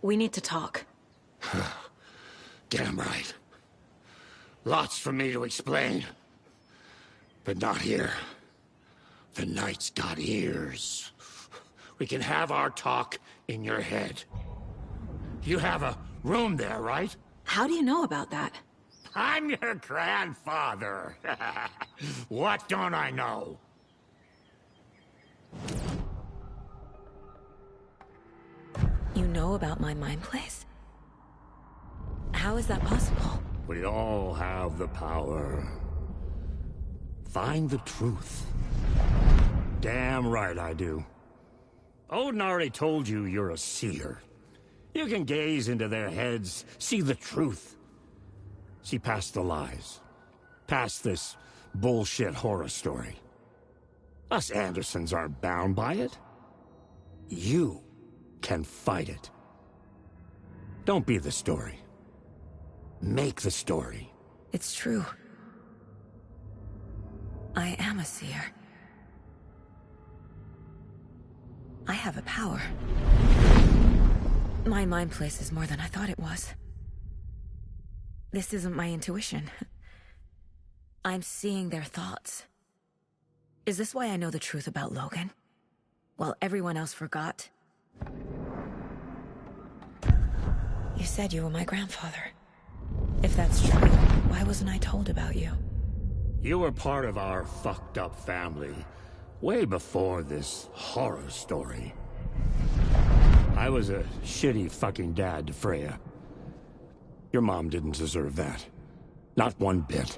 We need to talk. Damn right. Lots for me to explain. But not here. The night's got ears. We can have our talk in your head. You have a room there, right? How do you know about that? I'm your grandfather. What don't I know? You know about my mind place? How is that possible? We all have the power. Find the truth. Damn right I do. Odin already told you you're a seer. You can gaze into their heads, see the truth. See past the lies. Past this bullshit horror story. Us Andersons aren't bound by it. You can fight it. Don't be the story. Make the story. It's true. I am a seer. I have a power. My mind place is more than I thought it was. This isn't my intuition. I'm seeing their thoughts. Is this why I know the truth about Logan? While everyone else forgot? You said you were my grandfather. If that's true, why wasn't I told about you? You were part of our fucked up family way before this horror story. I was a shitty fucking dad to Freya. Your mom didn't deserve that. Not one bit.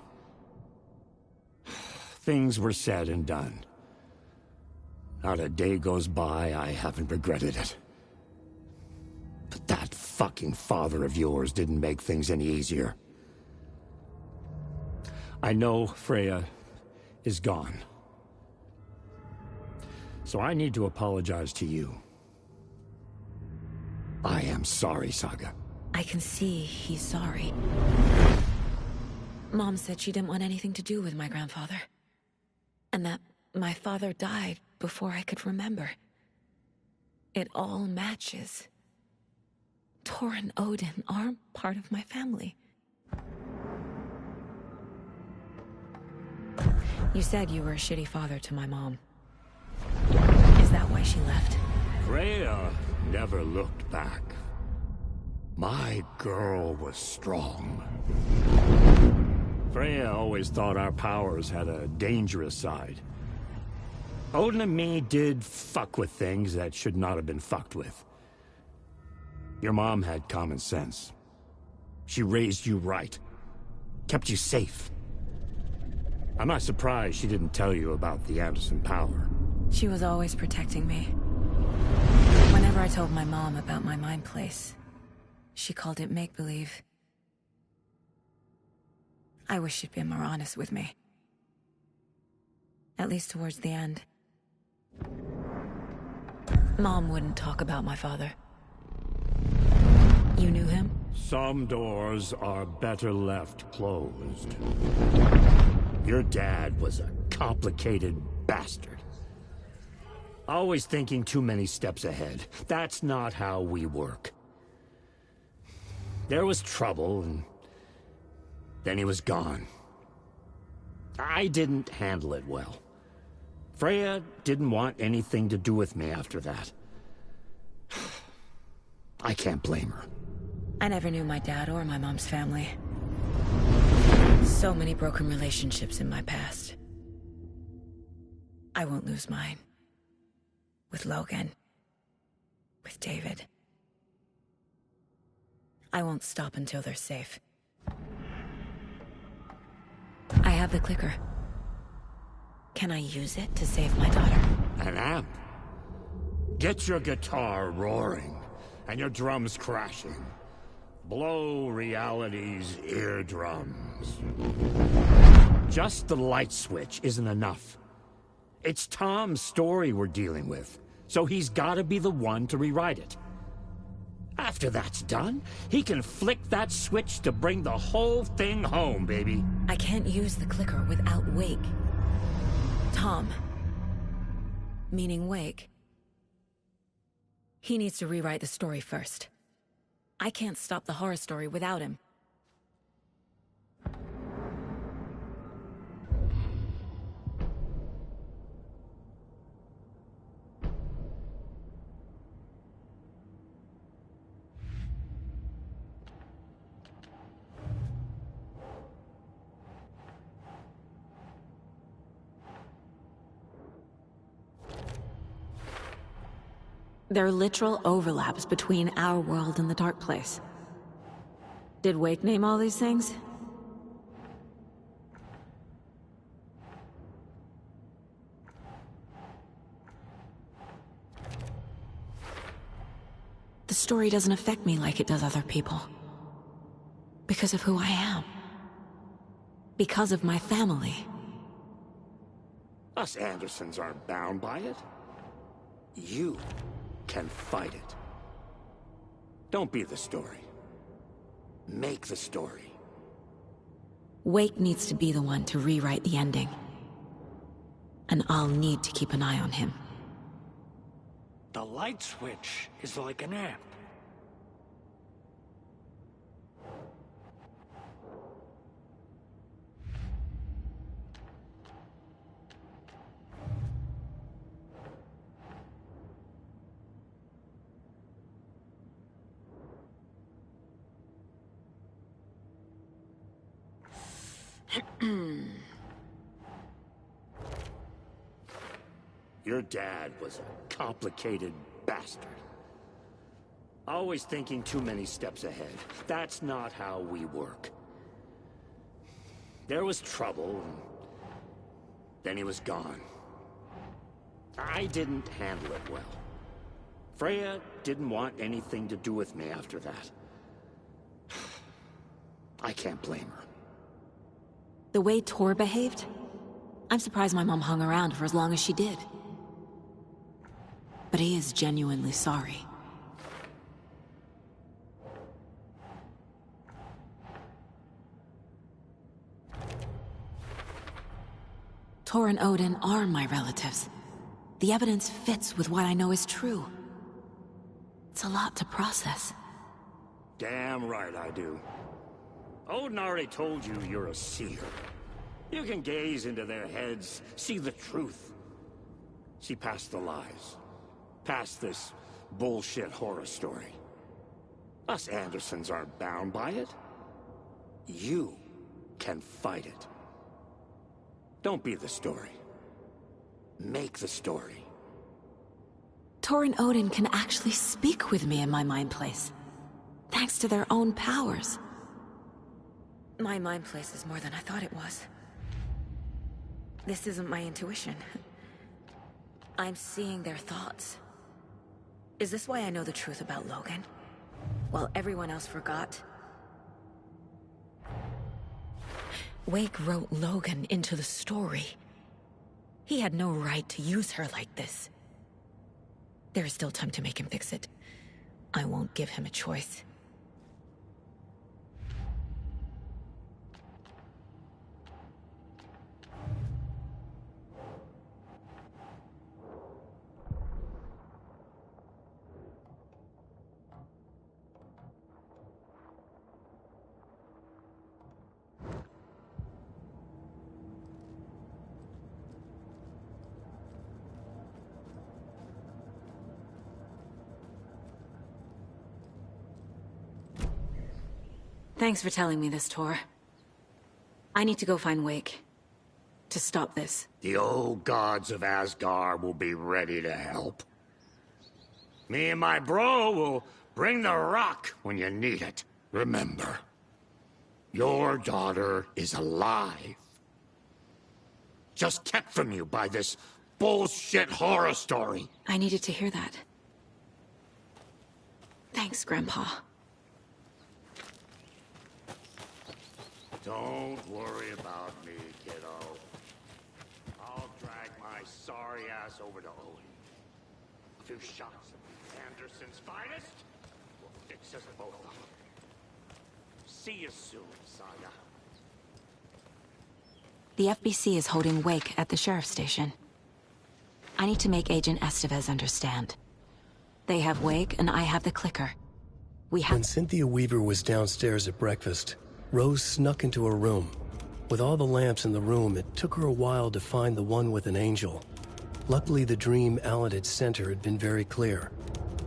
Things were said and done. Not a day goes by I haven't regretted it. But that fucking father of yours didn't make things any easier. I know Freya is gone. So I need to apologize to you. I am sorry, Saga. I can see he's sorry. Mom said she didn't want anything to do with my grandfather. And that my father died before I could remember. It all matches. Tor and Odin are part of my family. You said you were a shitty father to my mom. Is that why she left? Freya never looked back. My girl was strong. Freya always thought our powers had a dangerous side. Odin and me did fuck with things that should not have been fucked with. Your mom had common sense. She raised you right. Kept you safe. I'm not surprised she didn't tell you about the Anderson power. She was always protecting me. Whenever I told my mom about my mind place, she called it make-believe. I wish she'd been more honest with me. At least towards the end. Mom wouldn't talk about my father. You knew him? Some doors are better left closed. Your dad was a complicated bastard. Always thinking too many steps ahead. That's not how we work. There was trouble, and then he was gone. I didn't handle it well. Freya didn't want anything to do with me after that. I can't blame her. I never knew my dad or my mom's family. So many broken relationships in my past. I won't lose mine. With Logan. With David. I won't stop until they're safe. I have the clicker. Can I use it to save my daughter? An amp? Get your guitar roaring, and your drums crashing. Blow reality's eardrums. Just the light switch isn't enough. It's Tom's story we're dealing with, so he's gotta be the one to rewrite it. After that's done, he can flick that switch to bring the whole thing home, baby. I can't use the clicker without Wake. Tom. Meaning Wake. He needs to rewrite the story first. I can't stop the horror story without him. There are literal overlaps between our world and the Dark Place. Did Wake name all these things? The story doesn't affect me like it does other people. Because of who I am. Because of my family. Us Andersons aren't bound by it. You can fight it. Don't be the story. Make the story. Wake needs to be the one to rewrite the ending. And I'll need to keep an eye on him. The light switch is like an amp. Your dad was a complicated bastard. Always thinking too many steps ahead. That's not how we work. There was trouble, and then he was gone. I didn't handle it well. Freya didn't want anything to do with me after that. I can't blame her. The way Tor behaved? I'm surprised my mom hung around for as long as she did. But he is genuinely sorry. Tor and Odin are my relatives. The evidence fits with what I know is true. It's a lot to process. Damn right I do. Odin already told you you're a seer. You can gaze into their heads, see the truth. See past the lies. Past this bullshit horror story. Us Andersons aren't bound by it. You can fight it. Don't be the story. Make the story. Tor and Odin can actually speak with me in my mind place. Thanks to their own powers. My mind place is more than I thought it was. This isn't my intuition. I'm seeing their thoughts. Is this why I know the truth about Logan? While everyone else forgot? Wake wrote Logan into the story. He had no right to use her like this. There is still time to make him fix it. I won't give him a choice. Thanks for telling me this, Tor. I need to go find Wake. To stop this. The old gods of Asgard will be ready to help. Me and my bro will bring the rock when you need it. Remember, your daughter is alive. Just kept from you by this bullshit horror story. I needed to hear that. Thanks, Grandpa. Don't worry about me, kiddo. I'll drag my sorry ass over to Odin. A few shots of Anderson's finest will fix us both up. See you soon, Saga. The FBC is holding Wake at the sheriff's station. I need to make Agent Estevez understand. They have Wake, and I have the clicker. When Cynthia Weaver was downstairs at breakfast, Rose snuck into her room. With all the lamps in the room, it took her a while to find the one with an angel. Luckily, the dream Alan had sent her had been very clear.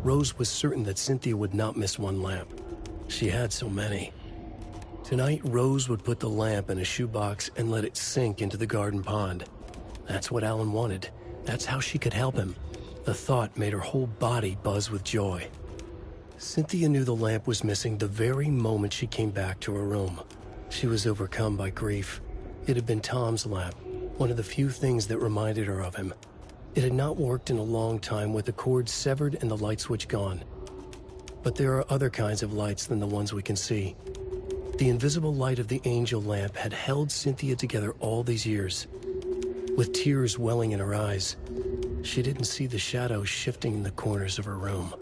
Rose was certain that Cynthia would not miss one lamp. She had so many. Tonight, Rose would put the lamp in a shoebox and let it sink into the garden pond. That's what Alan wanted. That's how she could help him. The thought made her whole body buzz with joy. Cynthia knew the lamp was missing the very moment she came back to her room. She was overcome by grief. It had been Tom's lamp, one of the few things that reminded her of him. It had not worked in a long time with the cord severed and the light switch gone. But there are other kinds of lights than the ones we can see. The invisible light of the angel lamp had held Cynthia together all these years. With tears welling in her eyes, she didn't see the shadows shifting in the corners of her room.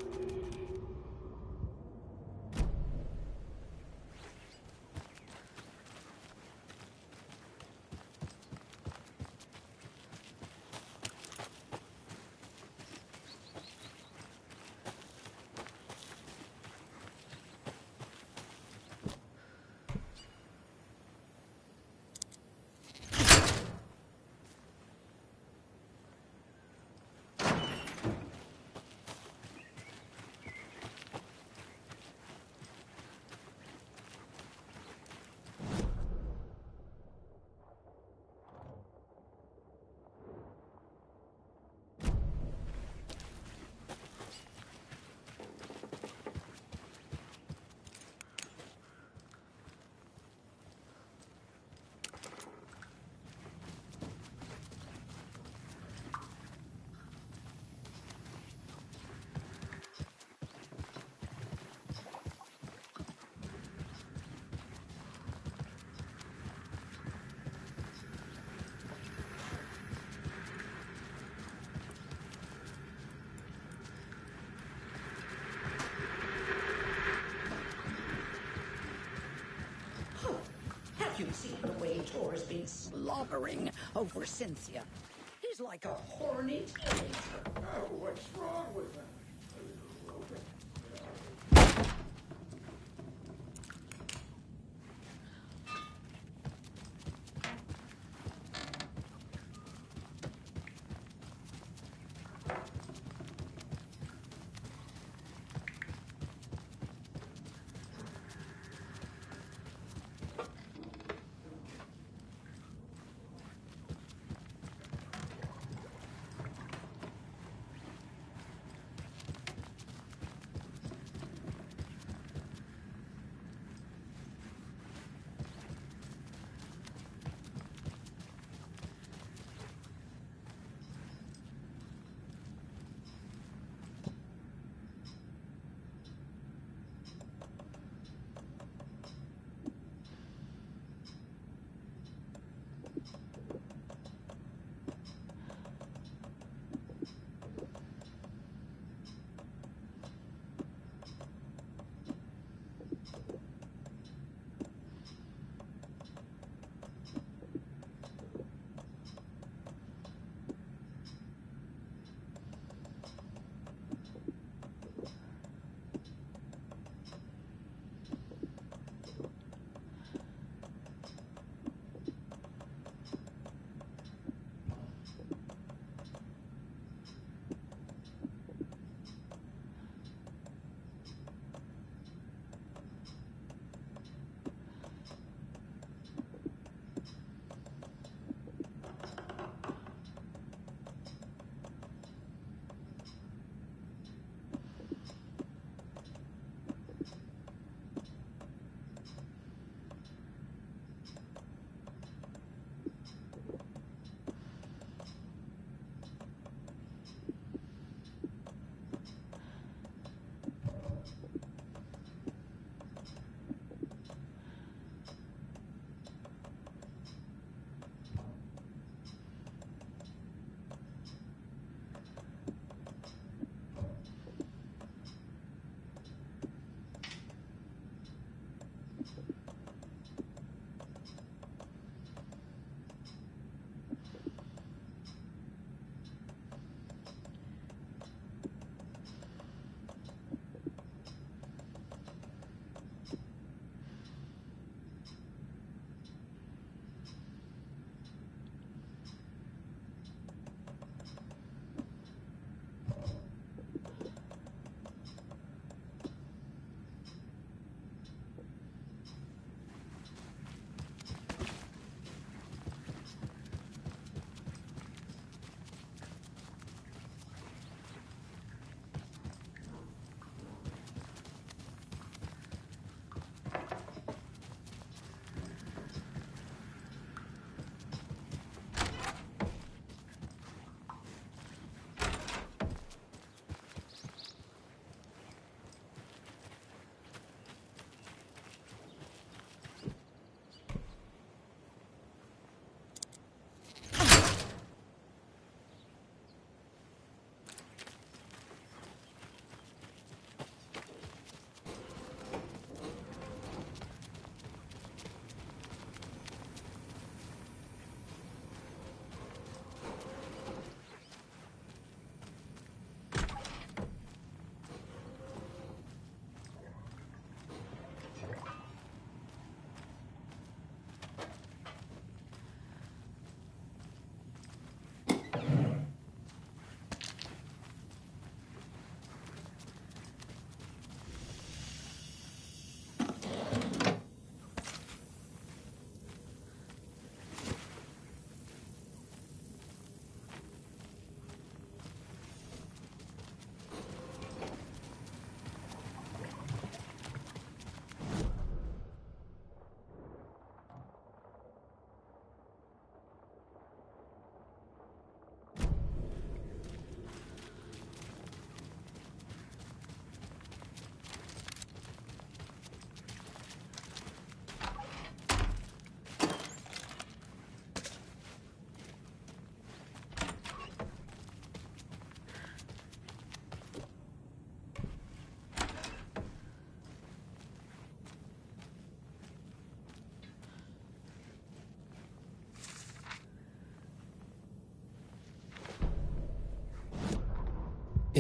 Have you seen the way Tor's been slobbering over Cynthia? He's like a horny teenager. Oh, what's wrong with him?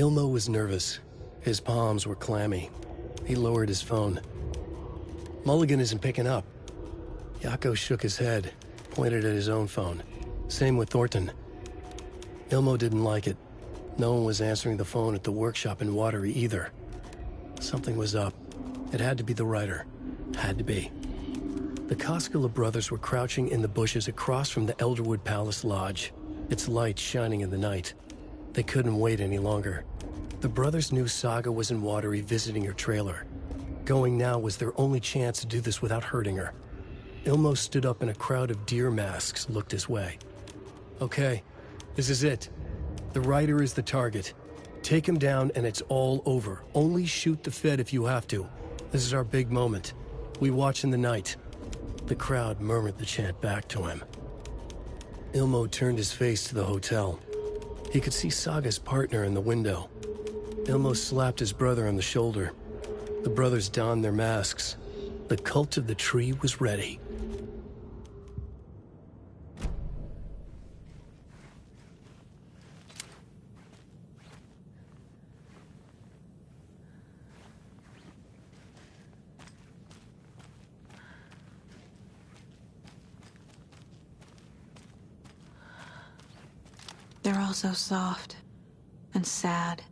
Ilmo was nervous. His palms were clammy. He lowered his phone. Mulligan isn't picking up. Yako shook his head, pointed at his own phone. Same with Thornton. Ilmo didn't like it. No one was answering the phone at the workshop in Watery either. Something was up. It had to be the writer. Had to be. The Koskela brothers were crouching in the bushes across from the Elderwood Palace Lodge, its lights shining in the night. They couldn't wait any longer. The brothers knew Saga was in Watery visiting her trailer. Going now was their only chance to do this without hurting her. Ilmo stood up and a crowd of deer masks looked his way. Okay, this is it. The writer is the target. Take him down and it's all over. Only shoot the Fed if you have to. This is our big moment. We watch in the night. The crowd murmured the chant back to him. Ilmo turned his face to the hotel. He could see Saga's partner in the window. Ilmo slapped his brother on the shoulder. The brothers donned their masks. The cult of the tree was ready. They're all so soft and sad.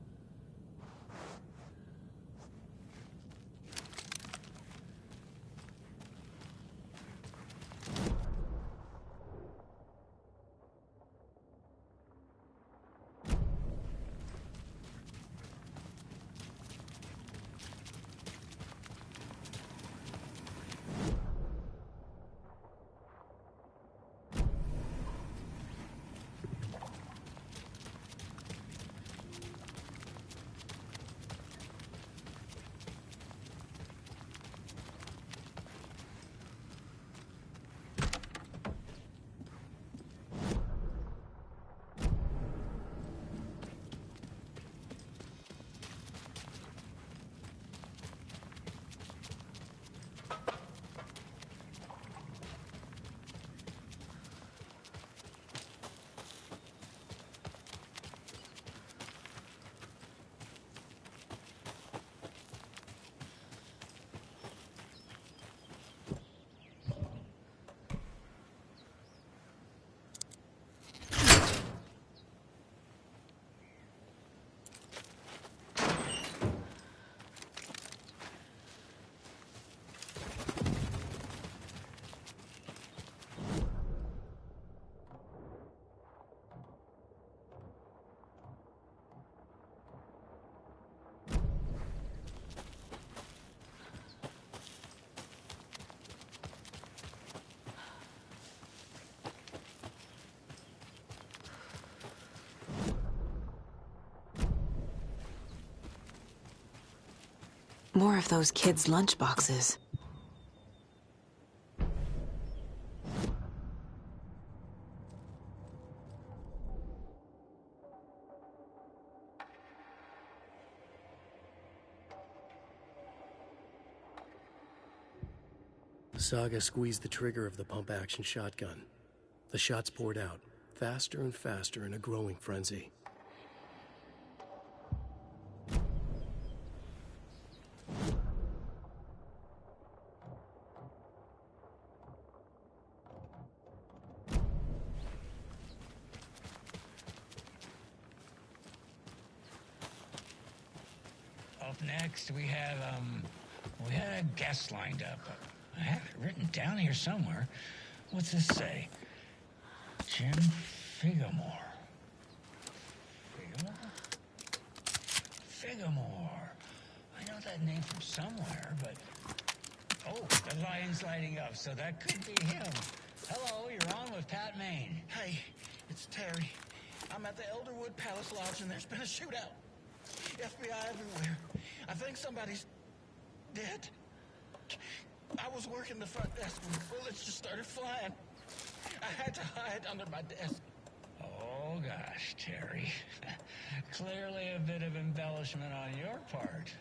More of those kids' lunchboxes. Saga squeezed the trigger of the pump-action shotgun. The shots poured out, faster and faster in a growing frenzy. Up next, we had a guest lined up. I have it written down here somewhere. What's this say? Jim Figamore. Figamore. I know that name from somewhere, but... Oh, the lion's lighting up, so that could be him. Hello, you're on with Pat Maine. Hey, it's Terry. I'm at the Elderwood Palace Lodge, and there's been a shootout. FBI everywhere. I think somebody's dead. I was working the front desk when bullets just started flying. I had to hide under my desk. Oh, gosh, Terry. Clearly a bit of embellishment on your part.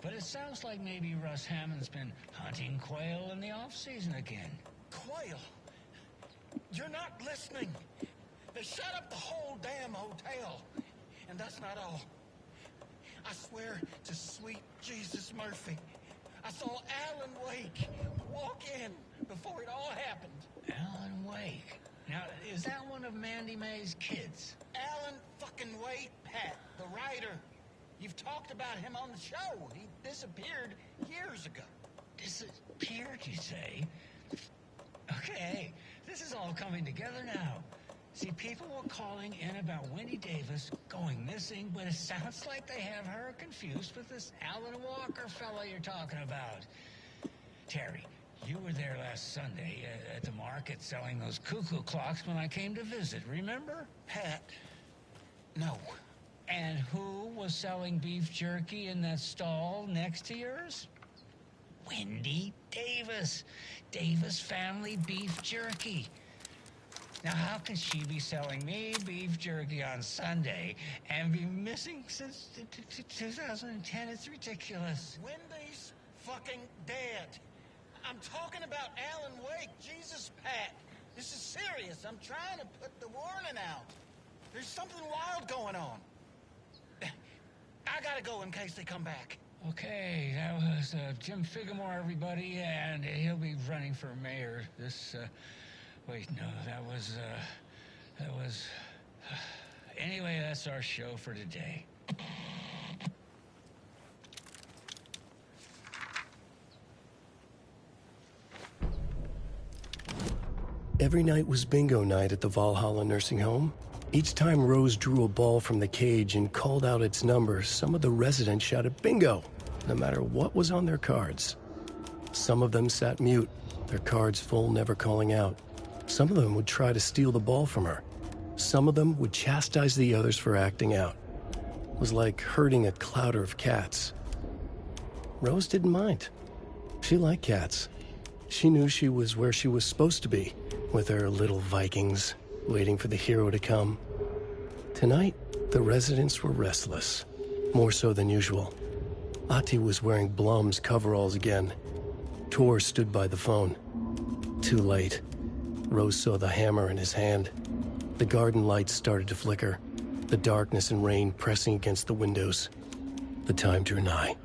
But it sounds like maybe Russ Hammond's been hunting quail in the off-season again. Quail? You're not listening. They shut up the whole damn hotel. And that's not all. I swear to sweet Jesus Murphy, I saw Alan Wake walk in before it all happened. Alan Wake. Now, is that one of Mandy May's kids? Alan fucking Wake, Pat, the writer. You've talked about him on the show. He disappeared years ago. Disappeared, you say? Okay, this is all coming together now. See, people were calling in about Wendy Davis going missing, but it sounds like they have her confused with this Alan Walker fellow you're talking about. Terry, you were there last Sunday at the market selling those cuckoo clocks when I came to visit, remember? Pat, no. And who was selling beef jerky in that stall next to yours? Wendy Davis. Davis Family Beef Jerky. Now, how can she be selling me beef jerky on Sunday and be missing since 2010? It's ridiculous. Wendy's fucking dead. I'm talking about Alan Wake. Jesus, Pat. This is serious. I'm trying to put the warning out. There's something wild going on. I gotta go in case they come back. Okay, that was Jim Figamore, everybody, and he'll be running for mayor this, wait, no, that was, anyway, that's our show for today. Every night was bingo night at the Valhalla nursing home. Each time Rose drew a ball from the cage and called out its number, some of the residents shouted bingo, no matter what was on their cards. Some of them sat mute, their cards full, never calling out. Some of them would try to steal the ball from her. Some of them would chastise the others for acting out. It was like herding a clouder of cats. Rose didn't mind. She liked cats. She knew she was where she was supposed to be, with her little Vikings, waiting for the hero to come. Tonight, the residents were restless, more so than usual. Ahti was wearing Blum's coveralls again. Tor stood by the phone. Too late. Rose saw the hammer in his hand. The garden lights started to flicker, the darkness and rain pressing against the windows. The time drew nigh.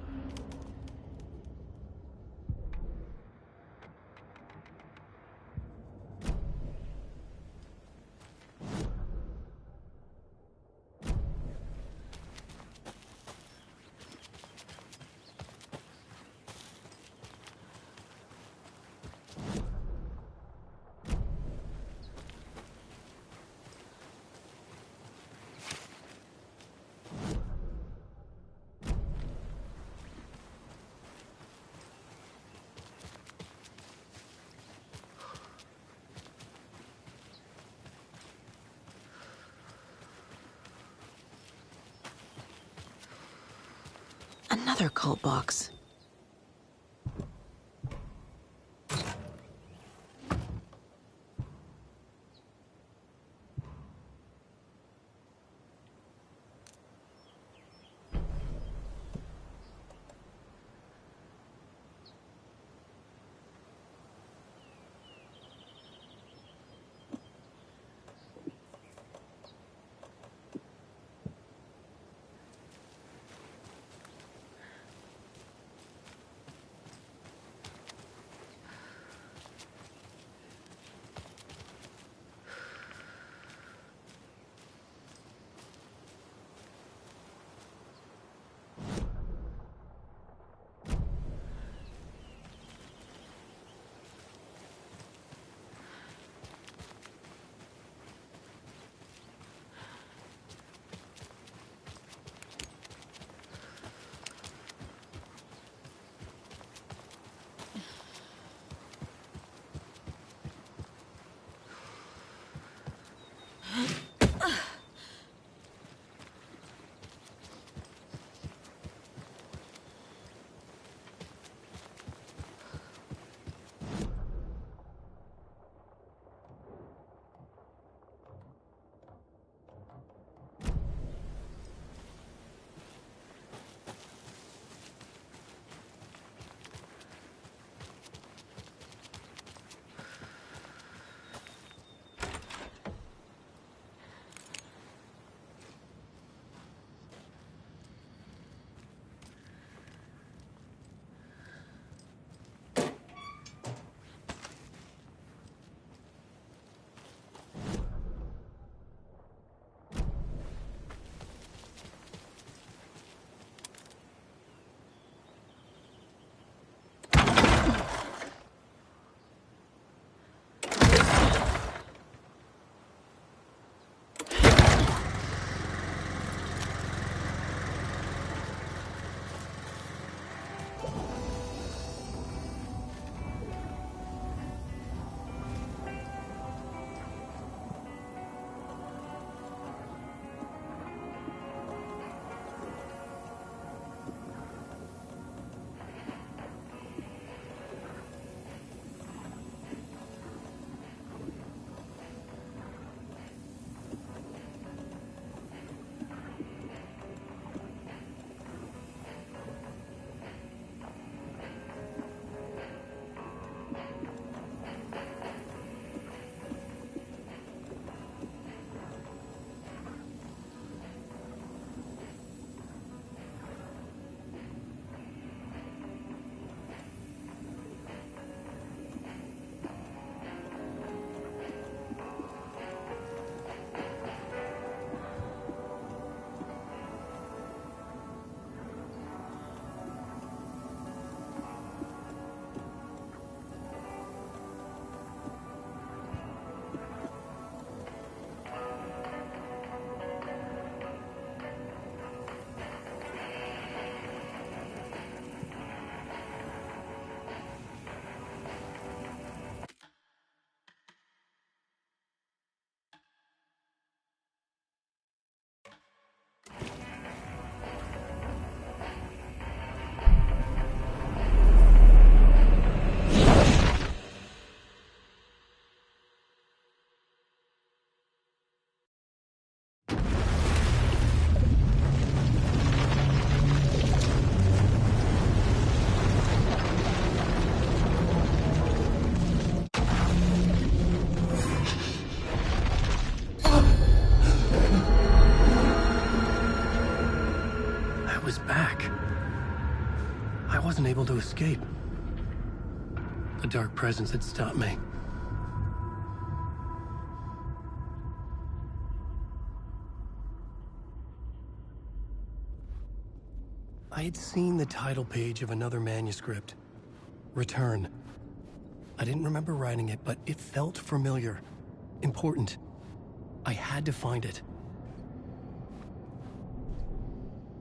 Another cult box. I wasn't able to escape. A dark presence had stopped me. I had seen the title page of another manuscript. Return. I didn't remember writing it, but it felt familiar. Important. I had to find it.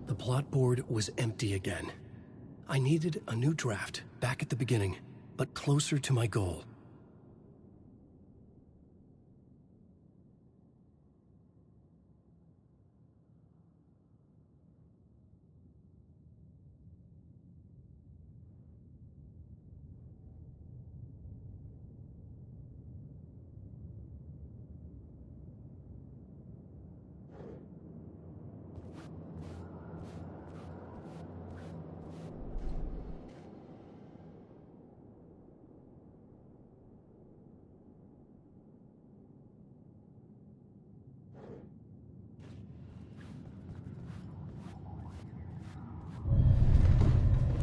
The plot board was empty again. I needed a new draft, back at the beginning, but closer to my goal.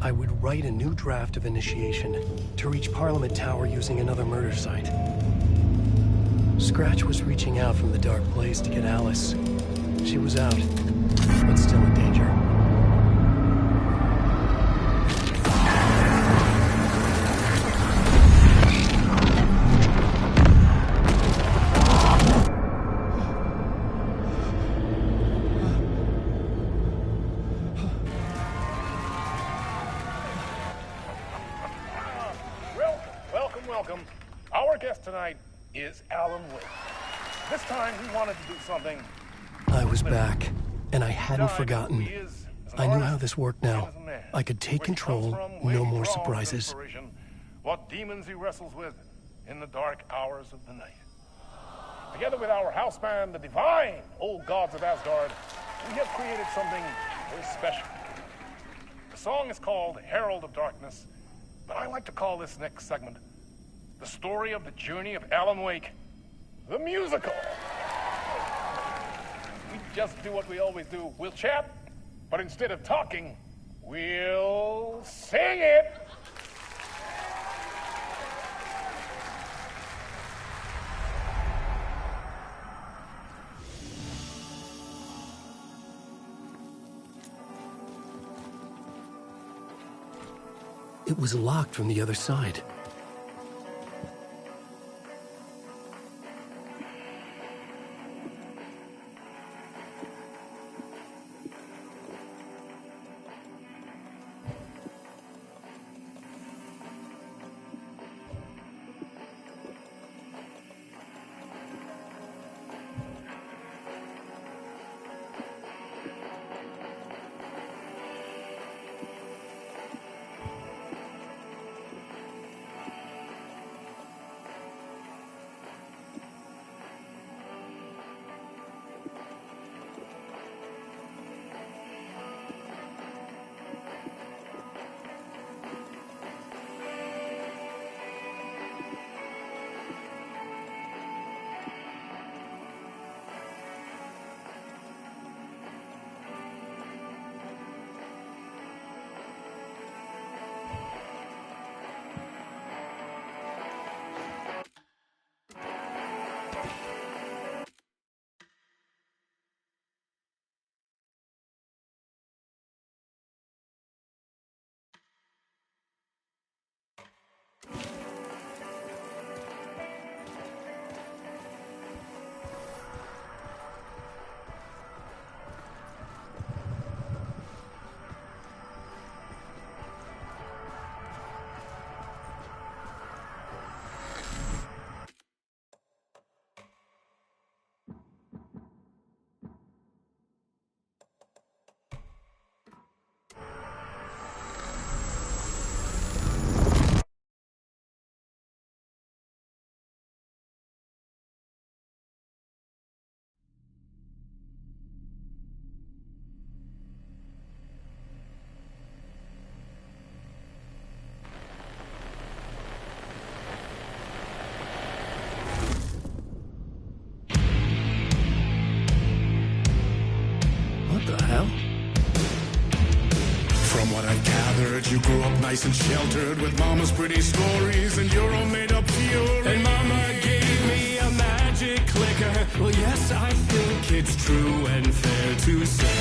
I would write a new draft of initiation to reach Parliament Tower using another murder site. Scratch was reaching out from the dark place to get Alice. She was out, but still in danger. Welcome. Our guest tonight is Alan Wake. This time he wanted to do something. I was back, and I hadn't forgotten. I knew how this worked now. I could take control, no more surprises. What demons he wrestles with in the dark hours of the night. Together with our house band, the divine old gods of Asgard, we have created something very special. The song is called Herald of Darkness, but I like to call this next segment the story of the journey of Alan Wake, the musical. We just do what we always do. We'll chat, but instead of talking, we'll sing it. It was locked from the other side. gathered. You grew up nice and sheltered with mama's pretty stories and your own made up fury. And mama gave me a magic clicker. Well, yes, I think it's true and fair to say.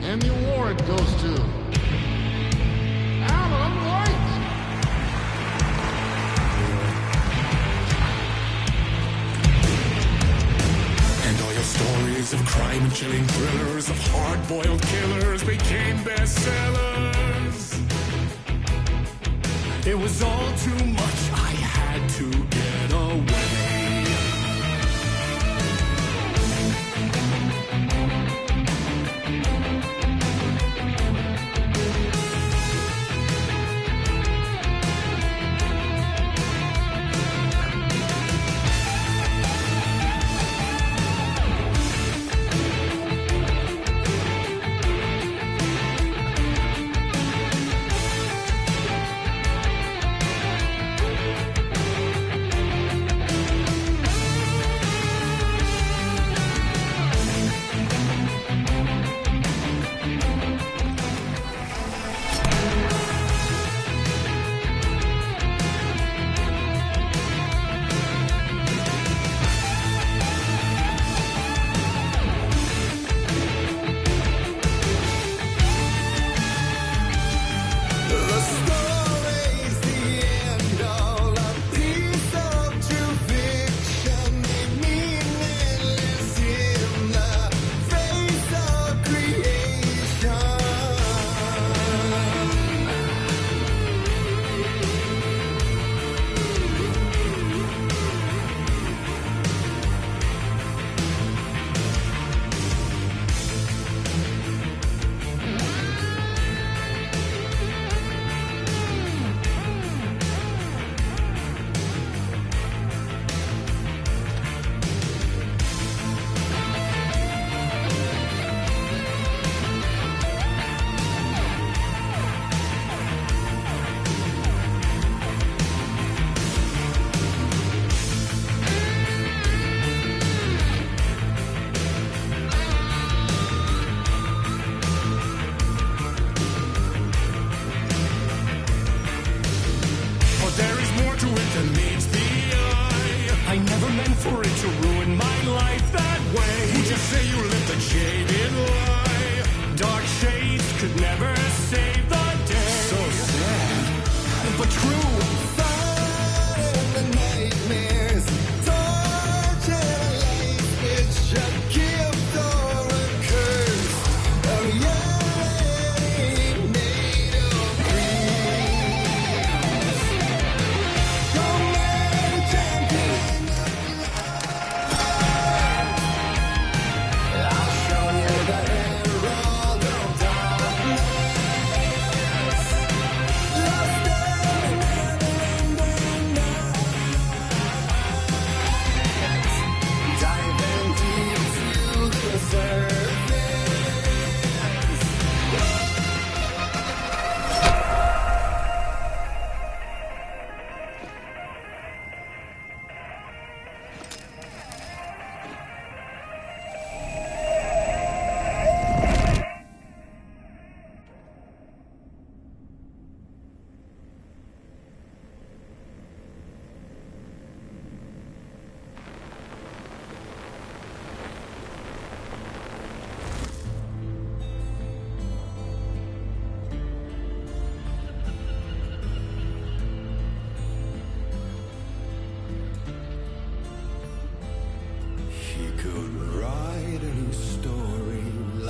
And the award goes to Alan White. And all your stories of crime and chilling thrillers, of hard-boiled killers became bestsellers. It was all too much, I had to get away.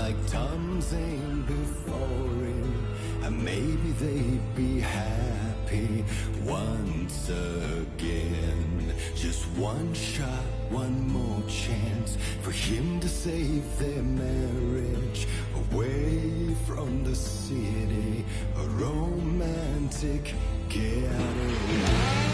like Tom's aim before him, and maybe they'd be happy once again. Just one shot, one more chance for him to save their marriage. Away from the city, a romantic getaway.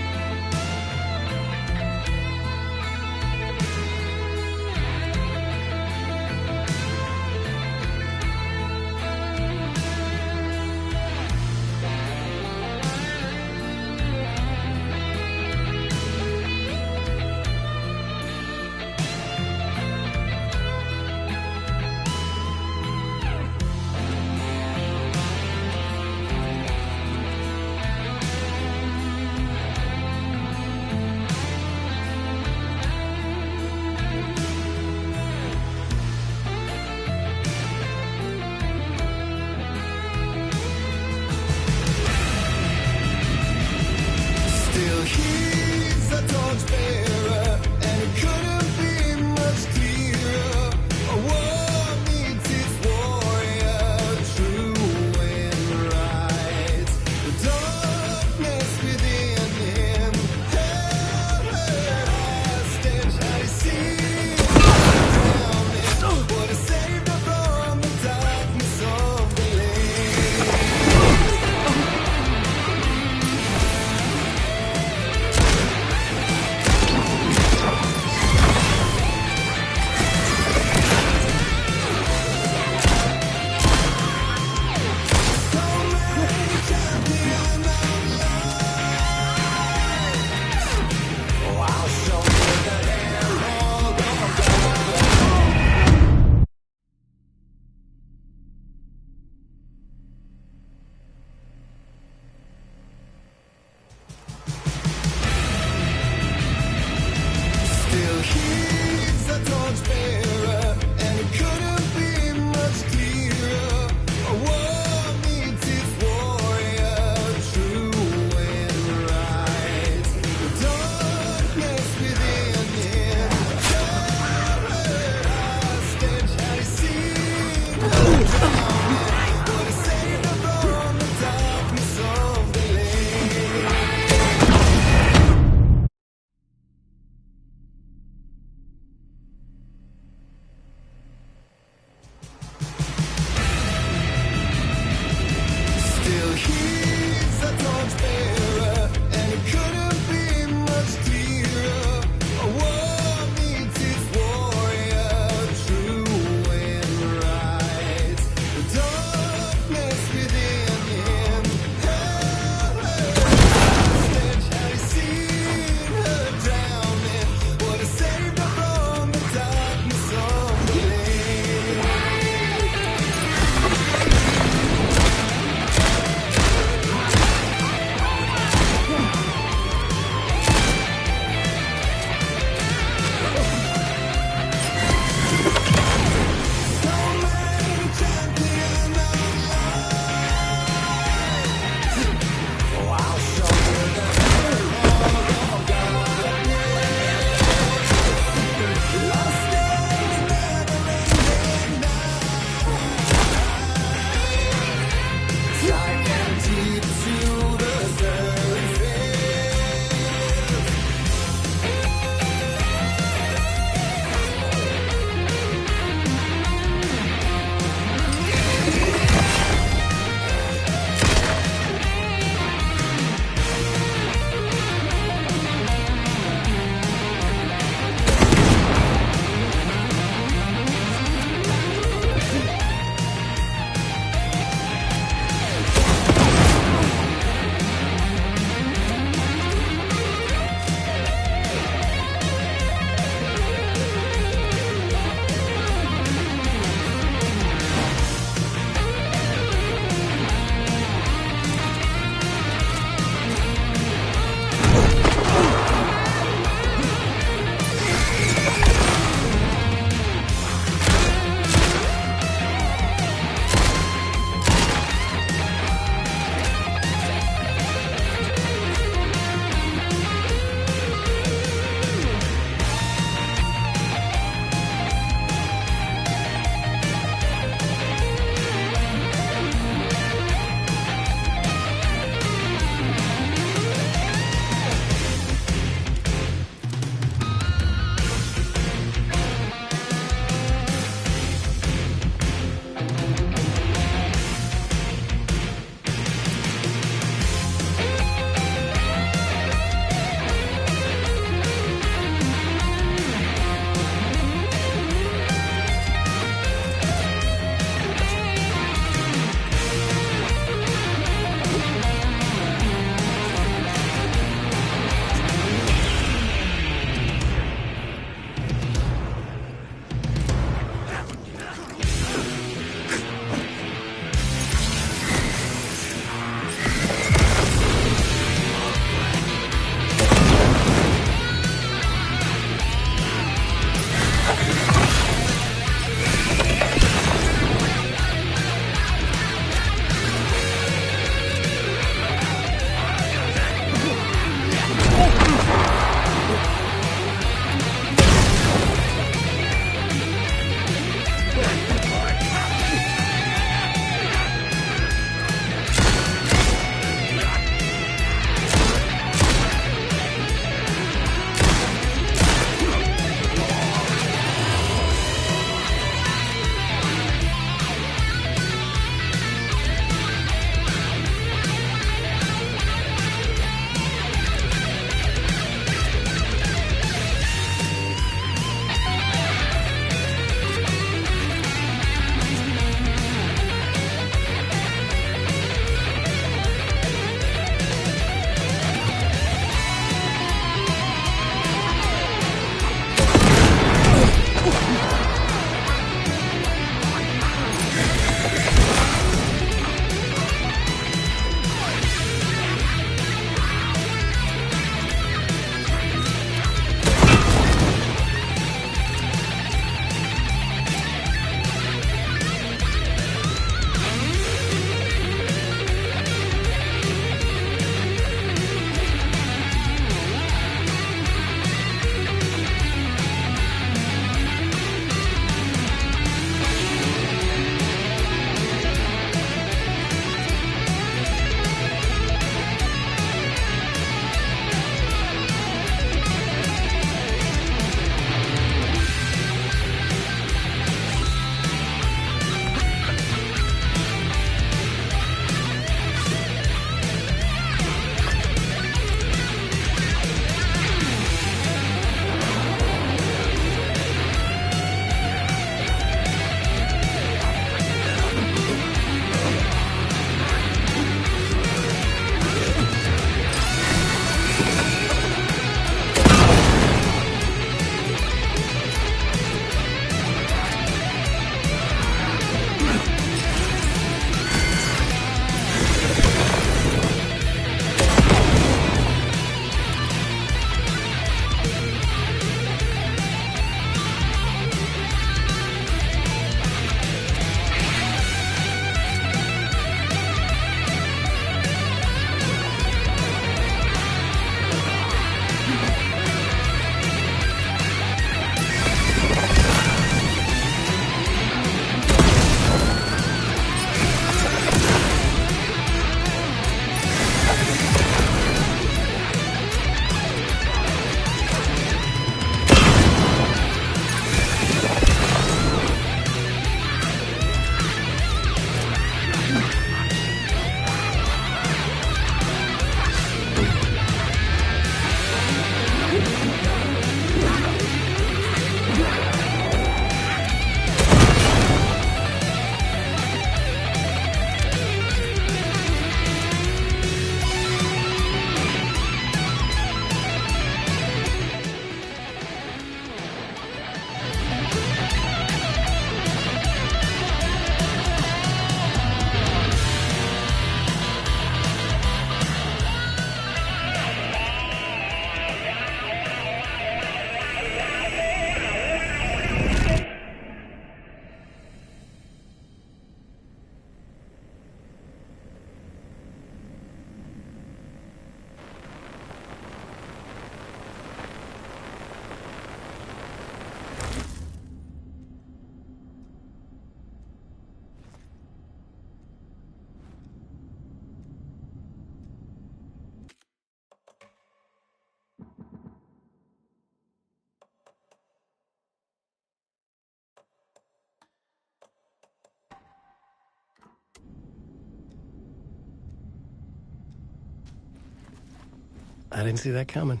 I didn't see that coming.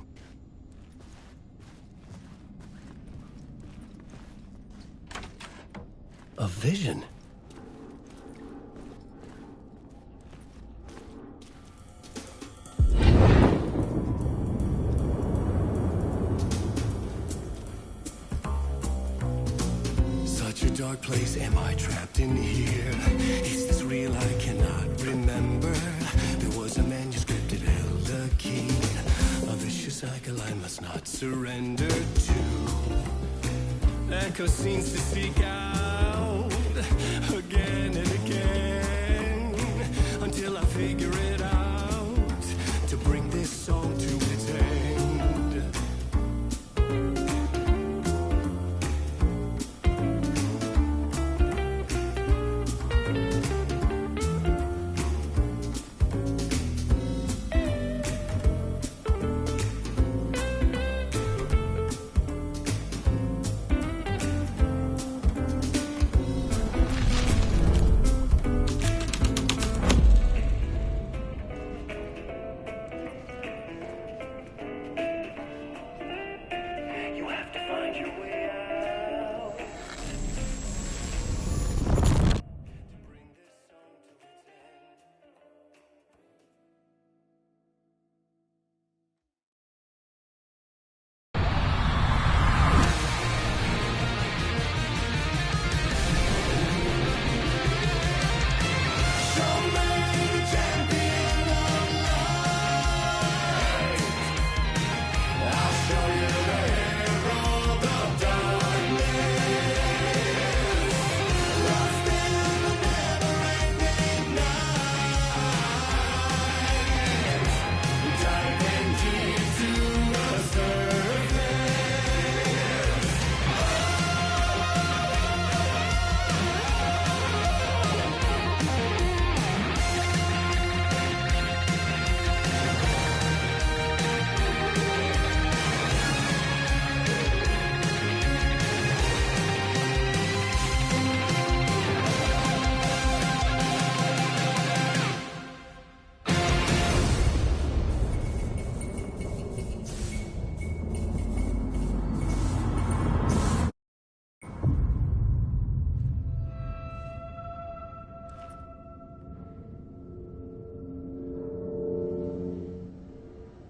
A vision. Such a dark place, am I trapped in here? Is this real? I cannot remember. There was a manuscript, it held a key. A vicious cycle I must not surrender to. Echo scenes to seek out again and again until I figure it out to bring this song to its end.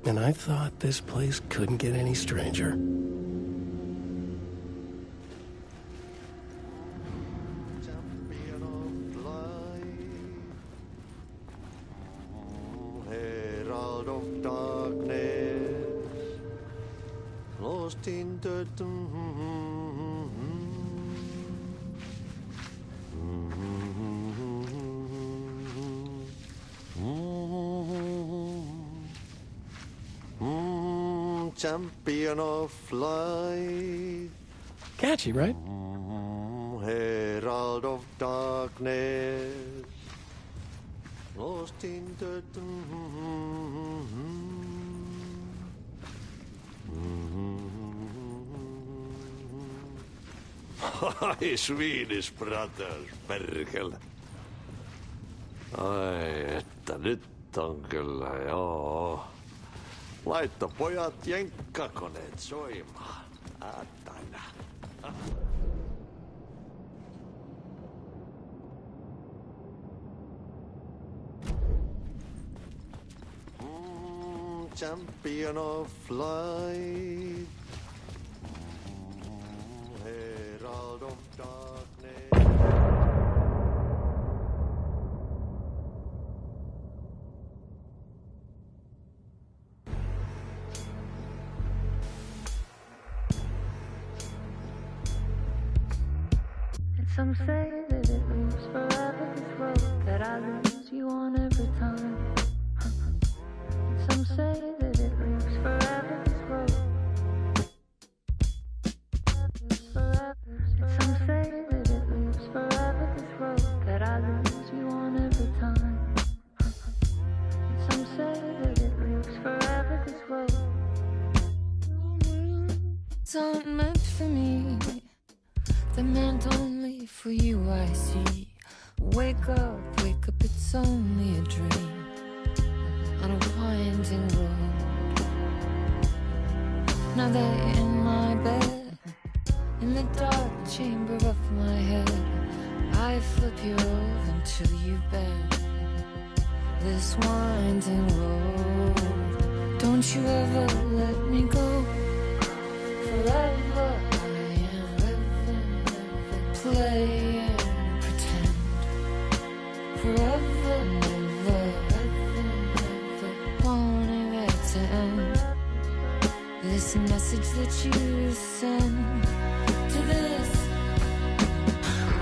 And I thought this place couldn't get any stranger. Champion of light, herald of darkness, lost in the champion of light. Catchy, right? Herald of darkness, lost in the Ai, Swedish brothers, perkele. Ai, että nyt on kyllä, joo. Laitto pojat jenkkakoneet soimaan. Äättänä. Champion of light, herald of darkness. Some say that it moves forever, this road that I lose you on every time. Some say that it lives forever, this road. Some say that it lives forever, this road that I lose you on every time. Some say that it lives forever, this road. It's not meant for me. They're meant only for you, I see. Wake up, it's only a dream on a winding road. Now that you're in my bed, in the dark chamber of my head, I flip you over until you bend this winding road. Don't you ever let me go. Forever I am living, play and pretend. Forever, never, wanting it to end. This message that you send to this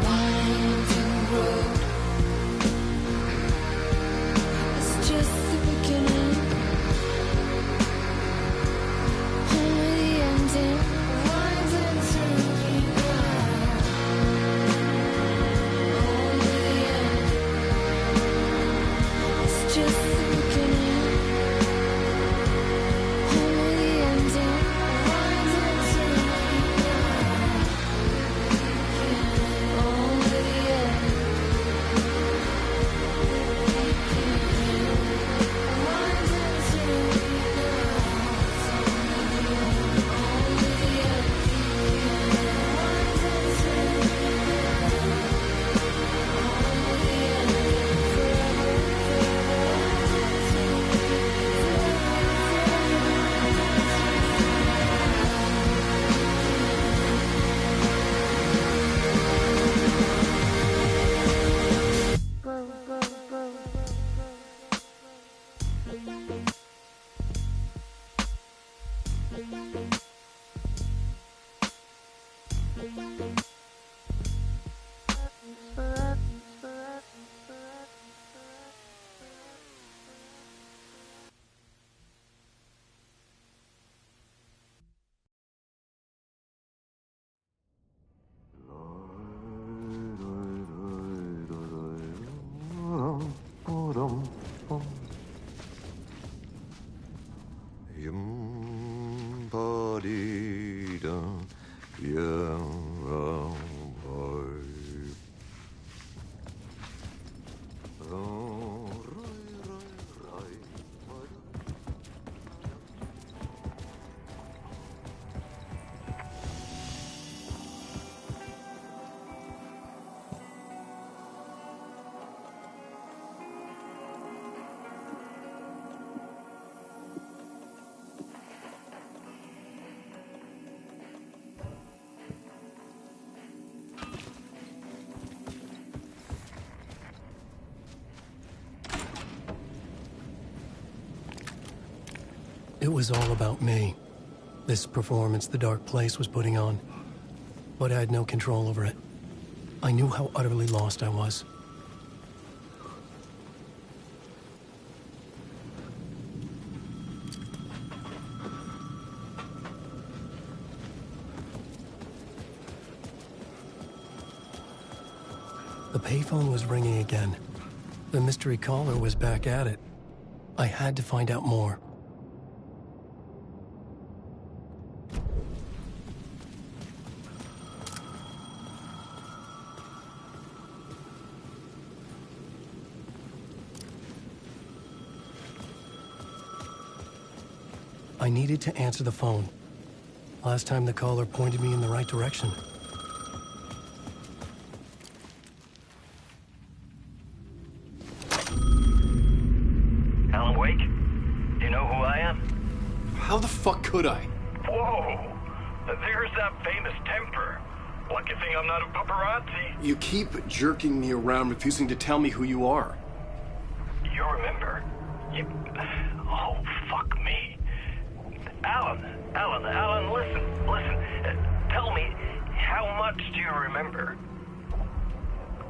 winding road, it's just the beginning, only the ending, winding to me now, only the end, it's just the beginning, only the ending, winding to me now, only the end. It was all about me. This performance the Dark Place was putting on. But I had no control over it. I knew how utterly lost I was. The payphone was ringing again. The mystery caller was back at it. I had to find out more. I needed to answer the phone. Last time the caller pointed me in the right direction. Alan Wake? Do you know who I am? How the fuck could I? Whoa! There's that famous temper. Lucky thing I'm not a paparazzi. You keep jerking me around, refusing to tell me who you are. You remember? Oh, fuck me. Alan, listen. Tell me, how much do you remember?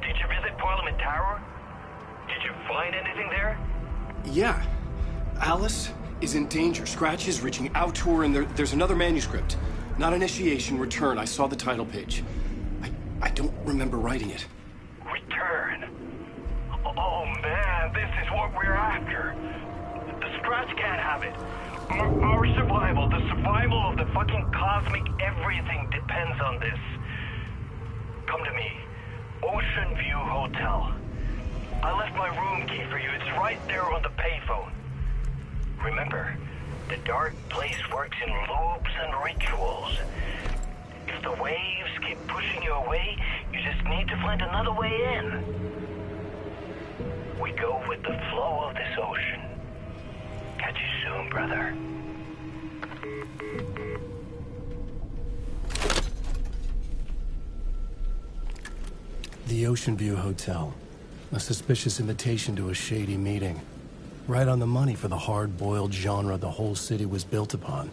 Did you visit Parliament Tower? Did you find anything there? Yeah. Alice is in danger. Scratch is reaching out to her, and there's another manuscript. Not initiation, return. I saw the title page. I don't remember writing it. Return? Oh, man, this is what we're after. The Scratch can't have it. Our survival, the survival of the fucking cosmic everything depends on this. Come to me. Ocean View Hotel. I left my room key for you. It's right there on the payphone. Remember, The dark place works in loops and rituals. If the waves keep pushing you away, you just need to find another way in. We go with the flow of this ocean. Catch you soon, brother. The Ocean View Hotel. A suspicious invitation to a shady meeting. Right on the money for the hard-boiled genre the whole city was built upon.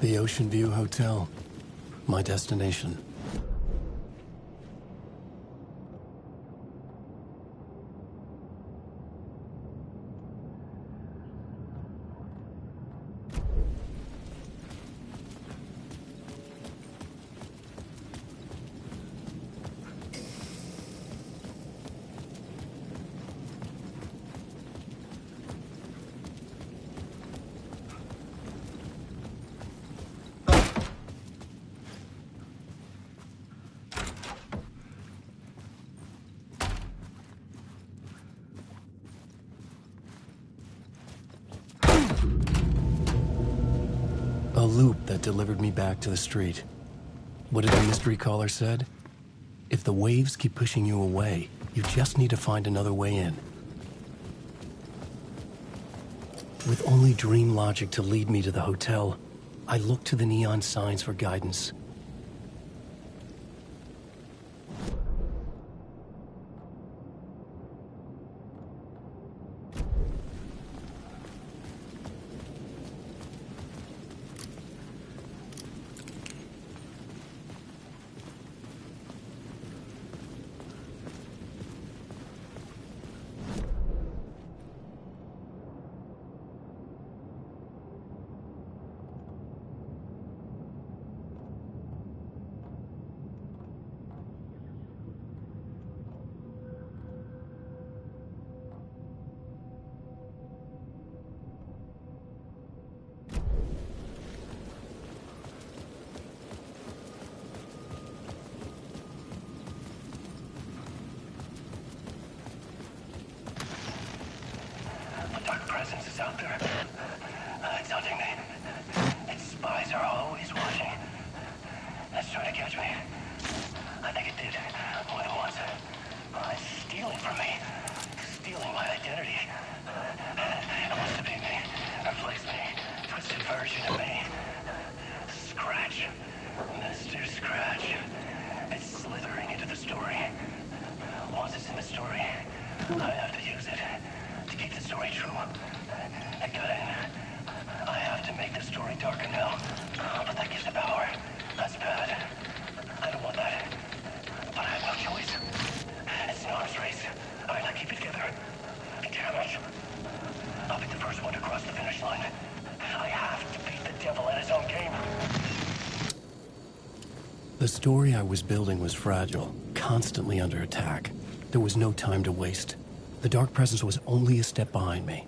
The Ocean View Hotel. My destination. A loop that delivered me back to the street. What did the mystery caller said? If the waves keep pushing you away, you just need to find another way in. With only dream logic to lead me to the hotel, I looked to the neon signs for guidance. Presence is out there. It's hunting me. Its spies are always watching. It's trying to catch me. I think it did more than once. It's stealing from me. Stealing my identity. It wants to be me. Replace me. Twisted version of me. Scratch. Mr. Scratch. It's slithering into the story. Once it's in the story, I have to use it to keep the story true. I got in. I have to make the story darker now. But that gives it power. That's bad. I don't want that. But I have no choice. It's an arms race. I gotta keep it together. Damn it. I'll be the first one to cross the finish line. I have to beat the devil at his own game. The story I was building was fragile, constantly under attack. There was no time to waste. The Dark Presence was only a step behind me.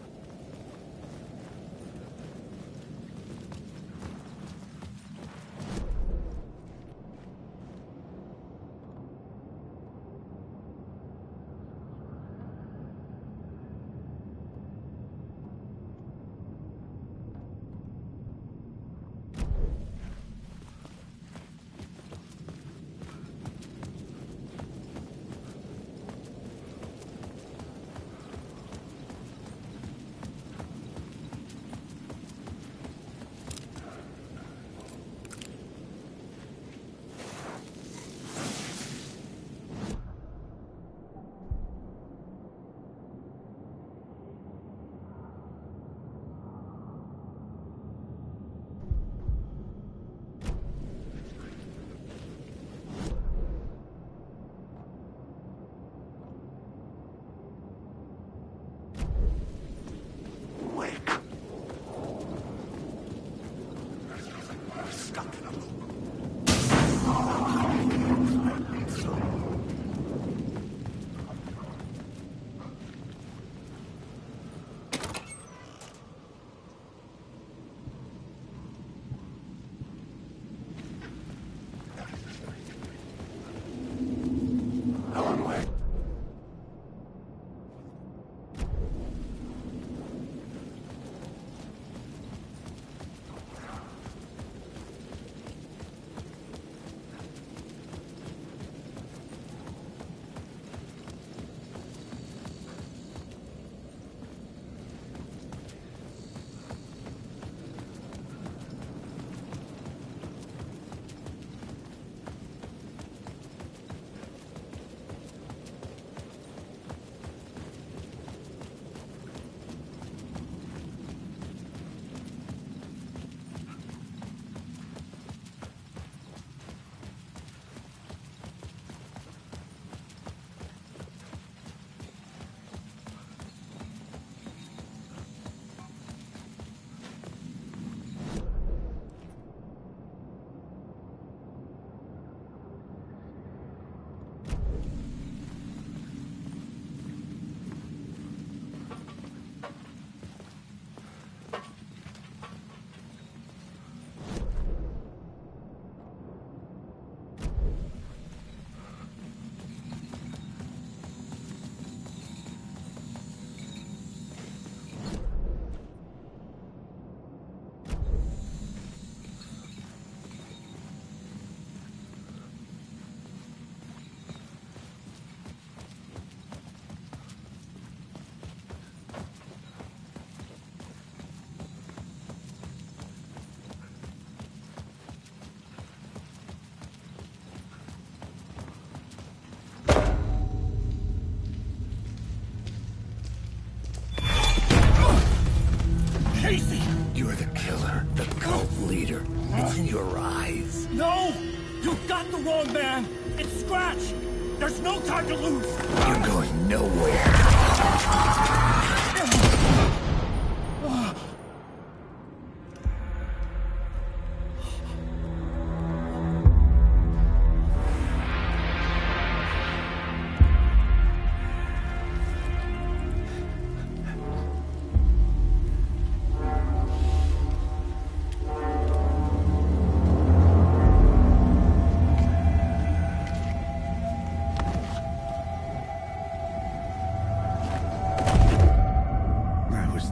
You're the killer, the cult leader. It's in your eyes. No! You've got the wrong man! It's Scratch! There's no time to lose! You're going nowhere.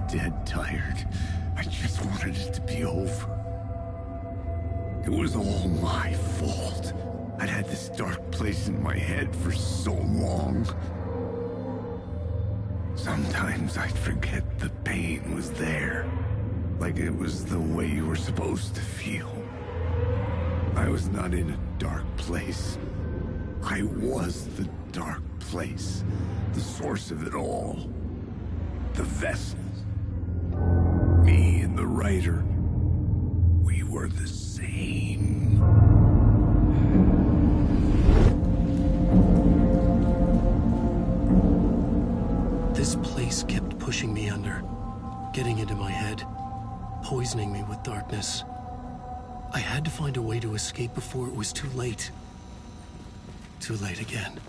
Dead tired. I just wanted it to be over. It was all my fault. I'd had this dark place in my head for so long. Sometimes I'd forget the pain was there. Like it was the way you were supposed to feel. I was not in a dark place. I was the dark place. The source of it all. The vessel. Me and the writer, we were the same. This place kept pushing me under, getting into my head, poisoning me with darkness. I had to find a way to escape before it was too late. Too late again.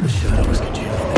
The shadows congealing.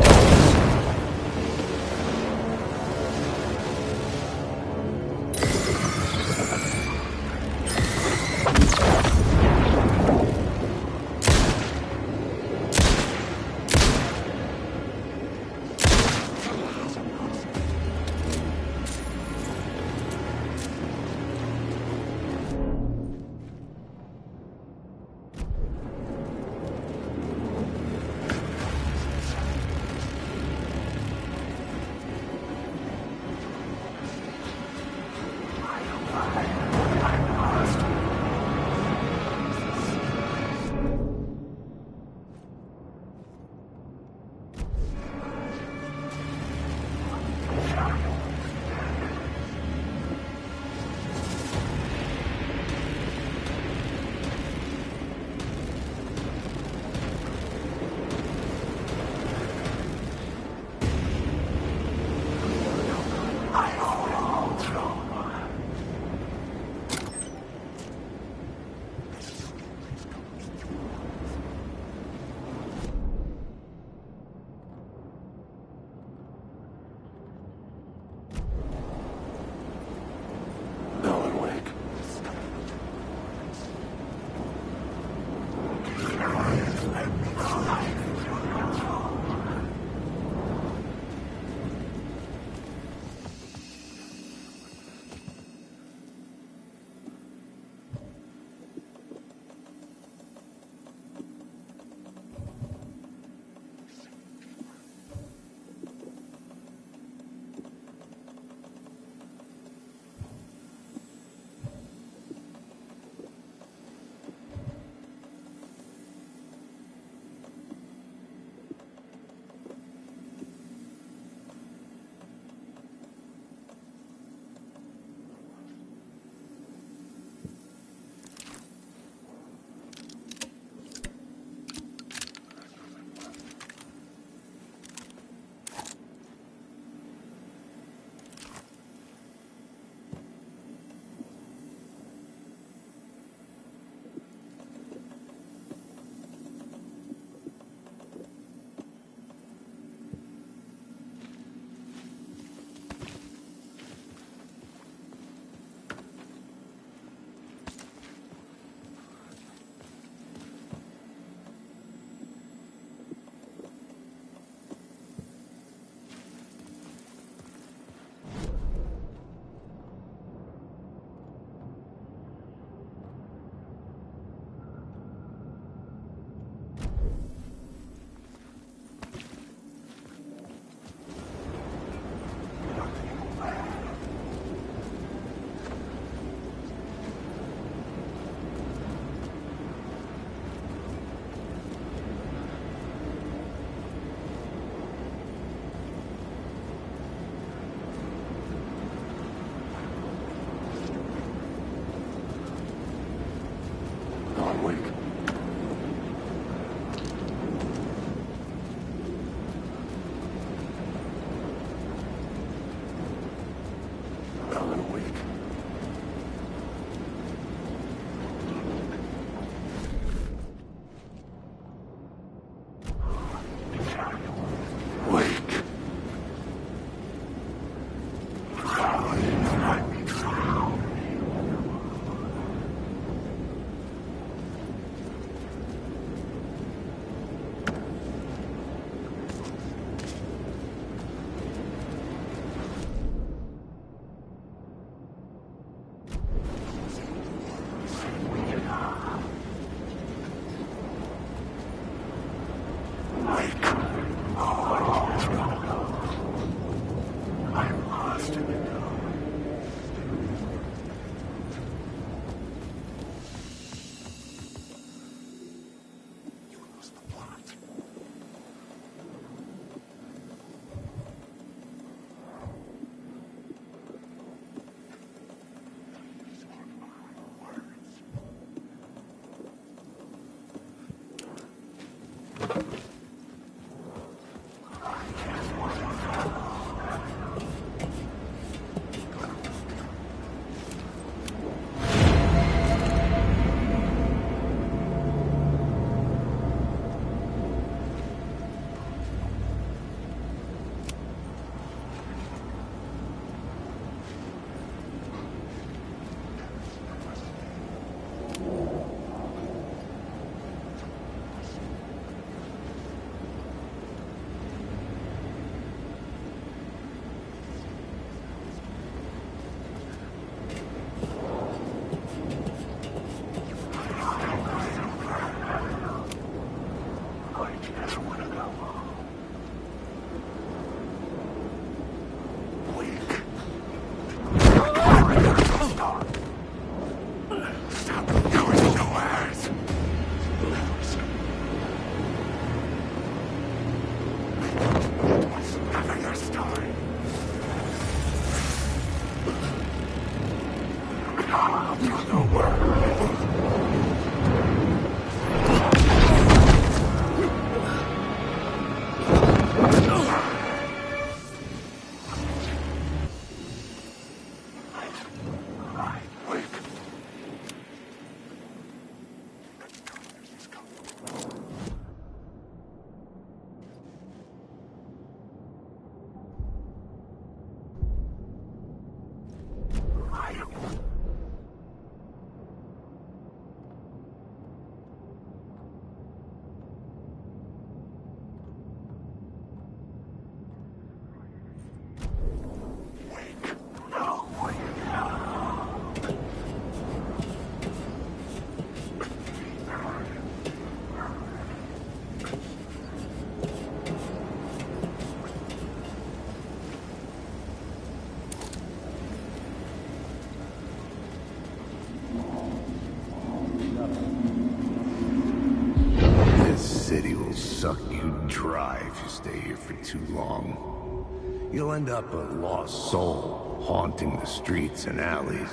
Suck you dry if you stay here for too long. You'll end up a lost soul, haunting the streets and alleys,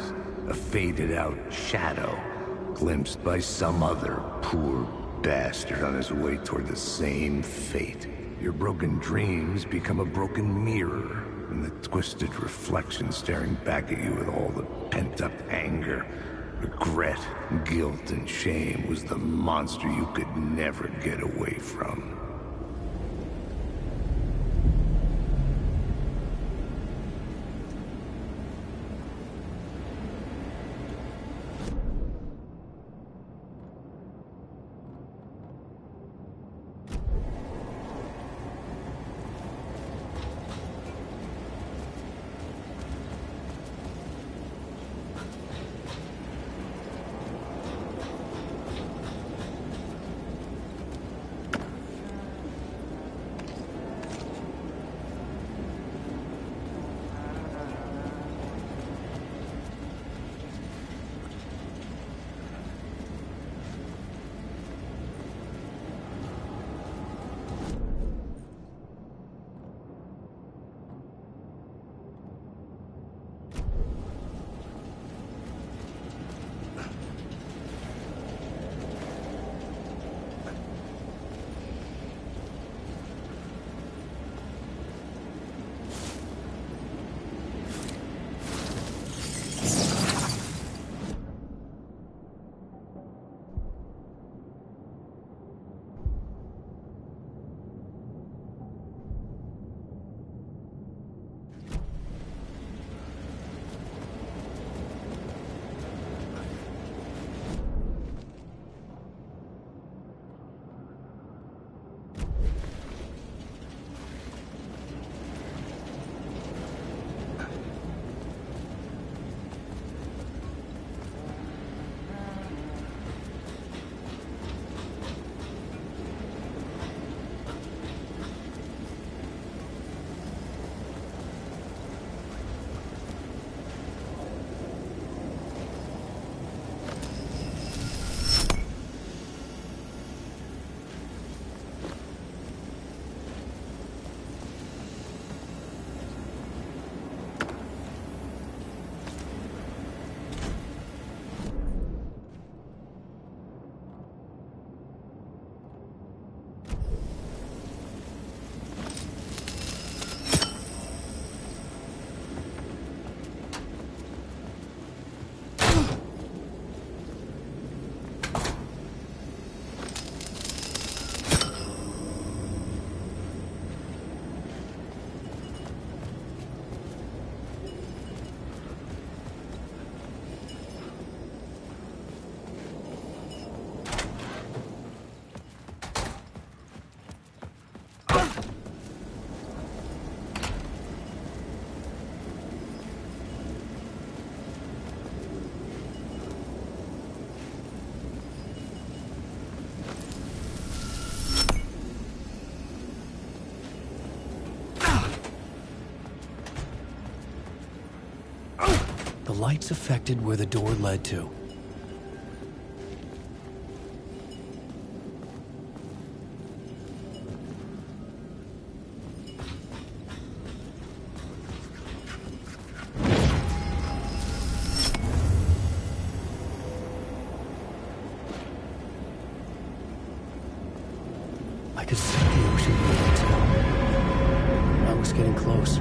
a faded-out shadow, glimpsed by some other poor bastard on his way toward the same fate. Your broken dreams become a broken mirror, and the twisted reflection staring back at you with all the pent-up anger, regret, guilt, and shame was the monster you could never get away from. lights affected where the door led to. I could see the ocean below too. I was getting close.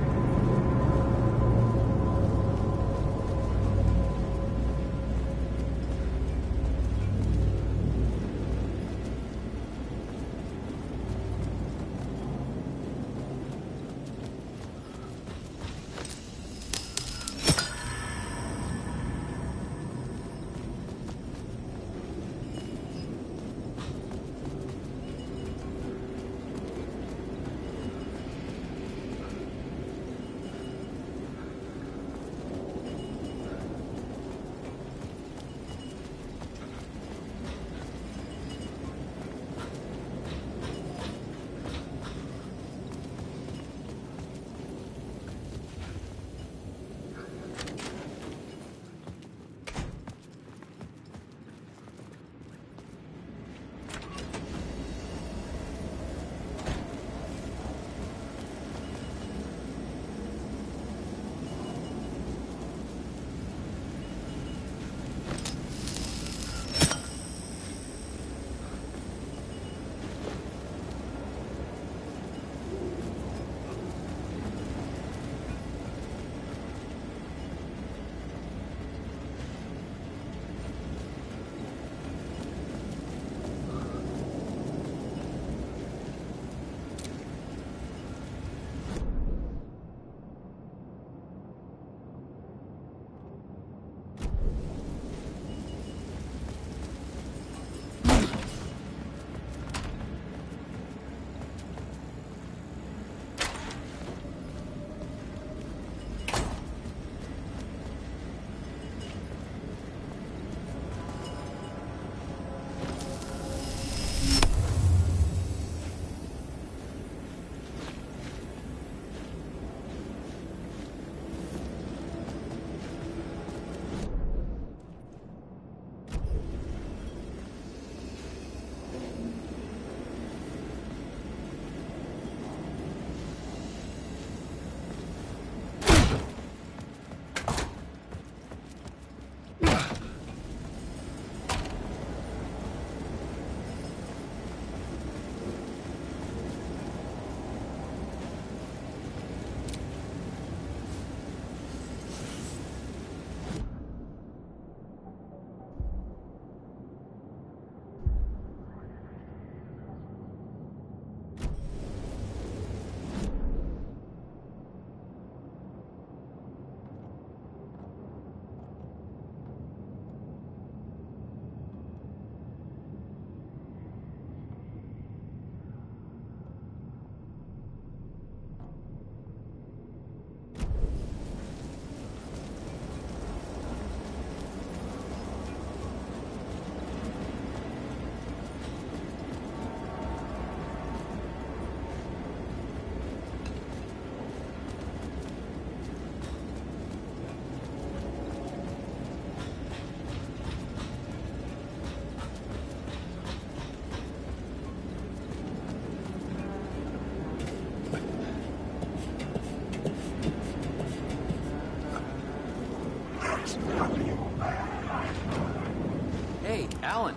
Hey, Alan.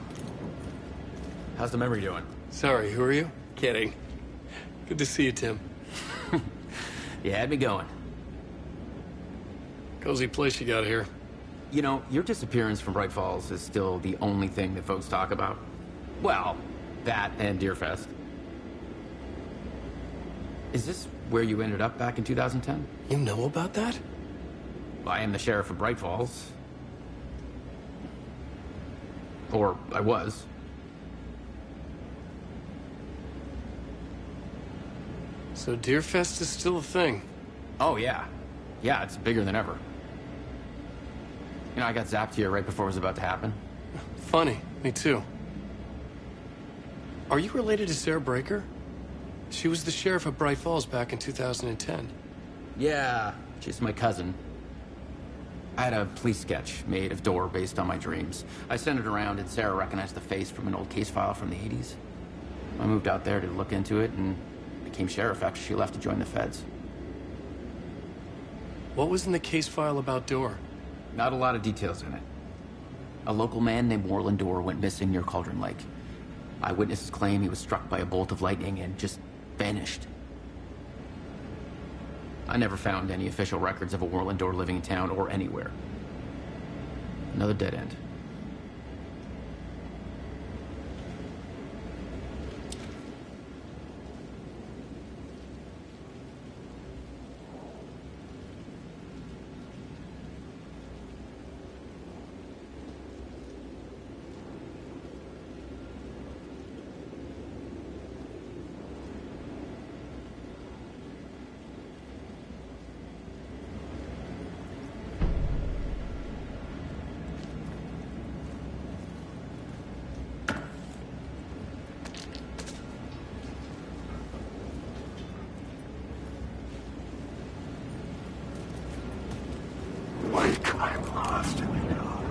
How's the memory doing? Sorry, who are you? Kidding. Good to see you, Tim. You had me going. Cozy place you got here. You know, your disappearance from Bright Falls is still the only thing that folks talk about. Well, that and Deerfest. Is this where you ended up back in 2010? You know about that? I am the sheriff of Bright Falls. Or I was. So Deerfest is still a thing? Oh, yeah. Yeah, it's bigger than ever. You know, I got zapped here right before it was about to happen. Funny. Me too. Are you related to Sarah Breaker? She was the sheriff of Bright Falls back in 2010. Yeah, she's my cousin. I had a police sketch made of Door based on my dreams. I sent it around, and Sarah recognized the face from an old case file from the 80s. I moved out there to look into it and became sheriff after she left to join the feds. What was in the case file about Door? Not a lot of details in it. A local man named Warland Door went missing near Cauldron Lake. Eyewitnesses claim he was struck by a bolt of lightning and just vanished. I never found any official records of a Warland Door living in town or anywhere. Another dead end. I'm lost in the dark.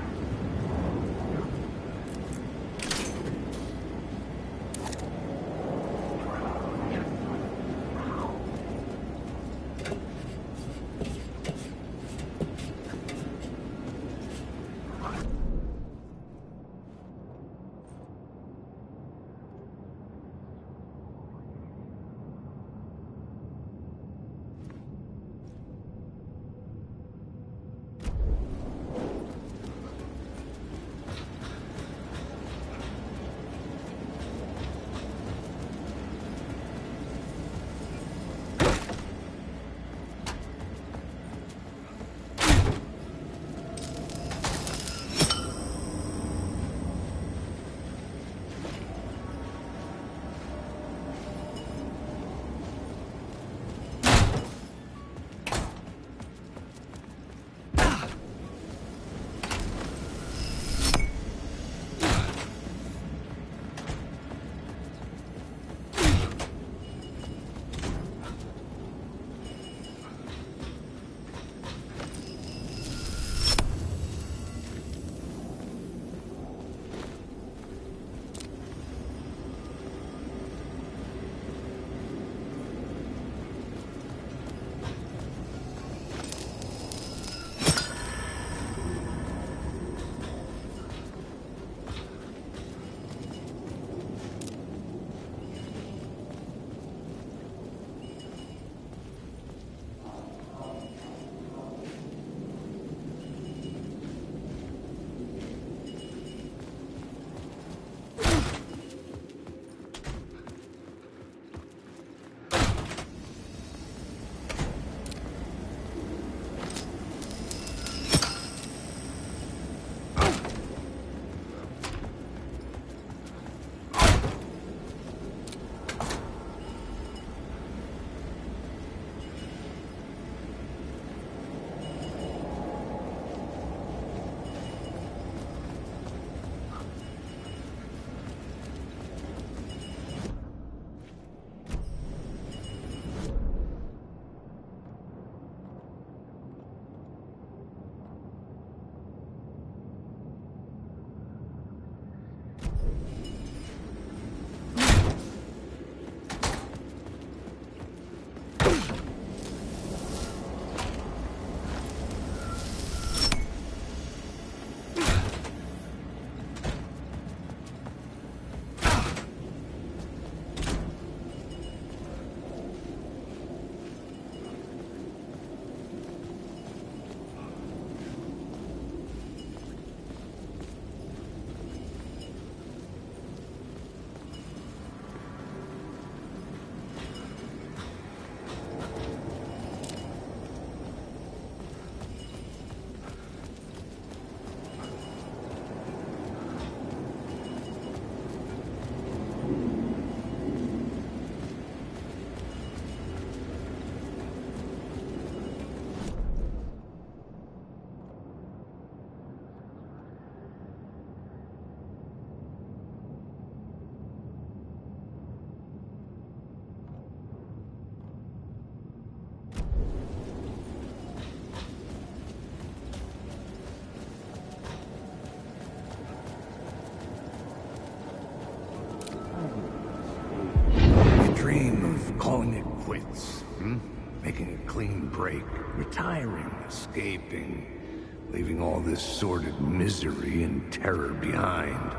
clean break, retiring, escaping, leaving all this sordid misery and terror behind.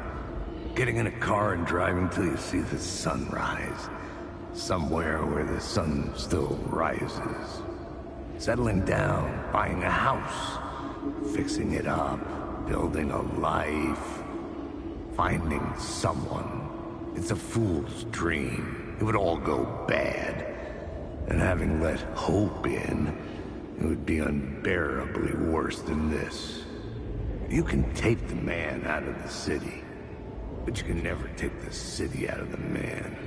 Getting in a car and driving till you see the sun rise. Somewhere where the sun still rises. Settling down, buying a house, fixing it up, building a life, finding someone. It's a fool's dream. It would all go bad. And having let hope in, it would be unbearably worse than this. You can take the man out of the city, but you can never take the city out of the man.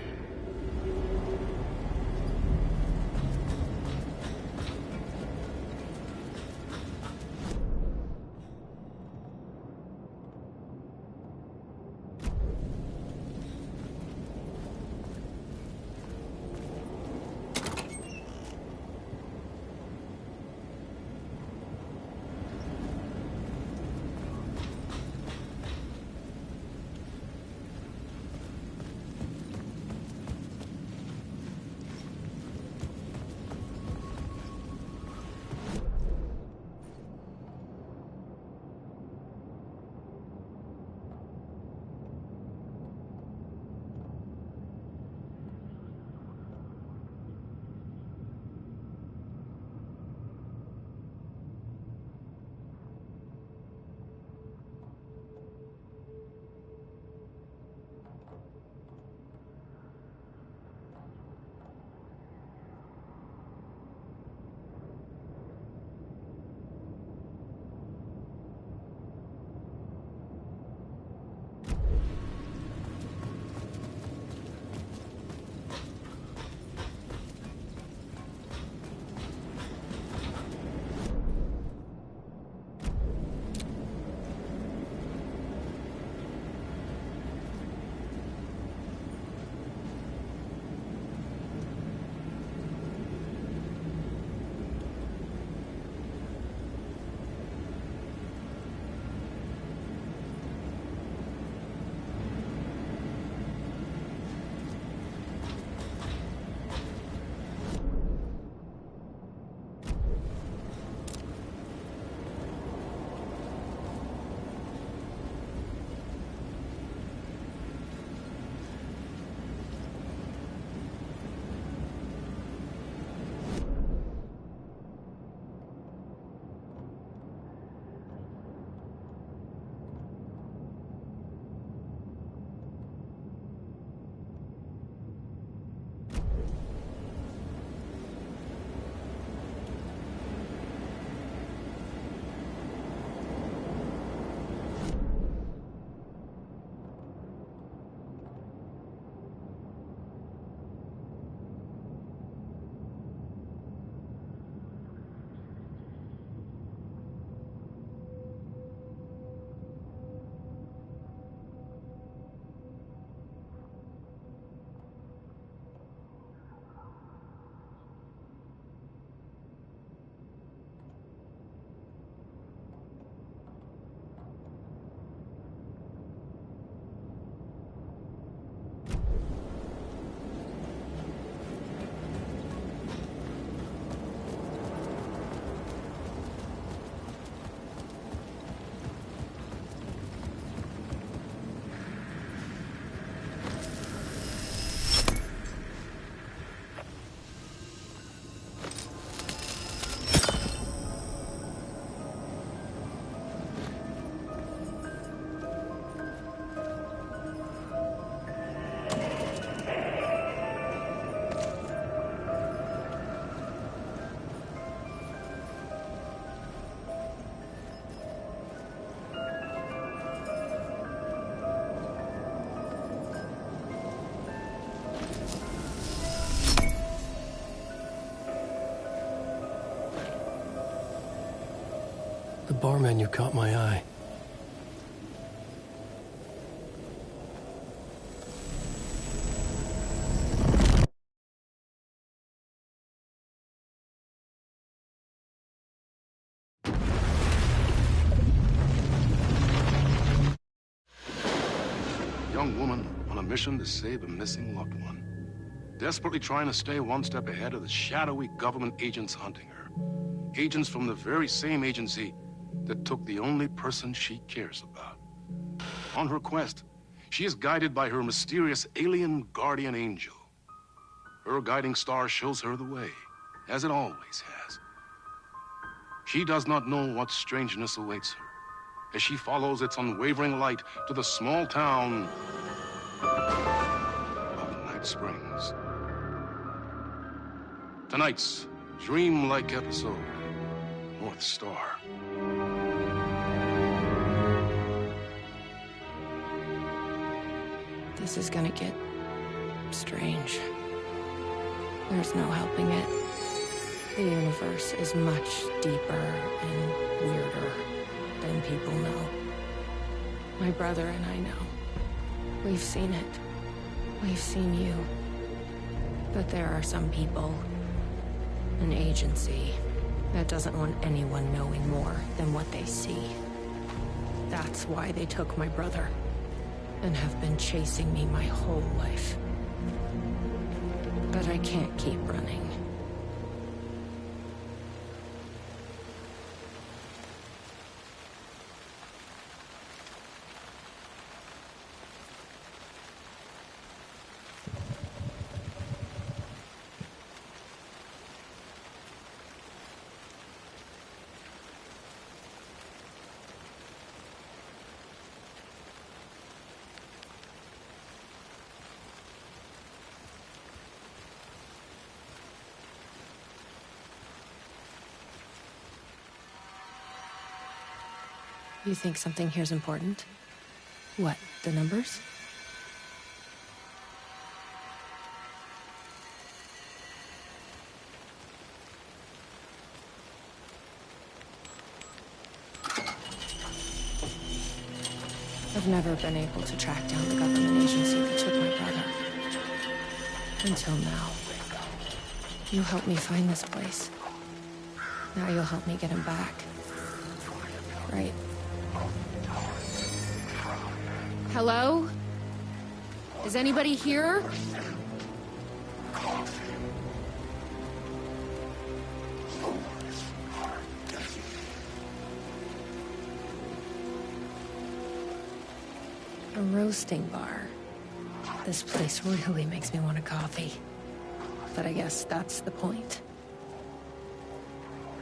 The bar menu caught my eye. Young woman on a mission to save a missing loved one. desperately trying to stay one step ahead of the shadowy government agents hunting her. Agents from the very same agency that took the only person she cares about. On her quest, she is guided by her mysterious alien guardian angel. Her guiding star shows her the way, as it always has. She does not know what strangeness awaits her as she follows its unwavering light to the small town of Night Springs. Tonight's dreamlike episode, North Star. This is gonna get strange. There's no helping it. The universe is much deeper and weirder than people know. My brother and I know. We've seen it. We've seen you. But there are some people, an agency, that doesn't want anyone knowing more than what they see. That's why they took my brother and have been chasing me my whole life. But I can't keep running. You think something here's important? What, the numbers? I've never been able to track down the government agency that took my brother. Until now. You helped me find this place. Now you'll help me get him back. Right. Hello? Is anybody here? A roasting bar. This place really makes me want a coffee. But I guess that's the point.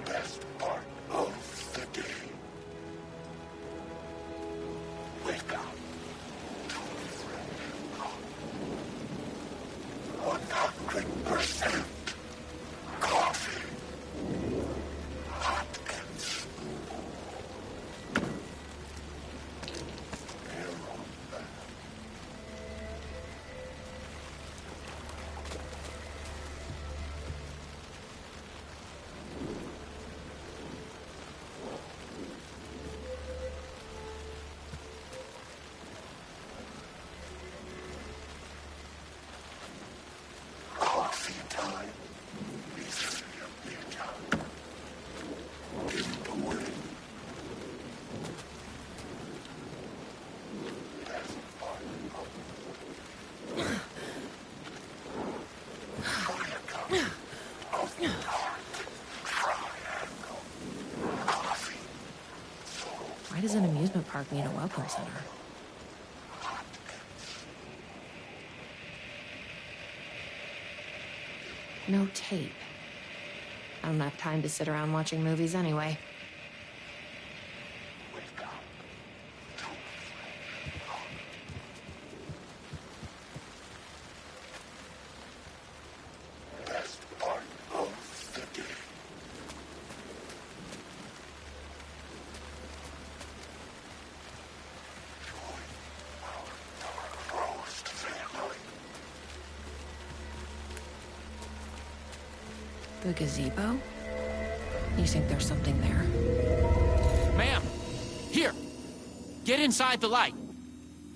Best part of the day. Wake up. 100% coffee. Hopkins. Coffee time. In the morning. Why does an amusement park need a welcome center? No tape. I don't have time to sit around watching movies anyway. Best part of the day. Roast family. The gazebo? You think there's something there? Ma'am! Here! Get inside the light!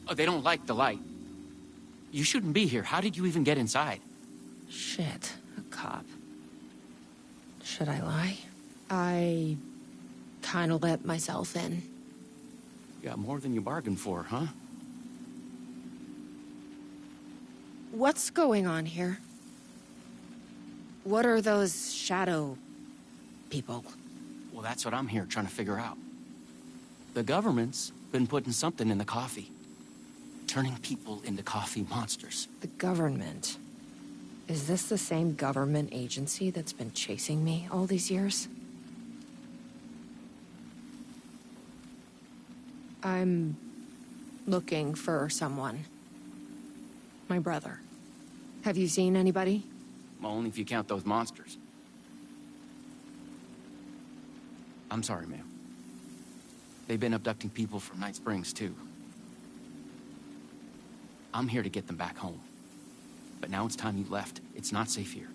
Oh, they don't like the light. You shouldn't be here. How did you even get inside? Shit, a cop. Should I lie? I kinda let myself in. You got more than you bargained for, huh? What's going on here? What are those shadow people? Well, that's what I'm here trying to figure out. The government's been putting something in the coffee. Turning people into coffee monsters. The government? Is this the same government agency that's been chasing me all these years? I'm looking for someone. My brother. Have you seen anybody? Well, only if you count those monsters. I'm sorry, ma'am. They've been abducting people from Night Springs, too. I'm here to get them back home. But now it's time you left. It's not safe here.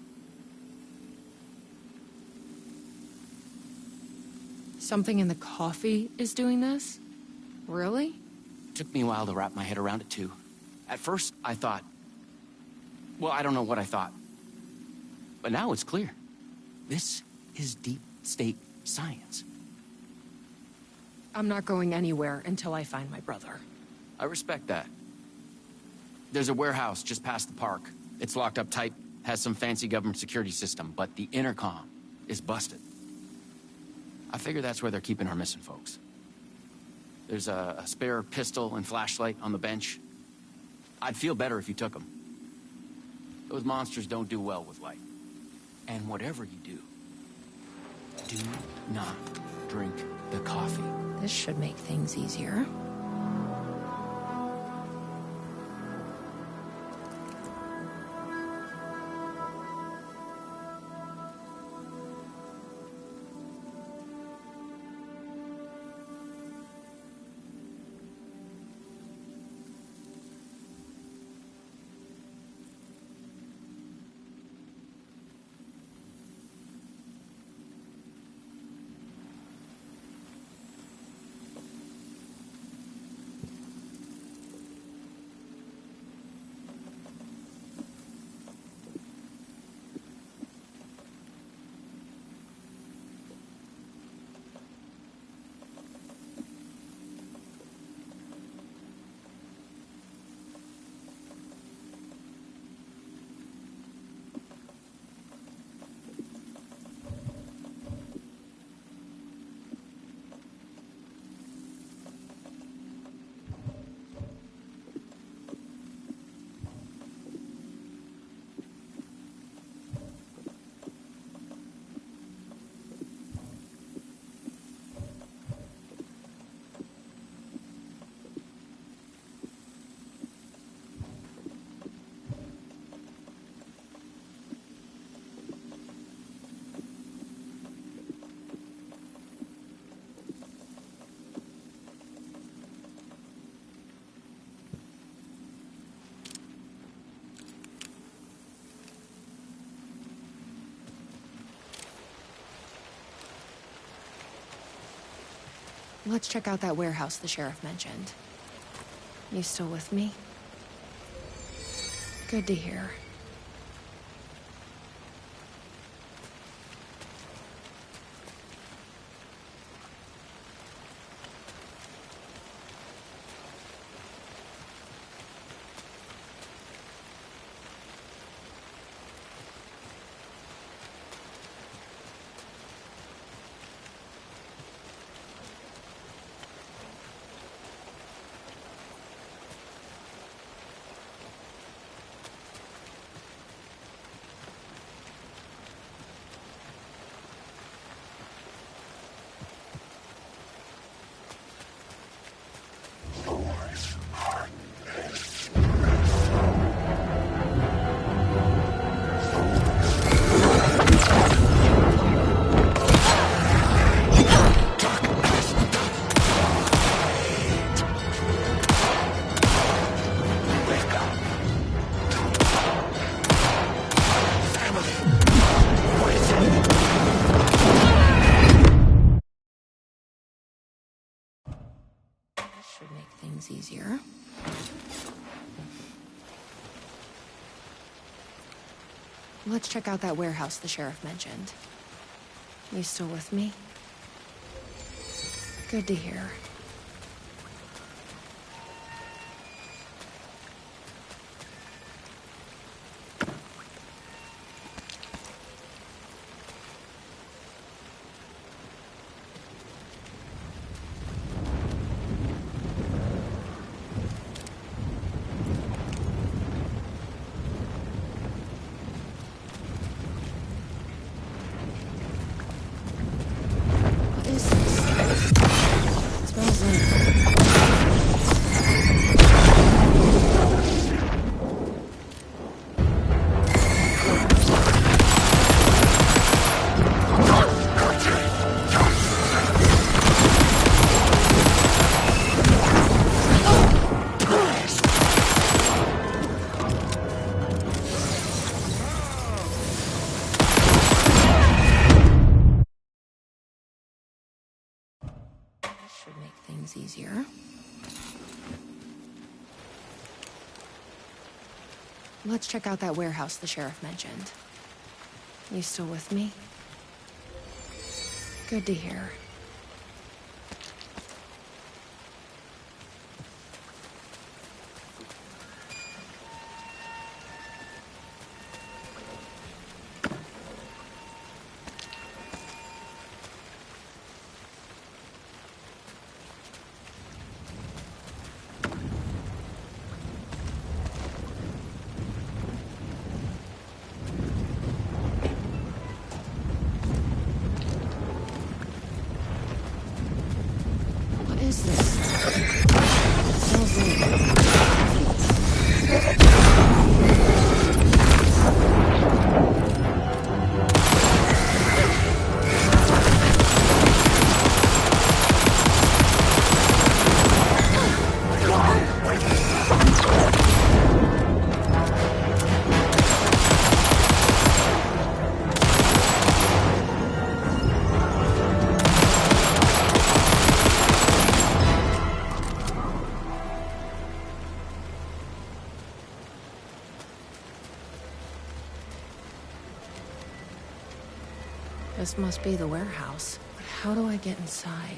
Something in the coffee is doing this? Really? Took me a while to wrap my head around it, too. At first, I thought... Well, I don't know what I thought. But now it's clear. This is deep state science. I'm not going anywhere until I find my brother. I respect that. There's a warehouse just past the park. It's locked up tight, has some fancy government security system, but the intercom is busted. I figure that's where they're keeping our missing folks. There's a spare pistol and flashlight on the bench. I'd feel better if you took them. Those monsters don't do well with light. And whatever you do not drink the coffee. This should make things easier. Let's check out that warehouse the sheriff mentioned. You still with me? Good to hear. Should make things easier. Let's check out that warehouse the sheriff mentioned. You still with me? Good to hear. should make things easier. Let's check out that warehouse the sheriff mentioned. You still with me? Good to hear. This must be the warehouse. But how do I get inside?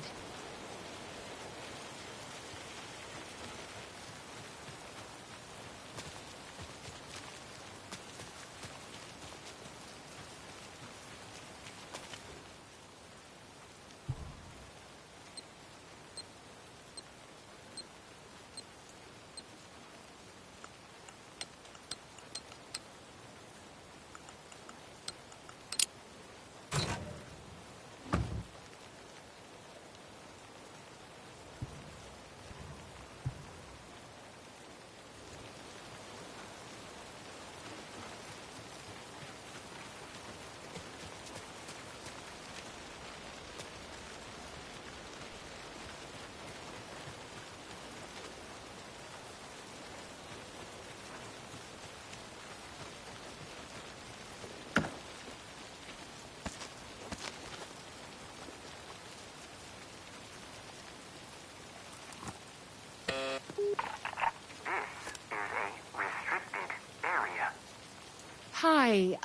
Hi,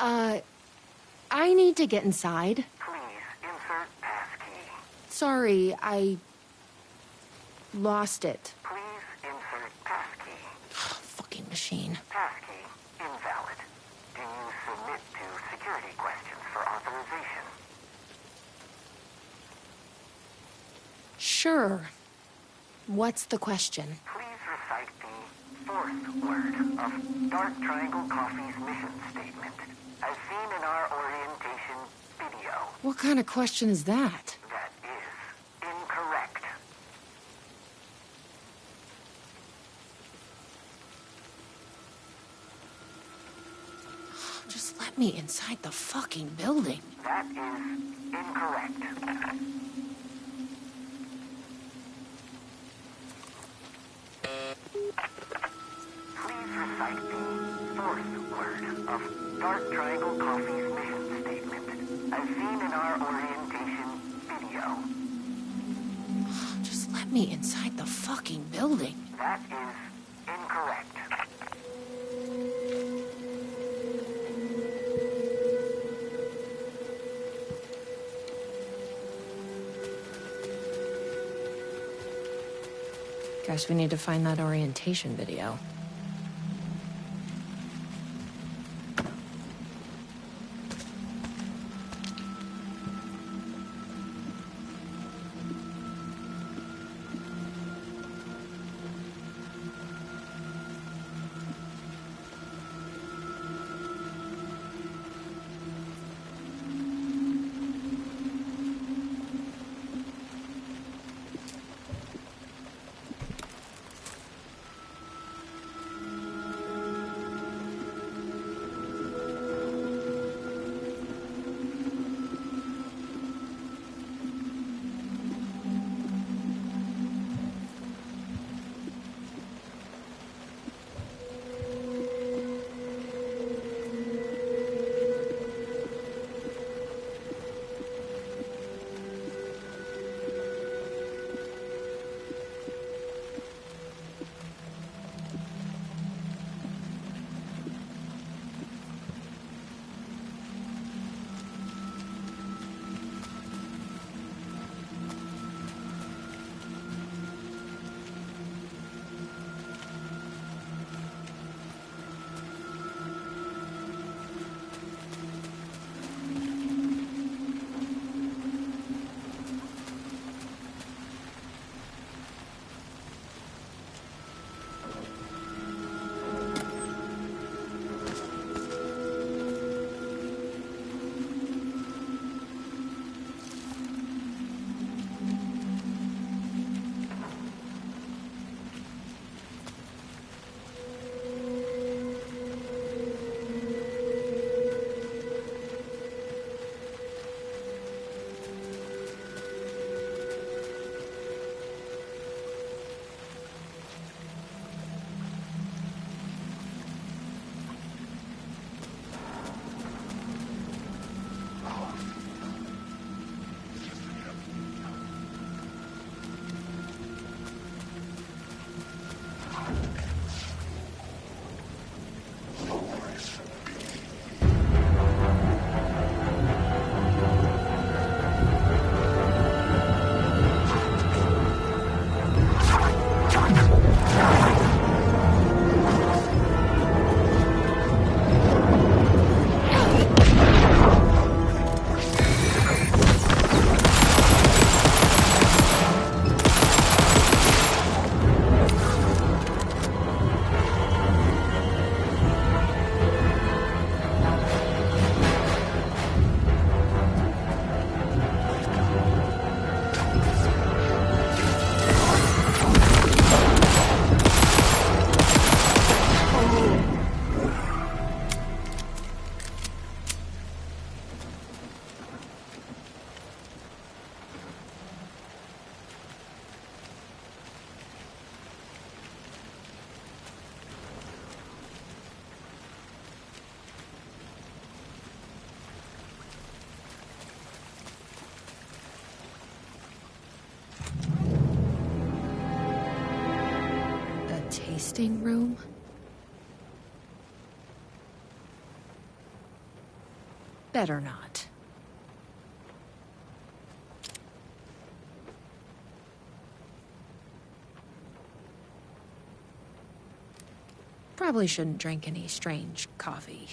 I need to get inside. Please insert passkey. Sorry, I lost it. Please insert passkey. Fucking machine. Passkey invalid. Do you submit to security questions for authorization? Sure. What's the question? Please recite the fourth word of Dark Triangle Coffee's mission statement, as seen in our orientation video. What kind of question is that? That is incorrect. Just let me inside the fucking building. That is incorrect. Please recite the fourth word of Dark Triangle Coffee's mission statement, as seen in our orientation video. Just let me inside the fucking building. That is incorrect. Guess we need to find that orientation video. tasting room? Better not. Probably shouldn't drink any strange coffee.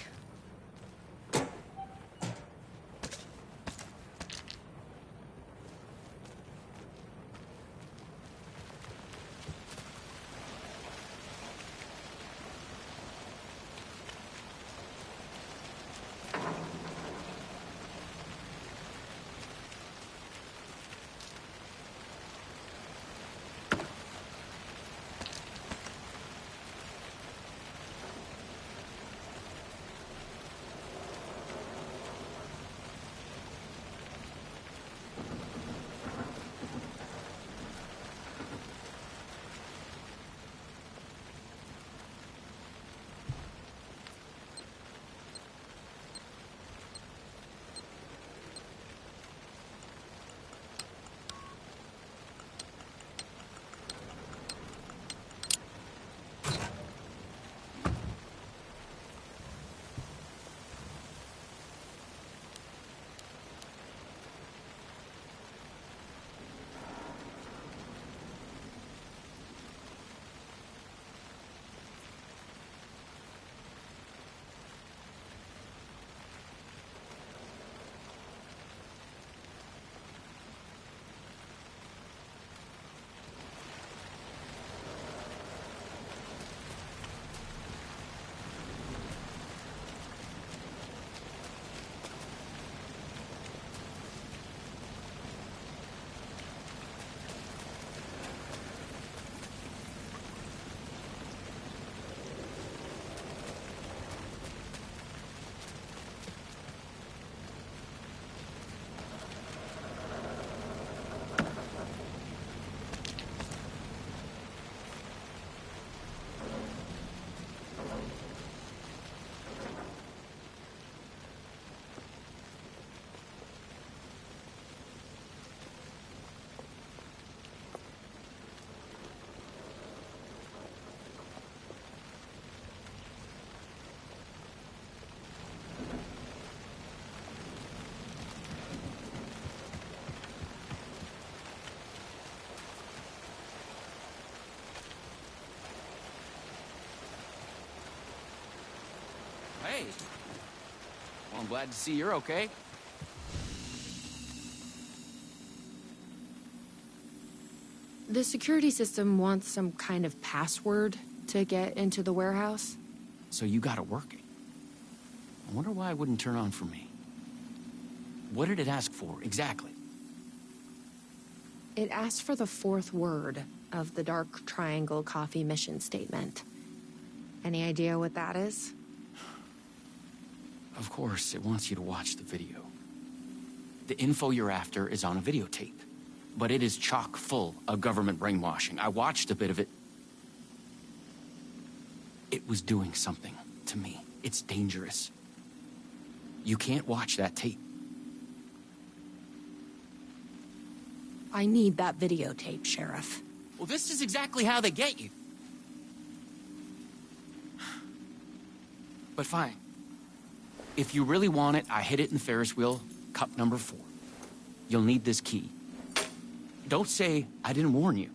Hey. Well, I'm glad to see you're okay. The security system wants some kind of password to get into the warehouse. So you got it working. I wonder why it wouldn't turn on for me. What did it ask for, exactly? It asked for the fourth word of the Dark Triangle Coffee mission statement. Any idea what that is? Of course, it wants you to watch the video. The info you're after is on a videotape, but it is chock full of government brainwashing. I watched a bit of it. It was doing something to me. It's dangerous. You can't watch that tape. I need that videotape, Sheriff. Well, this is exactly how they get you. But fine. If you really want it, I hid it in the Ferris wheel, cup number 4. You'll need this key. Don't say I didn't warn you.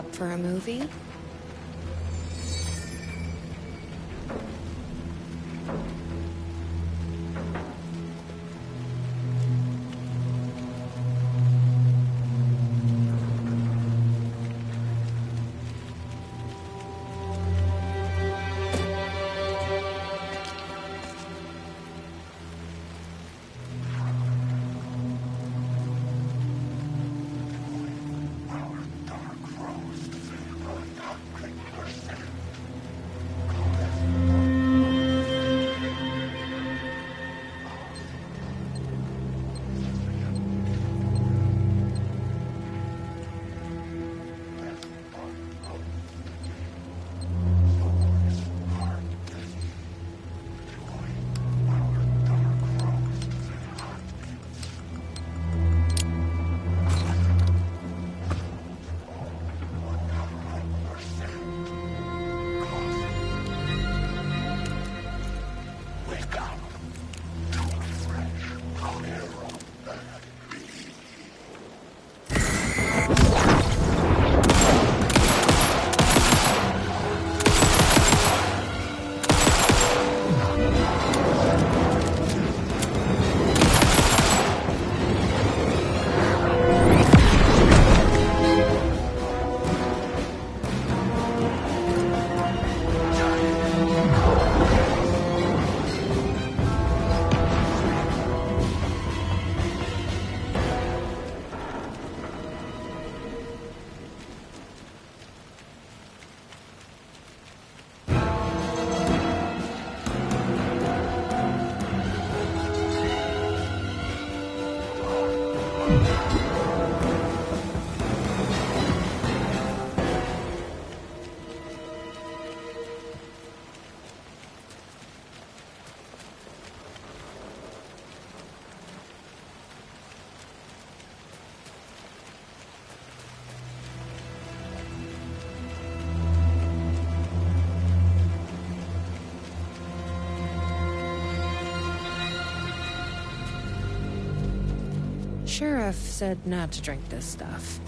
up for a movie? Sheriff said not to drink this stuff.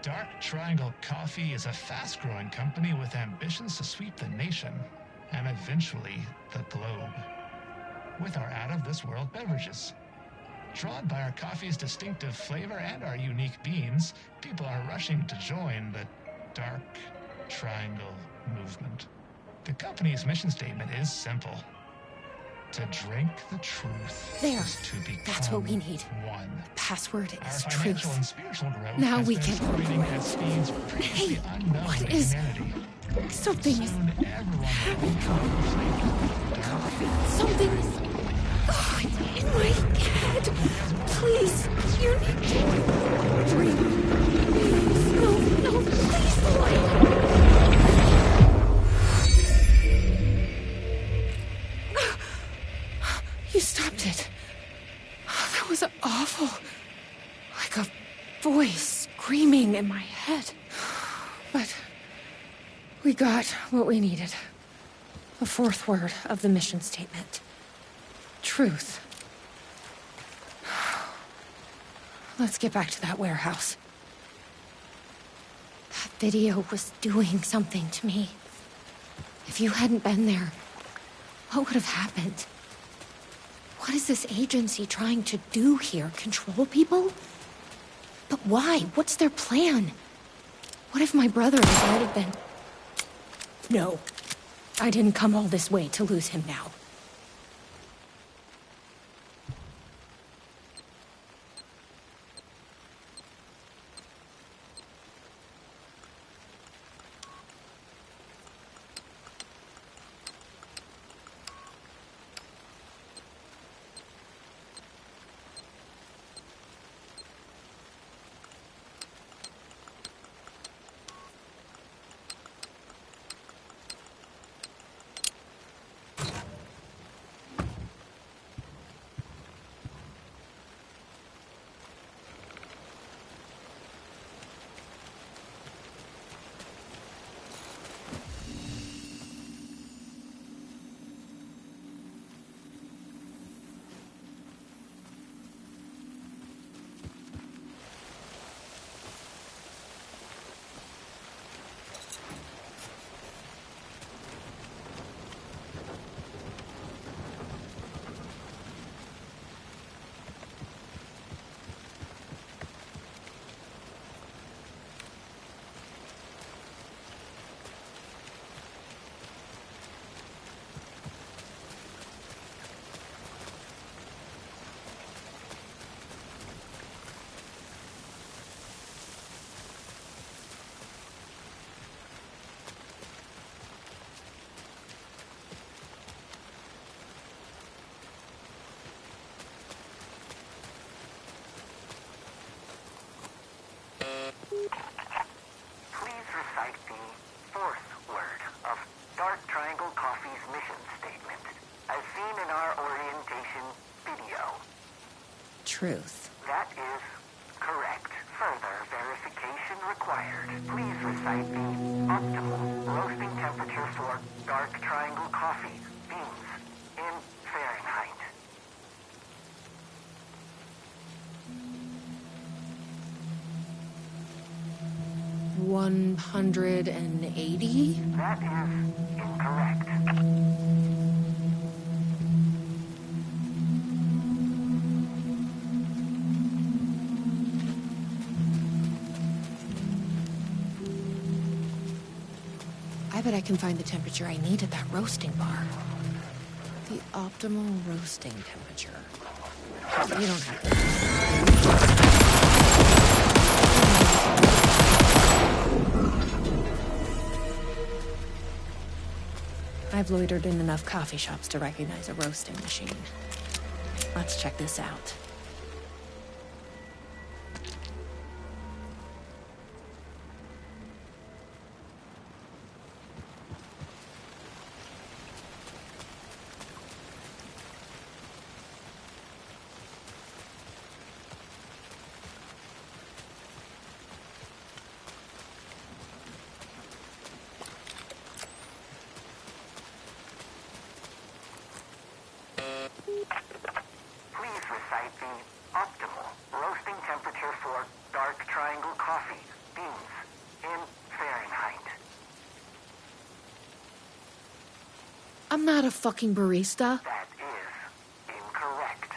Dark Triangle Coffee is a fast-growing company with ambitions to sweep the nation and eventually the globe with our out-of-this-world beverages. Drawn by our coffee's distinctive flavor and our unique beans, people are rushing to join the Dark Triangle movement. The company's mission statement is simple. To drink the truth There. is to become That's what we need. one. Password is Our financial truth. and spiritual growth Now has we been can. accelerating at speeds previously unknown what to is- humanity. Something is. Soon everyone will become Something is. Oh, it's in my head. Please, you need to breathe. Please, no, please, Lloyd. You stopped it. Oh, that was awful. Like a voice screaming in my head. But we got what we needed. The fourth word of the mission statement. Truth. Let's get back to that warehouse. That video was doing something to me. If you hadn't been there, what would have happened? What is this agency trying to do here? Control people? But why? What's their plan? What if my brother might have been... No. I didn't come all this way to lose him now. Please recite the fourth word of Dark Triangle Coffee's mission statement, as seen in our orientation video. Truth. That is correct. Further verification required. Please recite the optimal roasting temperature for Dark Triangle Coffee beans in Fahrenheit. $180? That is incorrect. I bet I can find the temperature I need at that roasting bar. The optimal roasting temperature. You don't have to. I've loitered in enough coffee shops to recognize a roasting machine. Let's check this out. Please recite the optimal roasting temperature for Dark Triangle Coffee beans I'm not a fucking barista. That is incorrect.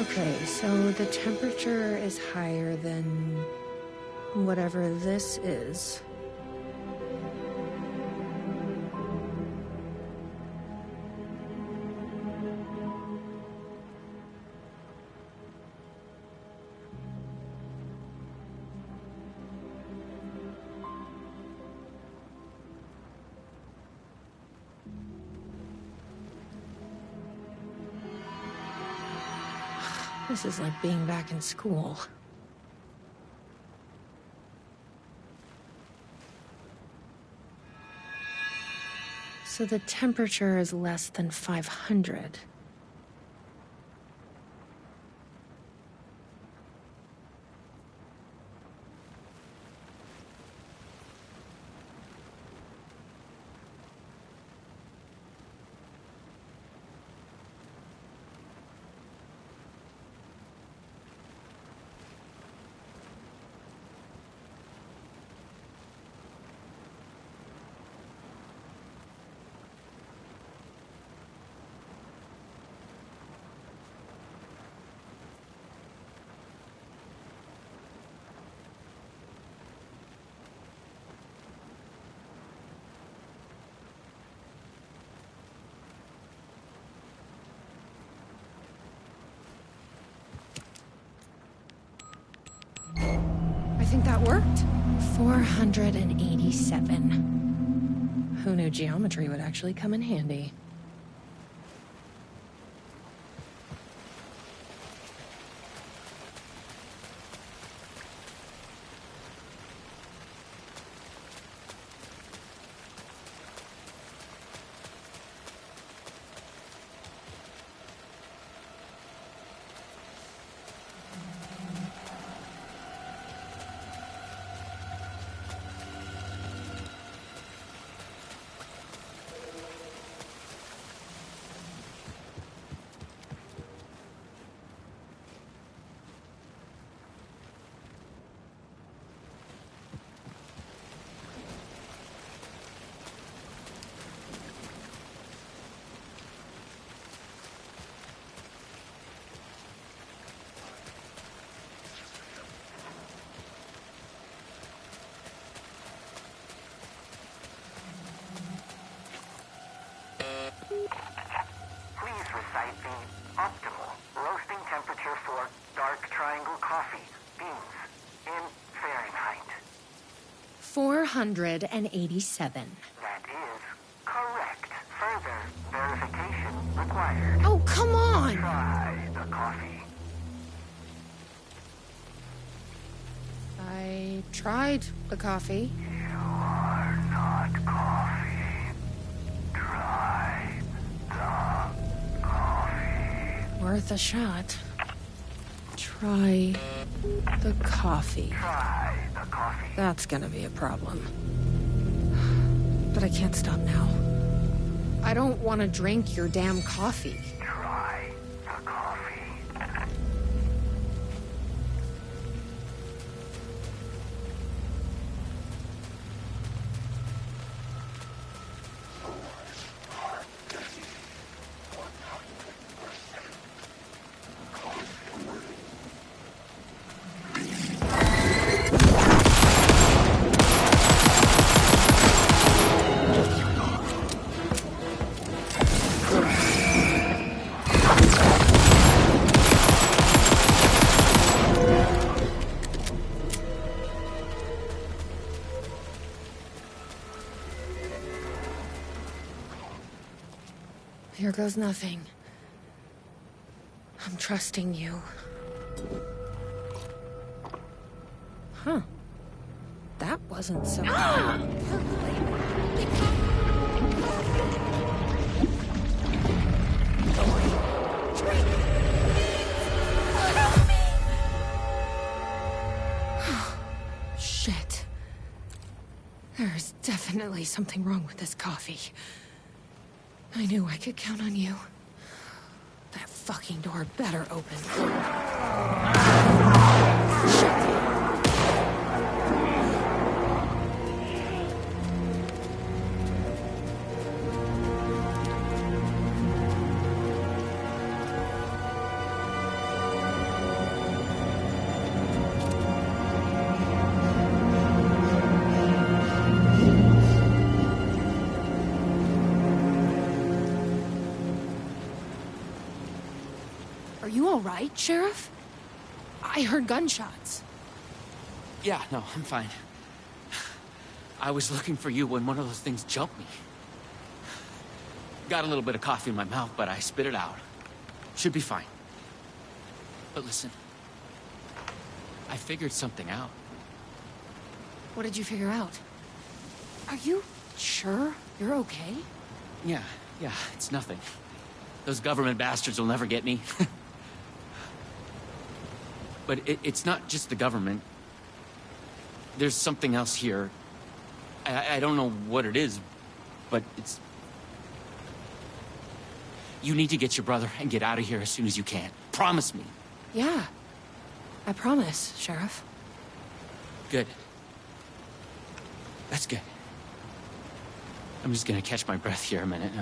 Okay, so the temperature is higher than whatever this is. This is like being back in school. So the temperature is less than 500. I think that worked. 487. Who knew geometry would actually come in handy? 487. That is correct. Further verification required. Oh, come on! Try the coffee. I tried the coffee. You are not coffee. Try the coffee. Worth a shot. Try the coffee. Try the coffee. That's gonna be a problem. But I can't stop now. I don't want to drink your damn coffee. Try the coffee. Here goes nothing. I'm trusting you. Huh. That wasn't so... Shit. There's definitely something wrong with this coffee. I knew I could count on you. That fucking door better open. Shit. Are you all right, Sheriff? I heard gunshots. Yeah, no, I'm fine. I was looking for you when one of those things jumped me. Got a little bit of coffee in my mouth, but I spit it out. Should be fine. But listen, I figured something out. What did you figure out? Are you sure you're okay? Yeah, it's nothing. Those government bastards will never get me. But it's not just the government. There's something else here. I don't know what it is, but it's... You need to get your brother and get out of here as soon as you can. Promise me. Yeah. I promise, Sheriff. Good. That's good. I'm just gonna catch my breath here a minute.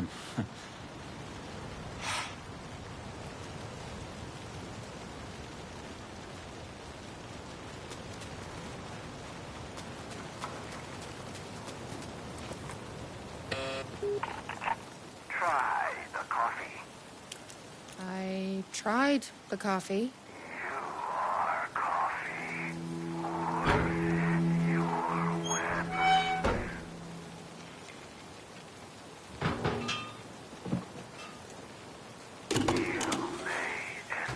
Try the coffee. I tried the coffee. You are coffee. Your weapon. You may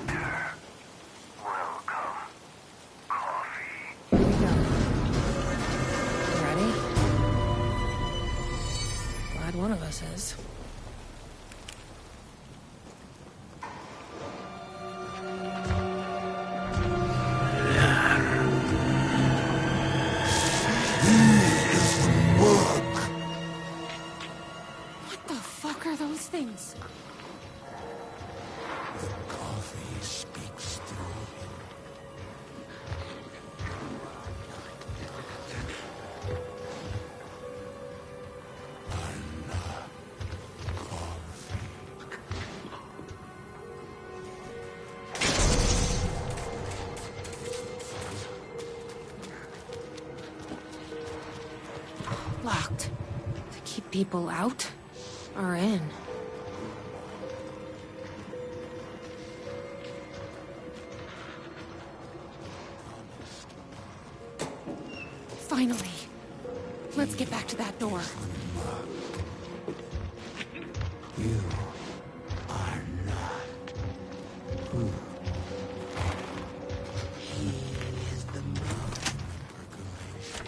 enter. Welcome, coffee. Here we go. You ready? Glad one of us is. What the fuck are those things? The coffee speaks through him. Locked. To keep people out or in. Finally. Let's get back to that door. You are not who he is. The moon percolation.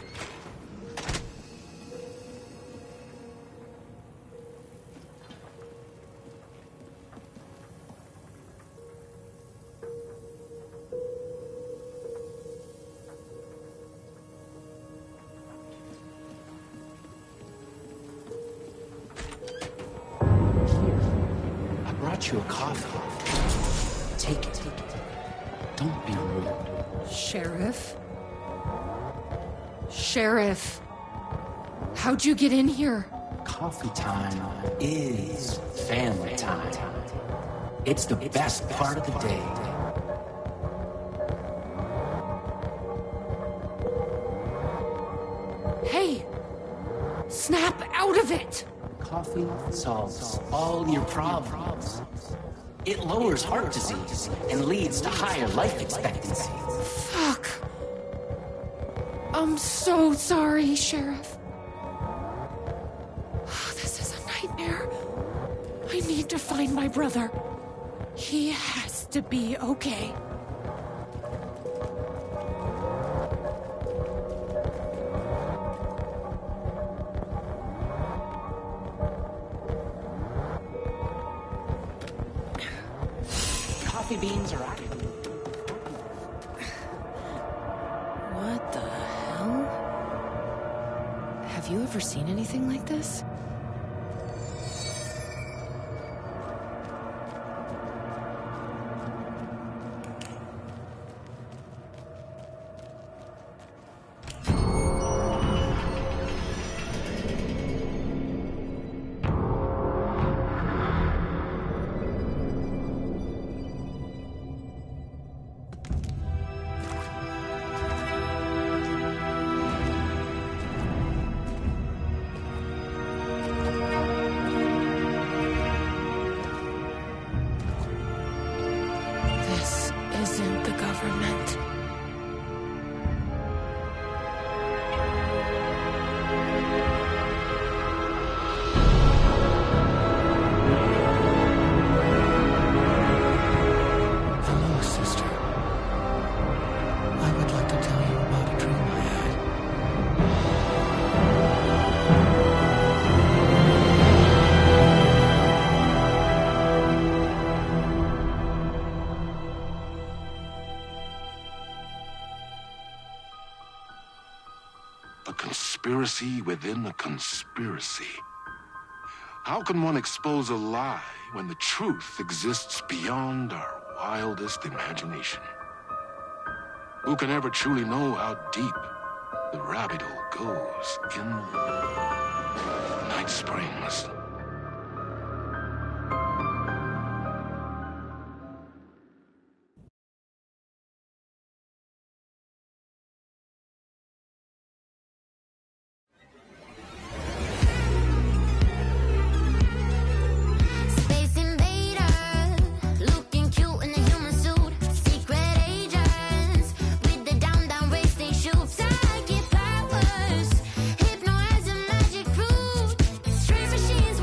You a coffee. Take it. Don't be rude. Sheriff? Sheriff! How'd you get in here? Coffee time is family time. It's the best part of the day. Hey! Snap out of it! Coffee solves all your problems. It lowers heart disease and leads to higher life expectancy. Fuck. I'm so sorry, Sheriff. This is a nightmare. I need to find my brother. He has to be okay. Beans are out. What the hell? Have you ever seen anything like this? Conspiracy within a conspiracy. How can one expose a lie when the truth exists beyond our wildest imagination? Who can ever truly know how deep the rabbit hole goes in Night Springs? Machines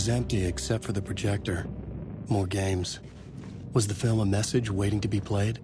was empty except for the projector. More games. Was the film a message waiting to be played?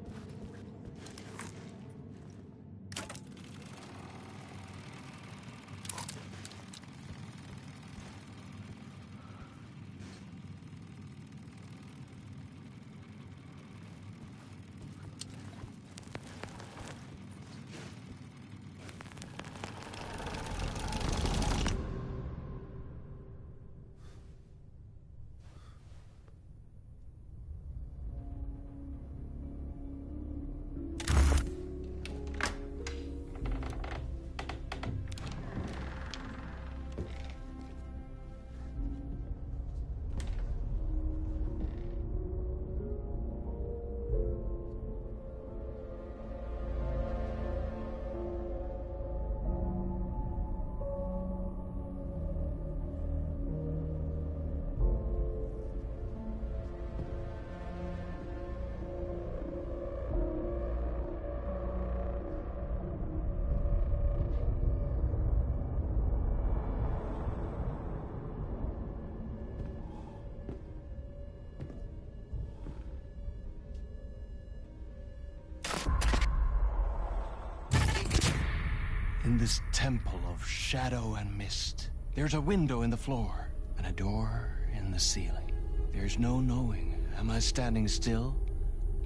In this temple of shadow and mist, there's a window in the floor and a door in the ceiling. There's no knowing, am I standing still,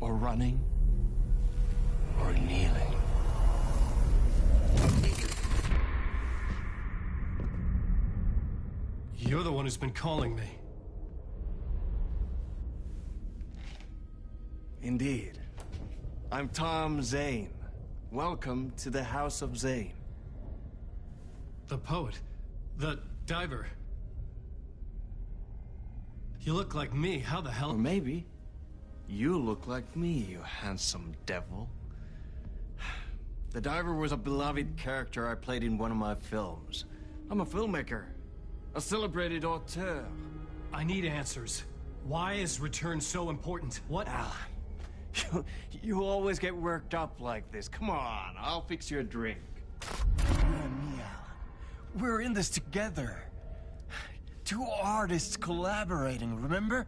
or running, or kneeling? You're the one who's been calling me. Indeed. I'm Tom Zane. Welcome to the House of Zane. The poet. The diver. You look like me. How the hell? Or maybe you look like me, you handsome devil. The diver was a beloved character I played in one of my films. I'm a filmmaker. A celebrated auteur. I need answers. Why is Return so important? What? Alan, you always get worked up like this. Come on, I'll fix you a drink. You and me, Alan. We're in this together. Two artists collaborating, remember?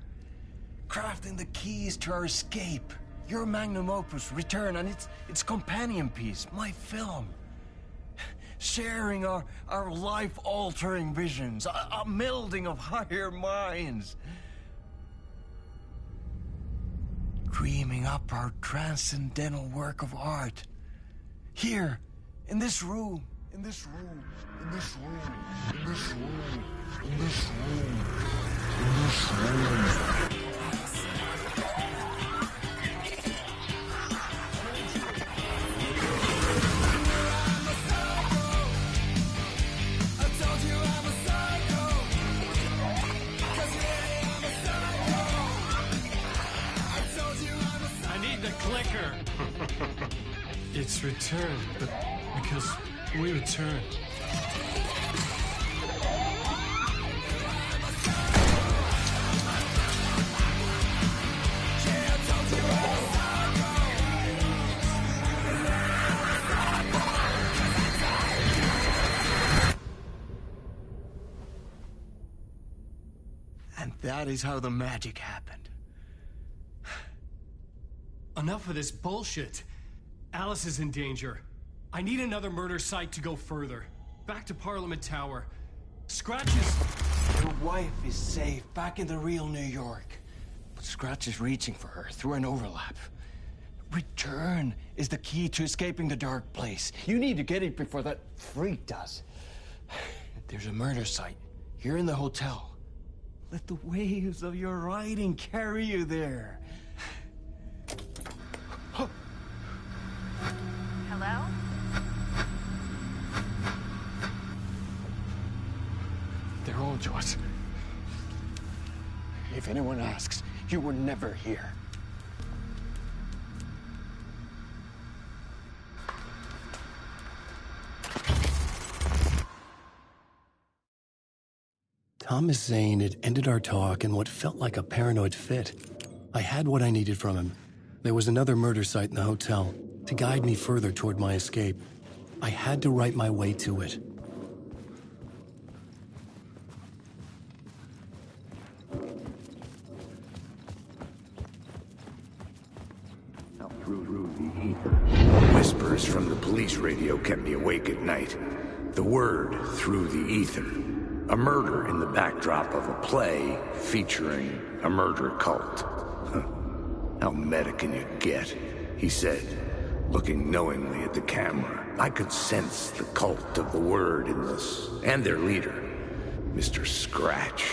Crafting the keys to our escape. Your magnum opus, Return, and its companion piece, my film. Sharing our life-altering visions, a melding of higher minds. Dreaming up our transcendental work of art. Here, in this room, in this room, in this room, in this room, in this room, in this room. It's Return, but because we return. And that is how the magic happened. Enough of this bullshit. Alice is in danger. I need another murder site to go further. Back to Parliament Tower. Scratches... Your wife is safe, back in the real New York. But Scratch is reaching for her through an overlap. Return is the key to escaping the dark place. You need to get it before that freak does. There's a murder site here in the hotel. Let the waves of your writing carry you there. Hello? They're on to us. If anyone asks, you were never here. Thomas Zane had ended our talk in what felt like a paranoid fit. I had what I needed from him. There was another murder site in the hotel to guide me further toward my escape. I had to write my way to it. Through the ether. Whispers from the police radio kept me awake at night. The word through the ether. A murder in the backdrop of a play featuring a murder cult. Huh. How meta can you get? He said, looking knowingly at the camera. I could sense the cult of the word in this, and their leader, Mr. Scratch.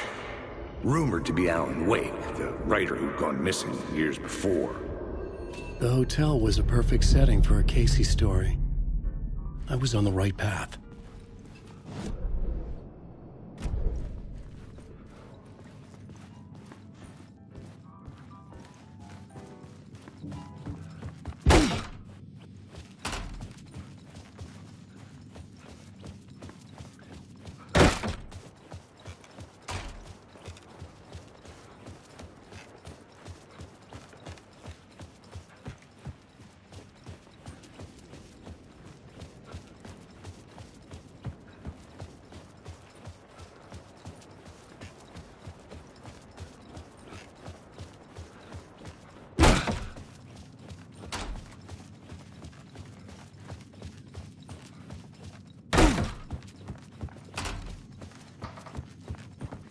Rumored to be Alan Wake, the writer who'd gone missing years before. The hotel was a perfect setting for a Casey story. I was on the right path.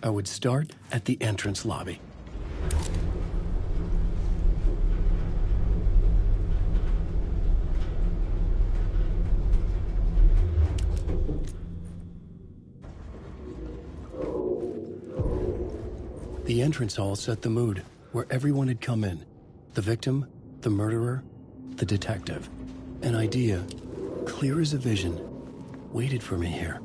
I would start at the entrance lobby. The entrance hall set the mood, where everyone had come in. The victim, the murderer, the detective. An idea, clear as a vision, waited for me here.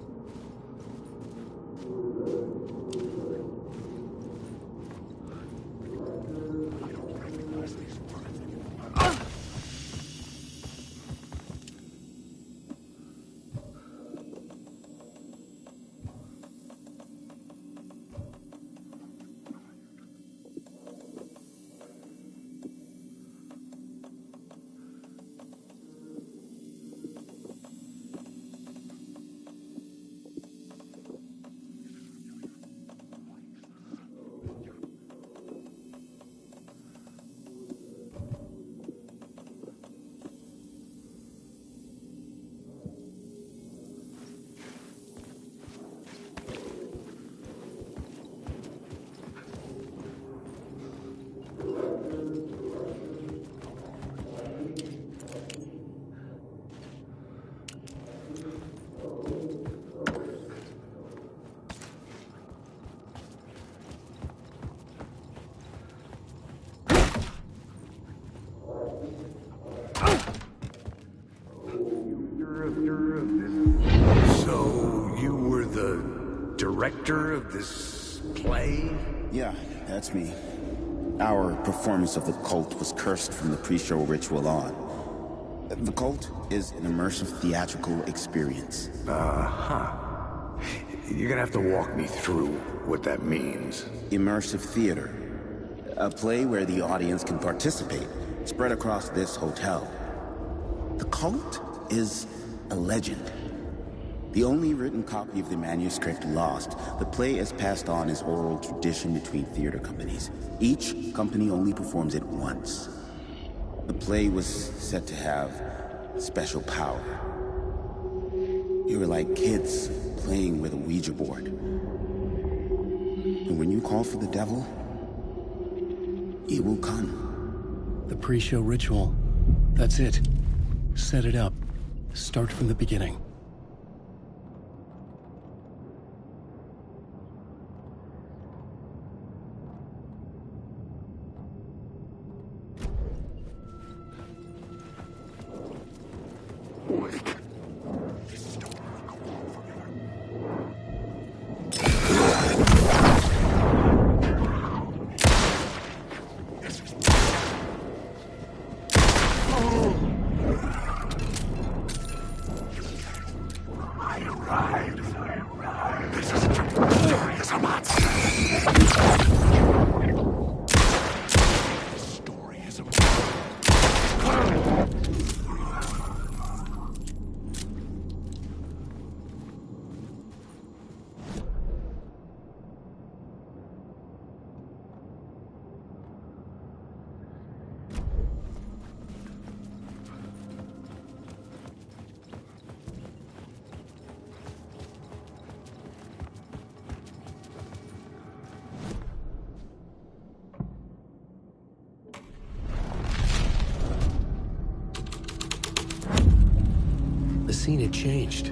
So, you were the director of this play? Yeah, that's me. Our performance of the cult was cursed from the pre-show ritual on. The cult is an immersive theatrical experience. Uh-huh. You're gonna have to walk me through what that means. Immersive theater. A play where the audience can participate, spread across this hotel. The cult is a legend. The only written copy of the manuscript lost, the play is passed on as oral tradition between theater companies. Each company only performs it once. The play was said to have special power. You were like kids playing with a Ouija board. And when you call for the devil, he will come. The pre-show ritual. That's it. Set it up. Start from the beginning. the scene had changed.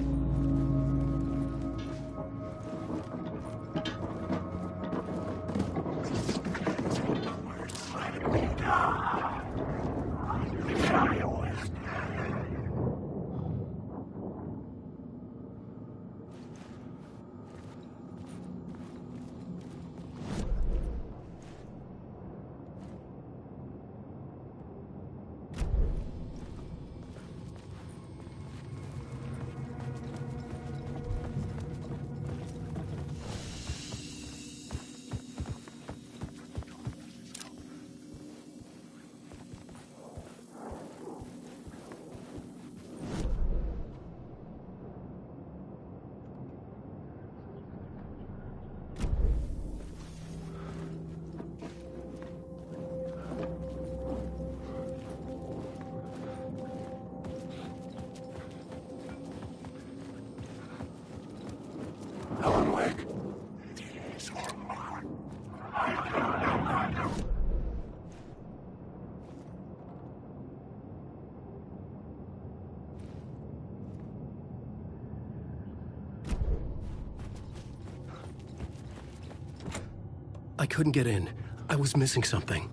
Alan Wake. I couldn't get in. I was missing something.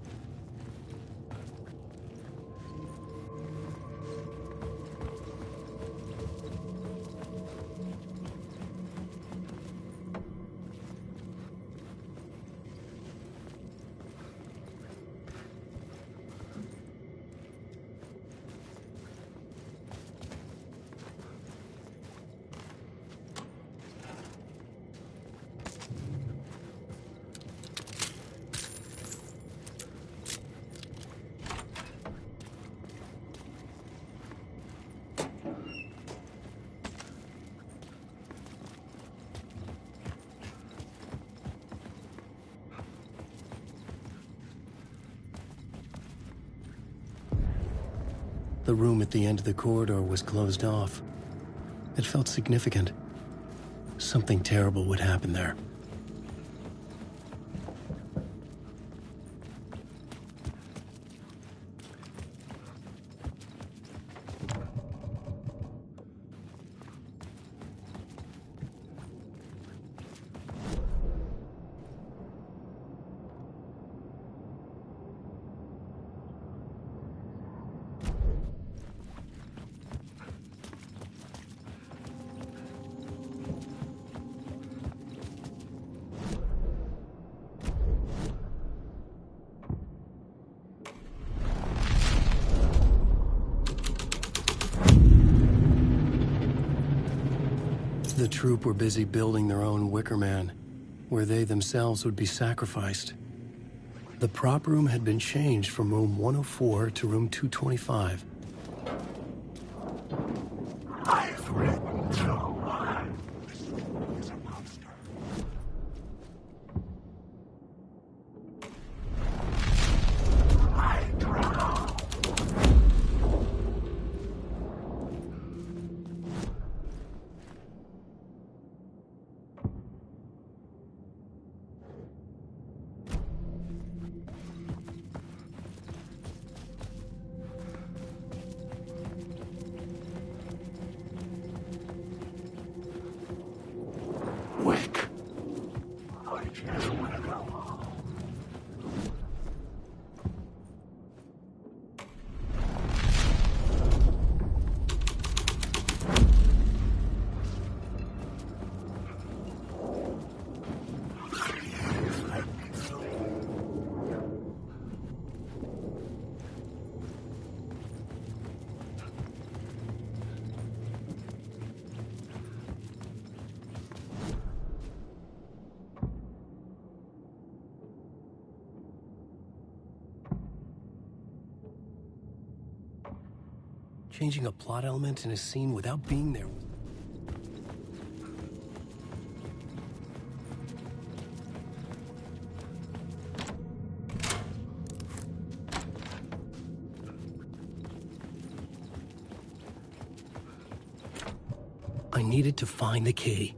The room at the end of the corridor was closed off. It felt significant. Something terrible would happen there. The troop were busy building their own Wicker Man, where they themselves would be sacrificed. The prop room had been changed from room 104 to room 225. I've written so much. He's a monster. I drown. Wake. I just want to go home. Changing a plot element in a scene without being there. I needed to find the key.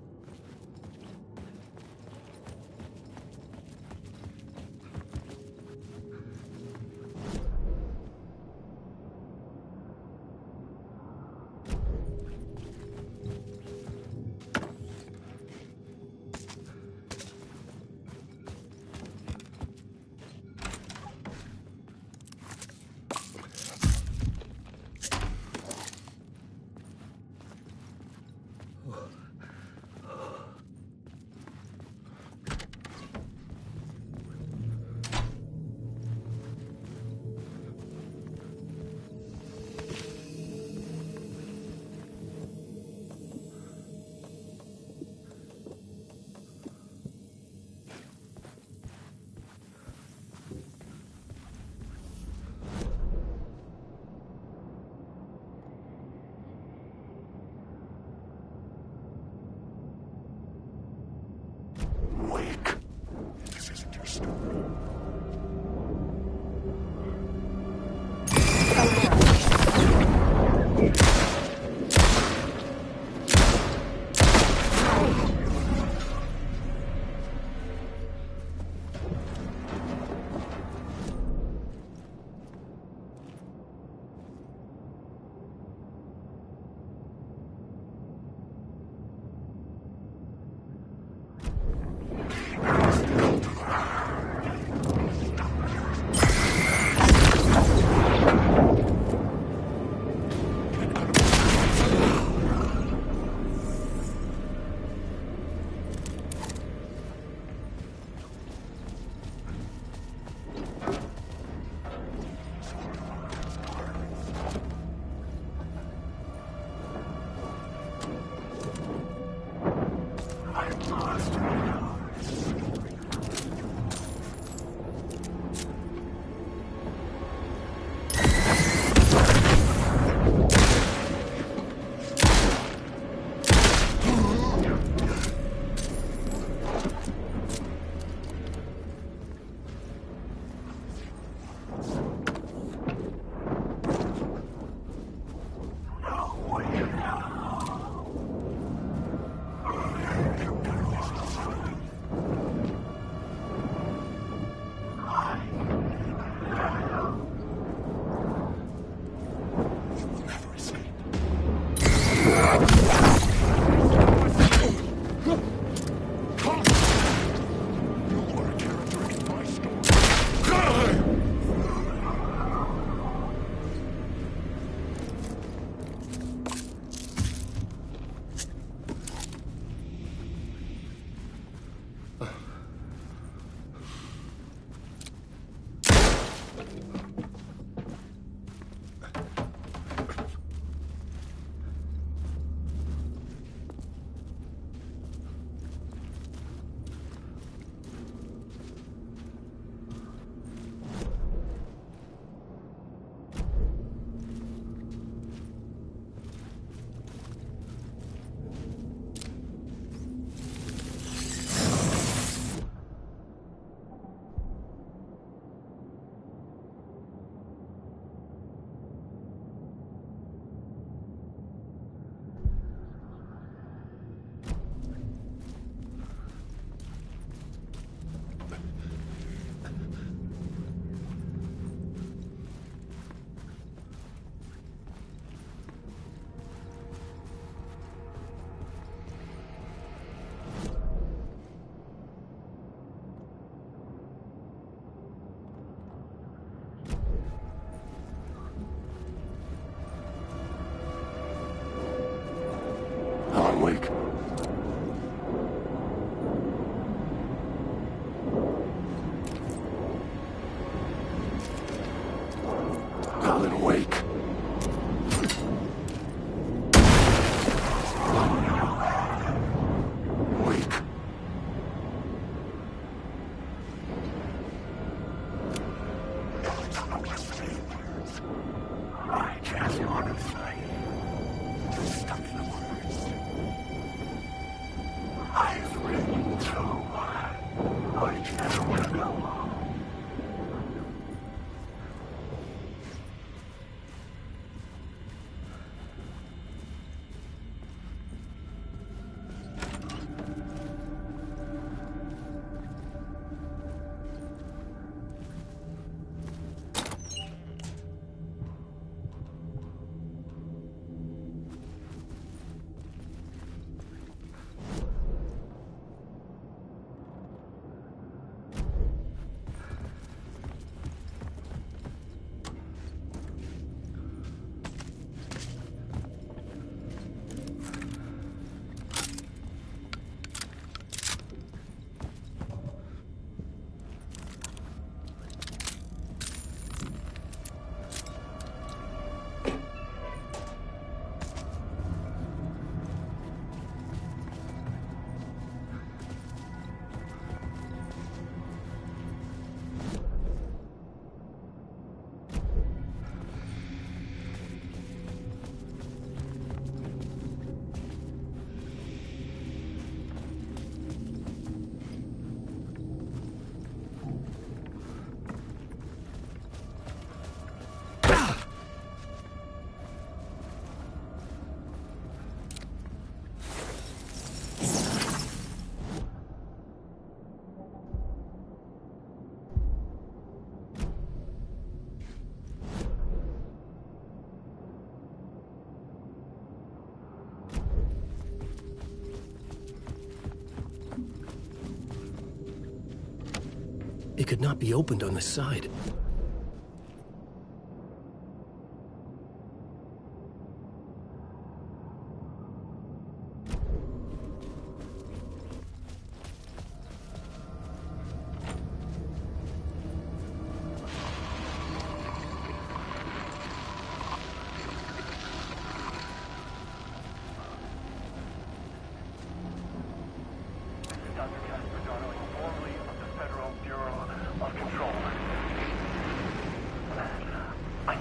It could not be opened on the side.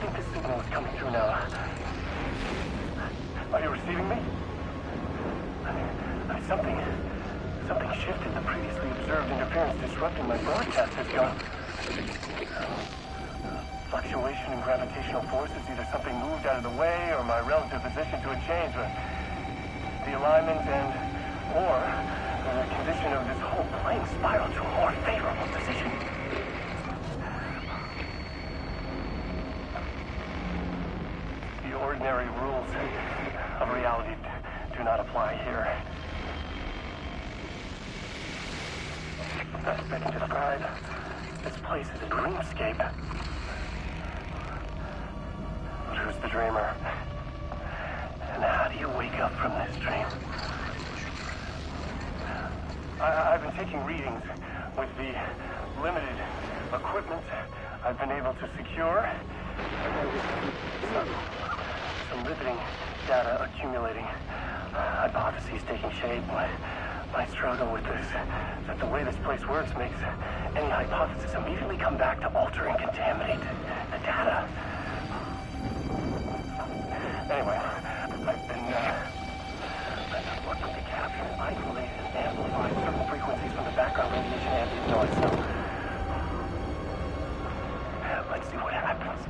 think the signal is coming through now. Are you receiving me? Something shifted. The previously observed interference disrupting my broadcast has gone. Fluctuation in gravitational forces. Either something moved out of the way or my relative position to it changed. The alignment or the condition of this whole plane spiraled to a more favorable position. The ordinary rules of reality do not apply here. Best I can describe this place as a dreamscape. But who's the dreamer? And how do you wake up from this dream? I've been taking readings with the limited equipment I've been able to secure. Some riveting data accumulating. Hypotheses taking shape. My struggle with this is that the way this place works makes any hypothesis immediately come back to alter and contaminate the data. Anyway, I've been working to capture, isolate, and amplify certain frequencies from the background radiation ambient noise. So, let's see what happens.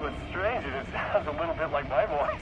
What's strange is it sounds a little bit like my voice.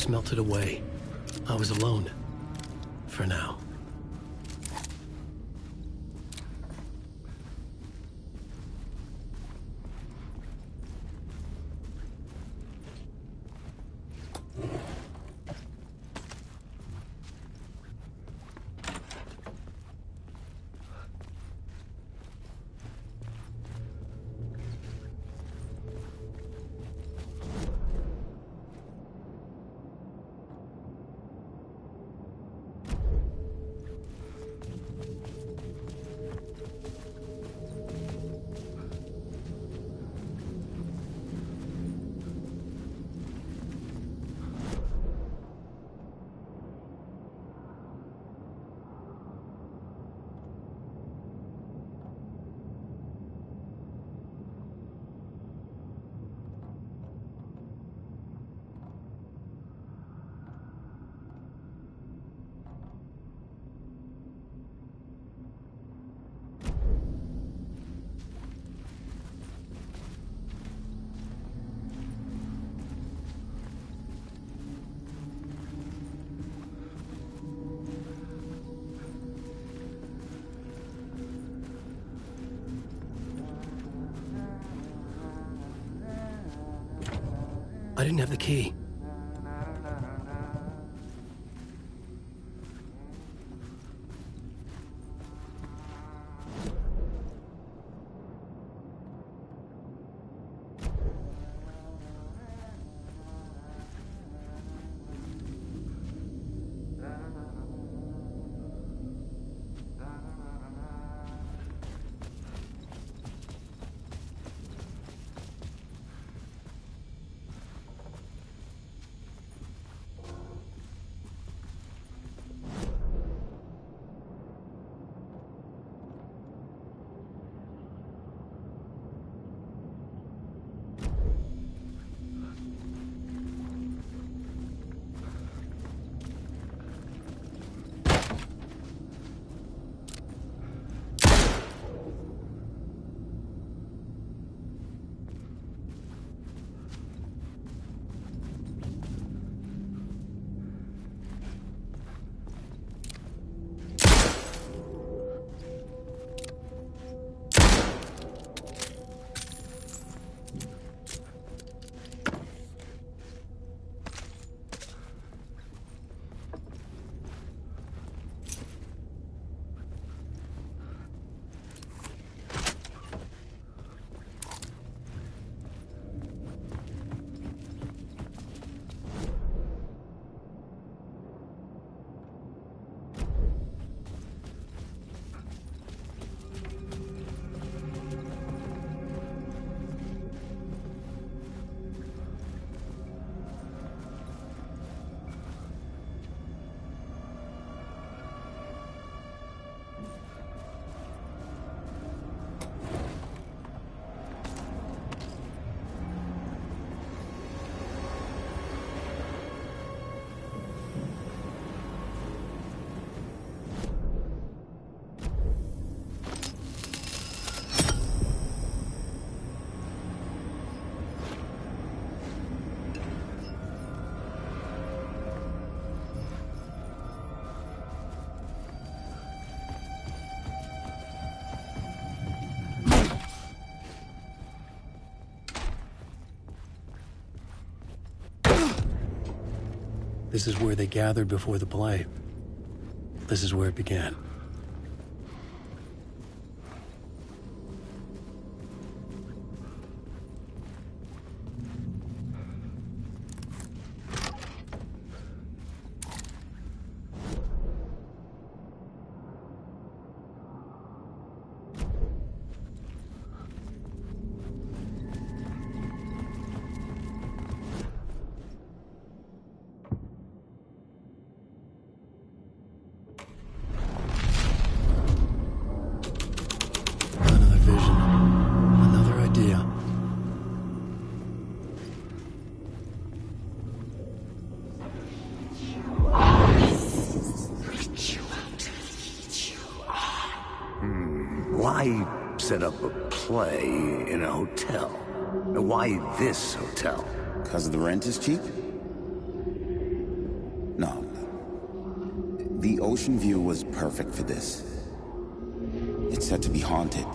Melted away. I was alone. For now. I didn't have the key. This is where they gathered before the play. This is where it began. Why set up a play in a hotel? Why this hotel? Because the rent is cheap? No. The ocean view was perfect for this. It's said to be haunted.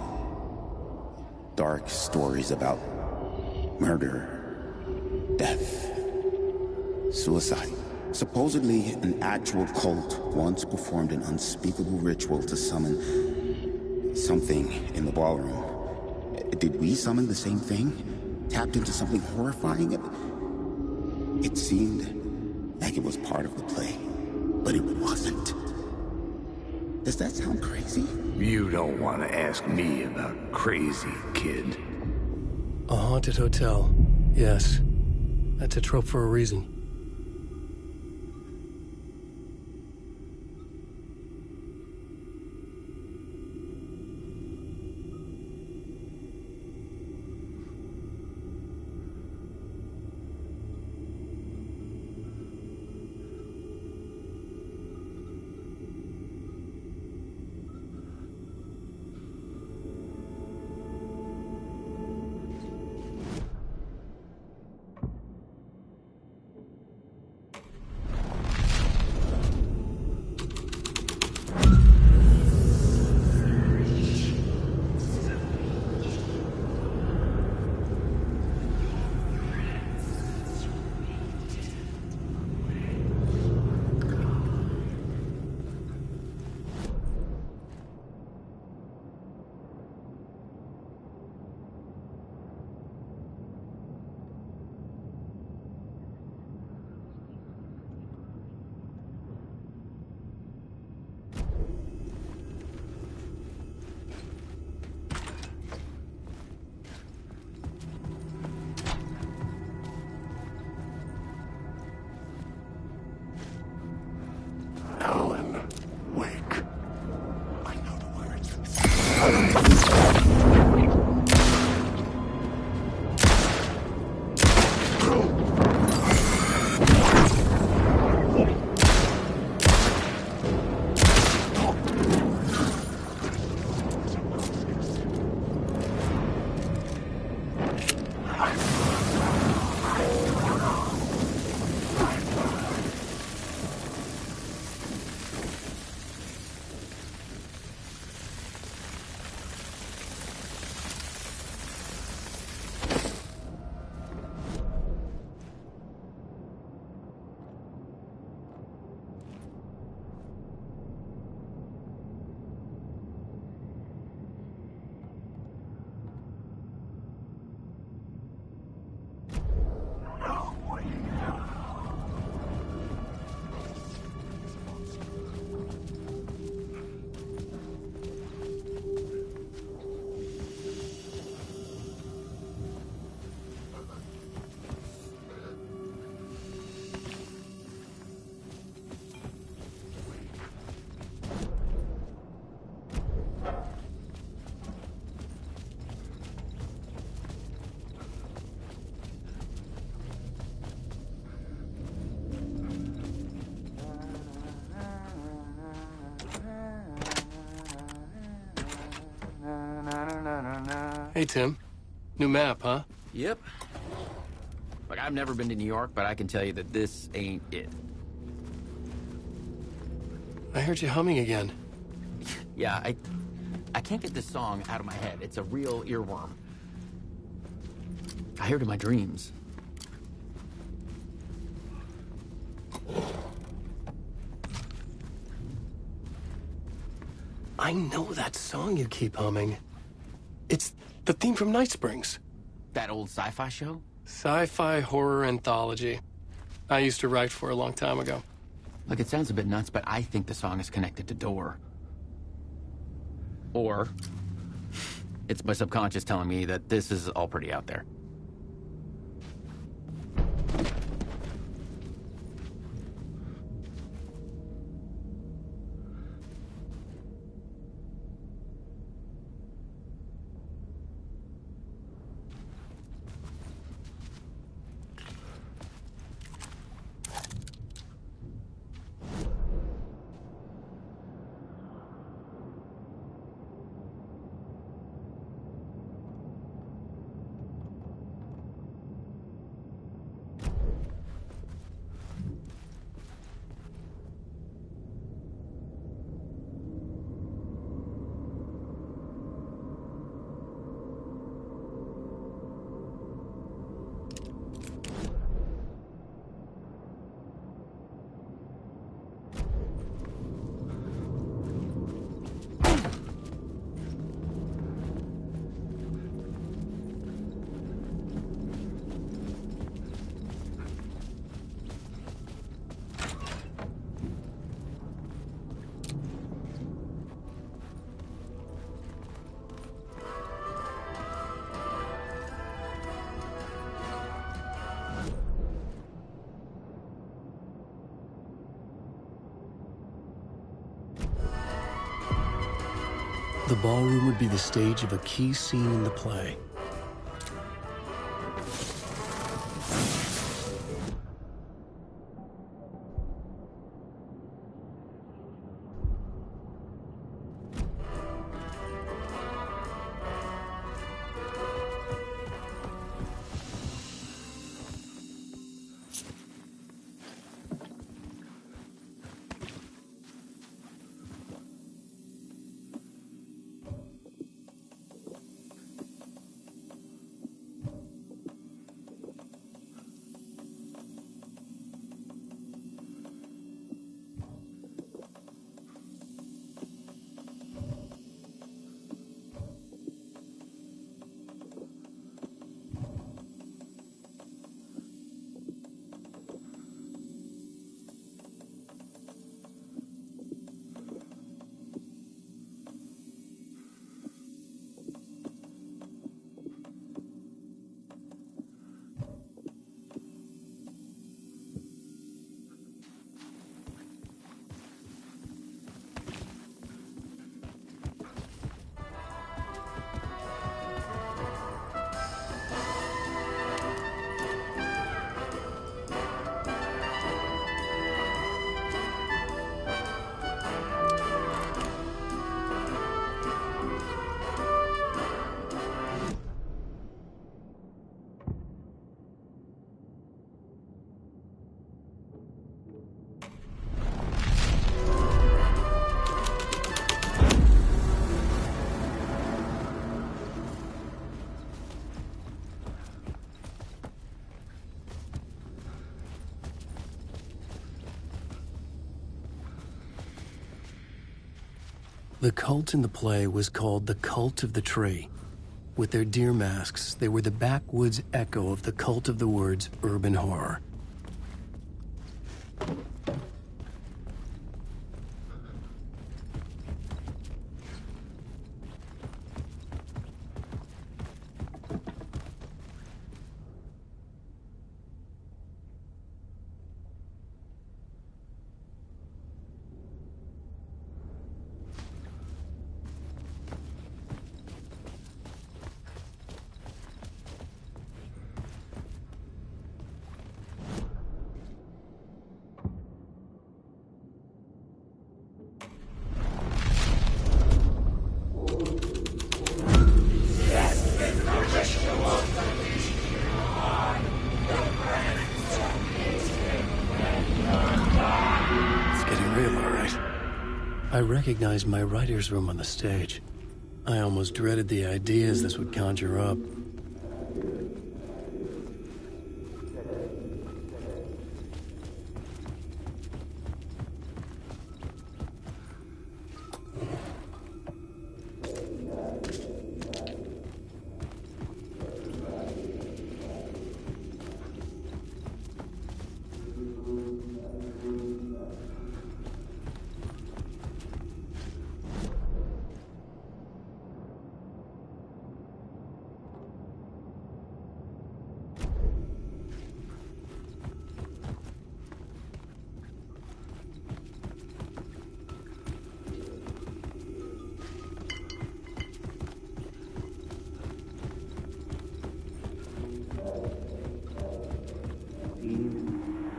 Dark stories about murder, death, suicide. Supposedly, an actual cult once performed an unspeakable ritual to summon something in the ballroom. Did we summon the same thing? Tapped into something horrifying? It seemed like it was part of the play, but it wasn't. Does that sound crazy? You don't want to ask me about crazy, kid. A haunted hotel. Yes. That's a trope for a reason. Hey, Tim. New map, huh? Yep. Look, I've never been to New York, but I can tell you that this ain't it. I heard you humming again. Yeah, I can't get this song out of my head. It's a real earworm. I hear it in my dreams. I know that song you keep humming. It's the theme from Night Springs. That old sci-fi show? Sci-fi horror anthology. I used to write for a long time ago. Look, it sounds a bit nuts, but I think the song is connected to Door. Or it's my subconscious telling me that this is all pretty out there. The ballroom would be the stage of a key scene in the play. The cult in the play was called the Cult of the Tree. With their deer masks, they were the backwoods echo of the cult of the woods urban horror. I recognized my writer's room on the stage. I almost dreaded the ideas this would conjure up.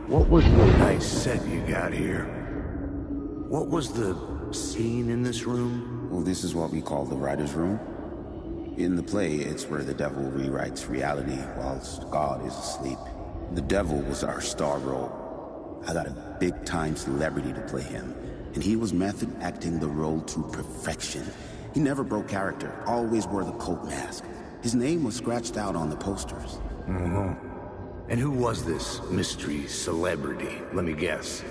What was the nice set you got here? What was the scene in this room? Well, this is what we call the writer's room. In the play, it's where the devil rewrites reality whilst God is asleep. The devil was our star role. I got a big-time celebrity to play him, and he was method acting the role to perfection. He never broke character, always wore the coat mask. His name was scratched out on the posters. Mm-hmm. And who was this mystery celebrity? Let me guess.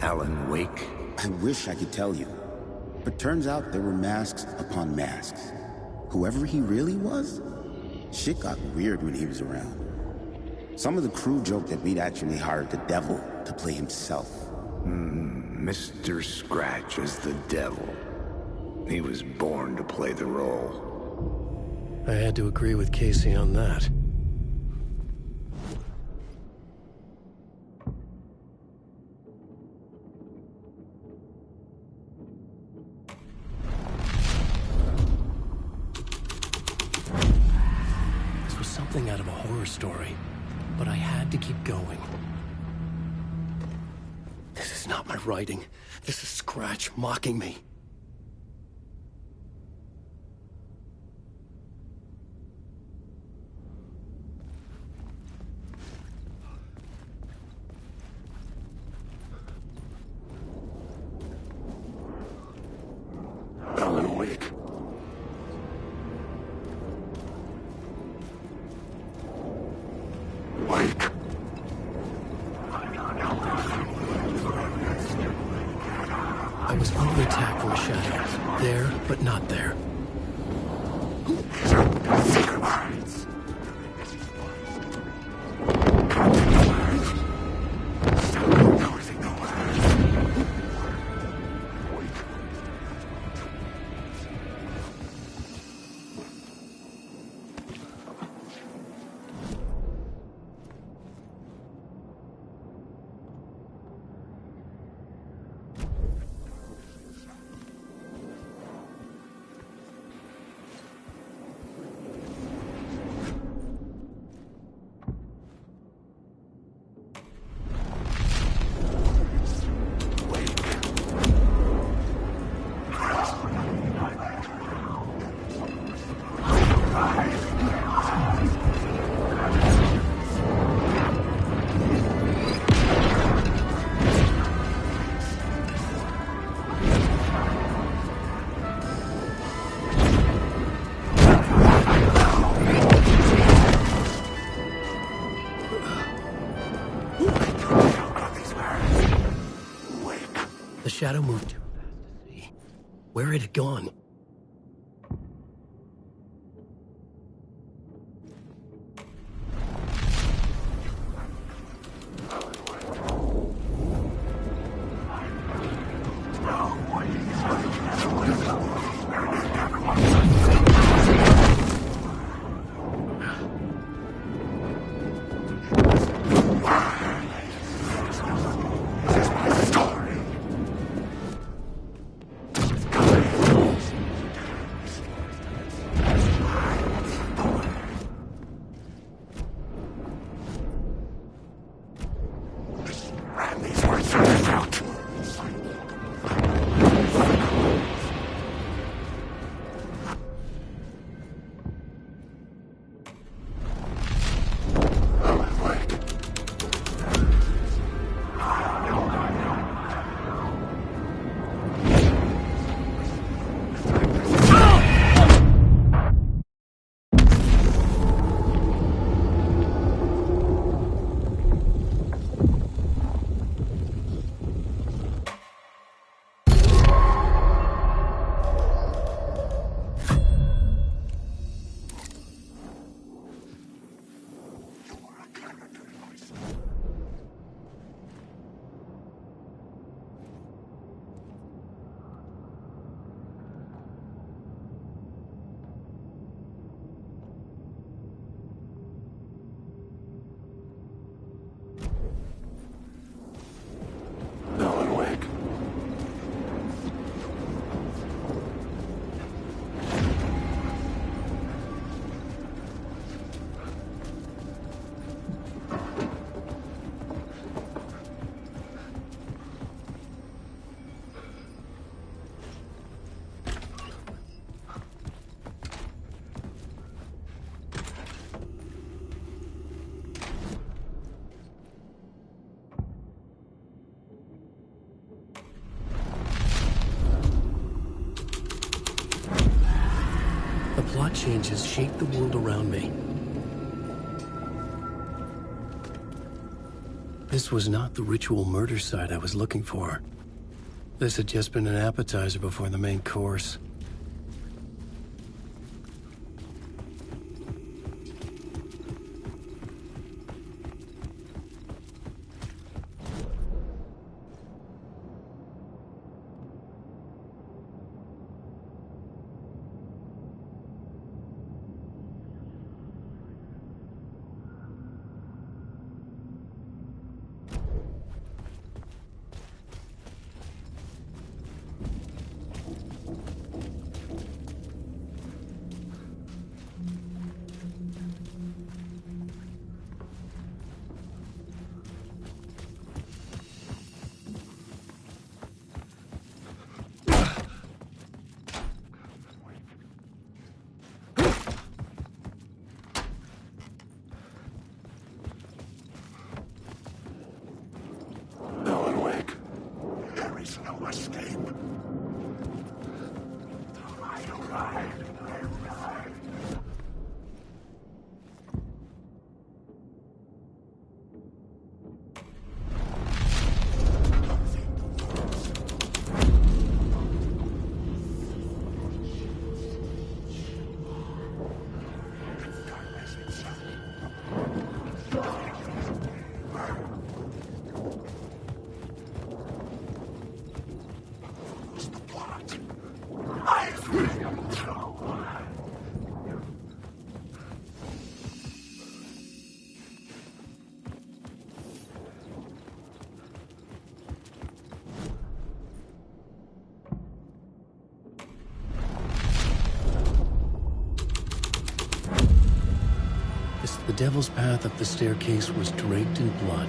Alan Wake? I wish I could tell you. But turns out there were masks upon masks. Whoever he really was, shit got weird when he was around. Some of the crew joked that we'd actually hired the devil to play himself. Mr. Scratch as the devil. He was born to play the role. I had to agree with Casey on that. Something out of a horror story, but I had to keep going. This is not my writing. This is Scratch mocking me. Alan Wake. Wake. I was under attack from the shadows. There, but not there. Secret words. The shadow moved too fast to see. Where had it gone? Alan Wake. changes shaped the world around me. This was not the ritual murder site I was looking for. This had just been an appetizer before the main course. The devil's path up the staircase was draped in blood.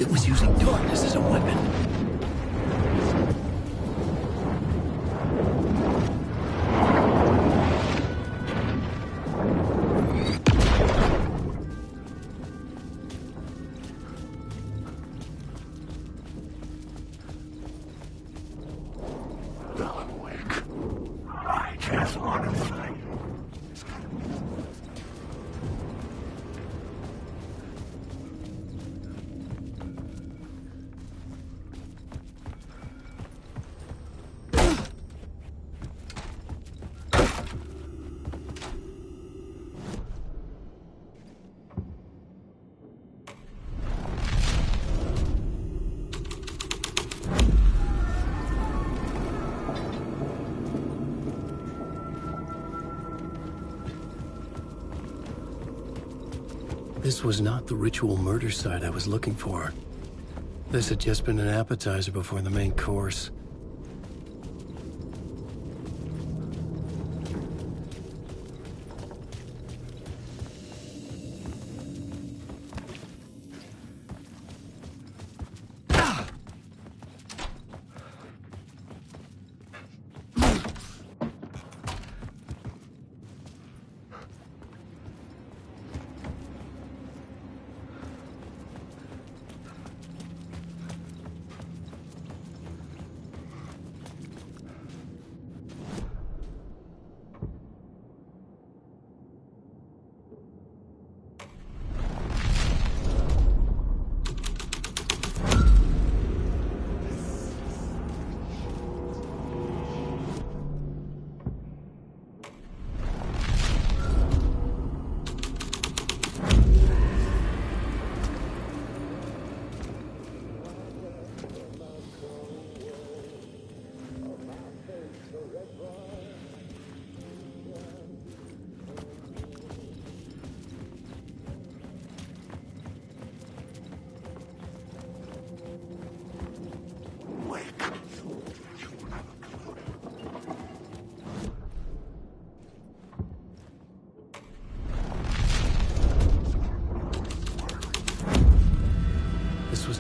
It was using darkness as a weapon. This was not the ritual murder site I was looking for. This had just been an appetizer before the main course.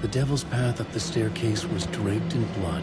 The devil's path up the staircase was draped in blood.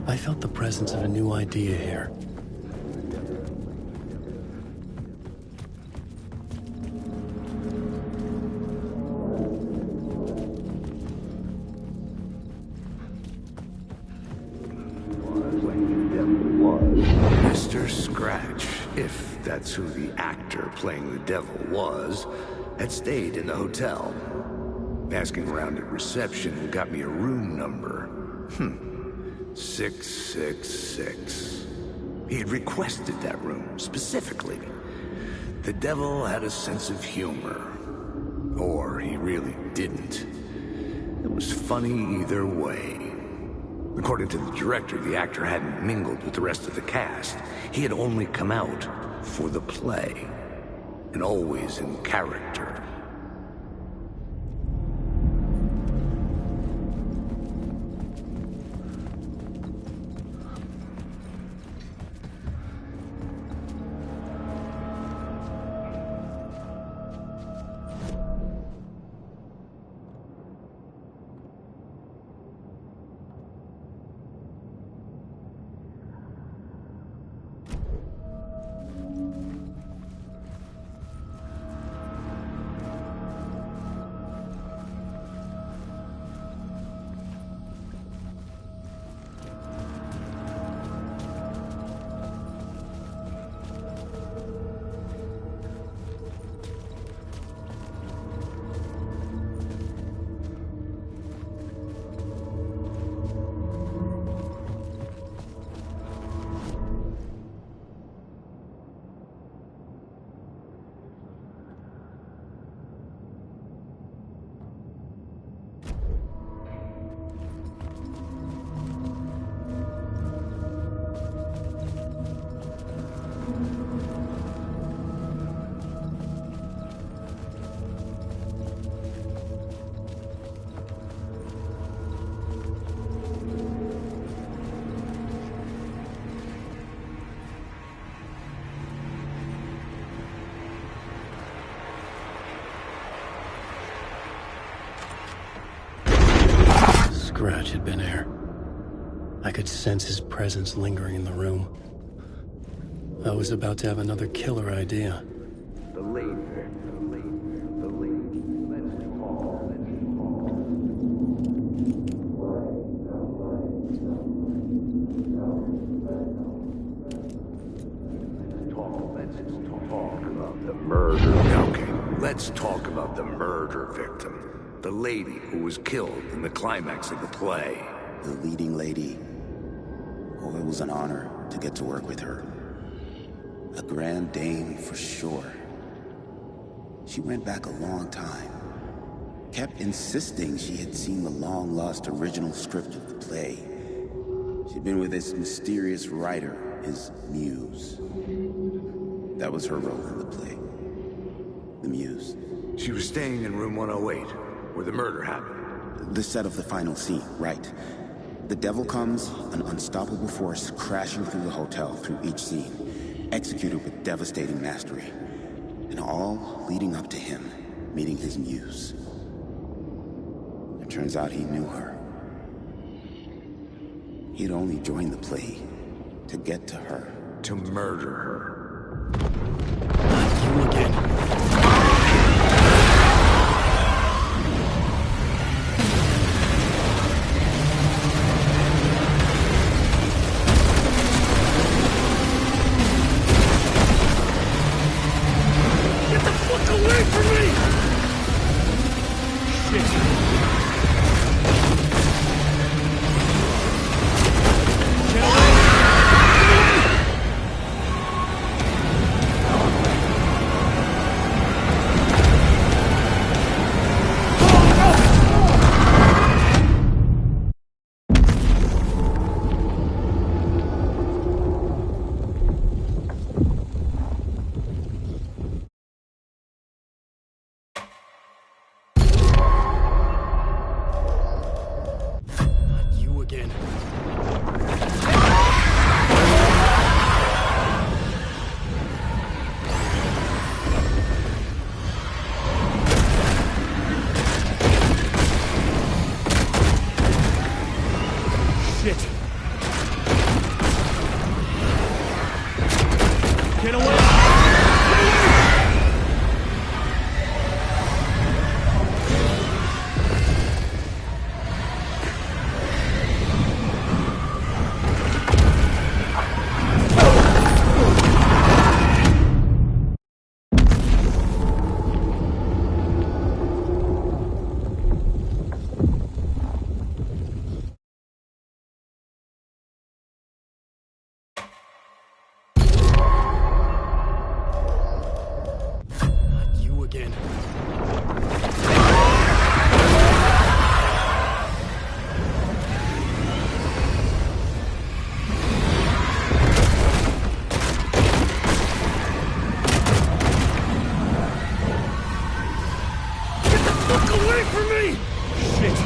I felt the presence of a new idea here. Mr. Scratch, if that's who the actor playing the devil was, had stayed in the hotel. Asking around at reception got me a room number. 666. He had requested that room, specifically. The devil had a sense of humor. Or he really didn't. It was funny either way. According to the director, the actor hadn't mingled with the rest of the cast. He had only come out for the play. And always in character. Scratch had been here. I could sense his presence lingering in the room. I was about to have another killer idea. The lady. Let's talk about the murder victim. The lady who was killed in the climax of the play. The leading lady. Oh, it was an honor to get to work with her. A grand dame for sure. She went back a long time. Kept insisting she had seen the long-lost original script of the play. She'd been with this mysterious writer, his muse. That was her role in the play. The muse. She was staying in room 108, where the murder happened. The set of the final scene, right. The devil comes, an unstoppable force crashing through the hotel through each scene, executed with devastating mastery. And all leading up to him meeting his muse. It turns out he knew her. He'd only joined the play to get to her. To murder her. You again. Away from me! Shit.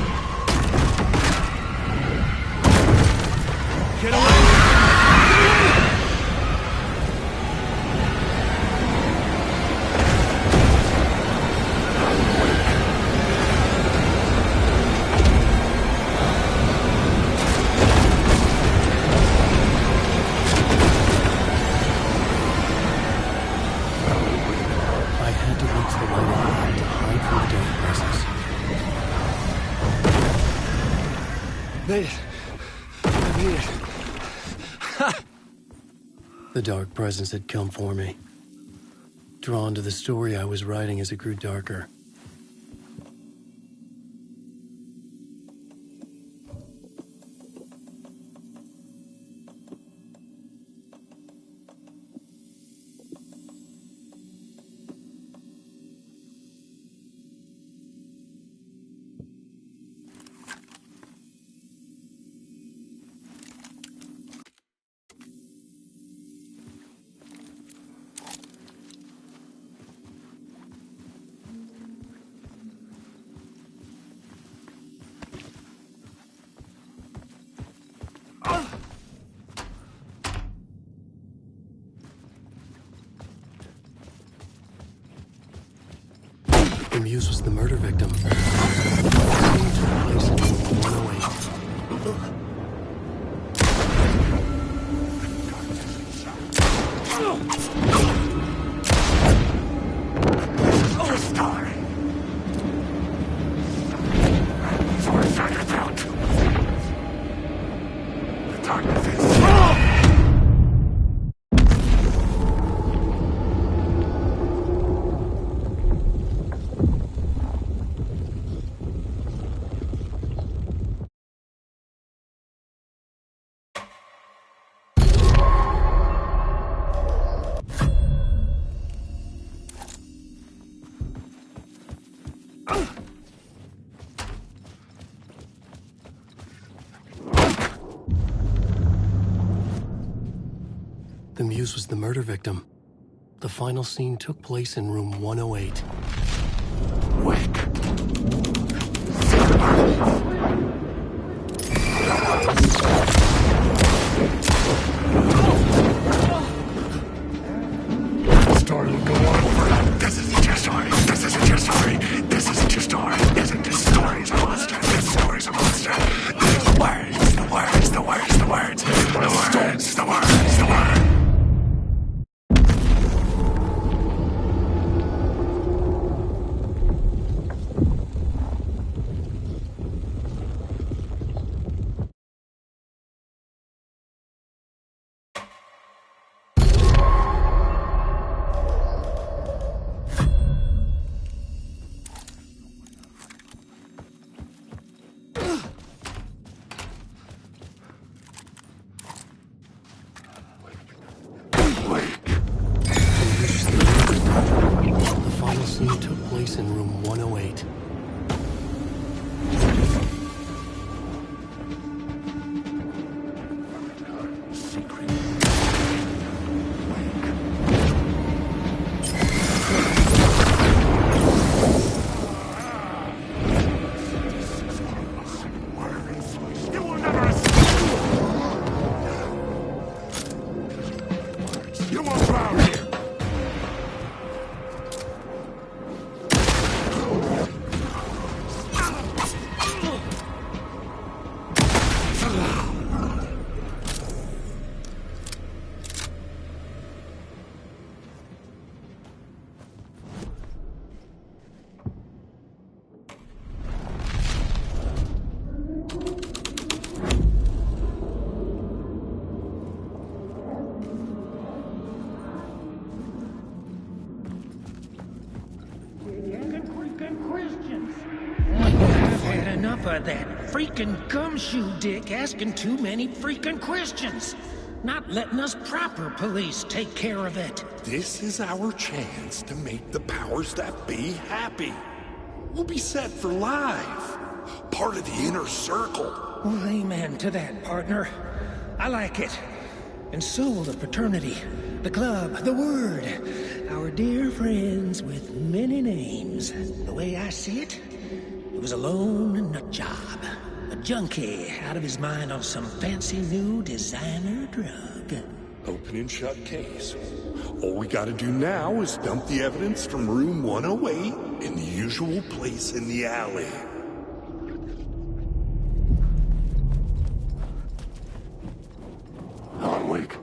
Made it. I made it. The dark presence had come for me. Drawn to the story I was writing as it grew darker. The Muse was the murder victim. Place in 108. The Muse was the murder victim. The final scene took place in room 108. Story will go on forever. This isn't your story. This isn't your story. This isn't your story. This story's a monster. This story's a monster. The words, the words, the words, the words, the words, the words, the words. In room 108. You won't drown here. That freaking gumshoe dick asking too many freaking questions. Not letting us proper police take care of it. This is our chance to make the powers that be happy. We'll be set for life. Part of the inner circle. Well, amen to that, partner. I like it. And so will the fraternity, the club, the word. Our dear friends with many names. The way I see it, it was a lone nut job. A junkie out of his mind on some fancy new designer drug. Open and shut case. All we gotta do now is dump the evidence from room 108 in the usual place in the alley. Alan Wake.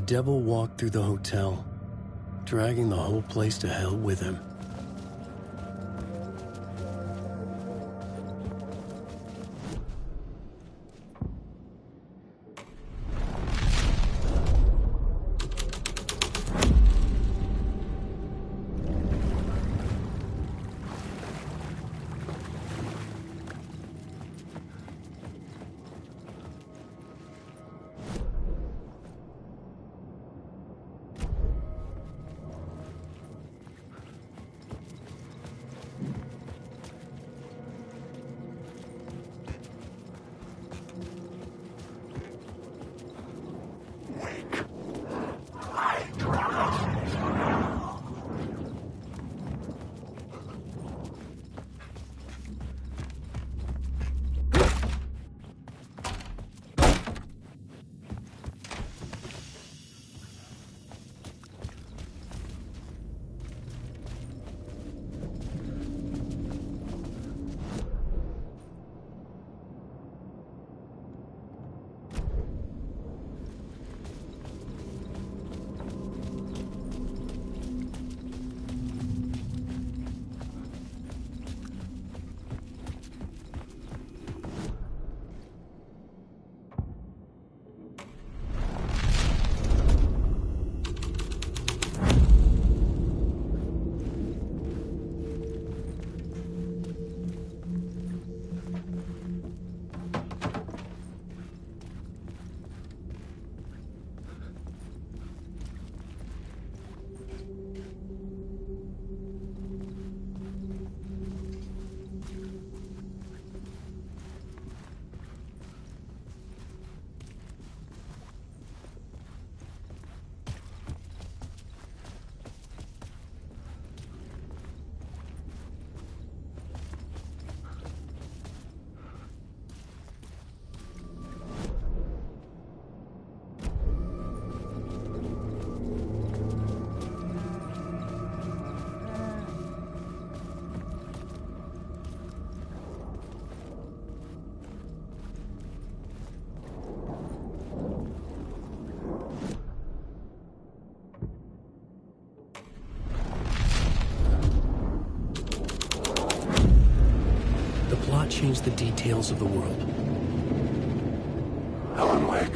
The devil walked through the hotel, dragging the whole place to hell with him. Change the details of the world. Alan Wake.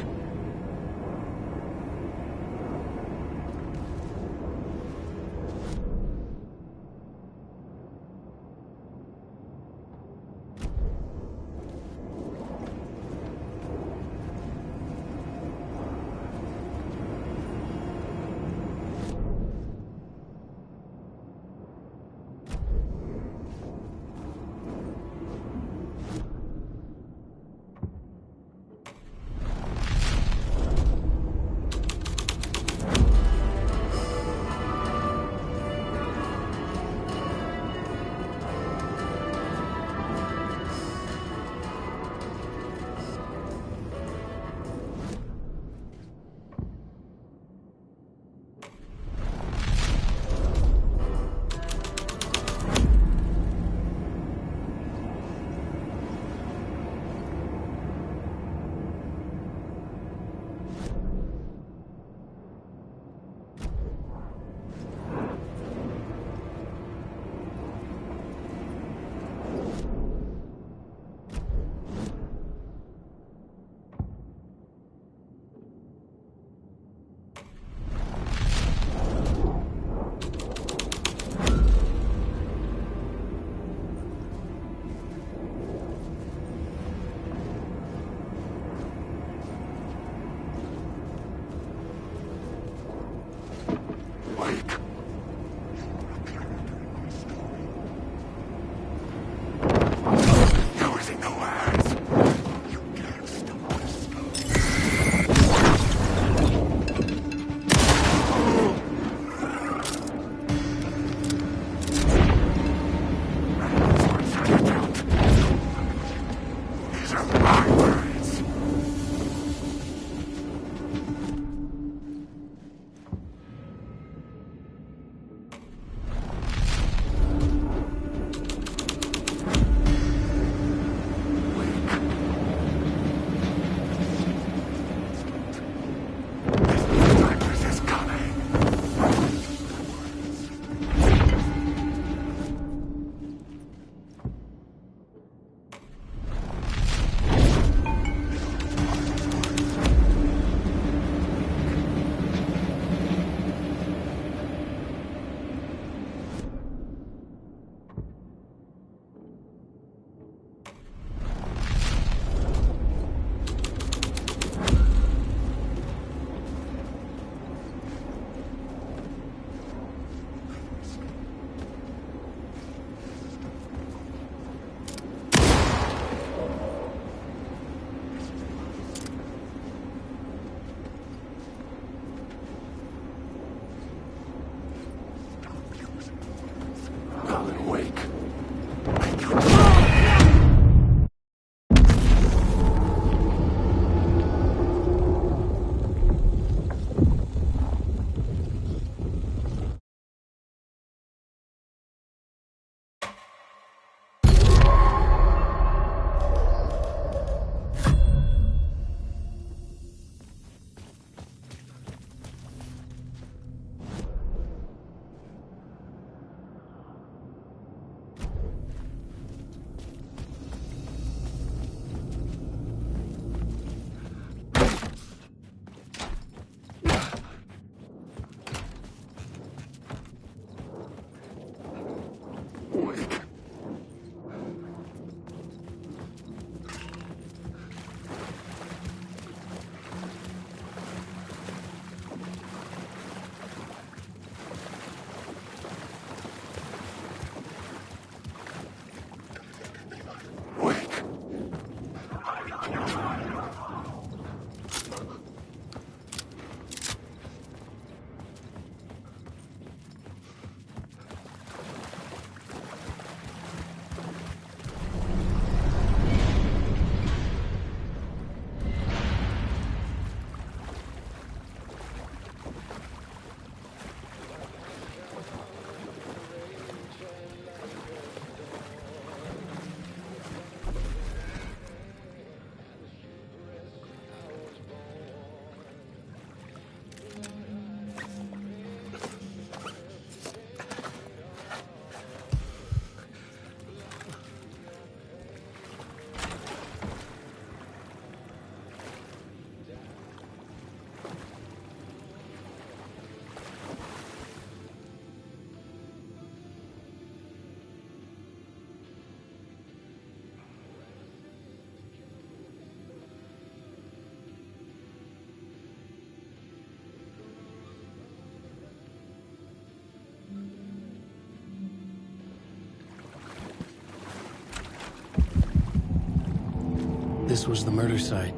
this was the murder site.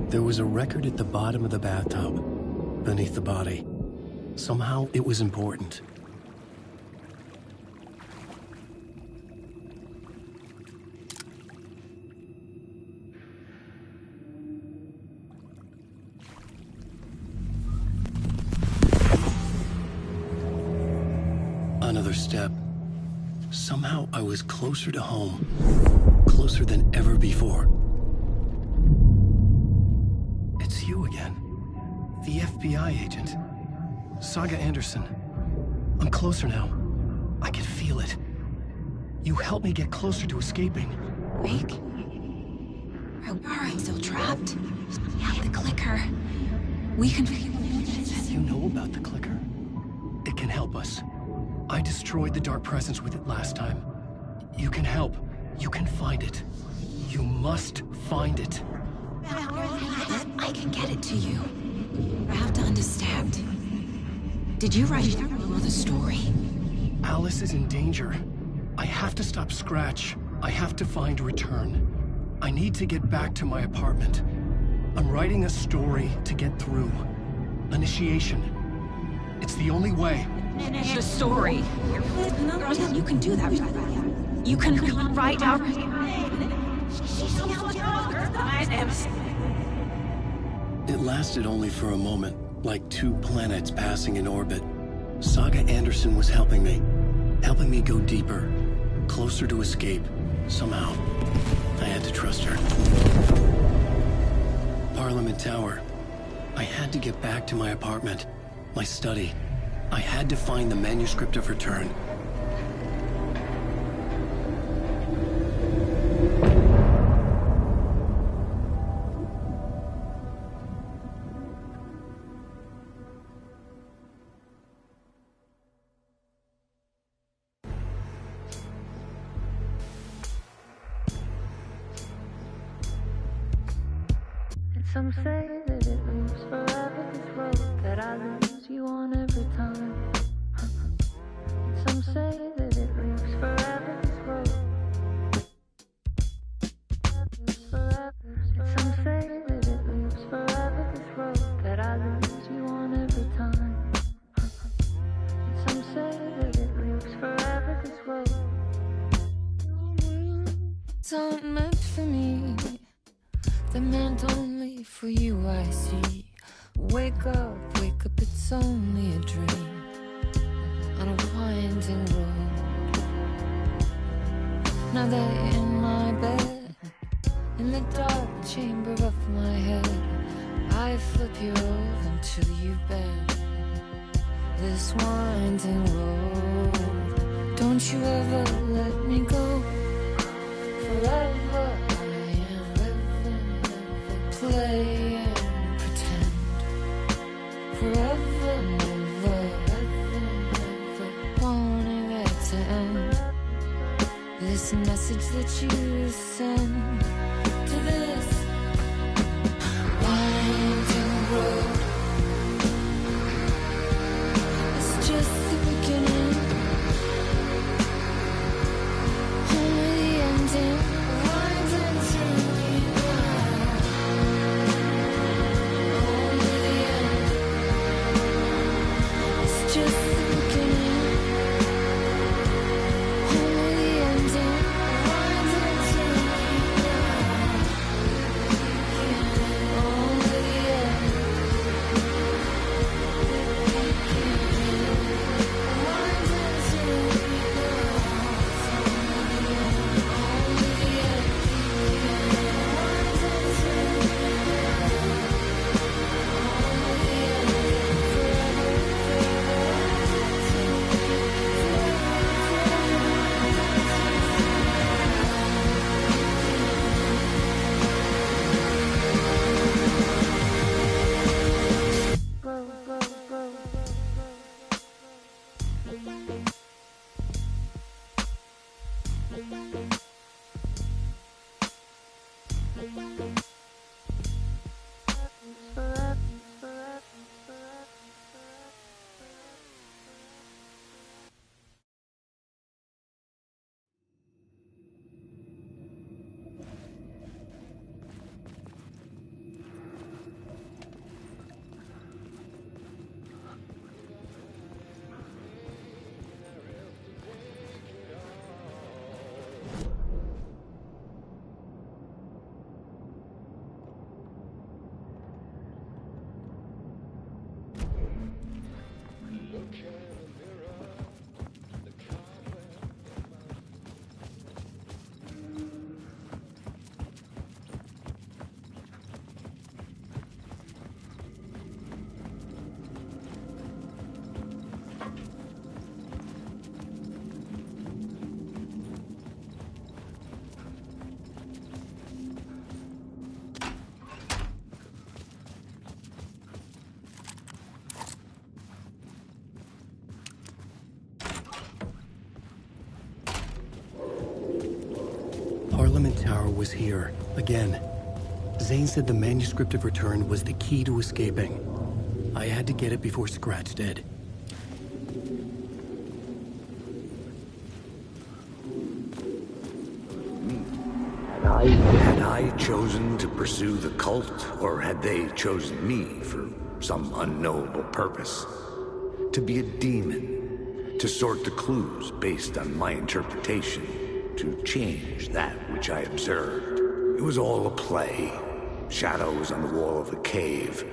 There was a record at the bottom of the bathtub, beneath the body. Somehow, it was important. Another step. Somehow I was closer to home. Closer than ever before. It's you again. The FBI agent. Saga Anderson. I'm closer now. I can feel it. You helped me get closer to escaping. Rick? Are I still trapped? Yeah, the clicker. We can... You know about the clicker? It can help us. I destroyed the Dark Presence with it last time. You can help. You can find it. You must find it. I can get it to you. I have to understand. Did you write the story? Alice is in danger. I have to stop Scratch. I have to find Return. I need to get back to my apartment. I'm writing a story to get through. Initiation. It's the only way. The story. You can do that. You can write out. It lasted only for a moment, like two planets passing in orbit. Saga Anderson was helping me go deeper, closer to escape. Somehow, I had to trust her. Parliament Tower. I had to get back to my apartment, my study. I had to find the manuscript of Return. Some say that it moves forever, this road that I lose you on every time. Some say that it moves forever, this road. Some say that it moves forever, this road that I lose you on every time. Some say that it moves forever, this road. It's not meant for me. They're meant only for you, I see. Wake up, it's only a dream on a winding road. Now they're in my bed, in the dark chamber of my head. I flip you over until you bend this winding road. Don't you ever let me go. Forever play and pretend. Forever, never, wanting it to end. This message that you send to this winding road. It's just the beginning, only the ending. Hammond Tower was here, again. Zane said the manuscript of return was the key to escaping. I had to get it before Scratch did. Had I chosen to pursue the cult, or had they chosen me for some unknowable purpose? To be a demon, to sort the clues based on my interpretation, to change that which I observed. It was all a play. Shadows on the wall of a cave,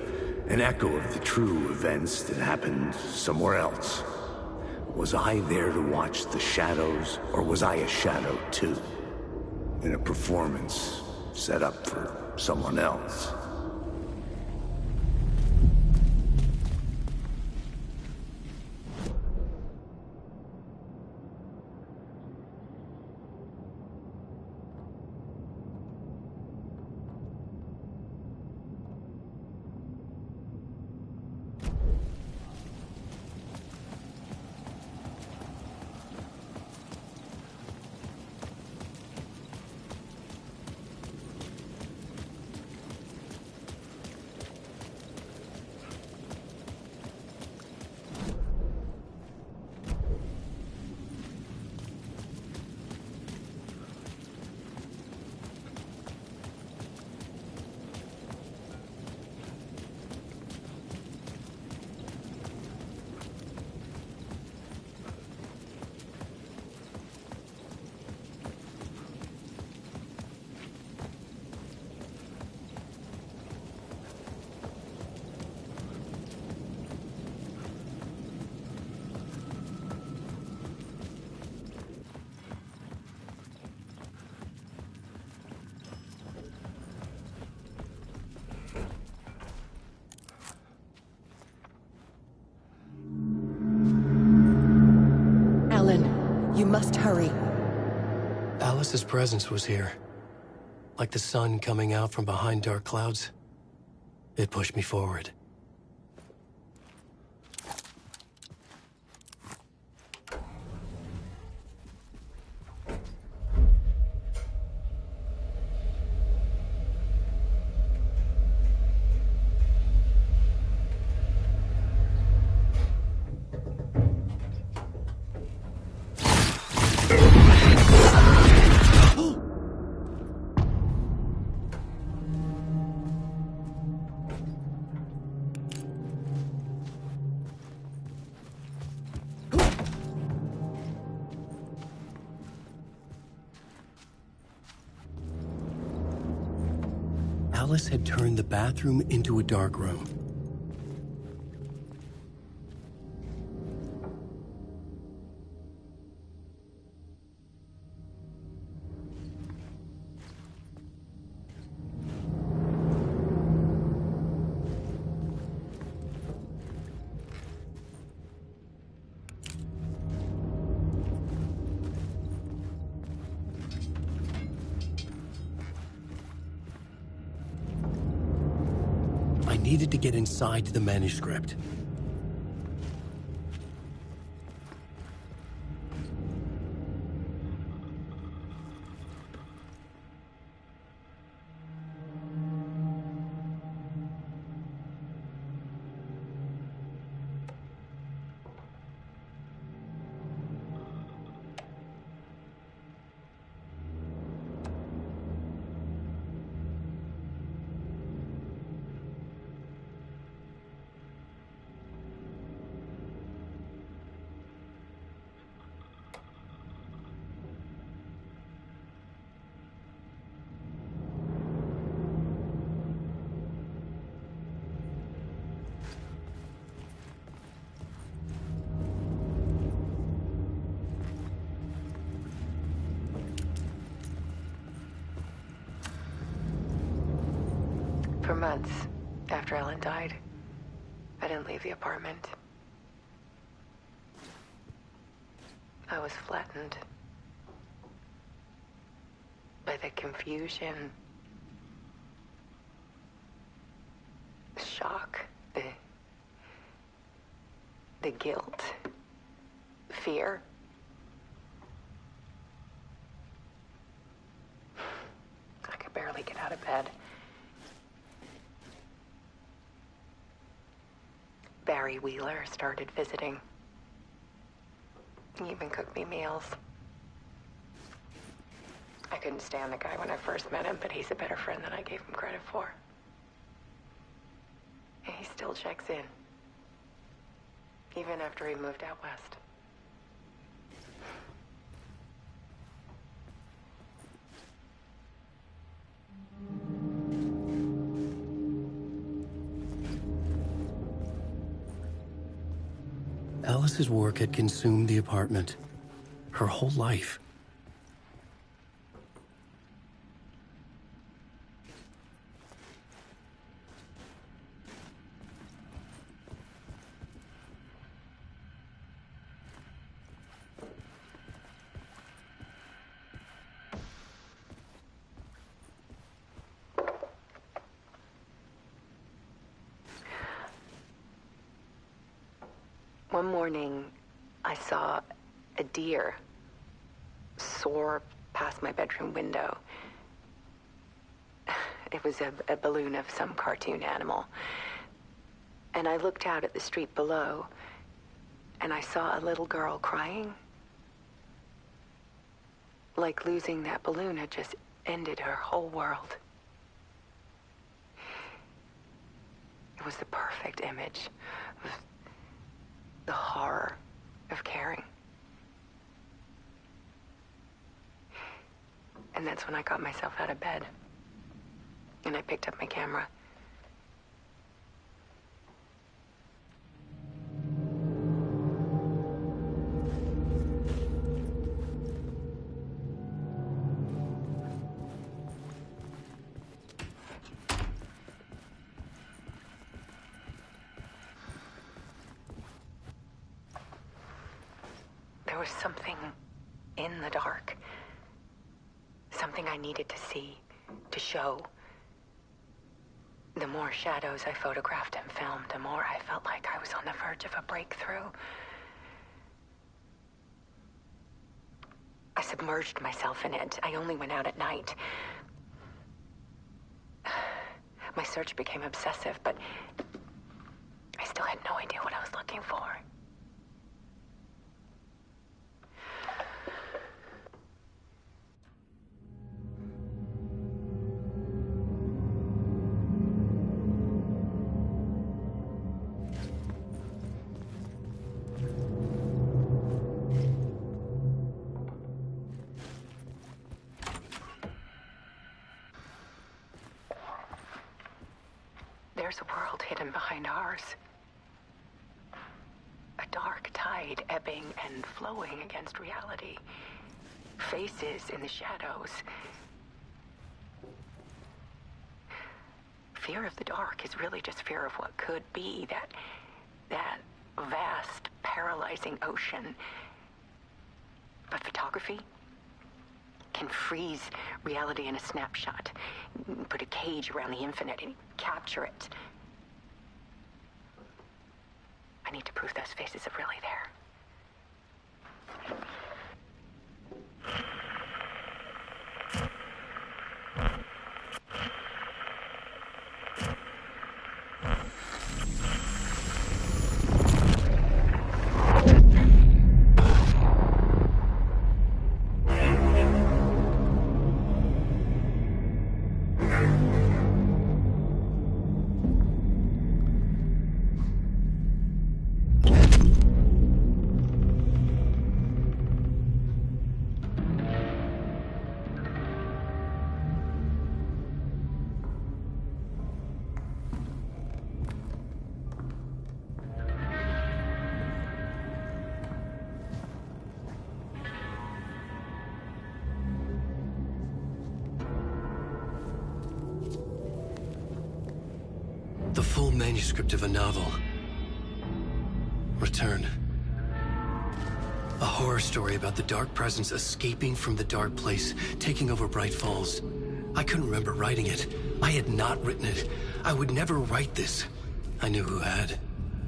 an echo of the true events that happened somewhere else. Was I there to watch the shadows, or was I a shadow too? In a performance set up for someone else. You must hurry. Alice's presence was here. Like the sun coming out from behind dark clouds. It pushed me forward. Alice had turned the bathroom into a dark room. I needed to get inside the manuscript. For months after Ellen died, I didn't leave the apartment. I was flattened by the confusion, the shock, the guilt, fear. barely get out of bed. Barry Wheeler started visiting. He even cooked me meals. I couldn't stand the guy when I first met him, but he's a better friend than I gave him credit for. And he still checks in. Even after he moved out west. Alice's work had consumed the apartment. Her whole life. One morning, I saw a deer soar past my bedroom window. It was a balloon of some cartoon animal. And I looked out at the street below, and I saw a little girl crying. Like losing that balloon had just ended her whole world. It was the perfect image of the horror of caring. And that's when I got myself out of bed. And I picked up my camera. There was something in the dark. Something I needed to see, to show. The more shadows I photographed and filmed, the more I felt like I was on the verge of a breakthrough. I submerged myself in it. I only went out at night. My search became obsessive, but I still had no idea what I was looking for. There's a world hidden behind ours. A dark tide ebbing and flowing against reality. Faces in the shadows. Fear of the dark is really just fear of what could be, that vast, paralyzing ocean. But photography can freeze reality in a snapshot. Put a cage around the infinite and capture it. I need to prove those faces are really there. The full manuscript of a novel. Return. A horror story about the dark presence escaping from the dark place, taking over Bright Falls. I couldn't remember writing it. I had not written it. I would never write this. I knew who had.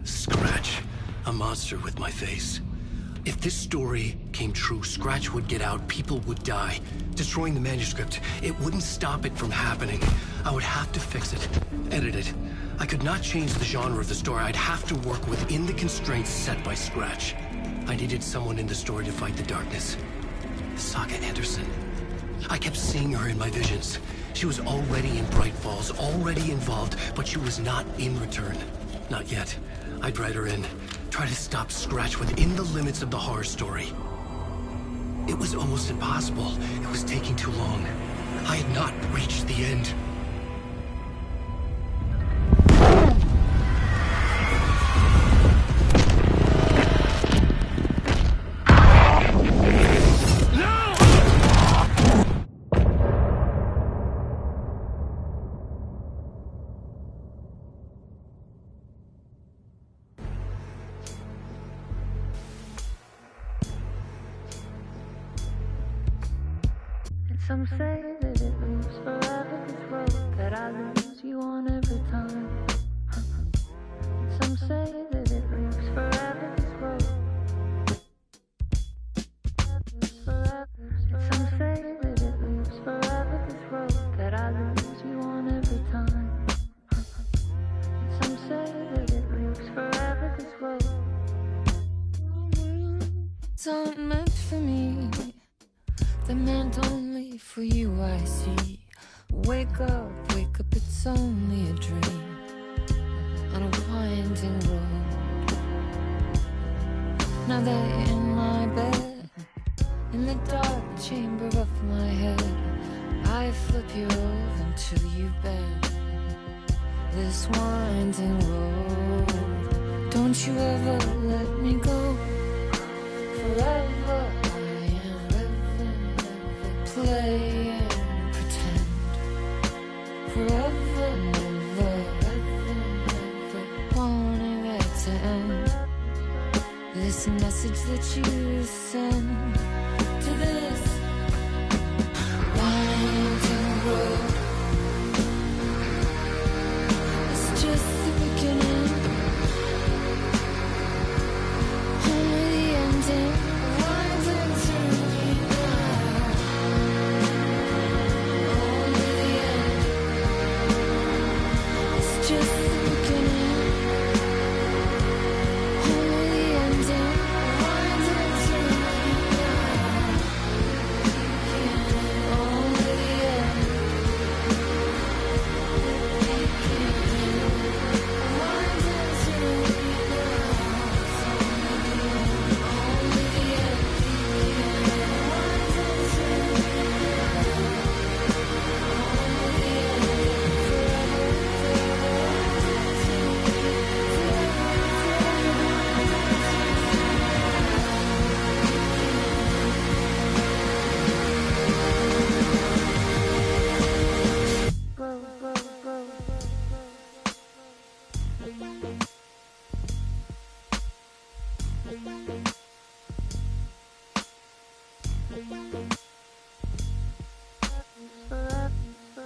Scratch. A monster with my face. If this story came true, Scratch would get out, people would die. Destroying the manuscript, it wouldn't stop it from happening. I would have to fix it, edit it. I could not change the genre of the story. I'd have to work within the constraints set by Scratch. I needed someone in the story to fight the darkness. Saga Anderson. I kept seeing her in my visions. She was already in Bright Falls, already involved, but she was not in Return. Not yet. I'd write her in. Try to stop Scratch within the limits of the horror story. It was almost impossible. It was taking too long. I had not reached the end. Some say that it moves forever, this road that I lose you on every time. Some say that it moves forever, this road. Some say that it moves forever, this road that I lose you on every time. Some say that it moves forever, this road. It's not meant for me. The meant only for you, I see. Wake up, it's only a dream on a winding road. Now that you're in my bed, in the dark chamber of my head, I flip you over until you bend this winding road. Don't you ever let me go. Forever play and pretend. Forever, never, ever wanting it to end. This message that you send to this winding road, it's just the beginning, only the ending. Winding through me now. Just the beginning, only the ending. Winding through me now. Only the end. Winding through me now. Only the end. Winding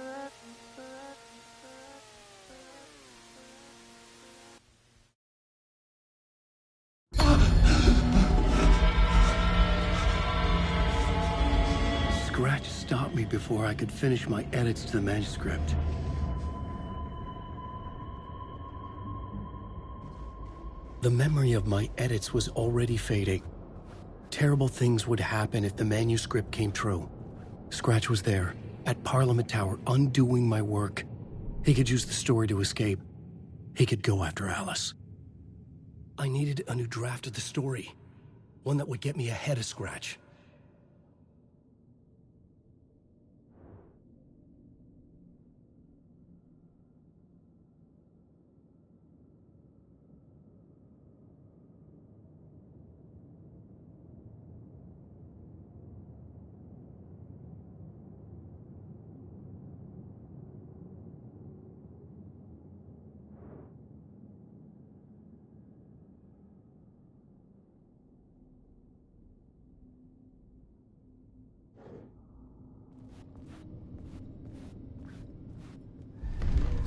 through me Scratch stopped me before I could finish my edits to the manuscript. The memory of my edits was already fading. Terrible things would happen if the manuscript came true. Scratch was there, at Parliament Tower, undoing my work. He could use the story to escape. He could go after Alice. I needed a new draft of the story. One that would get me ahead of Scratch.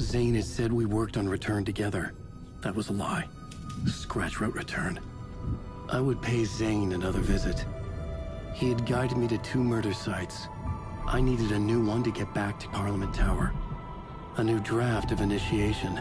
Zane had said we worked on Return together. That was a lie. Scratch wrote Return. I would pay Zane another visit. He had guided me to 2 murder sites. I needed a new one to get back to Parliament Tower. A new draft of initiation.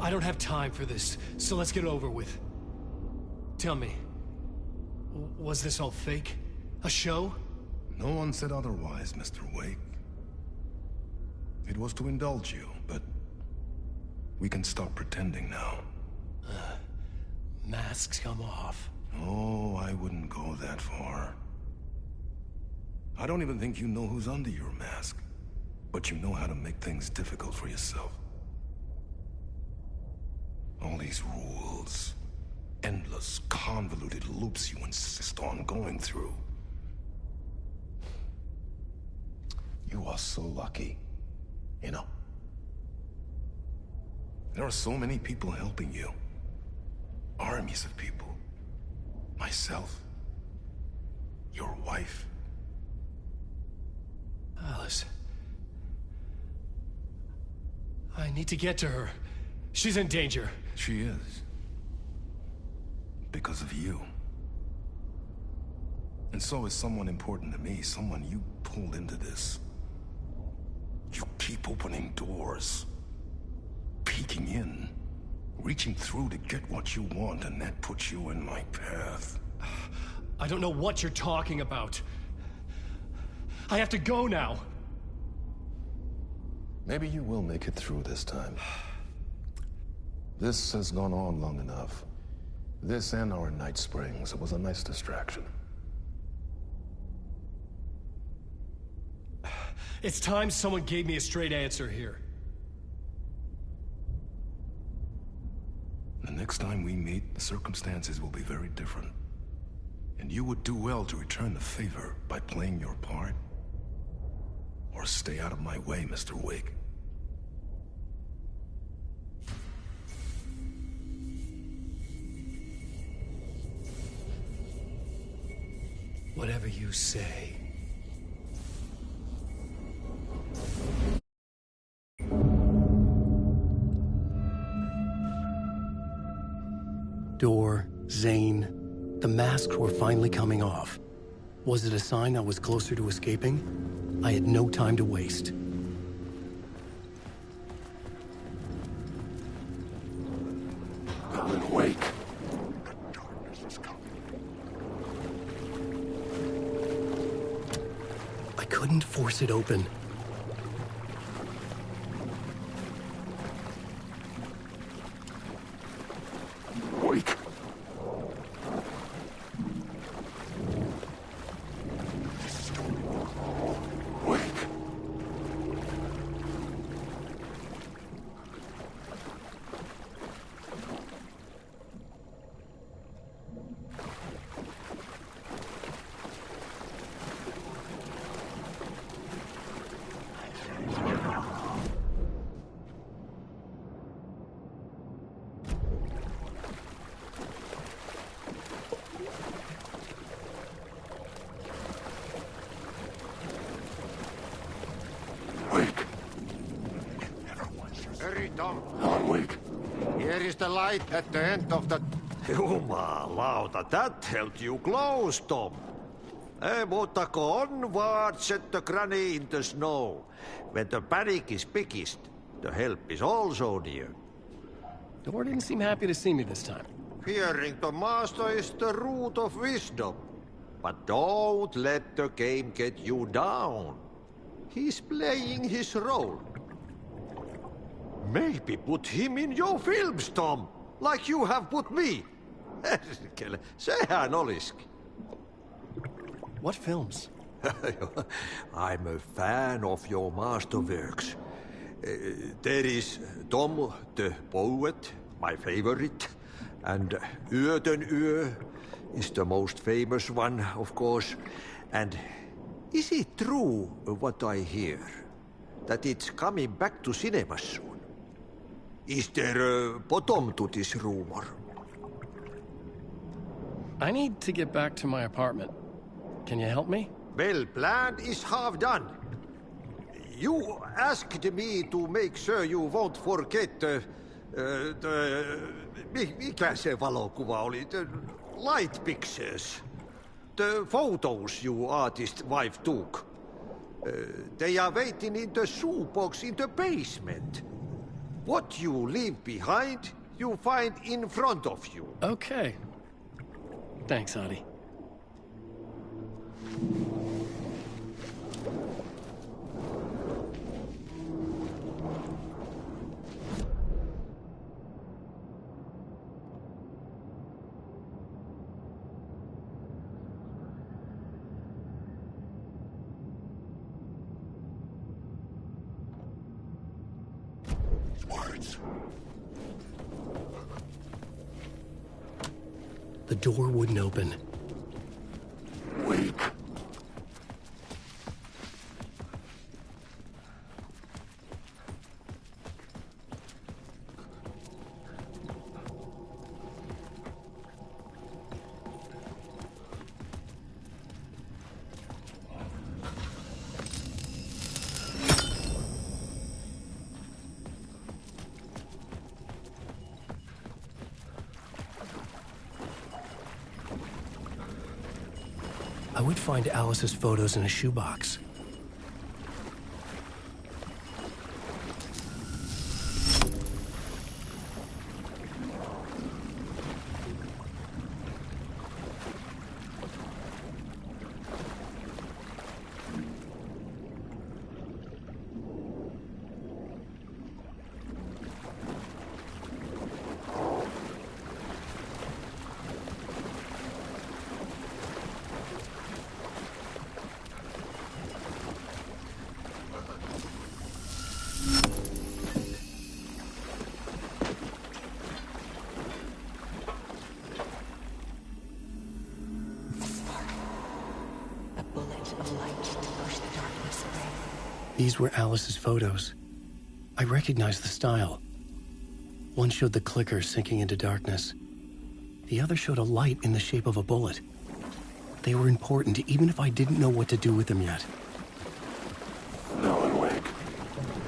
I don't have time for this, so let's get it over with. Tell me, was this all fake? A show? No one said otherwise, Mr. Wake. It was to indulge you, but we can stop pretending now. Masks come off. Oh, I wouldn't go that far. I don't even think you know who's under your mask, but you know how to make things difficult for yourself. All these rules, endless, convoluted loops you insist on going through. You are so lucky, you know. There are so many people helping you. Armies of people. Myself. Your wife. Alice. I need to get to her. She's in danger. She is. Because of you. And so is someone important to me, someone you pulled into this. You keep opening doors. Peeking in. Reaching through to get what you want, and that puts you in my path. I don't know what you're talking about. I have to go now. Maybe you will make it through this time. This has gone on long enough. This and our Night Springs. It was a nice distraction. It's time someone gave me a straight answer here. The next time we meet, the circumstances will be very different. And you would do well to return the favor by playing your part. Or stay out of my way, Mr. Wake. Whatever you say. Door, Zane, the masks were finally coming off. Was it a sign I was closer to escaping? I had no time to waste. Alan Wake. I couldn't force it open. Wake. Wake. right at the end of the... Jumalauta, that held you close, Tom. Mutta go onward, said the granny in the snow. When the panic is biggest, the help is also near. Door didn't seem happy to see me this time. Fearing the master is the root of wisdom. But don't let the game get you down. He's playing his role. Maybe put him in your films, Tom, like you have put me. Sehän olisikin. What films? I'm a fan of your masterworks. There is Tom the Poet, my favorite, and Uuden Yö is the most famous one, of course. And is it true what I hear, that it's coming back to cinemas soon? Is there a bottom to this rumor? I need to get back to my apartment. Can you help me? Well, plan is half done. You asked me to make sure you won't forget mikä se valokuva oli? The light pictures. The photos your artist wife took. They are waiting in the shoebox in the basement. What you leave behind, you find in front of you. Okay. Thanks, Adi. Words. The door wouldn't open. Wake. I would find Alice's photos in a shoebox. These were Alice's photos. I recognized the style. One showed the clicker sinking into darkness. The other showed a light in the shape of a bullet. They were important, even if I didn't know what to do with them yet. Alan Wake.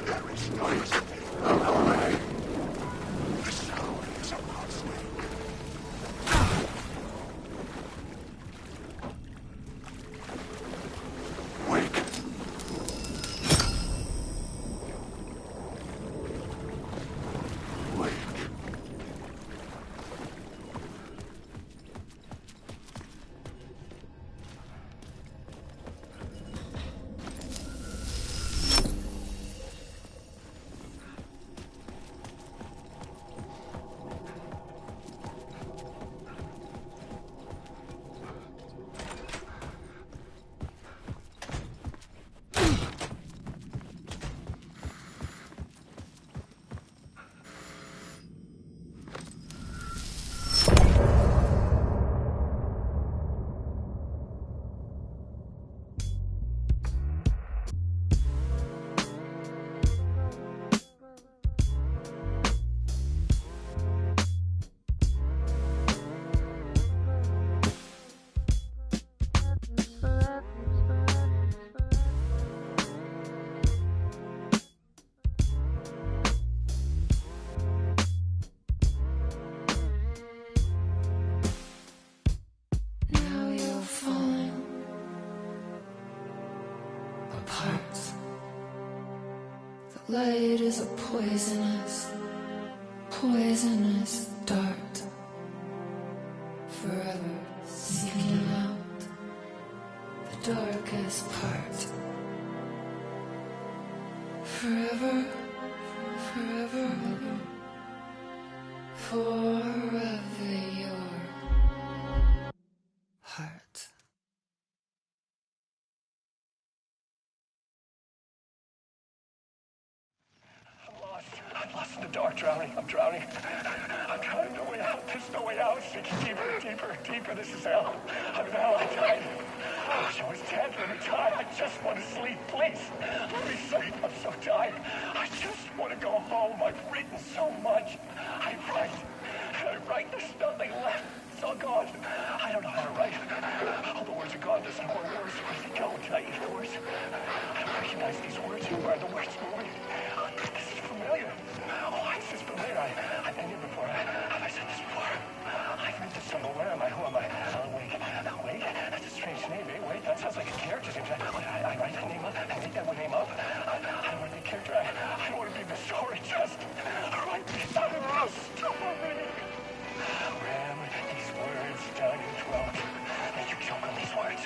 There is light. Alan Wake. The sound is about to wake. Light is a poisonous, poisonous dart, forever seeking out the darkest part. Forever, forever, forever your heart. I'm lost in the dark, drowning. I'm drowning. I'm drowning. No way out. There's no way out. Sinking deeper, deeper, deeper. This is hell. I'm in hell. I died. I wish I was dead. Let me die. I just want to sleep. Please. Let me sleep. I'm so tired. I just want to go home. I've written so much. I write. There's nothing left. It's all gone. I don't know how to write. All the words are gone. There's no more words. Where did they go? Did I eat the words? I don't recognize these words. Where are the words moving? This is familiar. Why is this familiar? I've been here before. Have I said this before? I've read this somewhere. Where am I? Who am I? Wait. That's a strange name, eh? Wait, that sounds like a character name. I write that name up. I make that name up. I don't want to be a character. I don't want to be the story. Just write me out of the story. Ram these words down your throat. Make you choke on these words.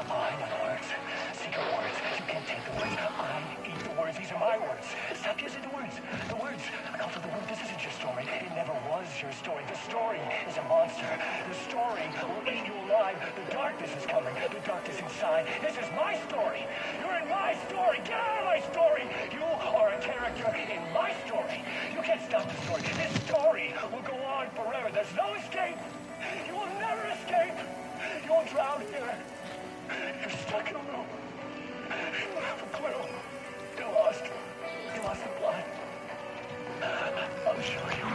I know the words. Secret words. You can't take the words. I eat the words. These are my words. Stop using the words. The words. Also, the word. This isn't your story. It never was your story. The story is a monster. The story will eat you alive. The darkness is coming. The darkness inside. This is my story. You're in my story. Get out of my story. You are a character in my story. You can't stop the story. This story will go on forever. There's no escape. You will never escape. You will drown here. You're stuck in a room. You don't have a clue. You're lost. You lost the plot. I'll show you.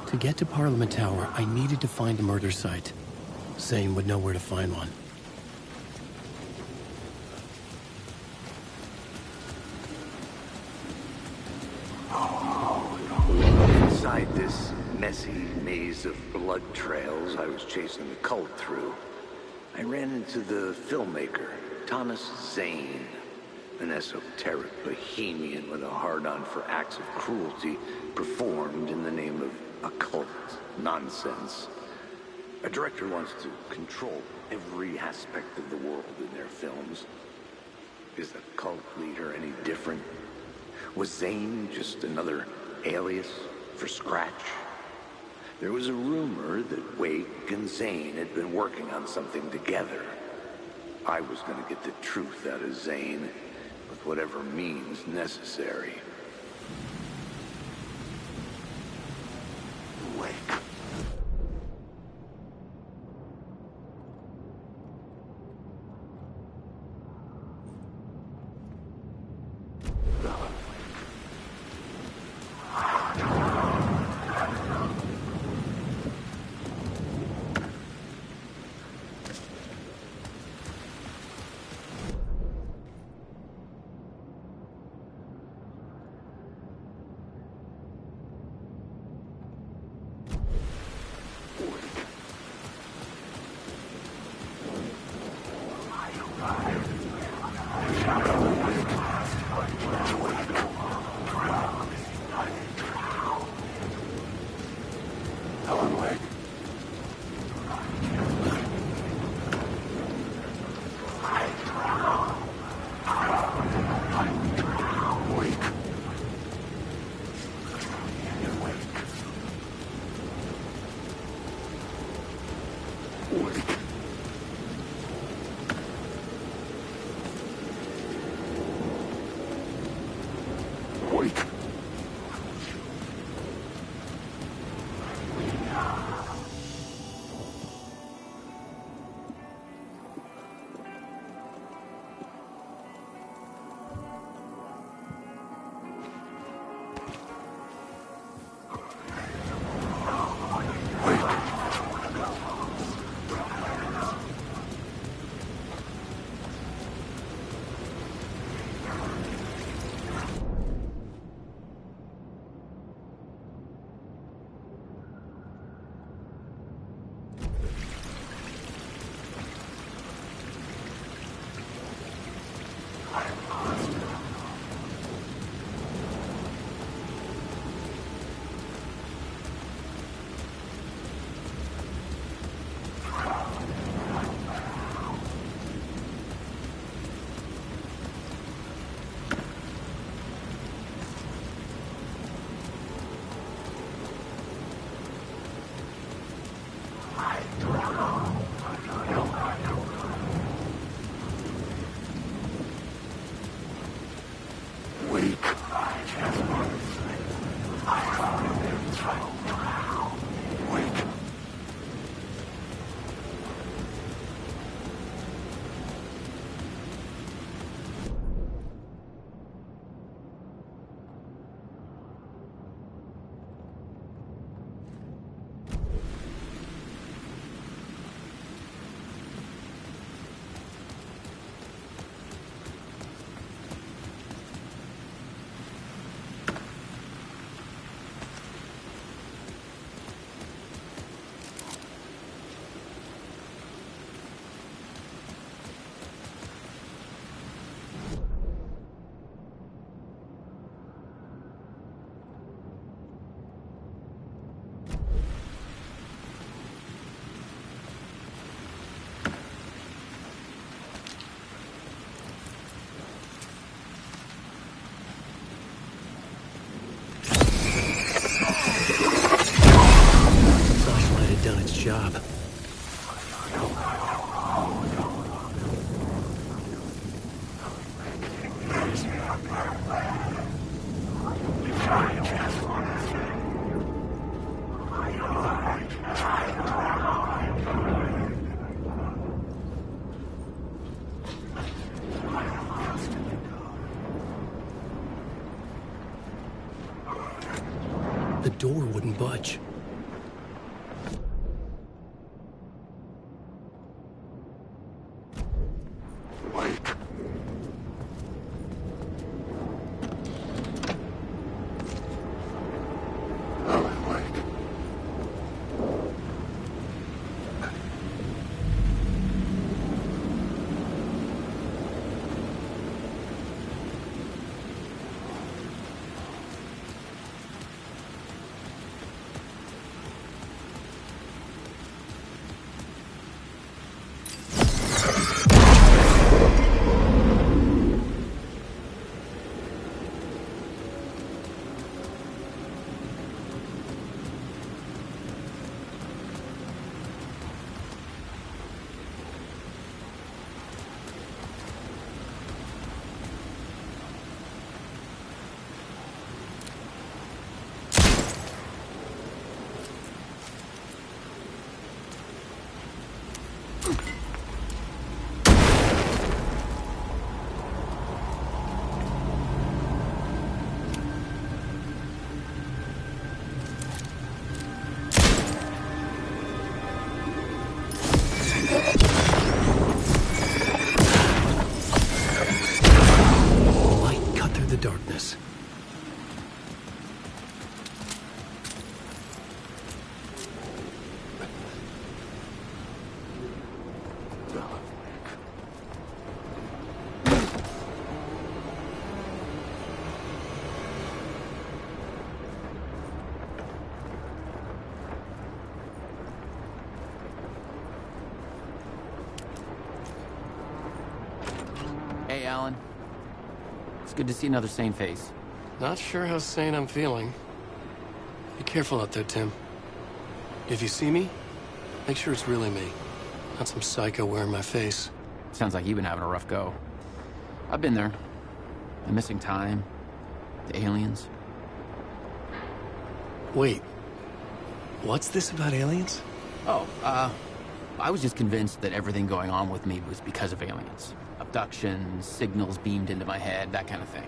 To get to Parliament Tower, I needed to find a murder site. Zane would know where to find one. Inside this messy maze of blood trails I was chasing the cult through, I ran into the filmmaker, Thomas Zane, an esoteric bohemian with a hard-on for acts of cruelty performed in the name of occult nonsense. A director wants to control every aspect of the world in their films. Is the cult leader any different? Was Zane just another alias for Scratch? There was a rumor that Wake and Zane had been working on something together. I was going to get the truth out of Zane with whatever means necessary. Wake. The door wouldn't budge. Darkness. Hey, Alan. It's good to see another sane face. Not sure how sane I'm feeling. Be careful out there, Tim. If you see me, make sure it's really me, not some psycho wearing my face. Sounds like you've been having a rough go. I've been there. The missing time, the aliens. Wait, what's this about aliens? Oh, I was just convinced that everything going on with me was because of aliens. Abductions, signals beamed into my head, that kind of thing.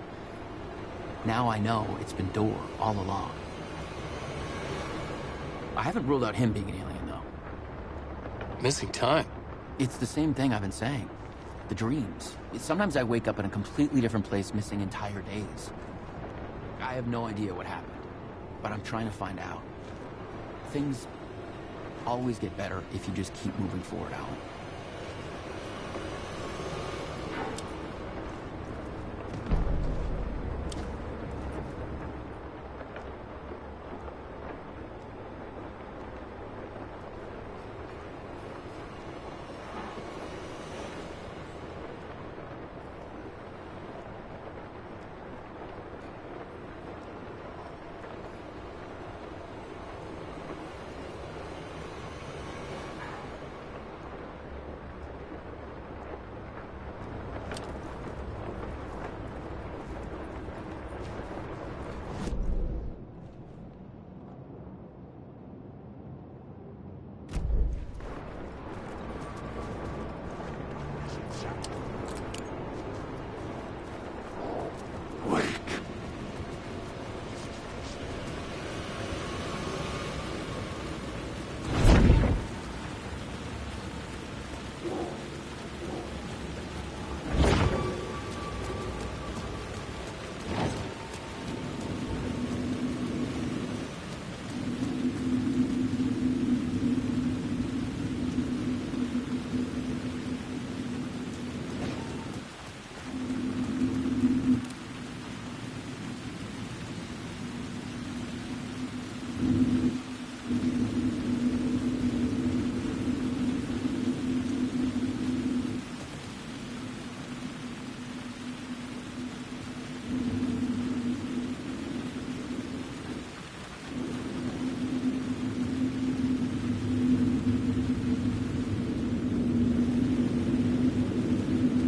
Now I know it's been Door all along. I haven't ruled out him being an alien, though. Missing time? It's the same thing I've been saying. The dreams. Sometimes I wake up in a completely different place, missing entire days. I have no idea what happened, but I'm trying to find out. Things always get better if you just keep moving forward, Alan.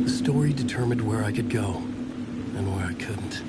The story determined where I could go and where I couldn't.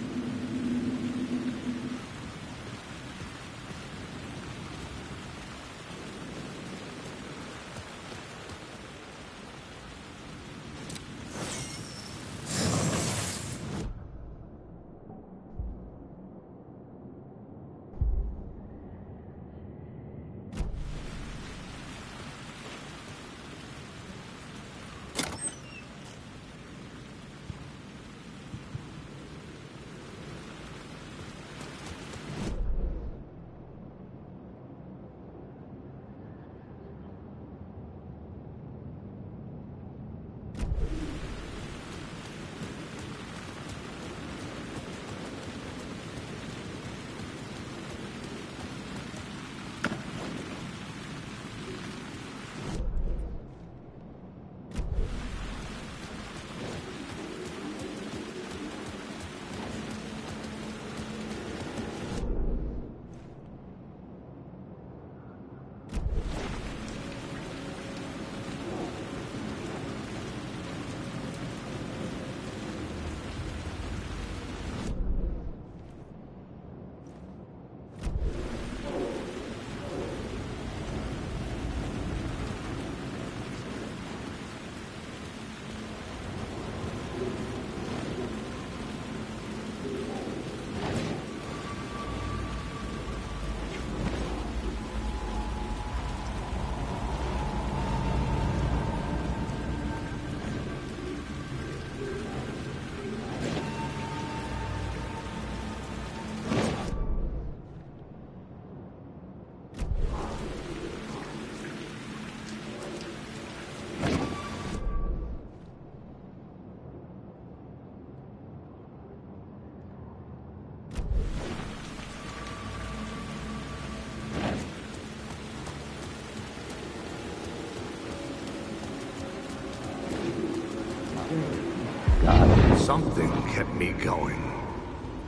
Something kept me going.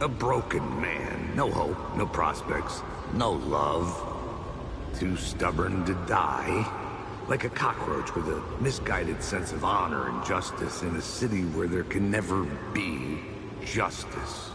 A broken man. No hope, no prospects, no love. Too stubborn to die. Like a cockroach with a misguided sense of honor and justice in a city where there can never be justice.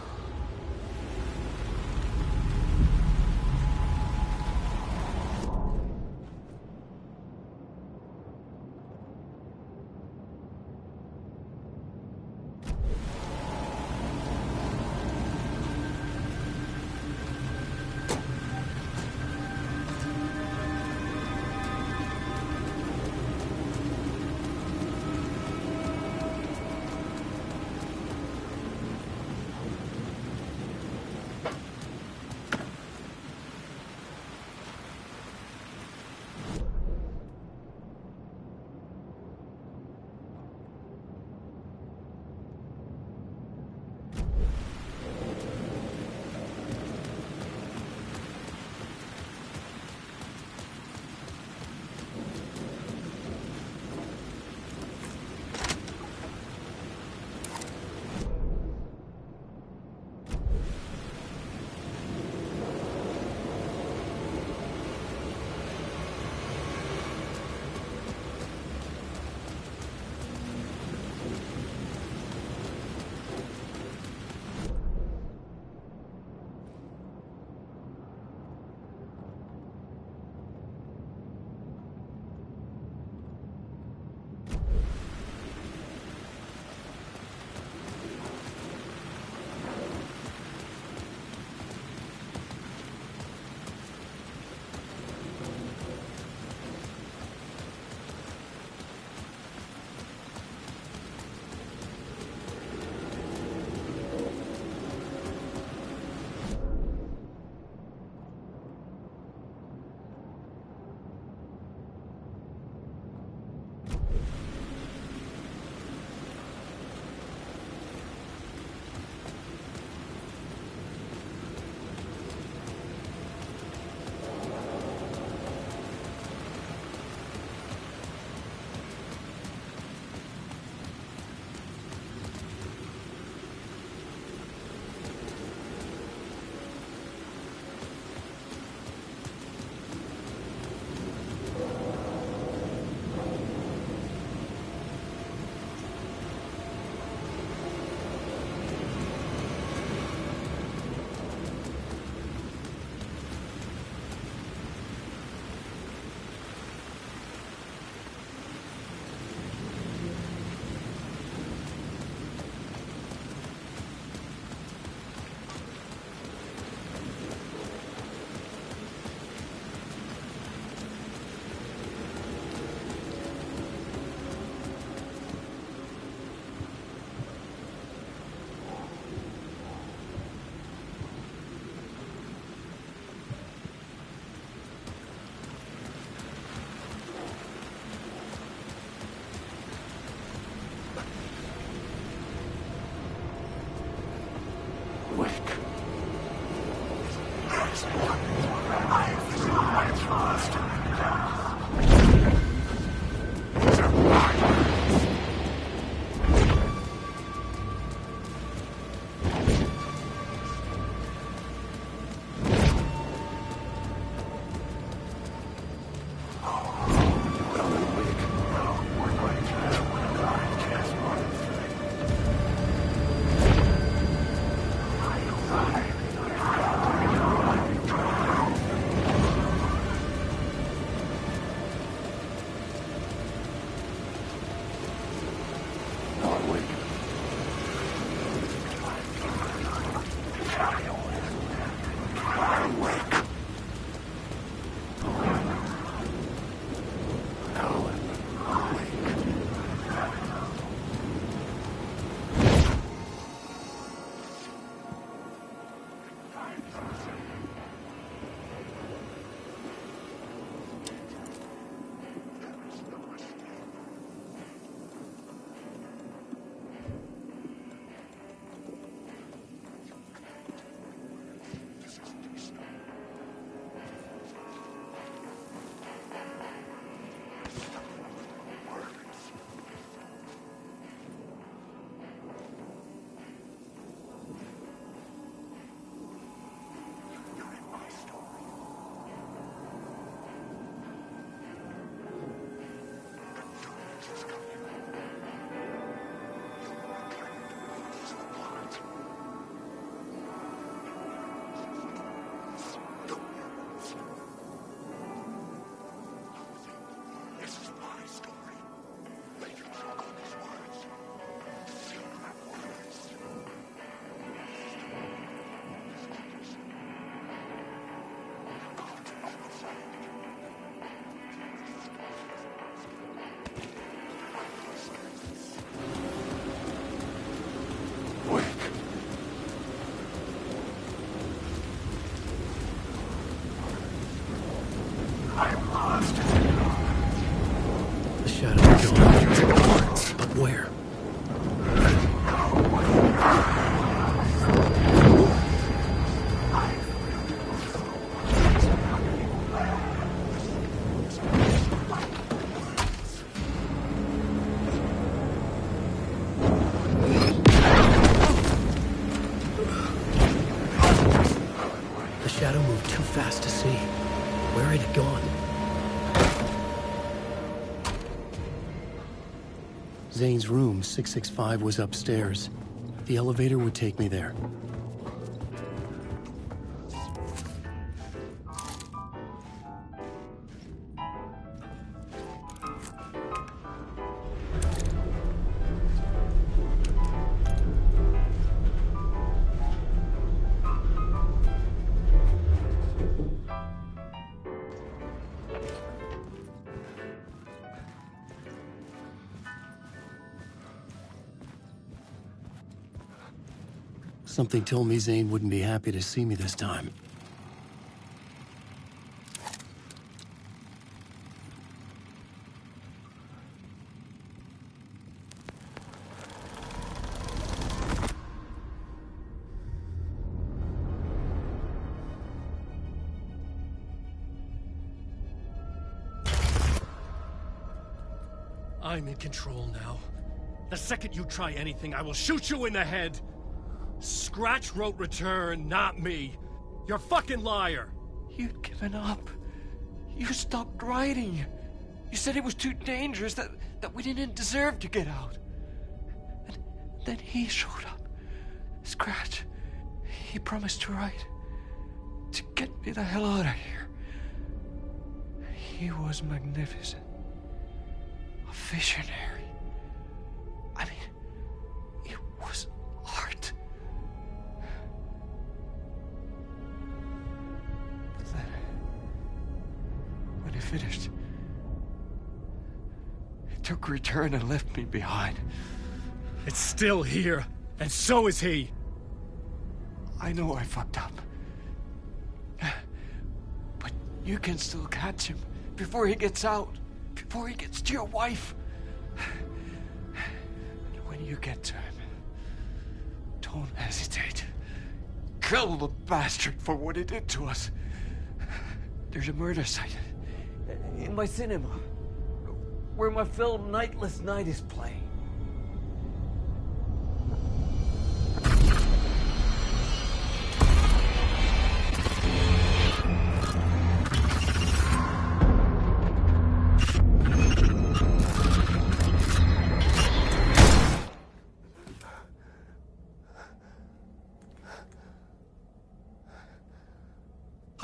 shadow moved too fast to see. Where had it gone? Zane's room, 665, was upstairs. The elevator would take me there. Something told me Zane wouldn't be happy to see me this time. I'm in control now. The second you try anything, I will shoot you in the head! Scratch wrote Return, not me. You're a fucking liar. You'd given up. You stopped writing. You said it was too dangerous, that we didn't deserve to get out. And then he showed up. Scratch. He promised to write. To get me the hell out of here. He was magnificent. A visionary. I mean, it was art. When it finished, it took Return and left me behind. It's still here, and so is he. I know I fucked up. But you can still catch him before he gets out, before he gets to your wife. And when you get to him, don't hesitate. Kill the bastard for what he did to us. There's a murder site in my cinema where my film Nightless Night is playing.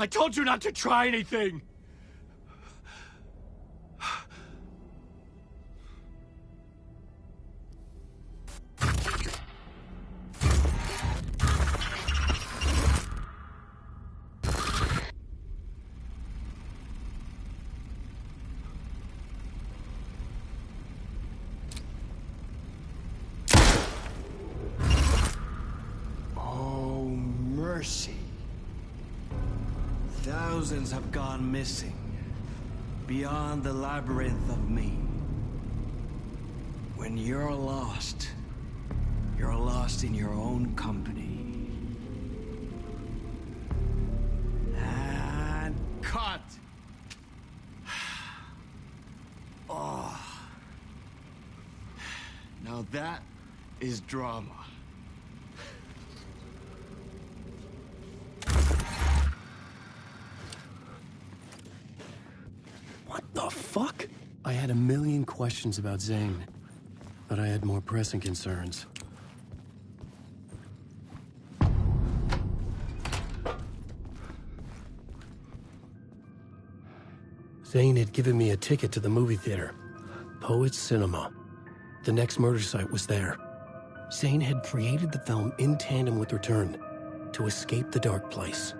I told you not to try anything! Oh, mercy. Thousands have gone missing, beyond the labyrinth of me. When you're lost in your own company. And cut! Oh. Now that is drama. What the fuck? I had a million questions about Zane, but I had more pressing concerns. Zane had given me a ticket to the movie theater, Poets Cinema. The next murder site was there. Zane had created the film in tandem with Return to escape the dark place.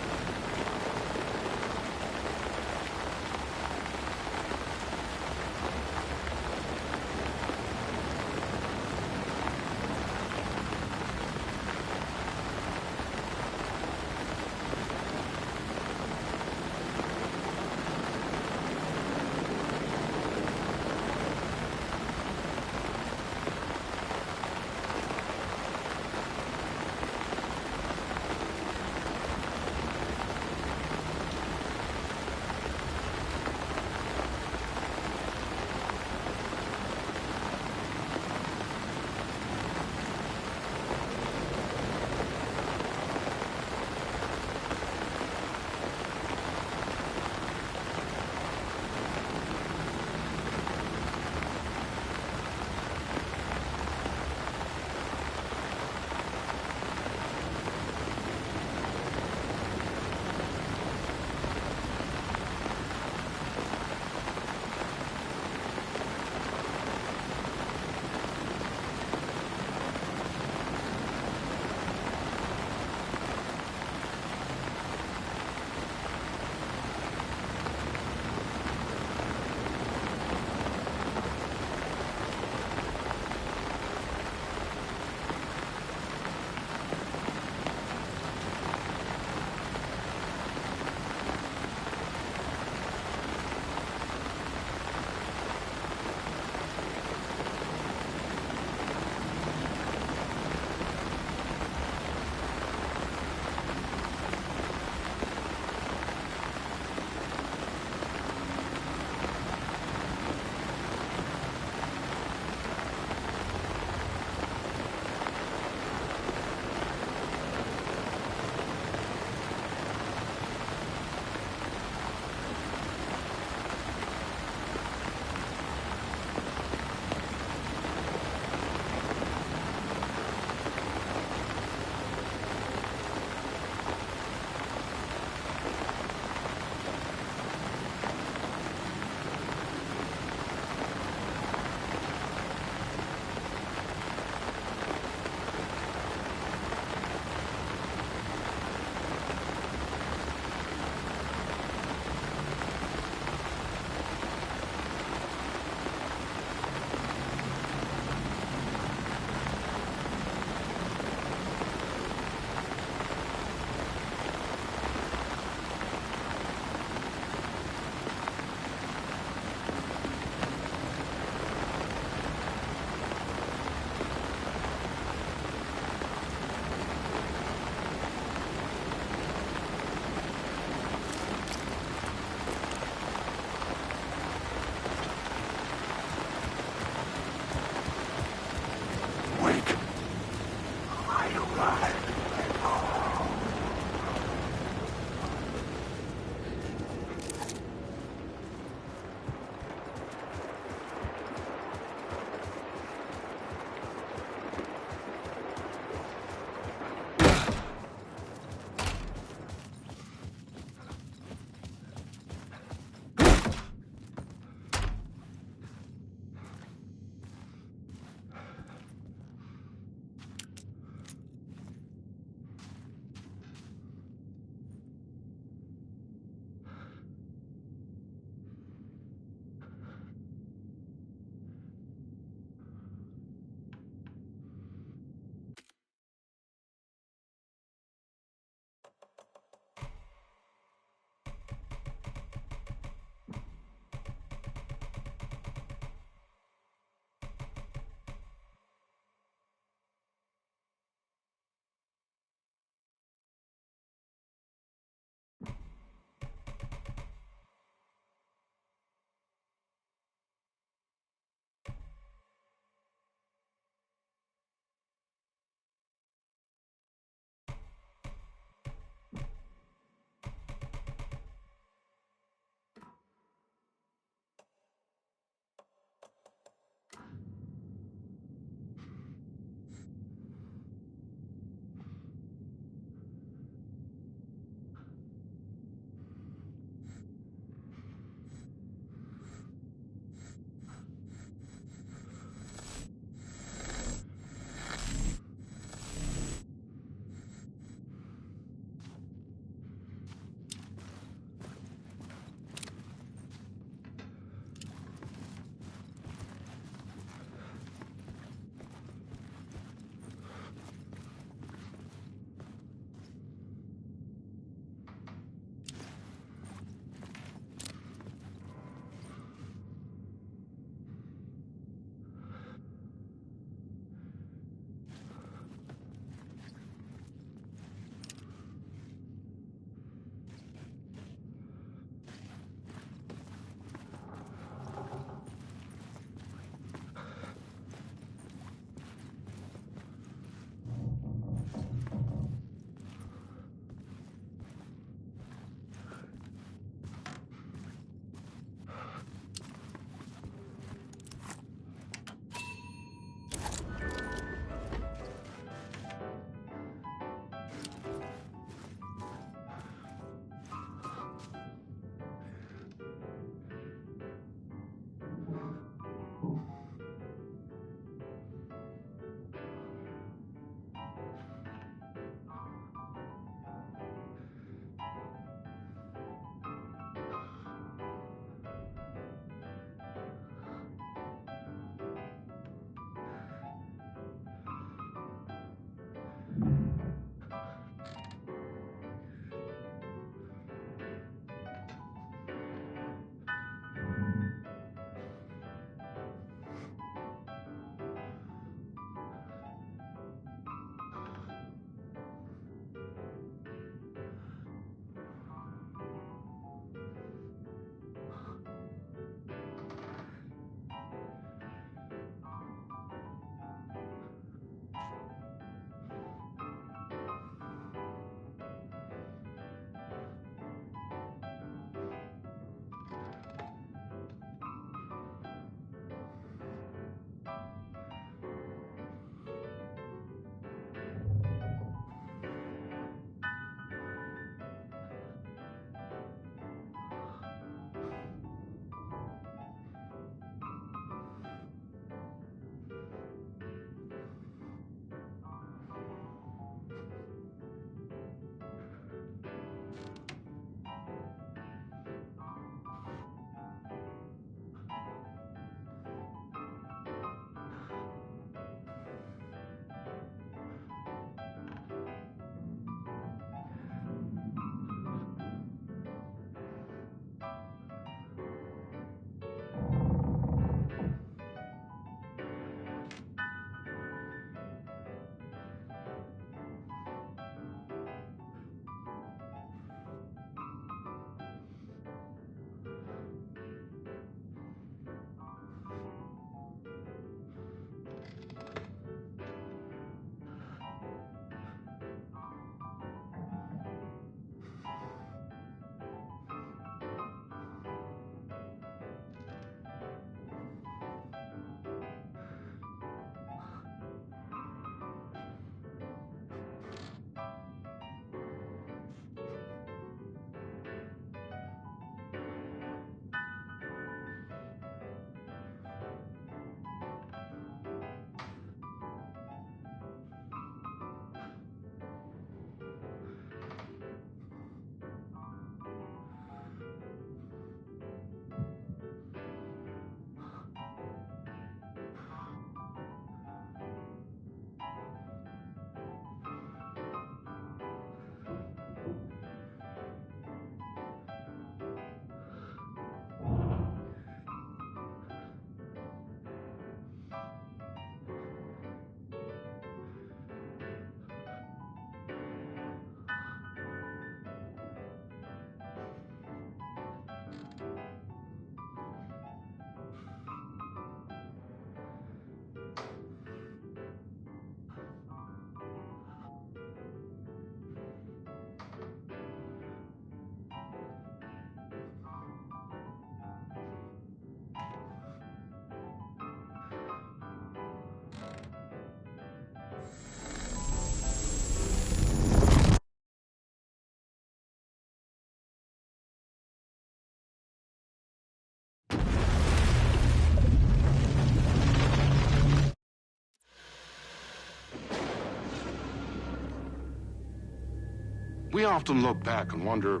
We often look back and wonder,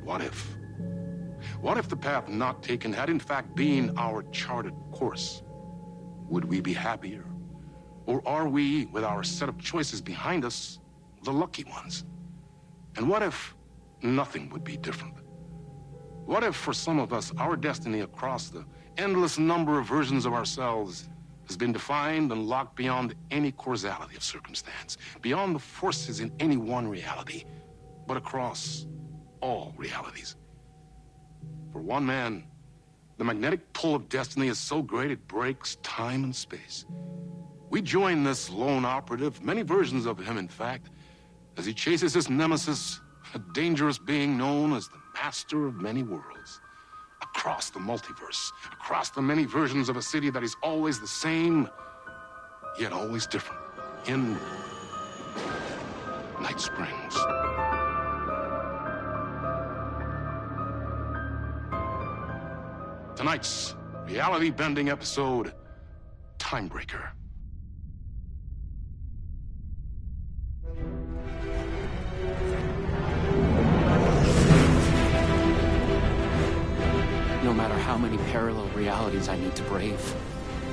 what if? What if the path not taken had in fact been our charted course? Would we be happier? Or are we, with our set of choices behind us, the lucky ones? And what if nothing would be different? What if, for some of us, our destiny across the endless number of versions of ourselves has been defined and locked beyond any causality of circumstance, beyond the forces in any one reality, but across all realities? For one man, the magnetic pull of destiny is so great it breaks time and space. We join this lone operative, many versions of him, in fact, as he chases his nemesis, a dangerous being known as the Master of Many Worlds. Across the multiverse, across the many versions of a city that is always the same, yet always different. In Night Springs. Tonight's reality-bending episode, Timebreaker. No matter how many parallel realities I need to brave,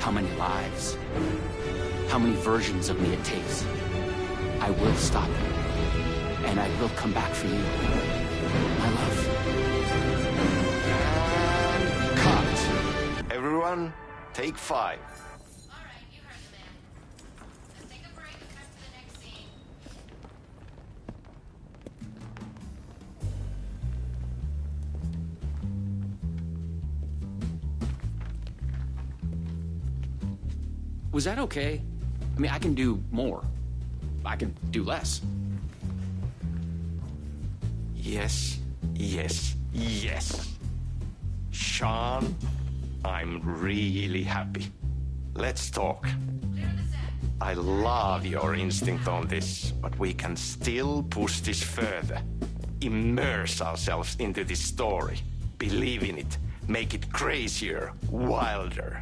how many lives, how many versions of me it takes, I will stop you, and I will come back for you, my love. And cut. Everyone, take 5. Was that okay? I mean, I can do more. I can do less. Yes, yes, yes. Sean, I'm really happy. Let's talk. I love your instinct on this, but we can still push this further. Immerse ourselves into this story. Believe in it. Make it crazier, wilder.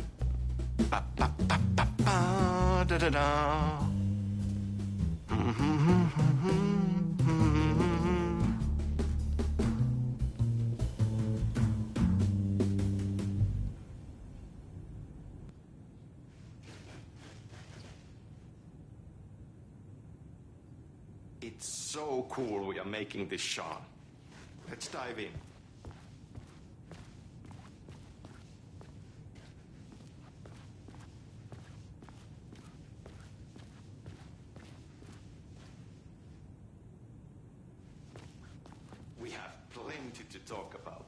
Ba, ba, ba, ba, ba, da, da, da. It's so cool we are making this, Sean. Let's dive in. We have plenty to talk about.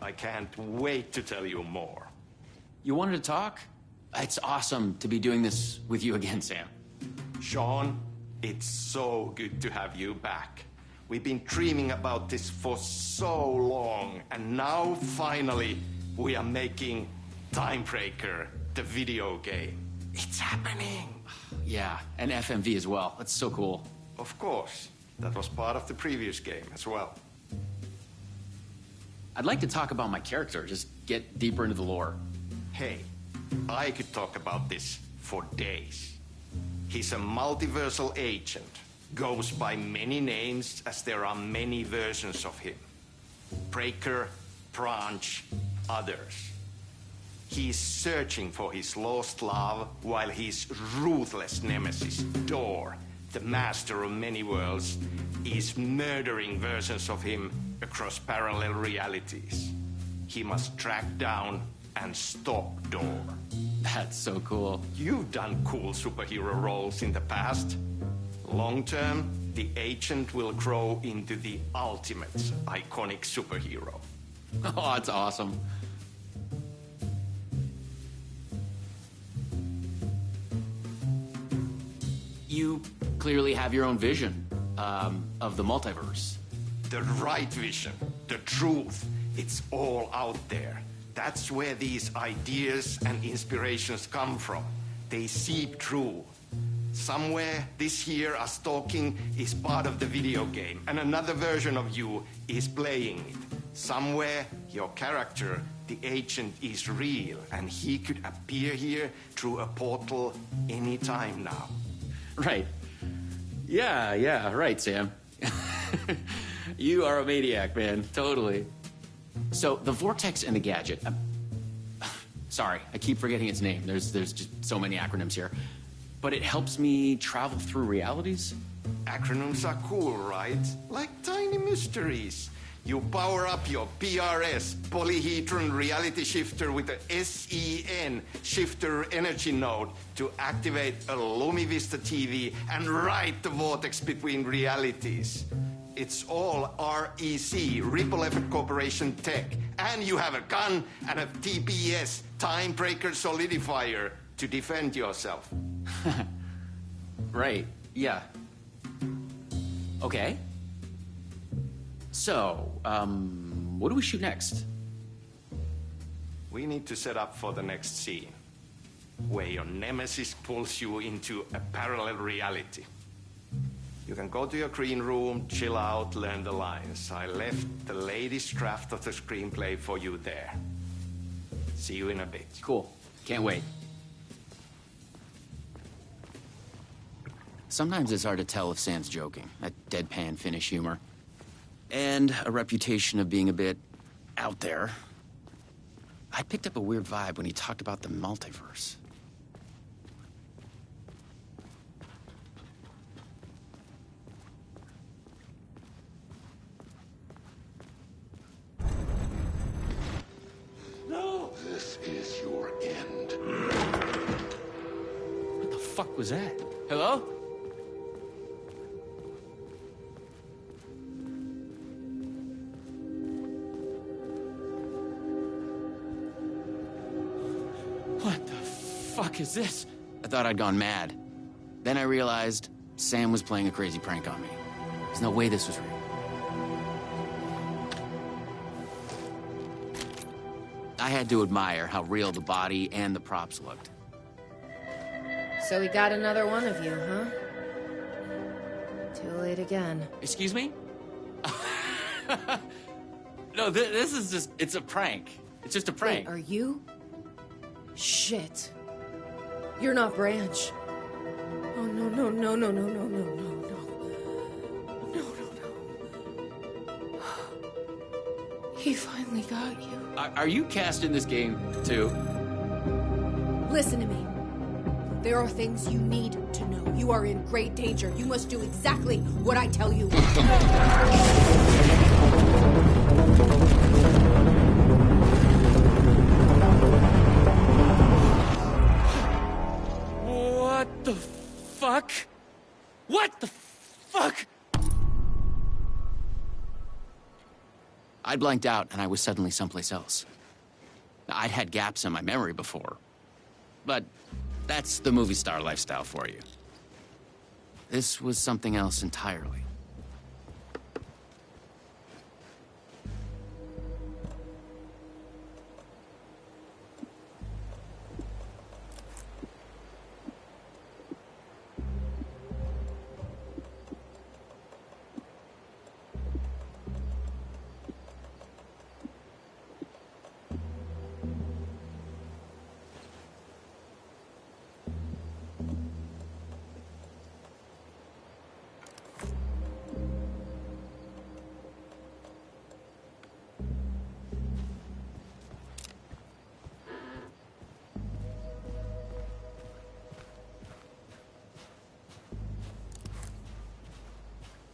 I can't wait to tell you more. You wanted to talk? It's awesome to be doing this with you again, Sam. Sean, it's so good to have you back. We've been dreaming about this for so long, and now, finally, we are making Timebreaker, the video game. It's happening! Yeah, and FMV as well. That's so cool. Of course. That was part of the previous game as well. I'd like to talk about my character, just get deeper into the lore. Hey, I could talk about this for days. He's a multiversal agent. Goes by many names as there are many versions of him. Breaker, Branch, others. He's searching for his lost love while his ruthless nemesis, Door, the master of many worlds, is murdering versions of him across parallel realities. He must track down and stop Door. That's so cool. You've done cool superhero roles in the past. Long term, the agent will grow into the ultimate iconic superhero. Oh, that's awesome. You clearly have your own vision of the multiverse. The right vision, the truth, it's all out there. That's where these ideas and inspirations come from. They seep through. Somewhere, this here, us talking, is part of the video game, and another version of you is playing it. Somewhere, your character, the agent, is real, and he could appear here through a portal anytime now. Right. Yeah, right, Sam. You are a maniac, man. Totally. So, the Vortex and the Gadget... sorry, I keep forgetting its name. There's just so many acronyms here. But it helps me travel through realities? Acronyms are cool, right? Like tiny mysteries. You power up your PRS, Polyhedron Reality Shifter, with a SEN Shifter Energy Node to activate a LumiVista TV and ride the vortex between realities. It's all REC, Ripple Effect Corporation tech. And you have a gun and a TPS, Time Breaker Solidifier, to defend yourself. Right, yeah. Okay. So, what do we shoot next? We need to set up for the next scene, where your nemesis pulls you into a parallel reality. You can go to your green room, chill out, learn the lines. I left the latest draft of the screenplay for you there. See you in a bit. Cool. Can't wait. Sometimes it's hard to tell if Sam's joking. That deadpan Finnish humor. And a reputation of being a bit out there. I picked up a weird vibe when he talked about the multiverse. No! This is your end. What the fuck was that? Hello? What the fuck is this? I thought I'd gone mad. Then I realized Sam was playing a crazy prank on me. There's no way this was real. I had to admire how real the body and the props looked. So we got another one of you, huh? Too late again. Excuse me? No, this is just, it's a prank. It's just a prank. Wait, are you? Shit. You're not Branch. Oh, no, no, no, no, no, no, no, no, no. No, no, no. He finally got you. Are you cast in this game, too? Listen to me. There are things you need to know. You are in great danger. You must do exactly what I tell you. What the fuck? What the fuck? I blanked out and I was suddenly someplace else. I'd had gaps in my memory before, but that's the movie star lifestyle for you. This was something else entirely.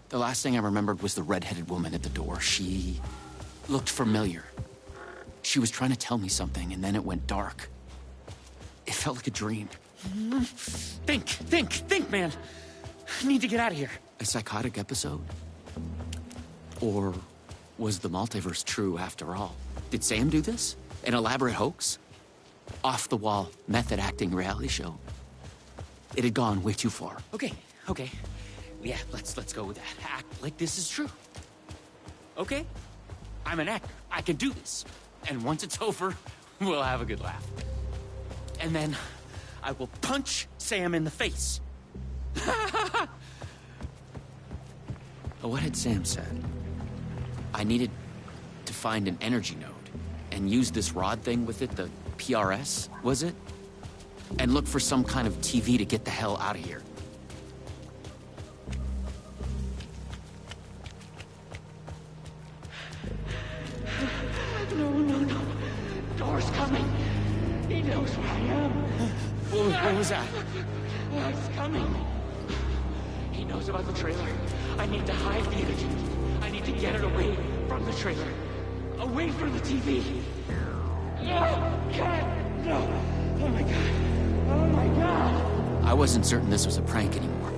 The last thing I remembered was the red-headed woman at the door. She looked familiar. She was trying to tell me something, and then it went dark. It felt like a dream. Think, man. I need to get out of here. A psychotic episode? Or was the multiverse true after all? Did Sam do this? An elaborate hoax? Off-the-wall, method-acting reality show? It had gone way too far. Okay. Yeah, let's go with that. Act like this is true. Okay? I'm an actor. I can do this. And once it's over, we'll have a good laugh. And then I will punch Sam in the face. What had Sam said? I needed to find an energy node and use this rod thing with it, the PRS, was it? And look for some kind of TV to get the hell out of here. No. Door's coming. He knows where I am. What was that? It's coming. He knows about the trailer. I need to hide the energy. I need to get it away from the trailer. Away from the TV. No! Can't! No! Oh my god. Oh my god! I wasn't certain this was a prank anymore.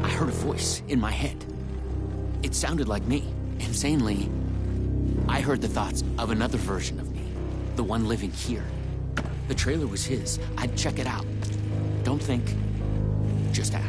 I heard a voice in my head. It sounded like me. Insanely, I heard the thoughts of another version of me. The one living here. The trailer was his. I'd check it out. Don't think, just act.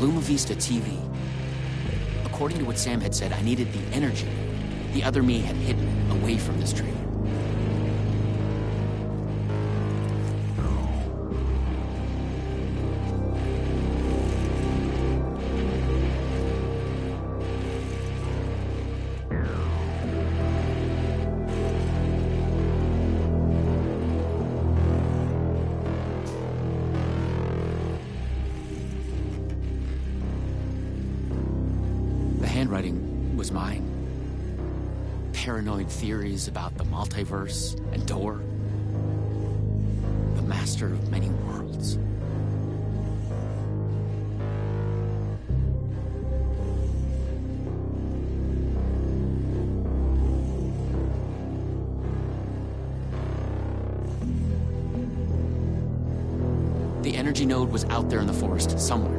Luma Vista TV. According to what Sam had said, I needed the energy the other me had hidden away from this trailer. Handwriting was mine. Paranoid theories about the multiverse and Door. The master of many worlds. The energy node was out there in the forest somewhere.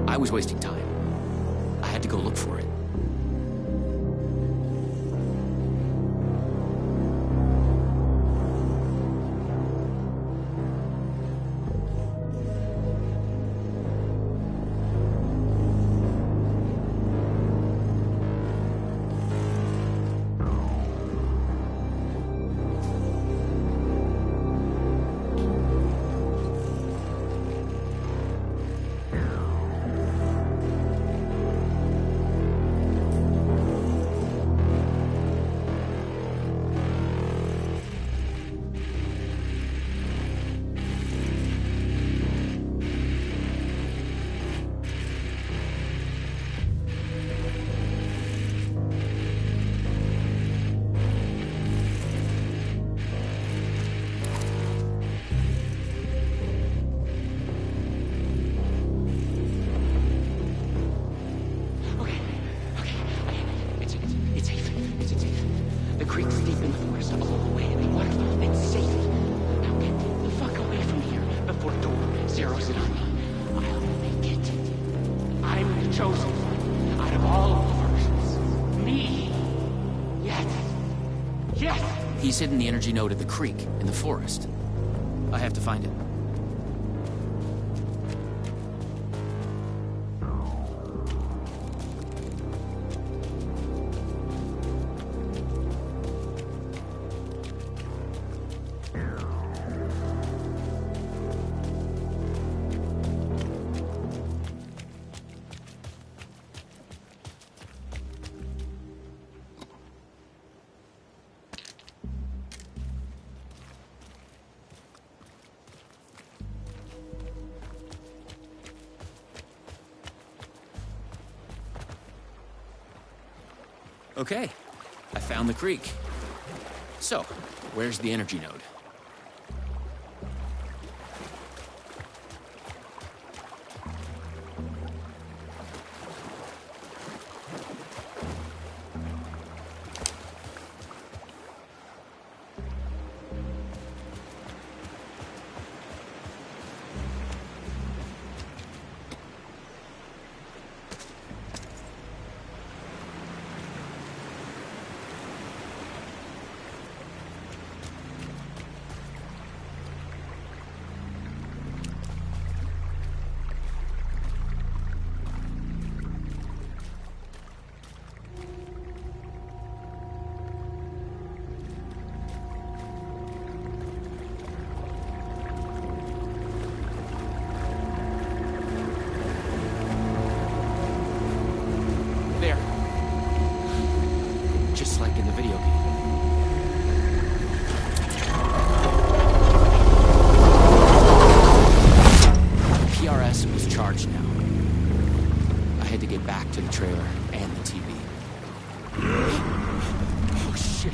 I was wasting time. I had to go look for it. He's hidden the energy node at the creek in the forest. I have to find it. Okay, I found the creek. So, where's the energy node? just like in the video game. PRS was charged now. I had to get back to the trailer and the TV. Oh, shit.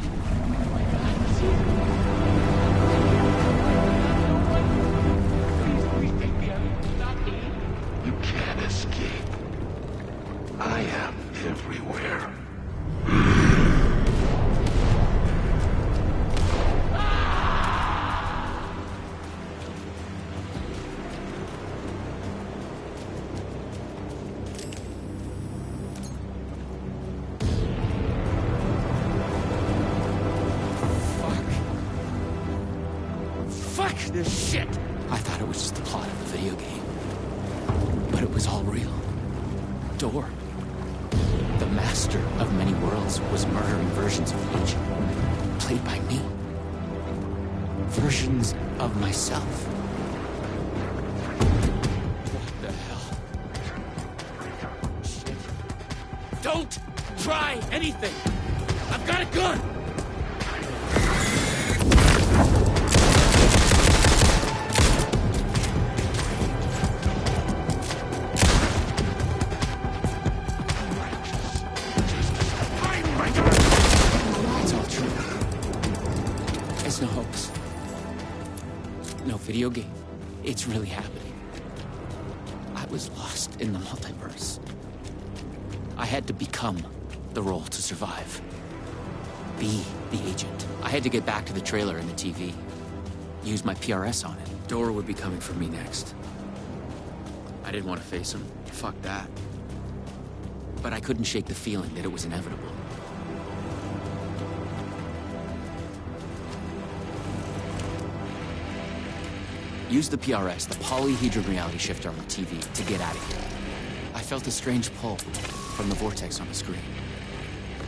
You can't escape. I am everywhere. Fuck this shit! I thought it was just the plot of the video game. But it was all real. Door, the master of many worlds, was murdering versions of the Agent, played by me. Versions of myself. What the hell? Shit. Don't try anything! I've got a gun! It's all true. It's no hoax. No video game. It's really happening. I was lost in the multiverse. I had to become the role to survive. Be the Agent. I had to get back to the trailer and the TV. Use my PRS on it. Dora would be coming for me next. I didn't want to face him. Fuck that. But I couldn't shake the feeling that it was inevitable. Use the PRS, the polyhedron reality shifter on the TV, to get out of here. I felt a strange pull from the vortex on the screen.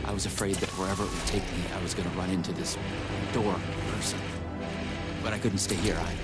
I was afraid that wherever it would take me, I was going to run into this door person. But I couldn't stay here either.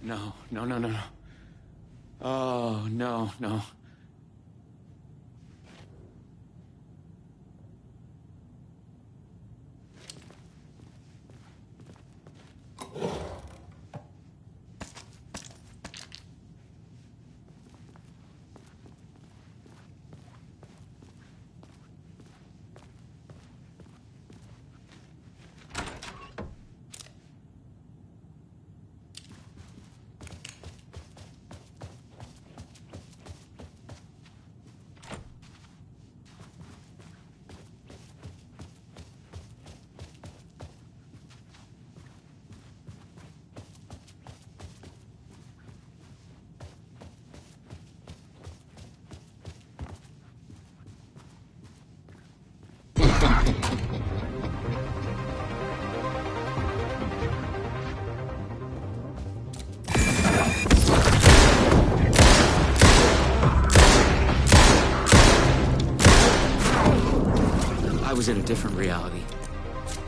No. Oh, no. I was in a different reality,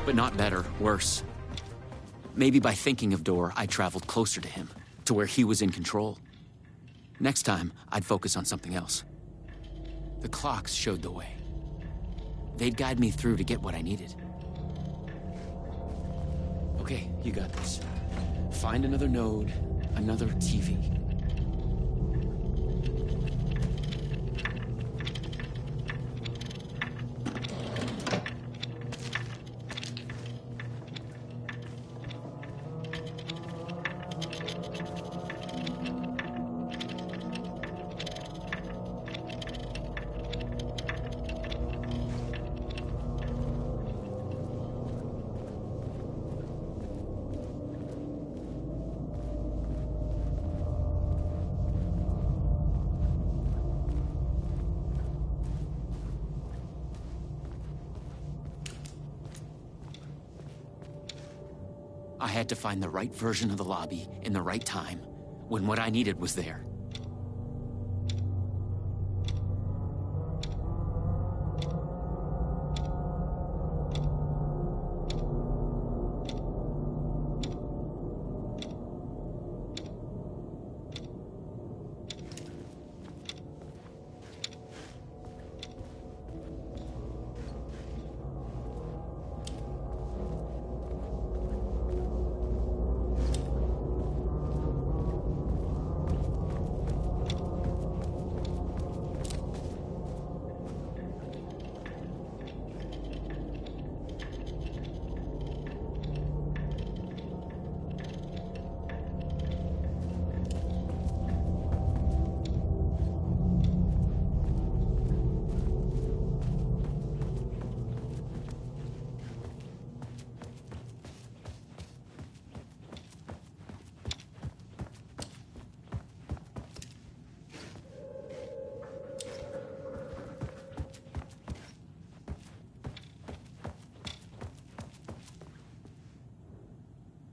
but not better, worse. Maybe by thinking of Dor, I traveled closer to him, to where he was in control. Next time, I'd focus on something else. The clocks showed the way. They'd guide me through to get what I needed. Okay, you got this. Find another node, another TV. I had to find the right version of the lobby in the right time, when what I needed was there.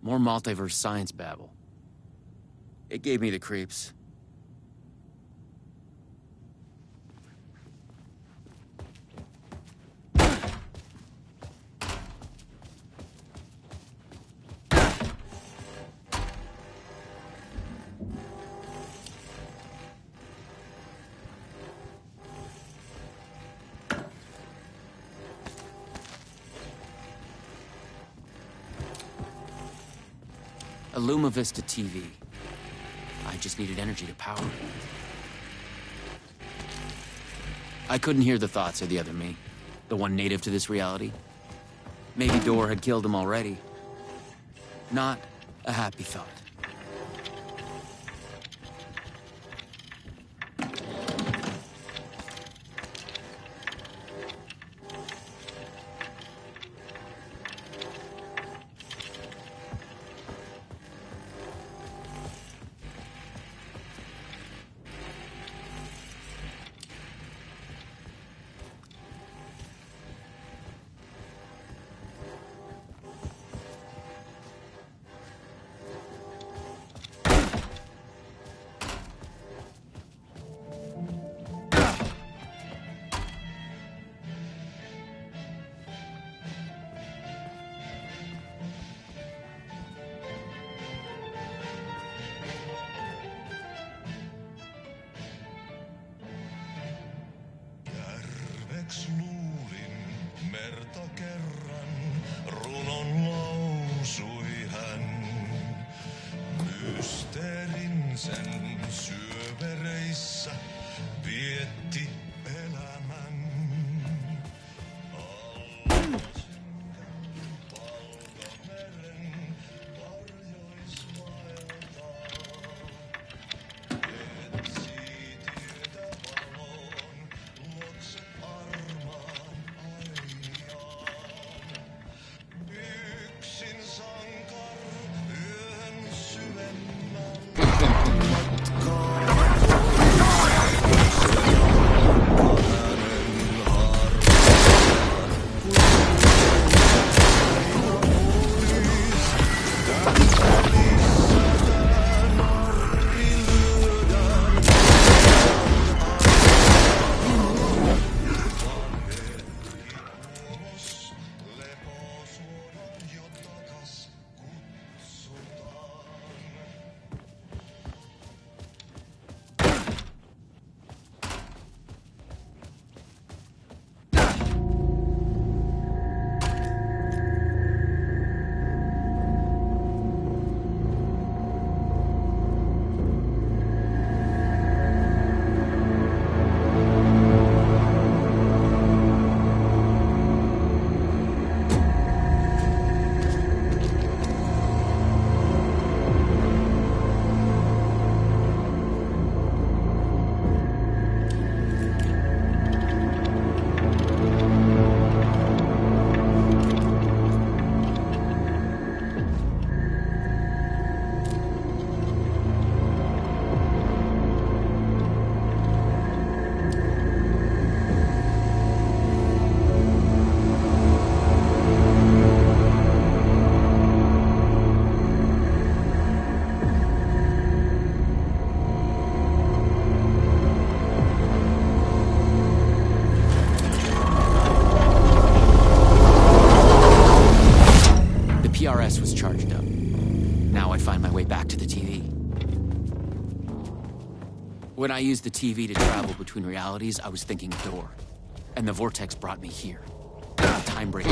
More multiverse science babble. It gave me the creeps. A Luma Vista TV. I just needed energy to power it. I couldn't hear the thoughts of the other me, the one native to this reality. Maybe Door had killed him already. Not a happy thought. Merta kerran runon lausui hän. Mysteerin sen syövereissä vietti elämän. Etsi tietä valon luokse armaan. When I used the TV to travel between realities, I was thinking a door. And the vortex brought me here. A time break.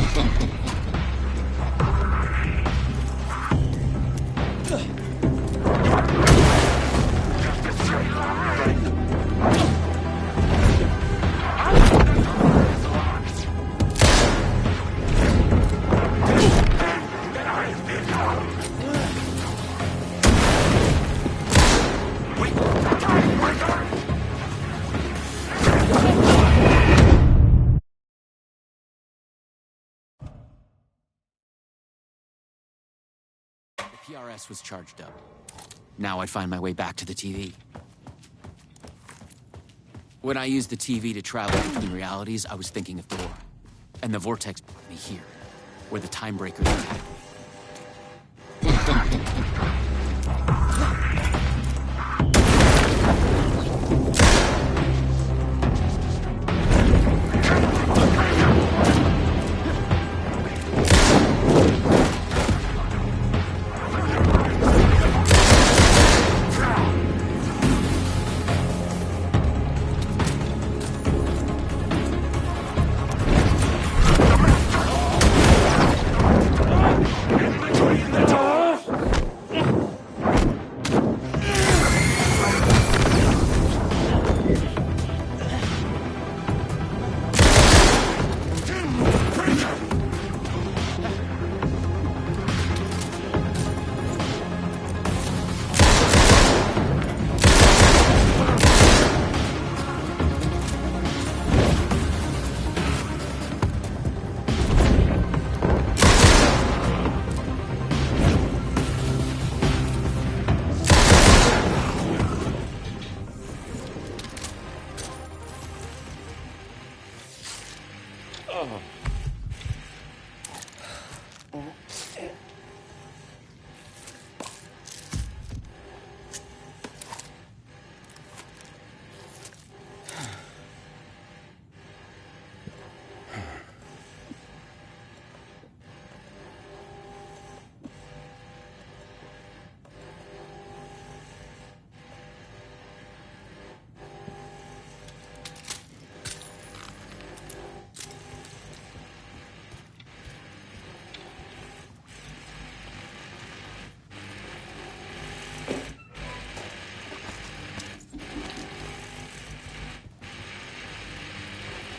PRS was charged up. Now I'd find my way back to the TV. When I used the TV to travel between realities, I was thinking of door. And the vortex brought me here, where the time breakers attacked me.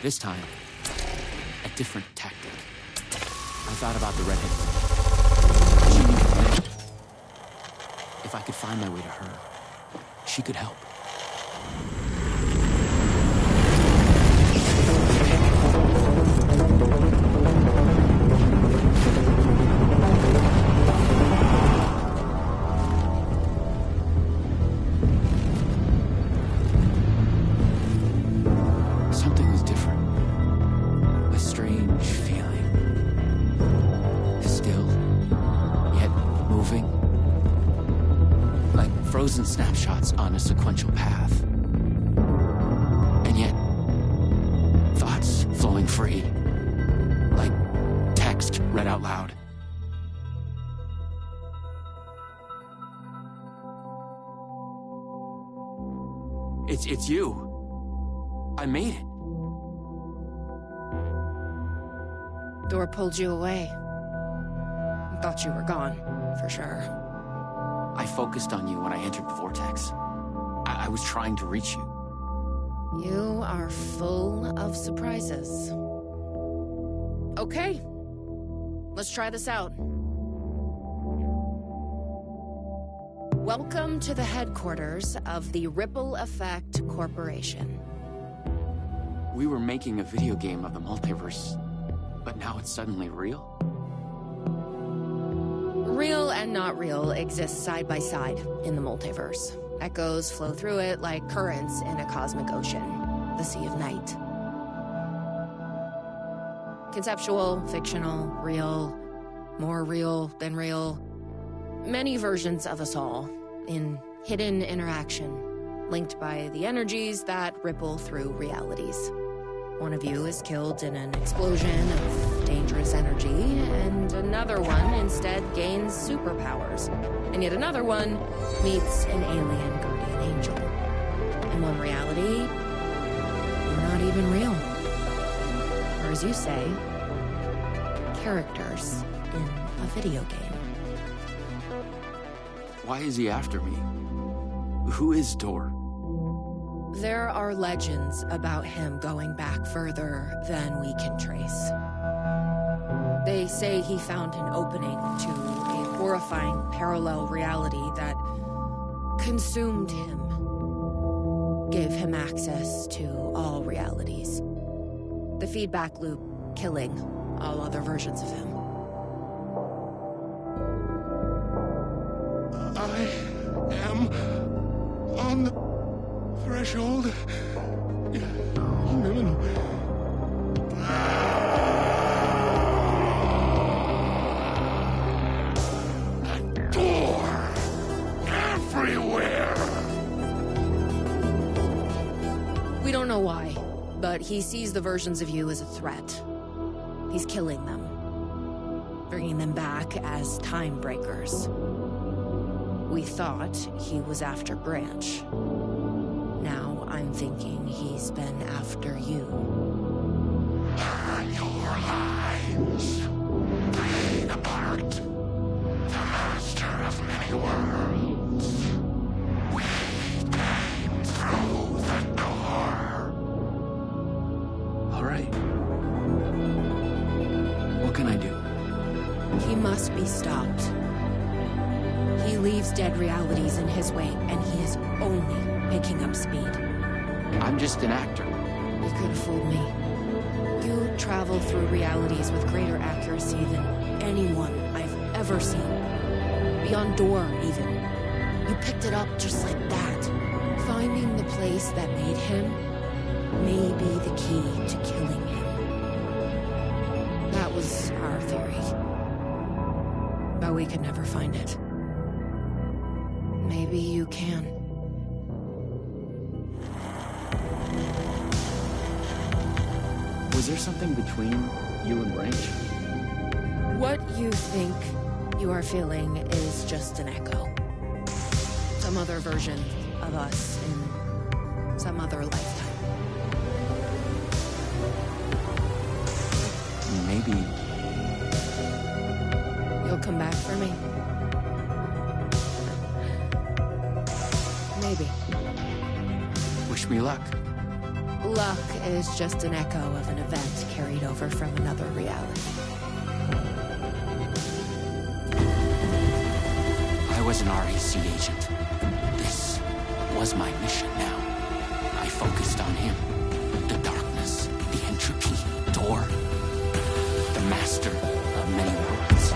This time, a different tactic. I thought about the redhead. She needed me. If I could find my way to her, she could help. Frozen snapshots on a sequential path. And yet, thoughts flowing free. Like text read out loud. It's you. I made it. Door pulled you away. Thought you were gone, for sure. I focused on you when I entered the vortex. I was trying to reach you. You are full of surprises. Okay. Let's try this out. Welcome to the headquarters of the Ripple Effect Corporation. We were making a video game of the multiverse, but now it's suddenly real? Real and not real exist side by side in the multiverse. Echoes flow through it like currents in a cosmic ocean, the Sea of Night. Conceptual, fictional, real, more real than real. Many versions of us all, in hidden interaction, linked by the energies that ripple through realities. One of you is killed in an explosion of dangerous energy, and another one instead gains superpowers. And yet another one meets an alien guardian angel. In one reality, you're not even real. Or as you say, characters in a video game. Why is he after me? Who is Tor? There are legends about him going back further than we can trace. They say he found an opening to a horrifying parallel reality that consumed him, gave him access to all realities. The feedback loop killing all other versions of him. I am on the threshold. No. A door everywhere. We don't know why, but he sees the versions of you as a threat. He's killing them, bringing them back as time breakers. We thought he was after Branch. Now I'm thinking he's been after you. Your lies playing apart the master of many worlds. We came through the door. All right. What can I do? He must be stopped. He leaves dead realities in his wake, and he is only picking up speed. I'm just an actor. You could have fooled me. You travel through realities with greater accuracy than anyone I've ever seen. Beyond Door, even. You picked it up just like that. Finding the place that made him may be the key to killing him. That was our theory. But we could never find it. Maybe you can. Was there something between you and Branch? What you think you are feeling is just an echo. Some other version of us in some other lifetime. Maybe You'll come back for me. Maybe. Wish me luck. Luck is just an echo of an event carried over from another reality. I was an REC agent. This was my mission now. I focused on him. The darkness, the entropy, Tor, the master of many worlds.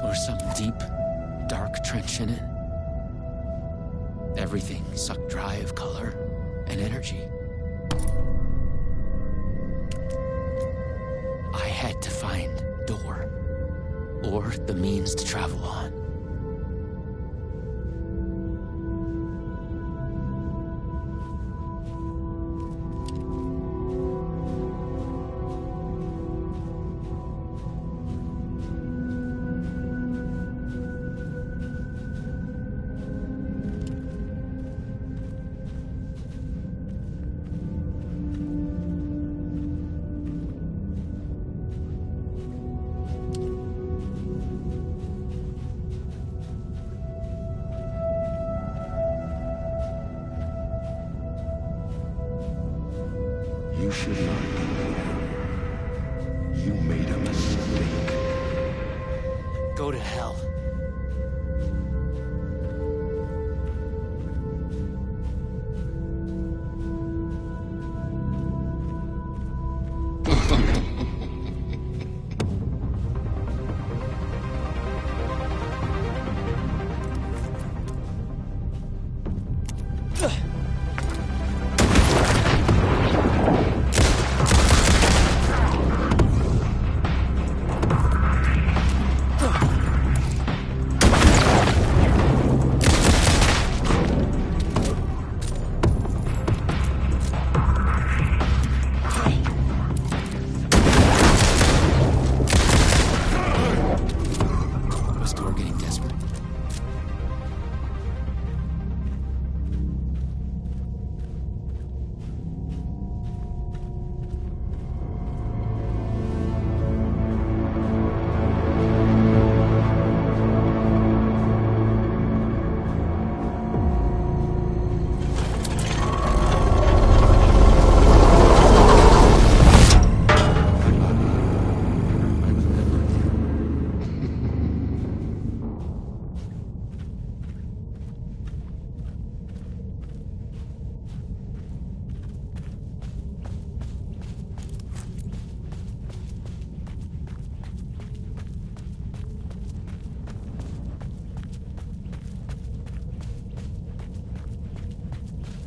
Or some deep, dark trench in it. Everything sucked dry of color and energy. I had to find Door, or the means to travel on. You should not be here. You made a mistake. Go to hell.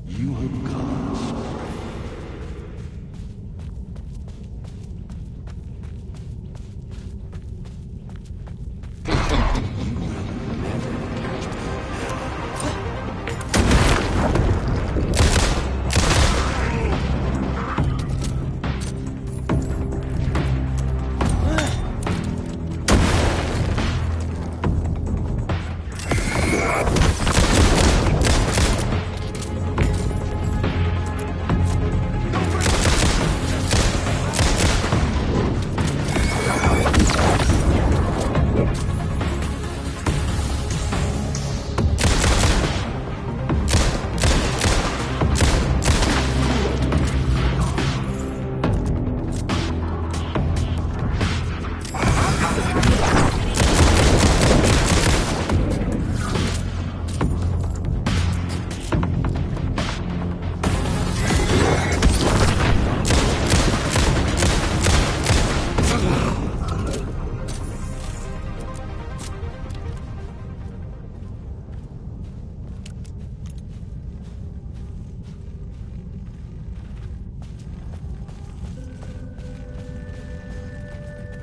You have caused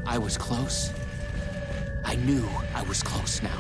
I was close. I knew I was close now.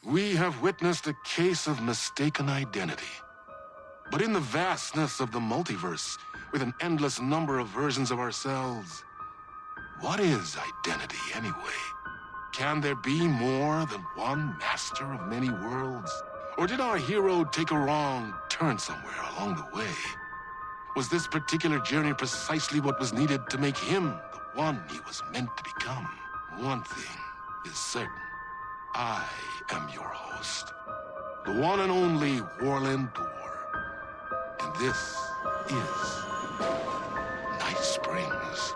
We have witnessed a case of mistaken identity. But in the vastness of the multiverse, with an endless number of versions of ourselves, what is identity anyway? Can there be more than one master of many worlds? Or did our hero take a wrong turn somewhere along the way? Was this particular journey precisely what was needed to make him the one he was meant to become? One thing is certain. I am your host, the one and only Warland Door. And this is Night Springs.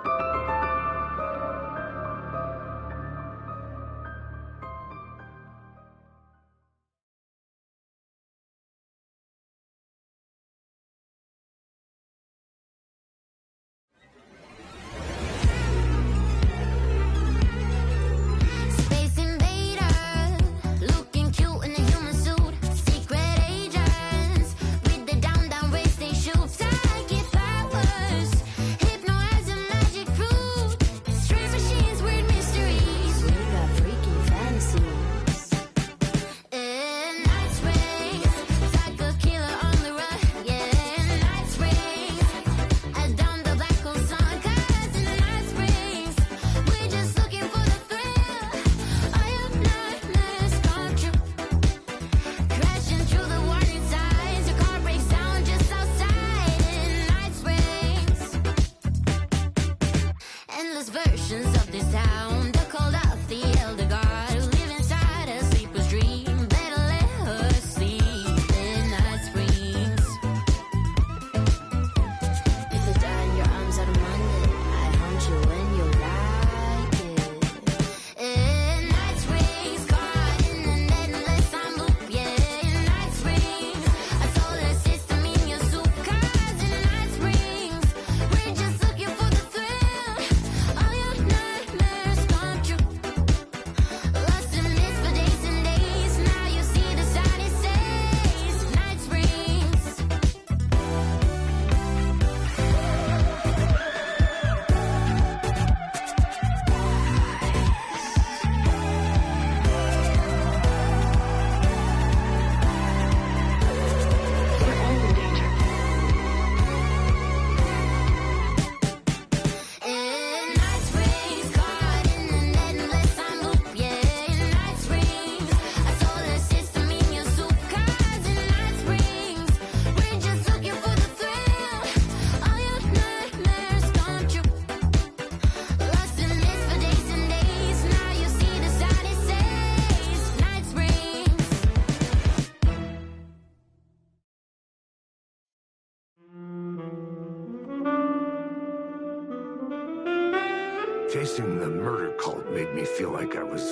Chasing the murder cult made me feel like I was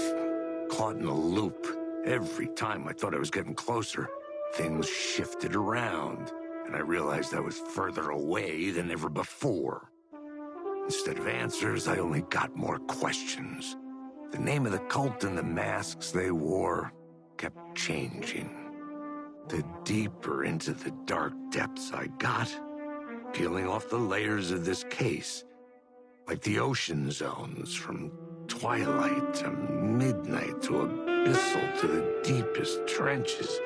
caught in a loop. Every time I thought I was getting closer, things shifted around, and I realized I was further away than ever before. Instead of answers, I only got more questions. The name of the cult and the masks they wore kept changing. The deeper into the dark depths I got, peeling off the layers of this case, like the ocean zones, from twilight to midnight to abyssal to the deepest trenches,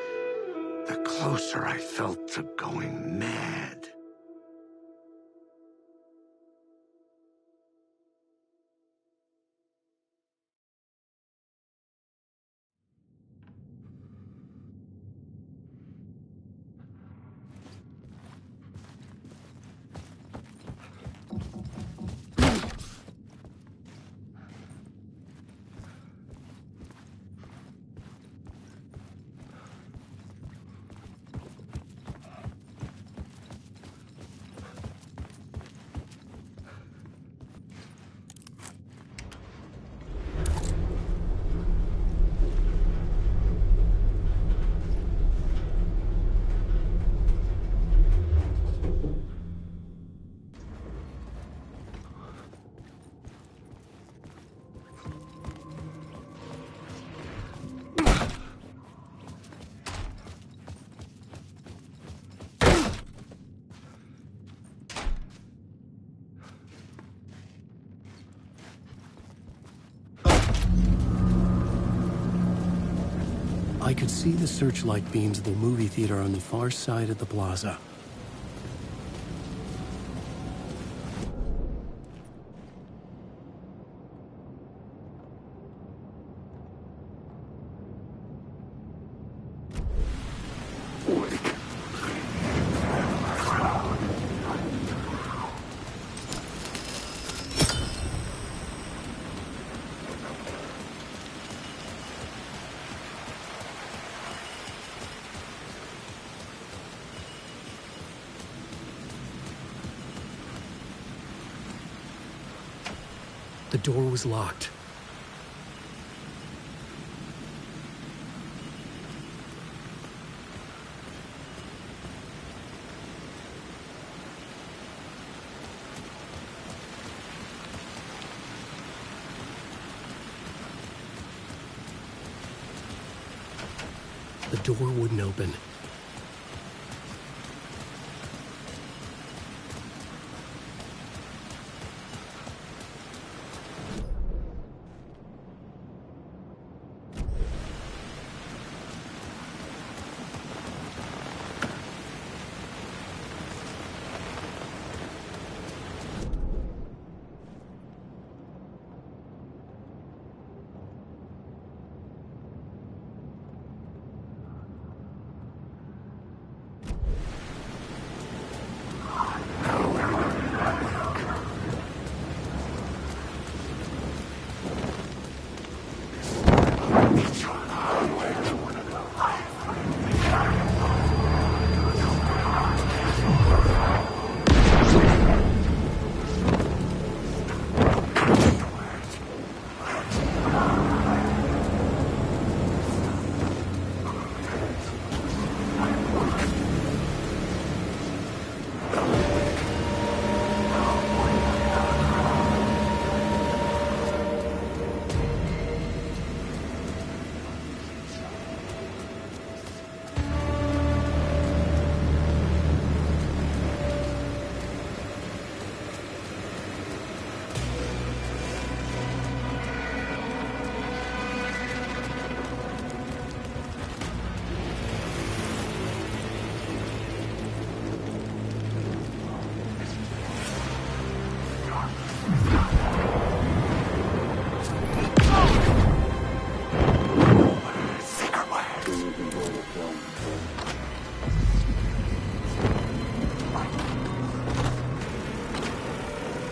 the closer I felt to going mad. I could see the searchlight beams of the movie theater on the far side of the plaza. The door was locked. The door wouldn't open.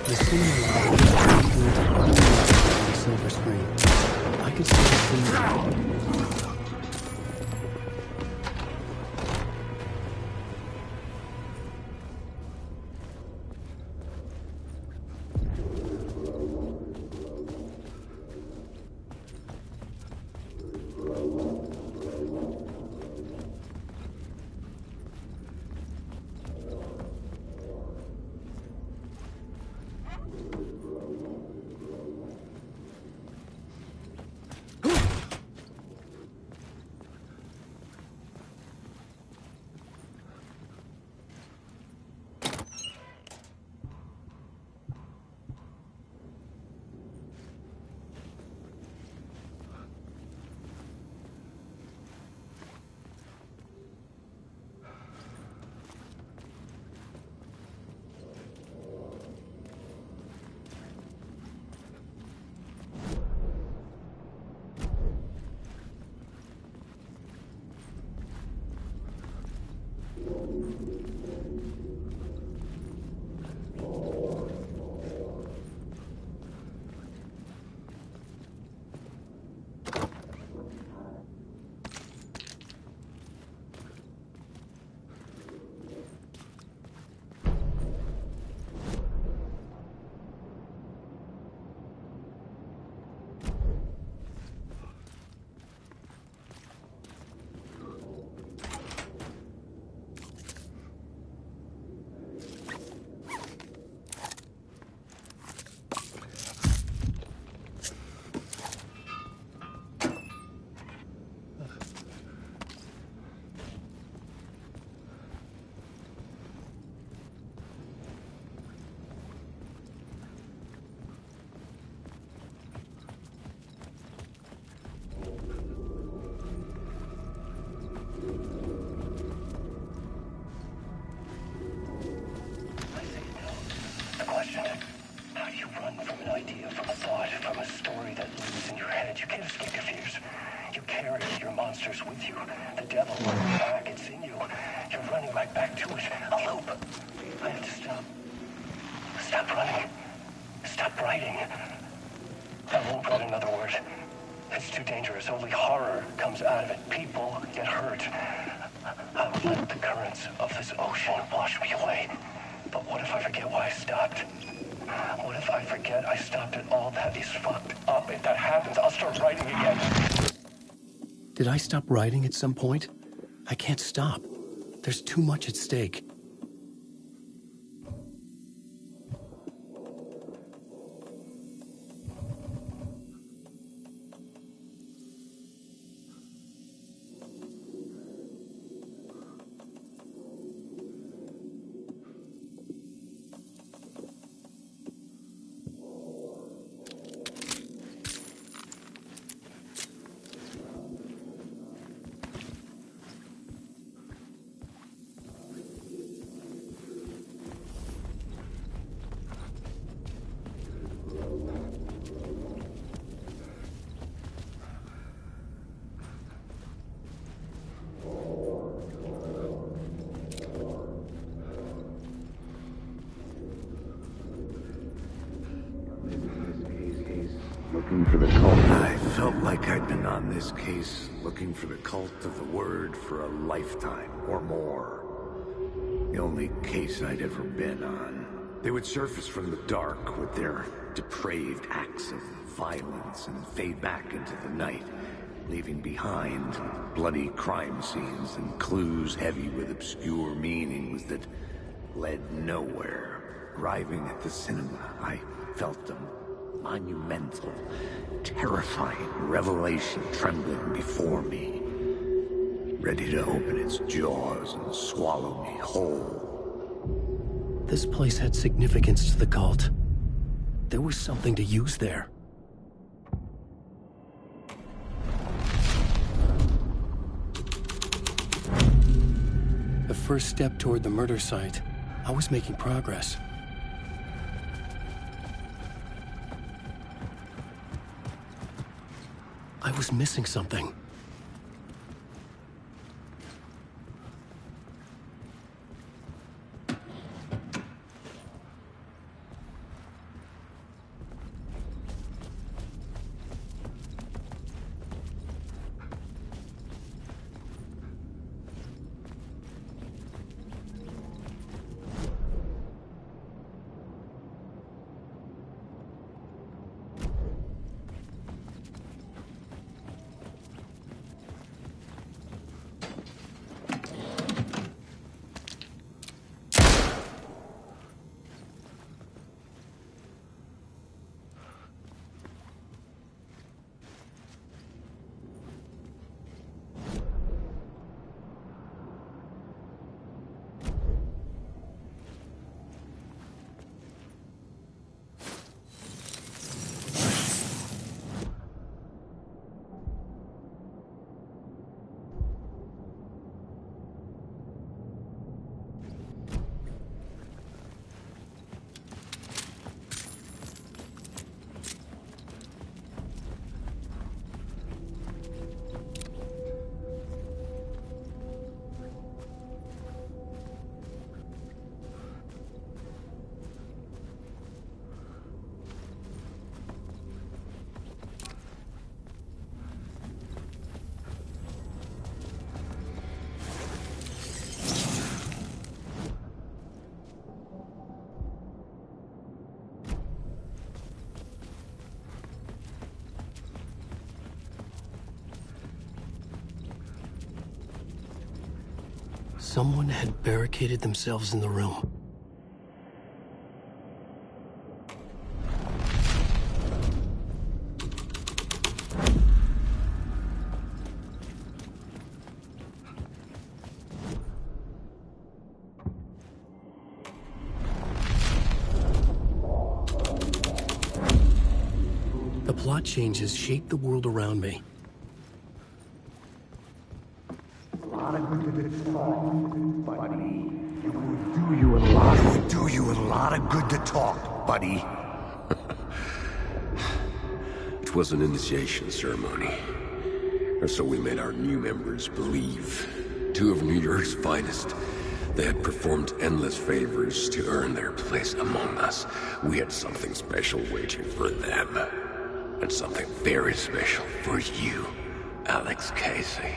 The scene on the silver screen. I could see the scene. you. The devil running back. It's in you. You're running right back to it. A loop. I have to stop. Stop running. Stop writing. I won't write another word. It's too dangerous. Only horror comes out of it. People get hurt. I'll let the currents of this ocean wash me away. But what if I forget why I stopped? What if I forget I stopped at all? That is fucked up. If that happens, I'll start writing again. Did I stop writing at some point? I can't stop. There's too much at stake. Looking for the cult. I felt like I'd been on this case, looking for the cult of the word for a lifetime or more. The only case I'd ever been on. They would surface from the dark with their depraved acts of violence and fade back into the night, leaving behind bloody crime scenes and clues heavy with obscure meanings that led nowhere. Arriving at the cinema, I felt them. Monumental, terrifying revelation trembling before me, ready to open its jaws and swallow me whole. This place had significance to the cult. There was something to use there. The first step toward the murder site. I was making progress. I was missing something. Someone had barricaded themselves in the room. The plot changes shaped the world around me. Do you a lot of good to talk, buddy. It was an initiation ceremony. Or so we made our new members believe. 2 of New York's finest. They had performed endless favors to earn their place among us. We had something special waiting for them. And something very special for you, Alex Casey.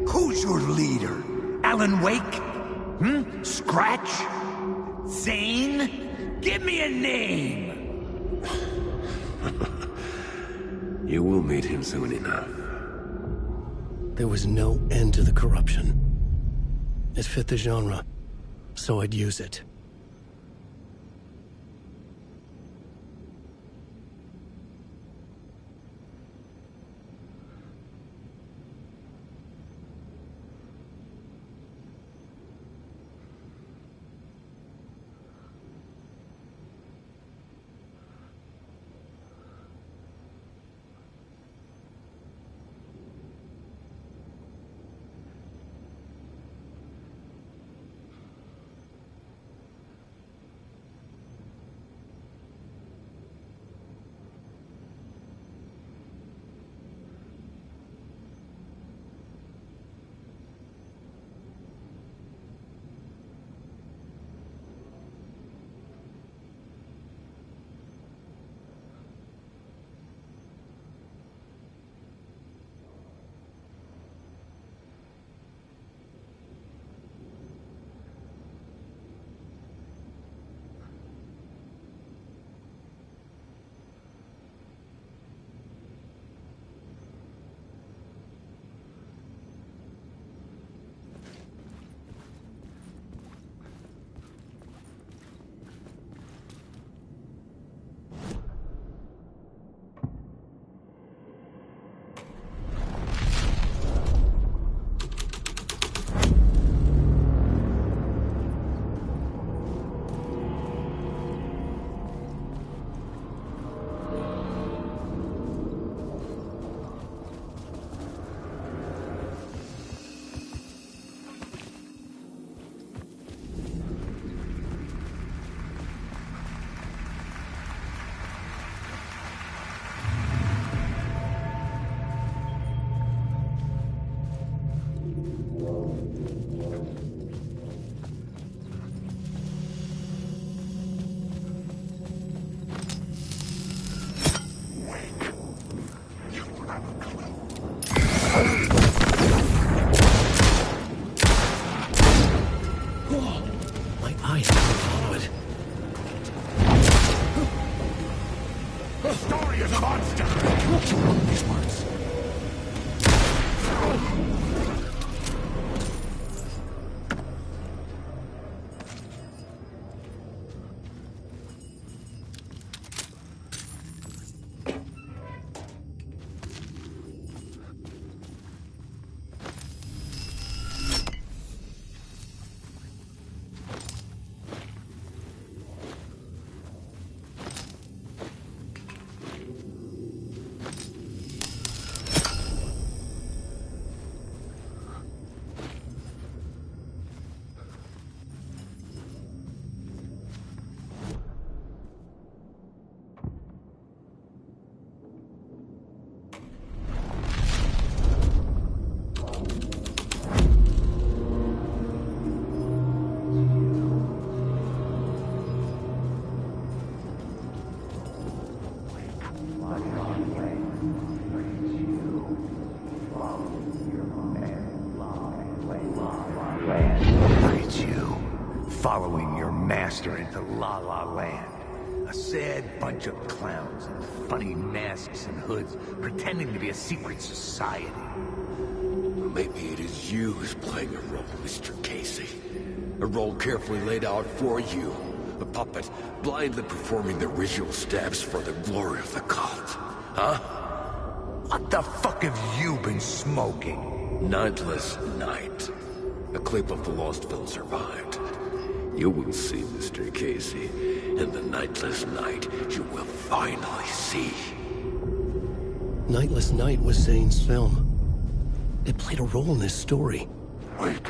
Who's your leader? Alan Wake? Scratch? Zane? Give me a name! You will meet him soon enough. There was no end to the corruption. It fit the genre, so I'd use it. Following your master into La La Land. A sad bunch of clowns in funny masks and hoods, pretending to be a secret society. Maybe it is you who's playing a role, Mr. Casey. A role carefully laid out for you. A puppet, blindly performing the ritual steps for the glory of the cult. Huh? What the fuck have you been smoking? Nightless Night. A clip of the lost film survived. You will see, Mr. Casey. In the Nightless Night, you will finally see. Nightless Night was Zane's film. It played a role in this story. Wait.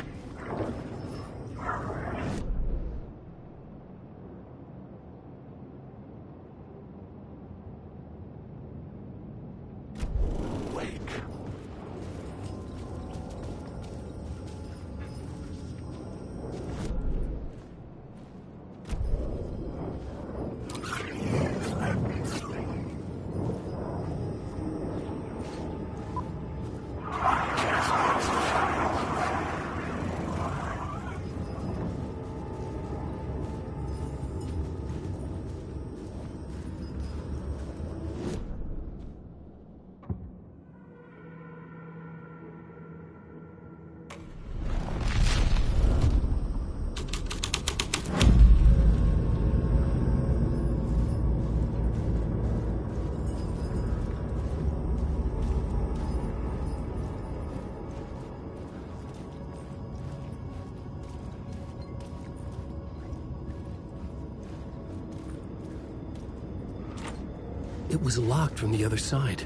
It was locked from the other side.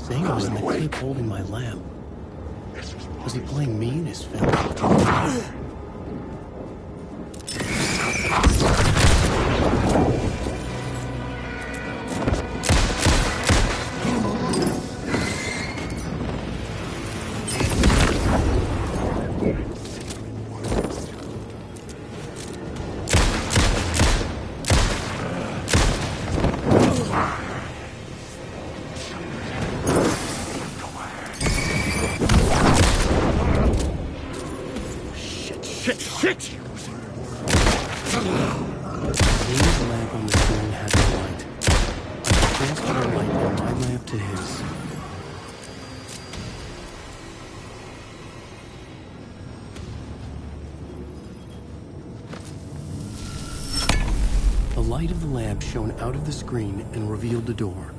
Zango was in the clip holding my lamp. Was he playing me in his film? The light of the lamp shone out of the screen and revealed the door.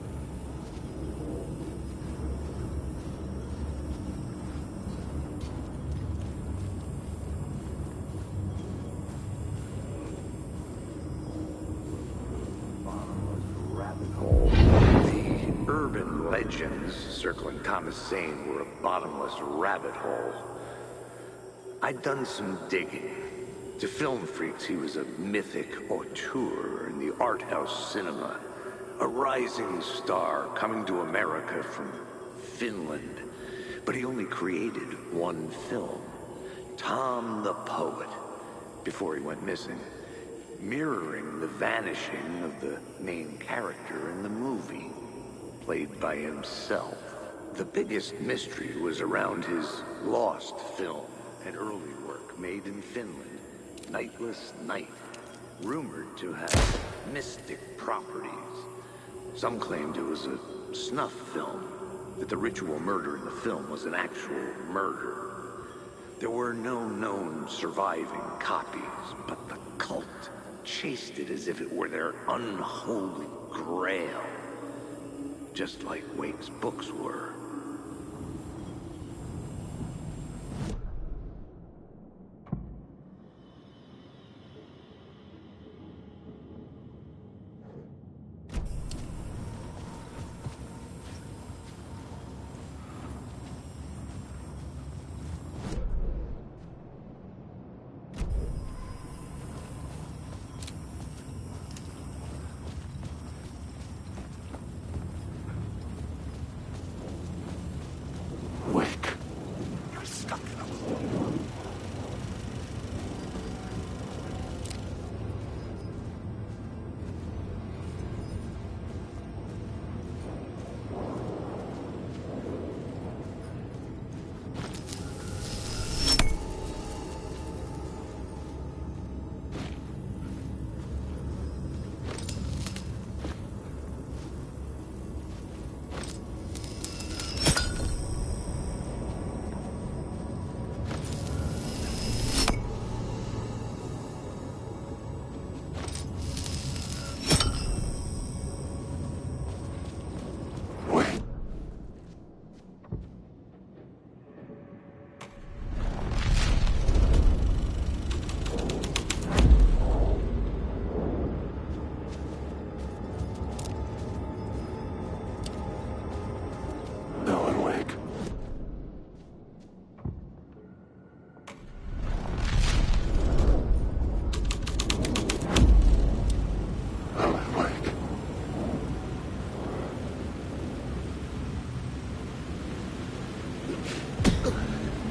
The urban legends circling Thomas Zane were a bottomless rabbit hole. I'd done some digging. To film freaks, he was a mythic auteur in the art house cinema. A rising star coming to America from Finland. But he only created one film, Tom the Poet, before he went missing, mirroring the vanishing of the main character in the movie, played by himself. The biggest mystery was around his lost film, an early work made in Finland. Nightless Night, rumored to have mystic properties. Some claimed it was a snuff film, that the ritual murder in the film was an actual murder. There were no known surviving copies, but the cult chased it as if it were their unholy grail, just like Wake's books were.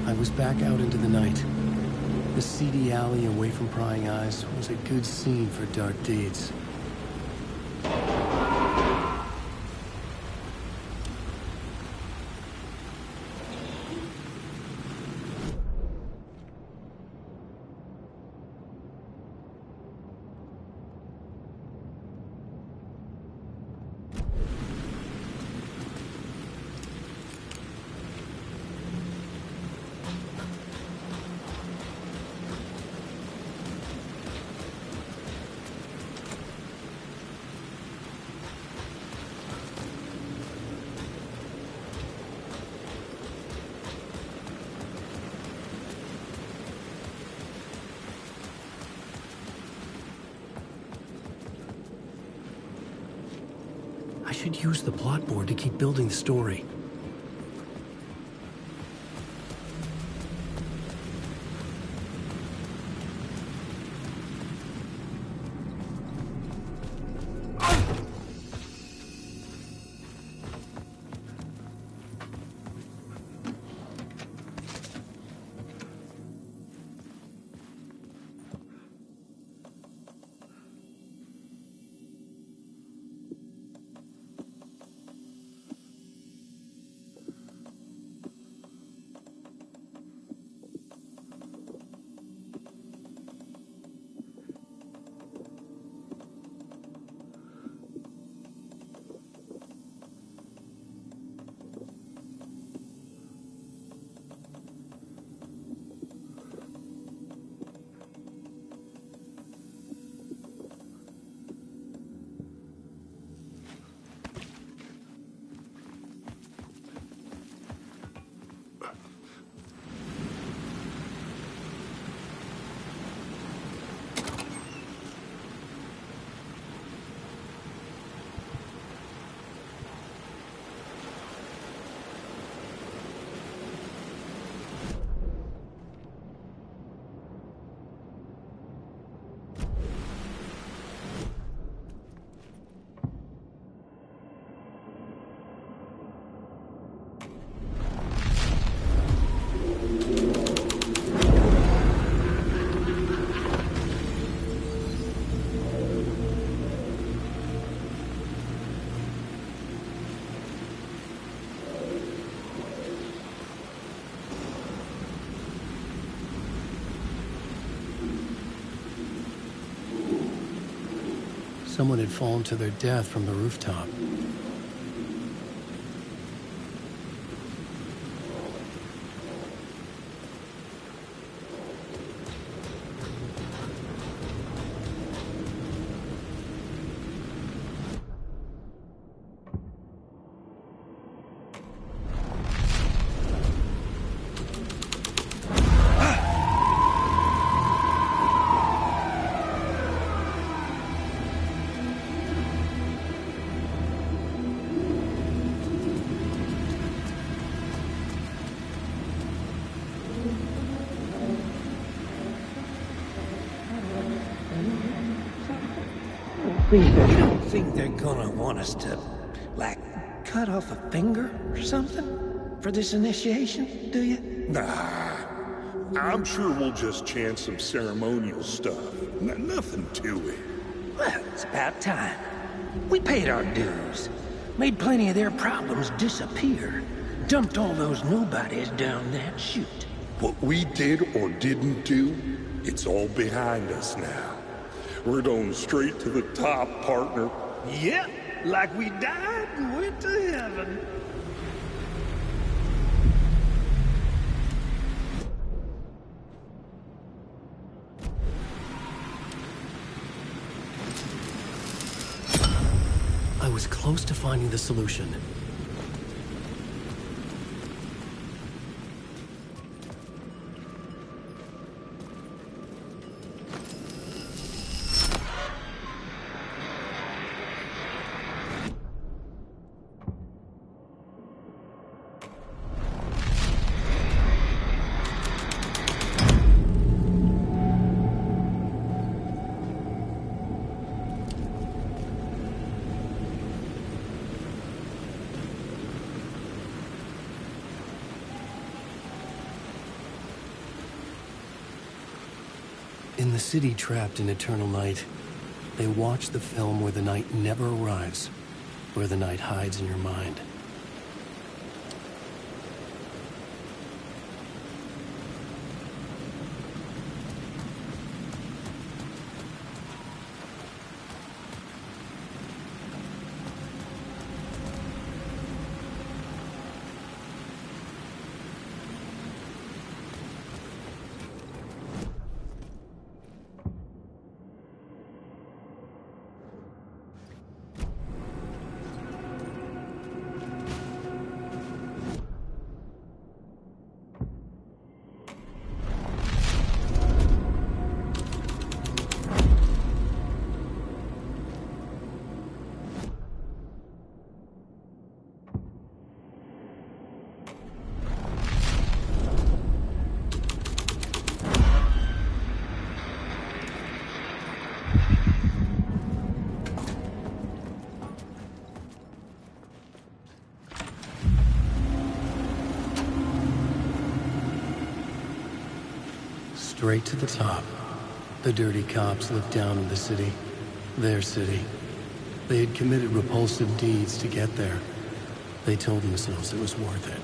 I was back out into the night. The seedy alley away from prying eyes was a good scene for dark deeds. I should use the plot board to keep building the story. Someone had fallen to their death from the rooftop. Think they're gonna want us to, like, cut off a finger or something for this initiation, do you? Nah. I'm sure we'll just chant some ceremonial stuff. Nothing to it. Well, it's about time. We paid our dues. Made plenty of their problems disappear. Dumped all those nobodies down that chute. What we did or didn't do, it's all behind us now. We're going straight to the top, partner. Yep, like we died and went to heaven. I was close to finding the solution. In the city trapped in eternal night, they watch the film where the night never arrives, where the night hides in your mind. Straight to the top. The dirty cops looked down on the city. Their city. They had committed repulsive deeds to get there. They told themselves it was worth it.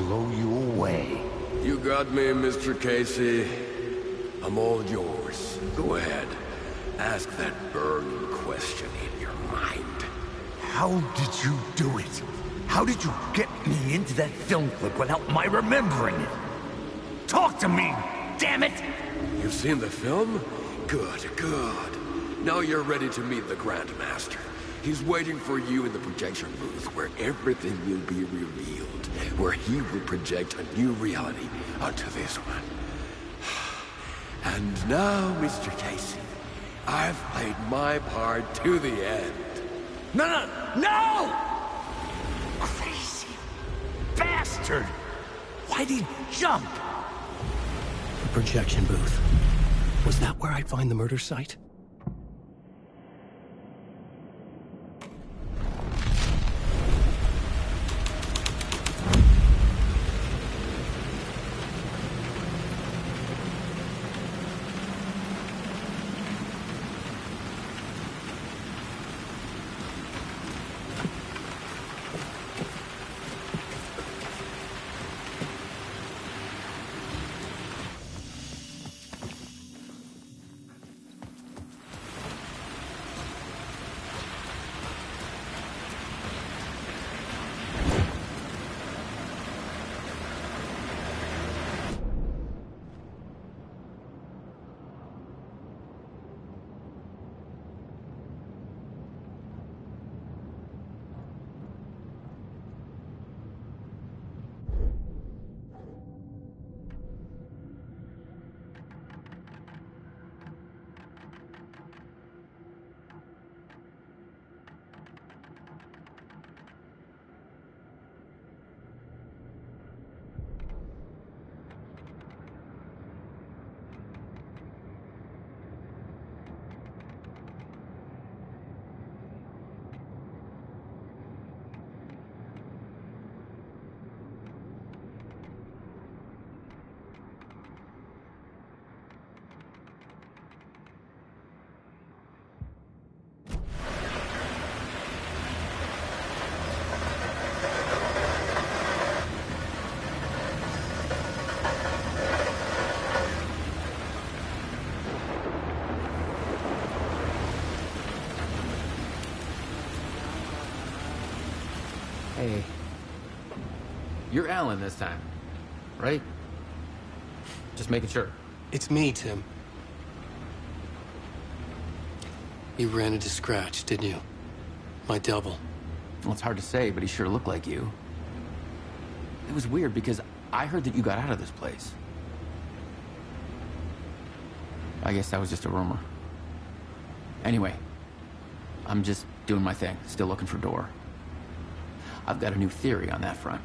blow you away. You got me, Mr. Casey. I'm all yours. Go ahead. Ask that burning question in your mind. How did you do it? How did you get me into that film clip without my remembering it? Talk to me, damn it! You've seen the film? Good, good. Now you're ready to meet the Grandmaster. He's waiting for you in the projection booth where everything will be revealed, where he will project a new reality onto this one. And now, Mr. Casey, I've played my part to the end. No! Crazy bastard! Why'd he jump? The projection booth. Was that where I'd find the murder site? Hey. You're Alan this time, right? Just making sure. It's me, Tim. You ran into Scratch, didn't you? My double. Well, it's hard to say, but he sure looked like you. It was weird because I heard that you got out of this place. I guess that was just a rumor. Anyway, I'm just doing my thing, still looking for Door. I've got a new theory on that front.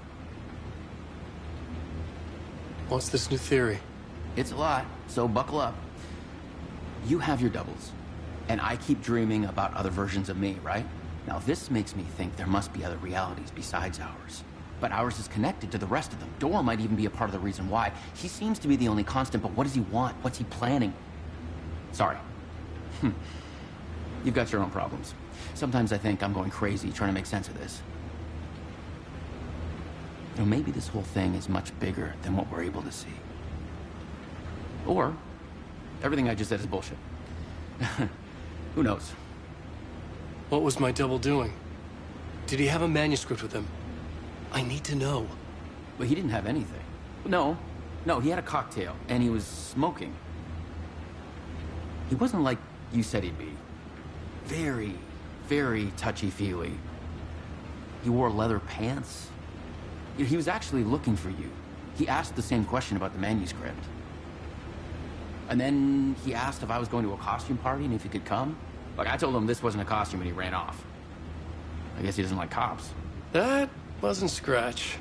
What's this new theory? It's a lot, so buckle up. You have your doubles, and I keep dreaming about other versions of me, right? Now, this makes me think there must be other realities besides ours. But ours is connected to the rest of them. Door might even be a part of the reason why. He seems to be the only constant, but what does he want? What's he planning? Sorry. You've got your own problems. Sometimes I think I'm going crazy trying to make sense of this. You know, maybe this whole thing is much bigger than what we're able to see. Or, everything I just said is bullshit. Who knows? What was my double doing? Did he have a manuscript with him? I need to know. Well, he didn't have anything. No, he had a cocktail, and he was smoking. He wasn't like you said he'd be. Very, very touchy-feely. He wore leather pants. He was actually looking for you. He asked the same question about the manuscript. And then he asked if I was going to a costume party and if he could come. Like, I told him this wasn't a costume and he ran off. I guess he doesn't like cops. That wasn't Scratch.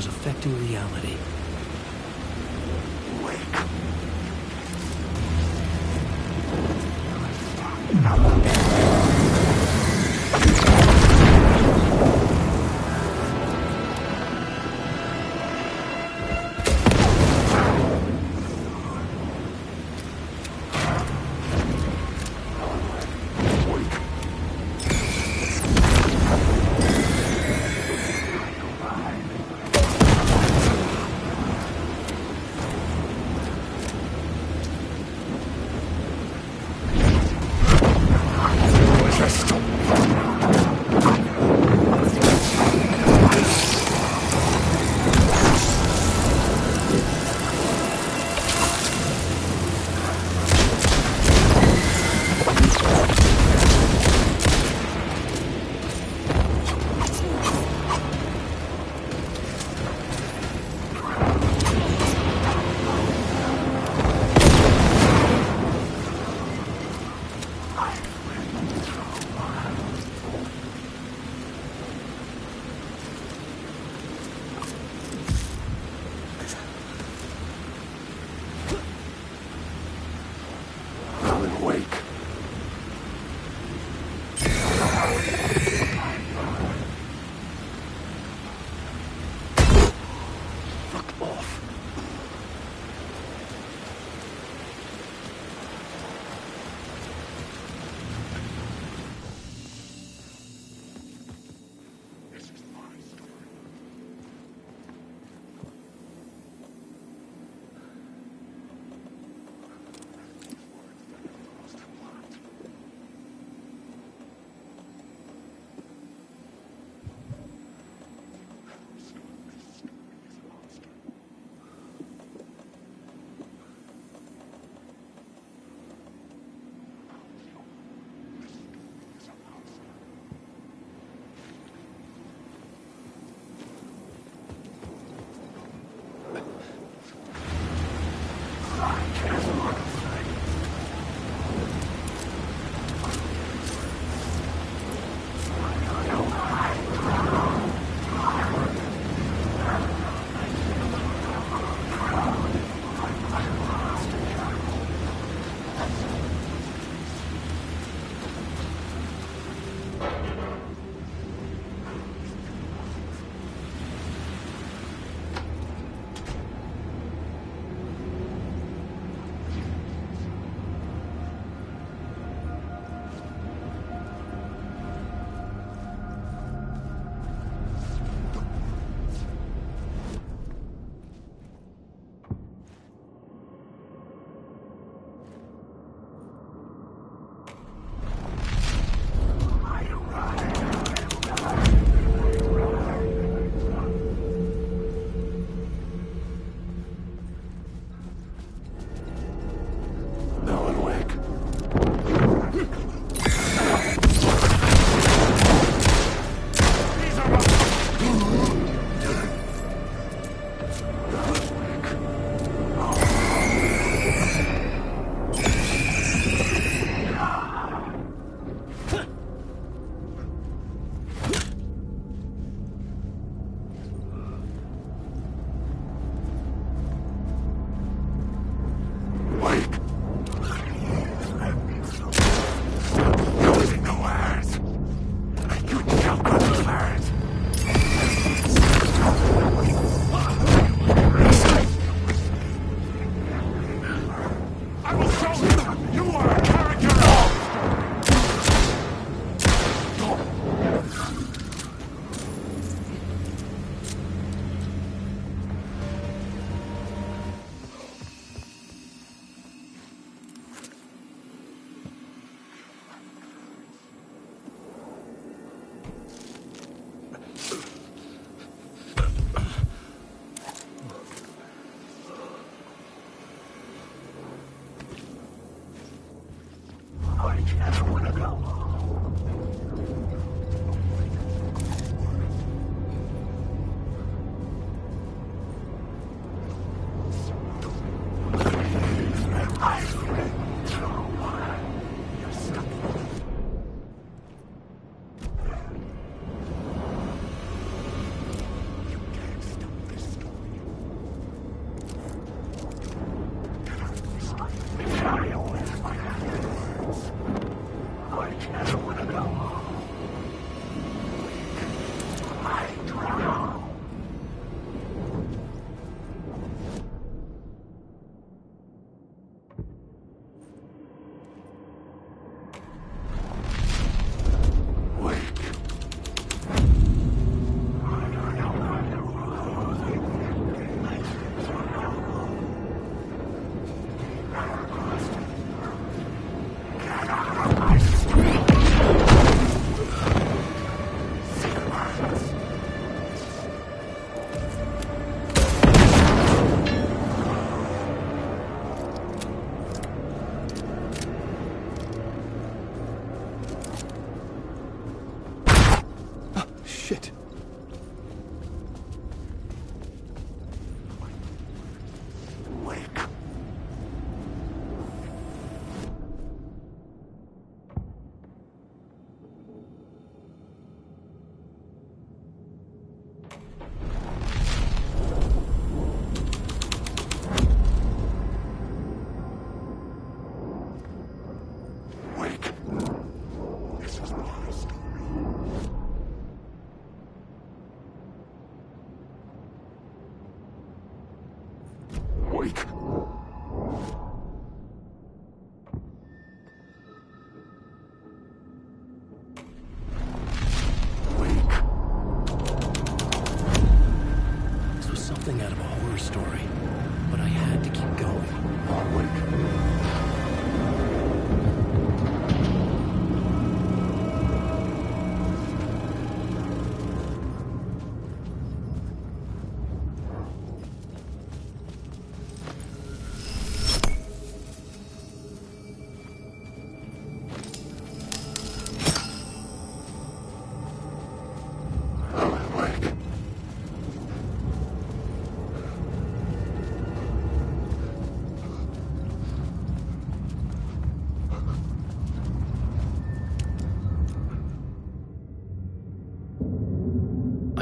was affecting reality.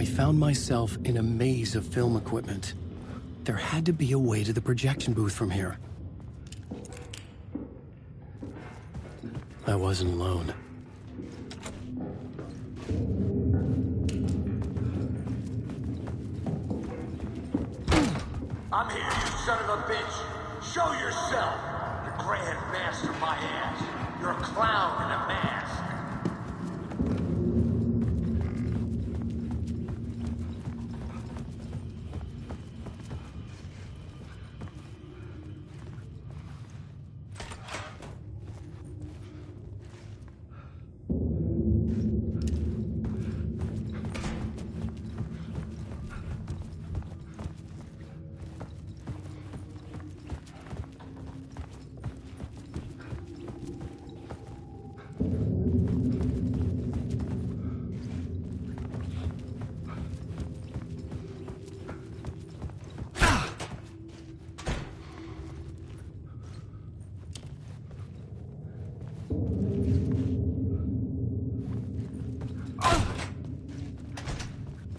I found myself in a maze of film equipment. There had to be a way to the projection booth from here. I wasn't alone. I'm here, you son of a bitch. Show yourself. The Grand Master my ass. You're a clown in a mask.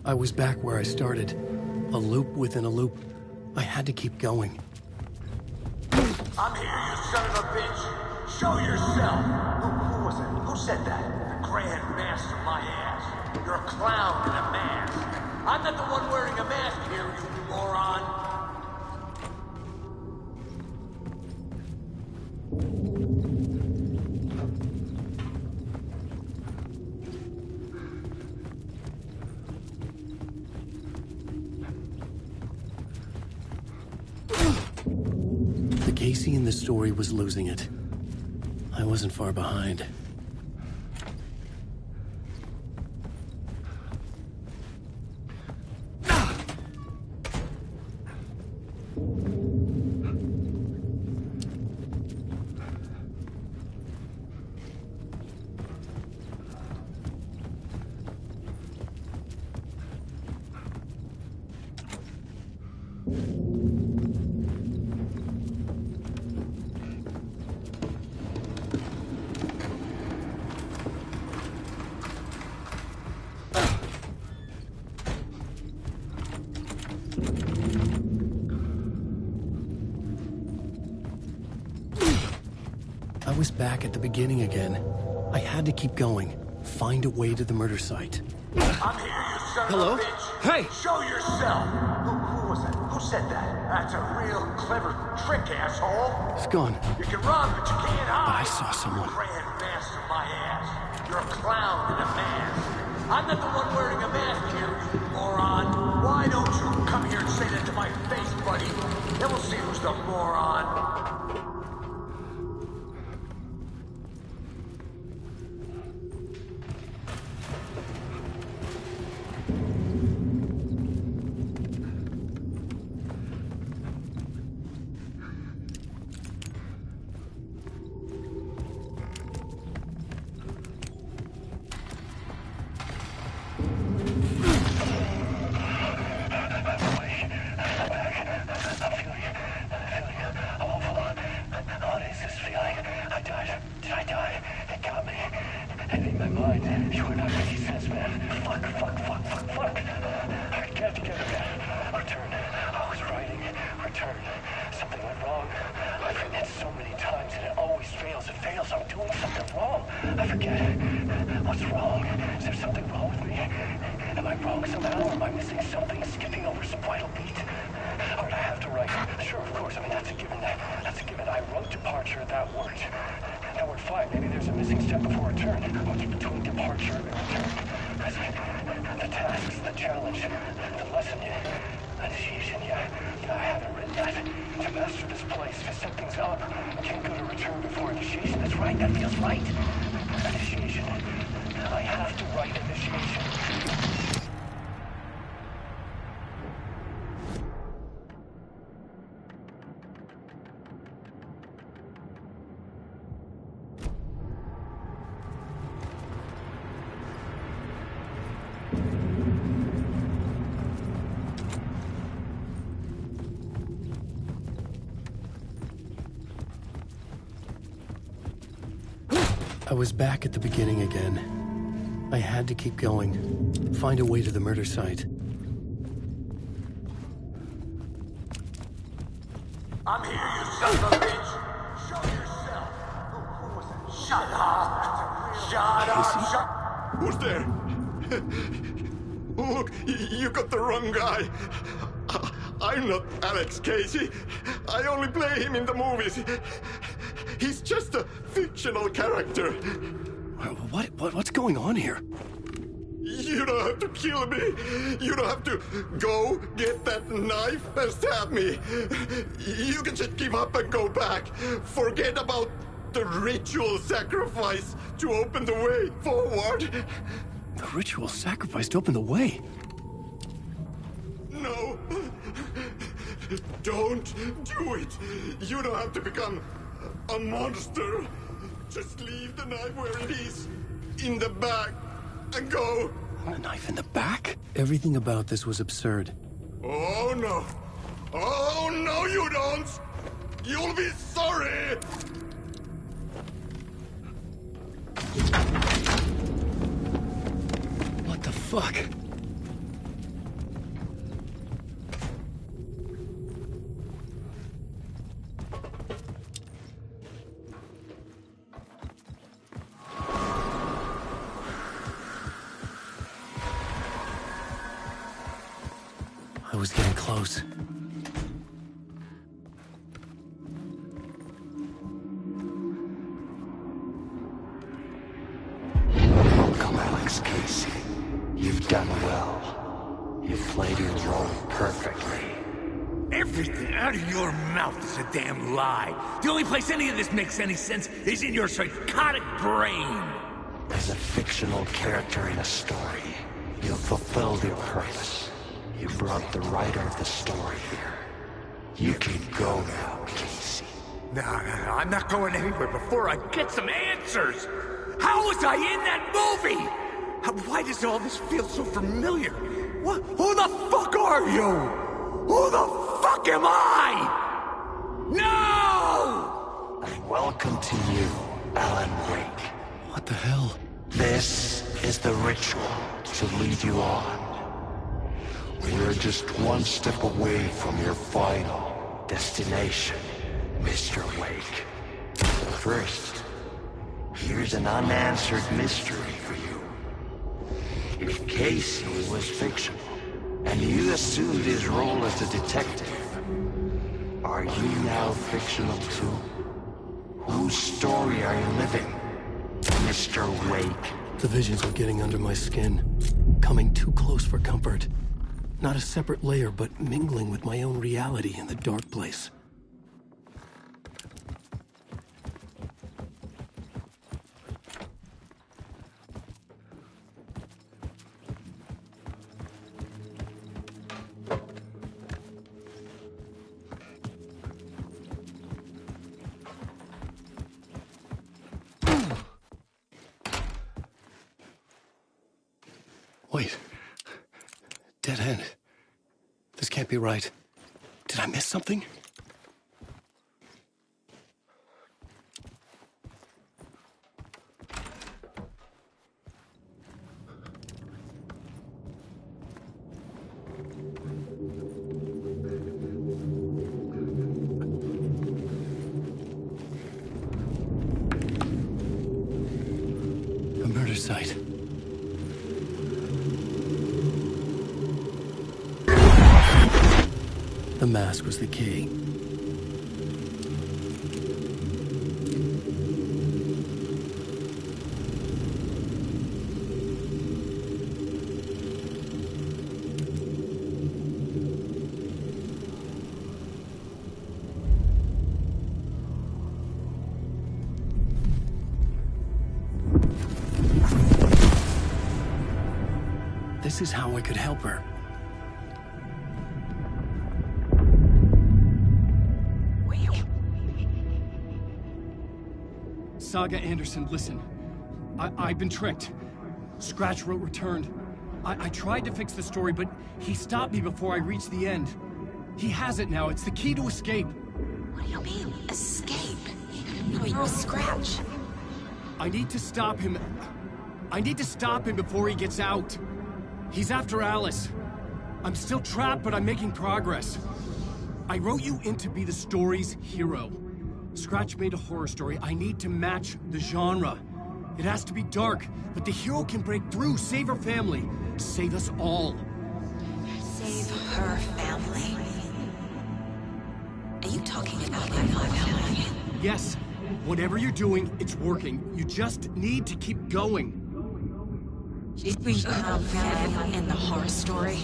I was back where I started. A loop within a loop. I had to keep going. I'm here, you son of a bitch. Show yourself. Who was it? Who said that? The Grand Master my ass. You're a clown in a mask. I'm not the one wearing a mask here, you moron. Casey in the story was losing it. I wasn't far behind. I was back at the beginning again. I had to keep going. Find a way to the murder site. I'm here, you son Hello? of a bitch. Hey! Show yourself. Who was that? Who said that? That's a real clever trick, asshole. It's gone. You can run, but you can't hide. I saw someone. Grand Master my ass. You're a clown in a mask. I'm not the one wearing a mask here, you moron. Why don't you come here and say that to my face, buddy? Then we'll see who's the moron. I was back at the beginning again. I had to keep going. Find a way to the murder site. I'm here, you son of a bitch! Show yourself! Who was that? Shut up! Shut up! Shut... Who's there? Look, you got the wrong guy. I'm not Alex Casey. I only play him in the movies. He's just a fictional character. What's going on here? You don't have to kill me. You don't have to go get that knife and stab me. You can just give up and go back. Forget about the ritual sacrifice to open the way forward. The ritual sacrifice to open the way? No. Don't do it. You don't have to become a monster. Just leave the knife where it is. In the back. And go. A knife in the back? Everything about this was absurd. Oh no. Oh no, you don't. You'll be sorry. What the fuck? I was getting close. Welcome, Alex Casey. You've done well. You've played your role perfectly. Everything out of your mouth is a damn lie. The only place any of this makes any sense is in your psychotic brain. As a fictional character in a story, you've fulfilled your purpose. You brought the writer of the story here. You can go now, Casey. No, I'm not going anywhere before I get some answers. How was I in that movie? Why does all this feel so familiar? What? Who the fuck are you? Who the fuck am I? No! And welcome to you, Alan Wake. What the hell? This is the ritual to lead you on. We're just one step away from your final destination, Mr. Wake. First, here's an unanswered mystery for you. If Casey was fictional, and you assumed his role as a detective, are you now fictional too? Whose story are you living, Mr. Wake? The visions were getting under my skin, coming too close for comfort. Not a separate layer, but mingling with my own reality in the dark place. Wait. Dead end. This can't be right. Did I miss something? A murder site. The mask was the key. This is how I could help her. Saga Anderson, listen. I've been tricked. Scratch wrote returned. I tried to fix the story, but he stopped me before I reached the end. He has it now. It's the key to escape. What do you mean, escape? No, you're a Scratch. I need to stop him. I need to stop him before he gets out. He's after Alice. I'm still trapped, but I'm making progress. I wrote you in to be the story's hero. Scratch made a horror story. I need to match the genre. It has to be dark, but the hero can break through, save her family, save us all. Save her family? Are you talking about my family? Yes. Whatever you're doing, it's working. You just need to keep going. Did we have family in the horror story?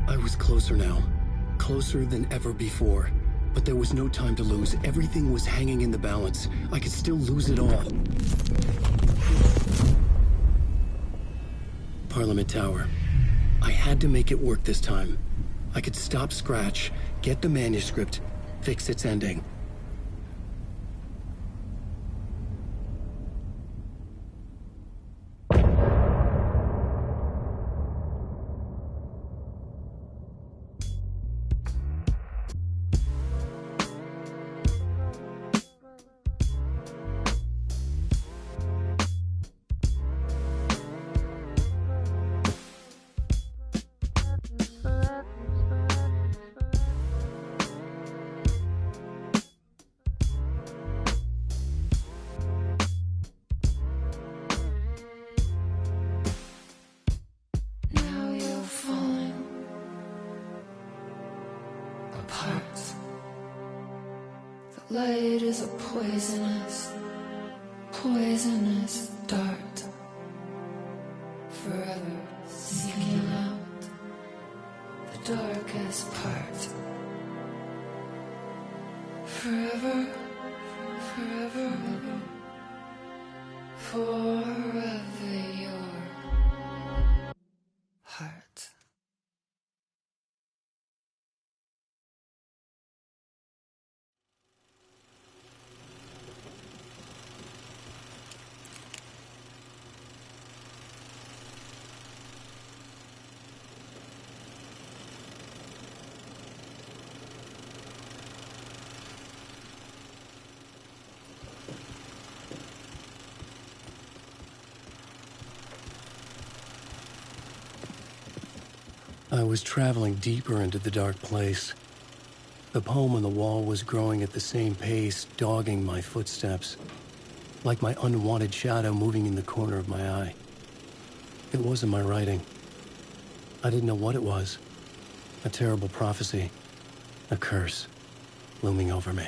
I was closer now. Closer than ever before. But there was no time to lose. Everything was hanging in the balance. I could still lose it all. Parliament Tower. I had to make it work this time. I could stop Scratch, get the manuscript, fix its ending. Light is a poisonous dart, forever seeking out the darkest part. Forever, your heart. I was traveling deeper into the dark place. The poem on the wall was growing at the same pace, dogging my footsteps, like my unwanted shadow moving in the corner of my eye. It wasn't my writing. I didn't know what it was. A terrible prophecy, a curse, looming over me.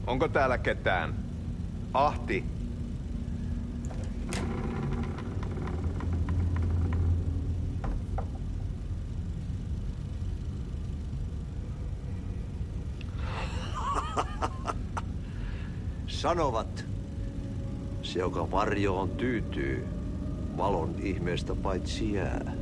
Onko täällä ketään? Ahti? Sanovat, se joka varjoon tyytyy, valon ihmeestä paitsi jää.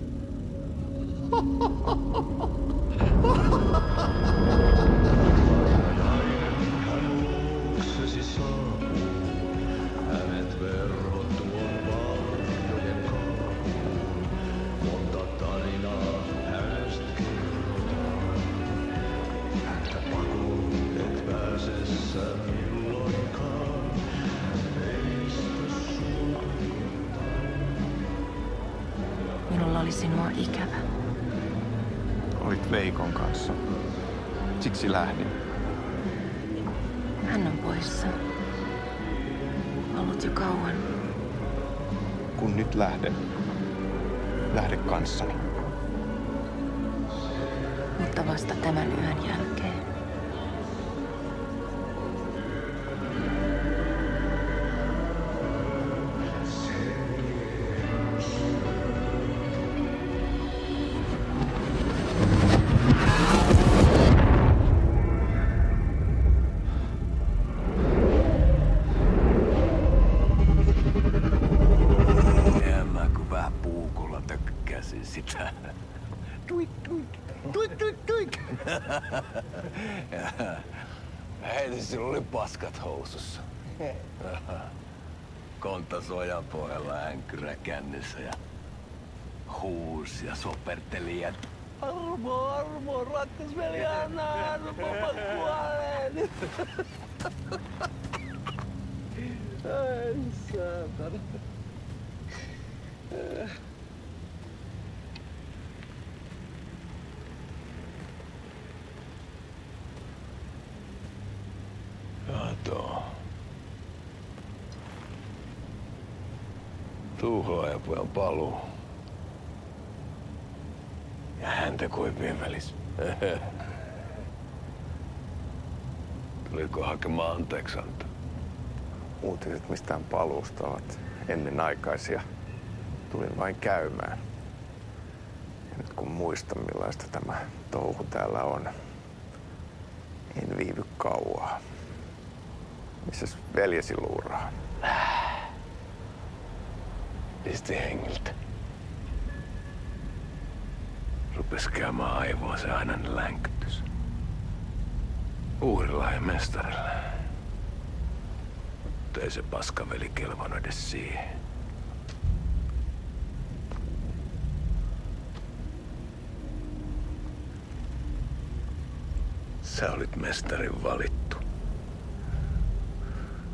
Minulla oli sinua ikävä. Olit Veikon kanssa. Siksi lähdin. Hän on poissa. Ollut jo kauan. Kun nyt lähden, lähde kanssani. Mutta vasta tämän yön jälkeen. Sitä. Tuik, tuik, tuik, tuik, tuik. Hei, sinulla oli paskat housussa. Kontas ojan pohjalla änkyrä kännissä ja huusi ja soperteli ja armo, armo, rakkas veli, anna armo, mä kuolen. Ai saatana. Kato. Tuhlaajapojan paluu. Ja häntä koipien välissä. Tuliko hakemaan anteeksiantoa? Uutiset mistään paluusta ovat ennenaikaisia. Tulin vain käymään. Ja nyt kun muistan millaista tämä touhu täällä on, en viivy kauaa. Missäs veljesi luuraa? Pisti hengiltä. Rupes käymään aivoa se ainainen länkytys. Uurilla ja mestarilla. Mutta ei se paskaveli kelvannut edes siihen. Sä olit mestarin valittu.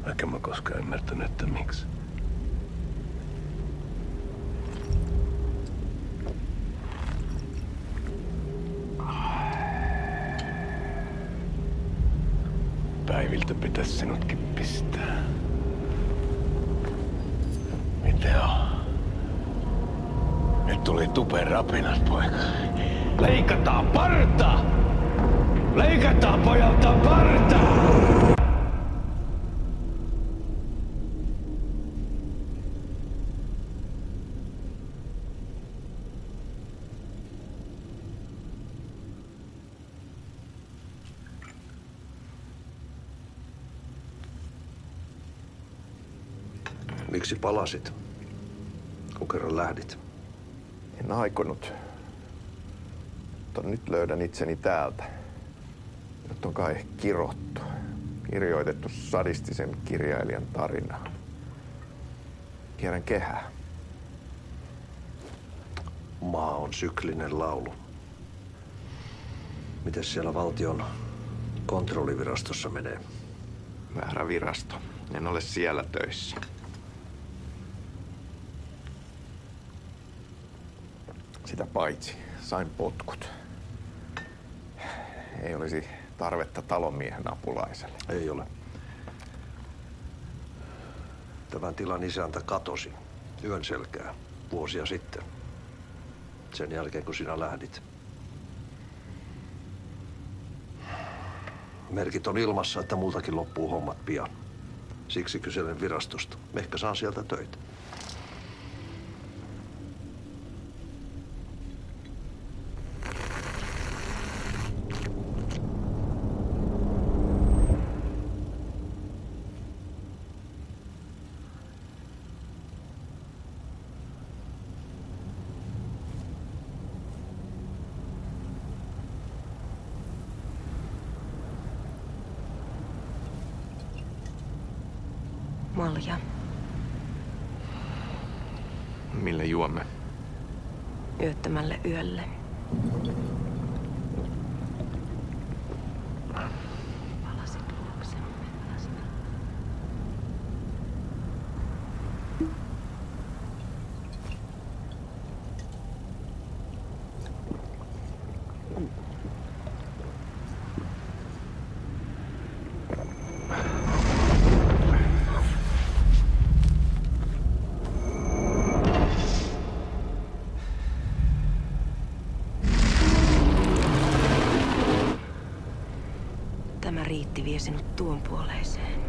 Vaikka mä koskaan ymmärtänyt, että miksi. Päiviltä pitäisi sinutkin pistää. Mitä on? Nyt tuli tupen rapinat, poika. Leikataan parta! Leikataan pojalta partaa! Miksi palasit, kun kerran lähdit? En aikonut. Mutta nyt löydän itseni täältä. Nyt on kai kirottu. Kirjoitettu sadistisen kirjailijan tarinaa. Kierrän kehää. Maa on syklinen laulu. Mites siellä valtion kontrollivirastossa menee? Väärä virasto. En ole siellä töissä. Sitä paitsi sain potkut. Ei olisi tarvetta talonmiehen apulaiselle. Ei ole. Tämän tilan isäntä katosi yön selkää vuosia sitten. Sen jälkeen, kun sinä lähdit. Merkit on ilmassa, että multakin loppuu hommat pian. Siksi kyselen virastosta. Ehkä saan sieltä töitä. Malja. Mille juomme? Yöttömälle yölle. Palasit luoksemme. Tämä riitti vie sinut tuon puoleiseen.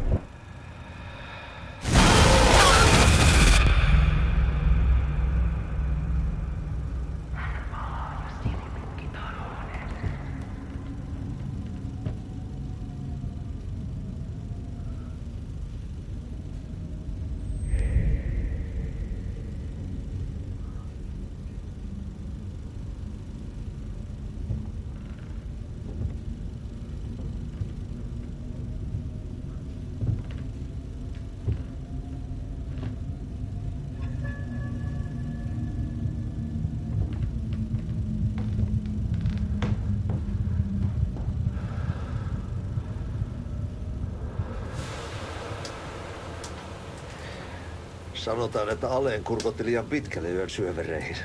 Sanotaan, että Aleen kurkotti liian pitkälle yön syövereihin.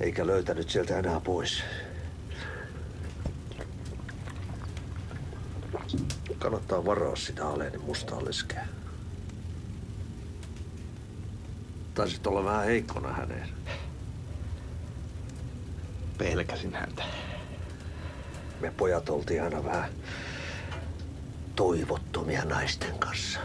Eikä löytänyt sieltä enää pois. Kannattaa varaa sitä Aleen mustaa leskeä. Taisit olla vähän heikkona häneen. Pelkäsin häntä. Me pojat oltiin aina vähän toivottomia naisten kanssa.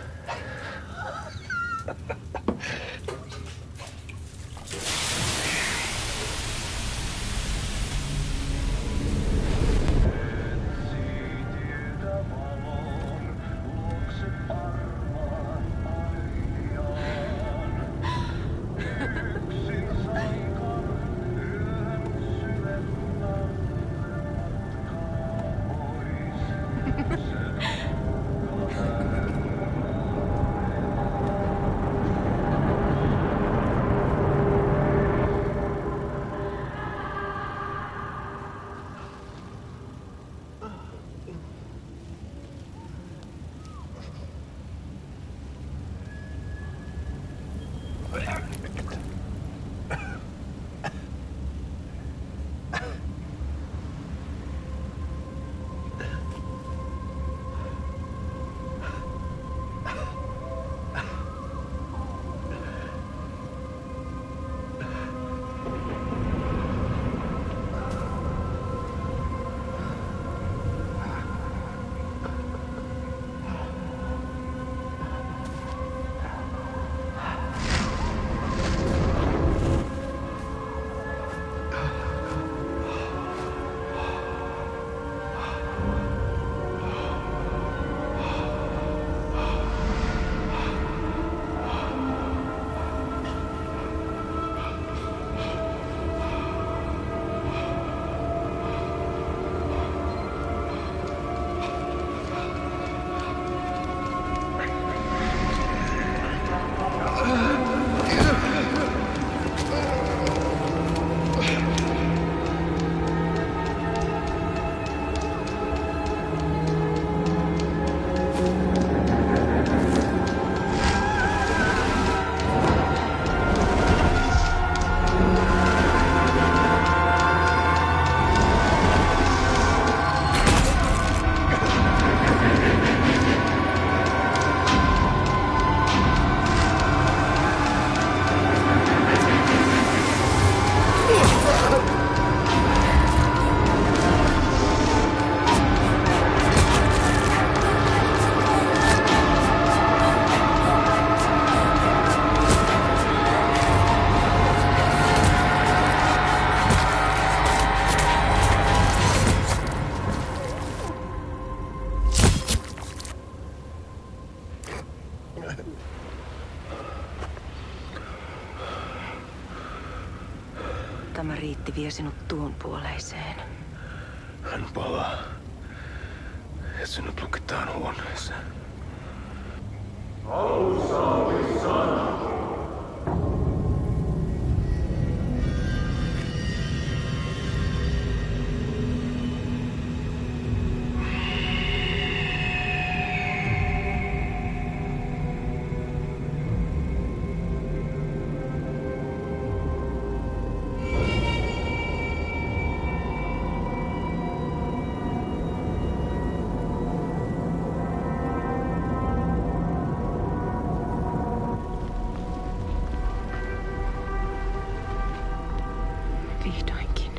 Spiriitti vie sinut tuon puoleiseen. Hän palaa. Ja sinut lukitaan huoneeseen. Alussa oli sana. Vihdoinkin.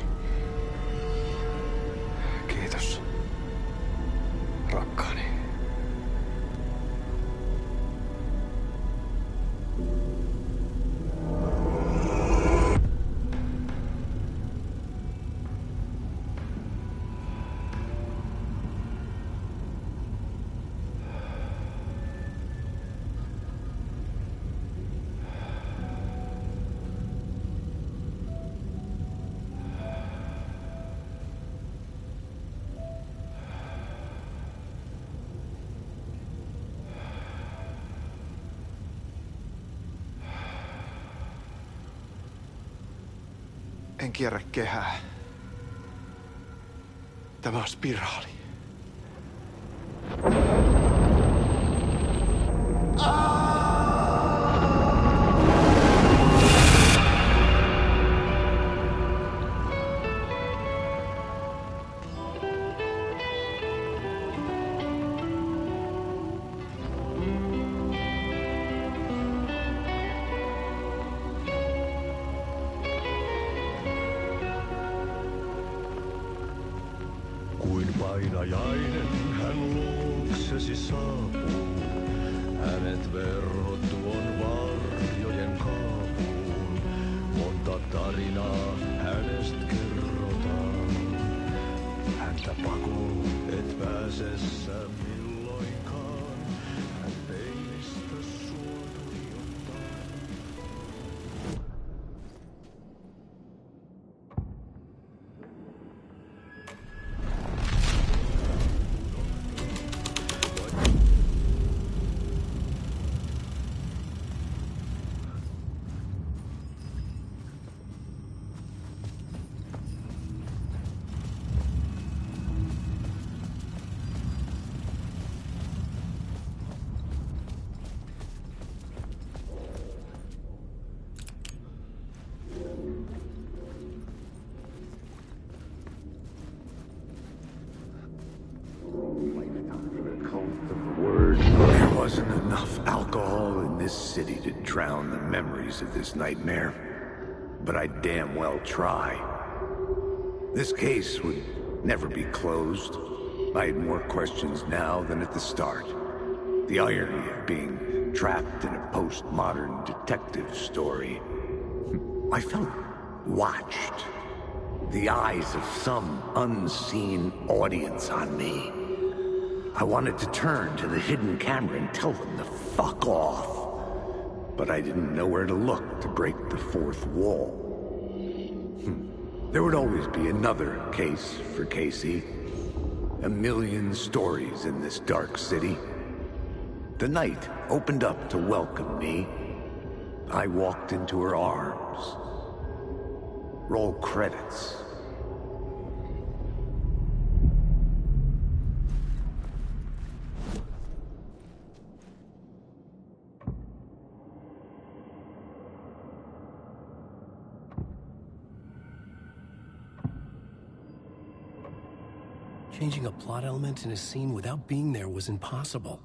Kiitos, rakkaani. En kierrä kehää. Tämä on spiraali. Kuin painajainen hän luoksesi saapuu. Hänet verhot tuon varjojen kaapuun. Monta tarinaa hänestä kerrotaan. Häntä pakoon et pääse sä milloinkaan. Hän peilistä sua tuijottaa. There wasn't enough alcohol in this city to drown the memories of this nightmare. But I'd damn well try. This case would never be closed. I had more questions now than at the start. The irony of being trapped in a postmodern detective story. I felt watched. The eyes of some unseen audience on me. I wanted to turn to the hidden camera and tell them to fuck off. But I didn't know where to look to break the fourth wall. There would always be another case for Casey. A million stories in this dark city. The night opened up to welcome me. I walked into her arms. Roll credits. Changing a plot element in a scene without being there was impossible.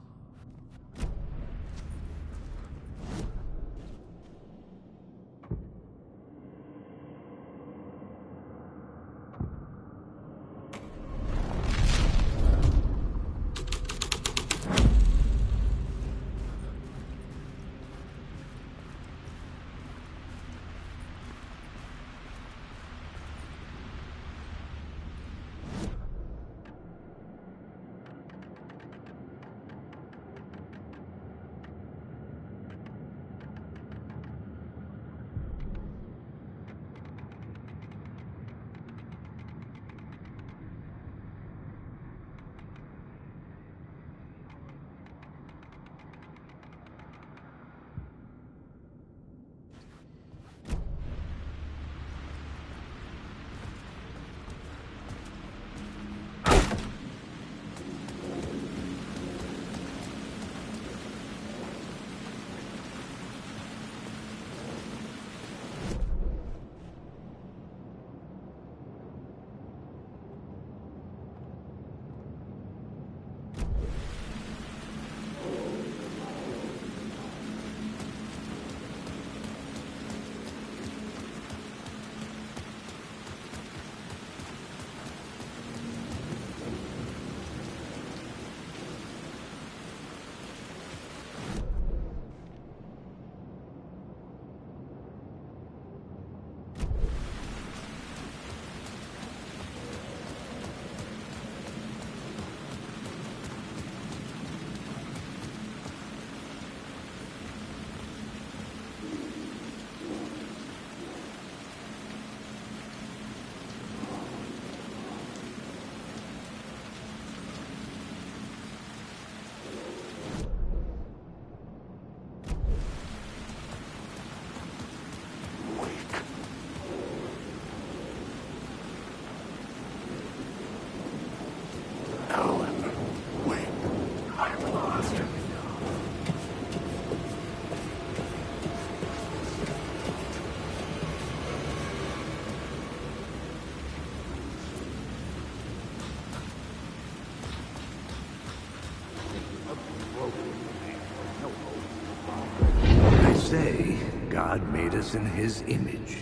us in his image.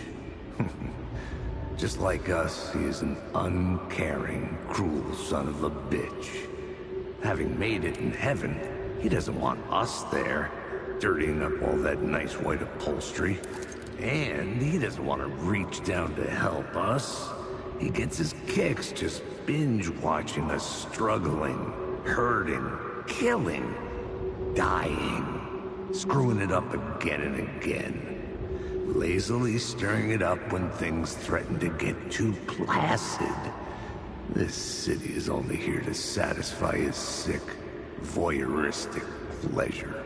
Just like us, he is an uncaring, cruel son of a bitch. Having made it in heaven, he doesn't want us there, dirtying up all that nice white upholstery. And he doesn't want to reach down to help us. He gets his kicks just binge-watching us struggling, hurting, killing, dying, screwing it up again and again. Lazily stirring it up when things threaten to get too placid. This city is only here to satisfy his sick, voyeuristic pleasure.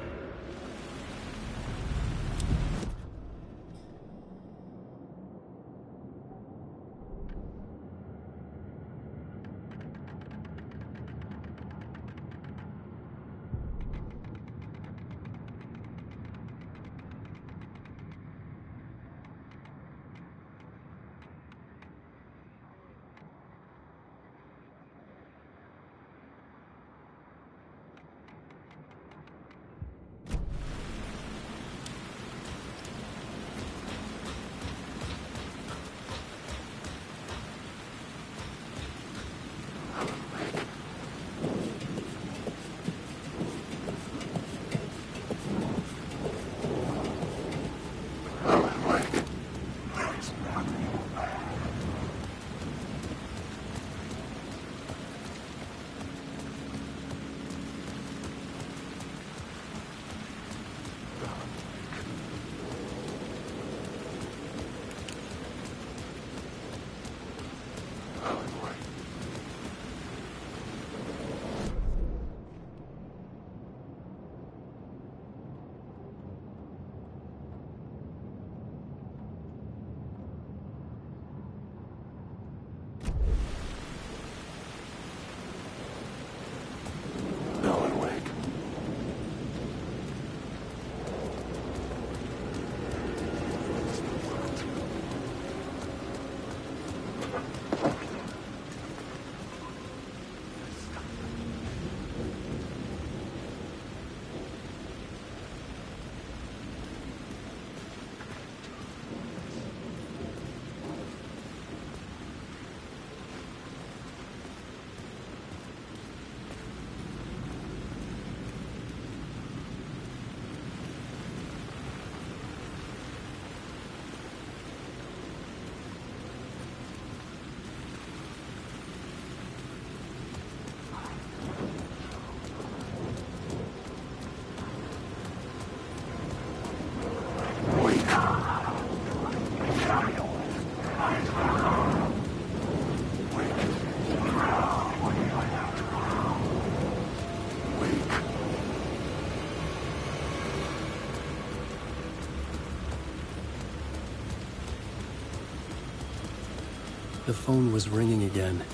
The phone was ringing again.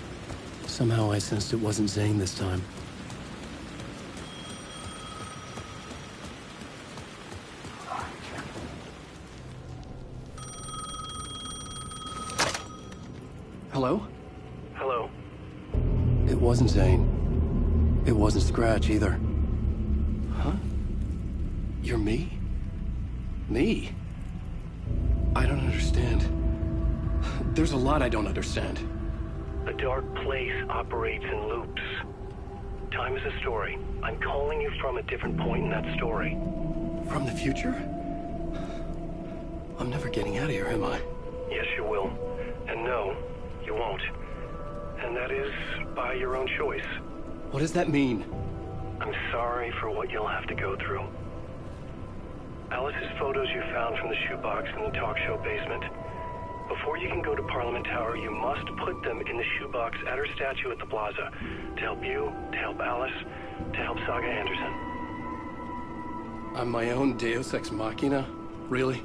Somehow I sensed it wasn't Zane this time. Hello? Hello. It wasn't Zane. It wasn't Scratch either. Huh? You're me? Me? I don't understand. There's a lot I don't understand. The dark place operates in loops. Time is a story. I'm calling you from a different point in that story. From the future? I'm never getting out of here, am I? Yes, you will. And no, you won't. And that is by your own choice. What does that mean? I'm sorry for what you'll have to go through. Alice's photos you found from the shoebox in the talk show basement. Before you can go to Parliament Tower, you must put them in the shoebox at her statue at the plaza. To help you, to help Alice, to help Saga Anderson. I'm my own Deus Ex Machina? Really?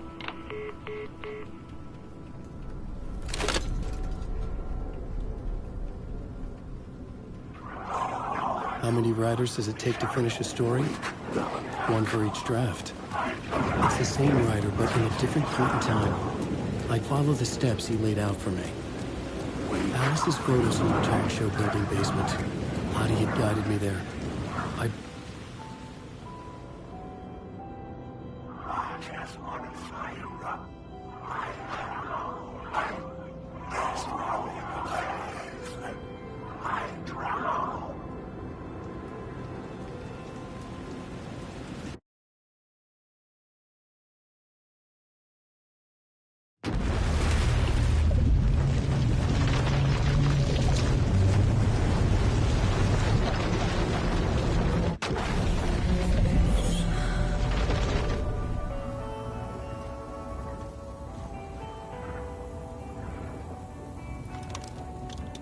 How many writers does it take to finish a story? One for each draft. It's the same writer, but in a different point in time. I'd follow the steps he laid out for me. Alice's photos in the talk show building basement. Lottie had guided me there. I'd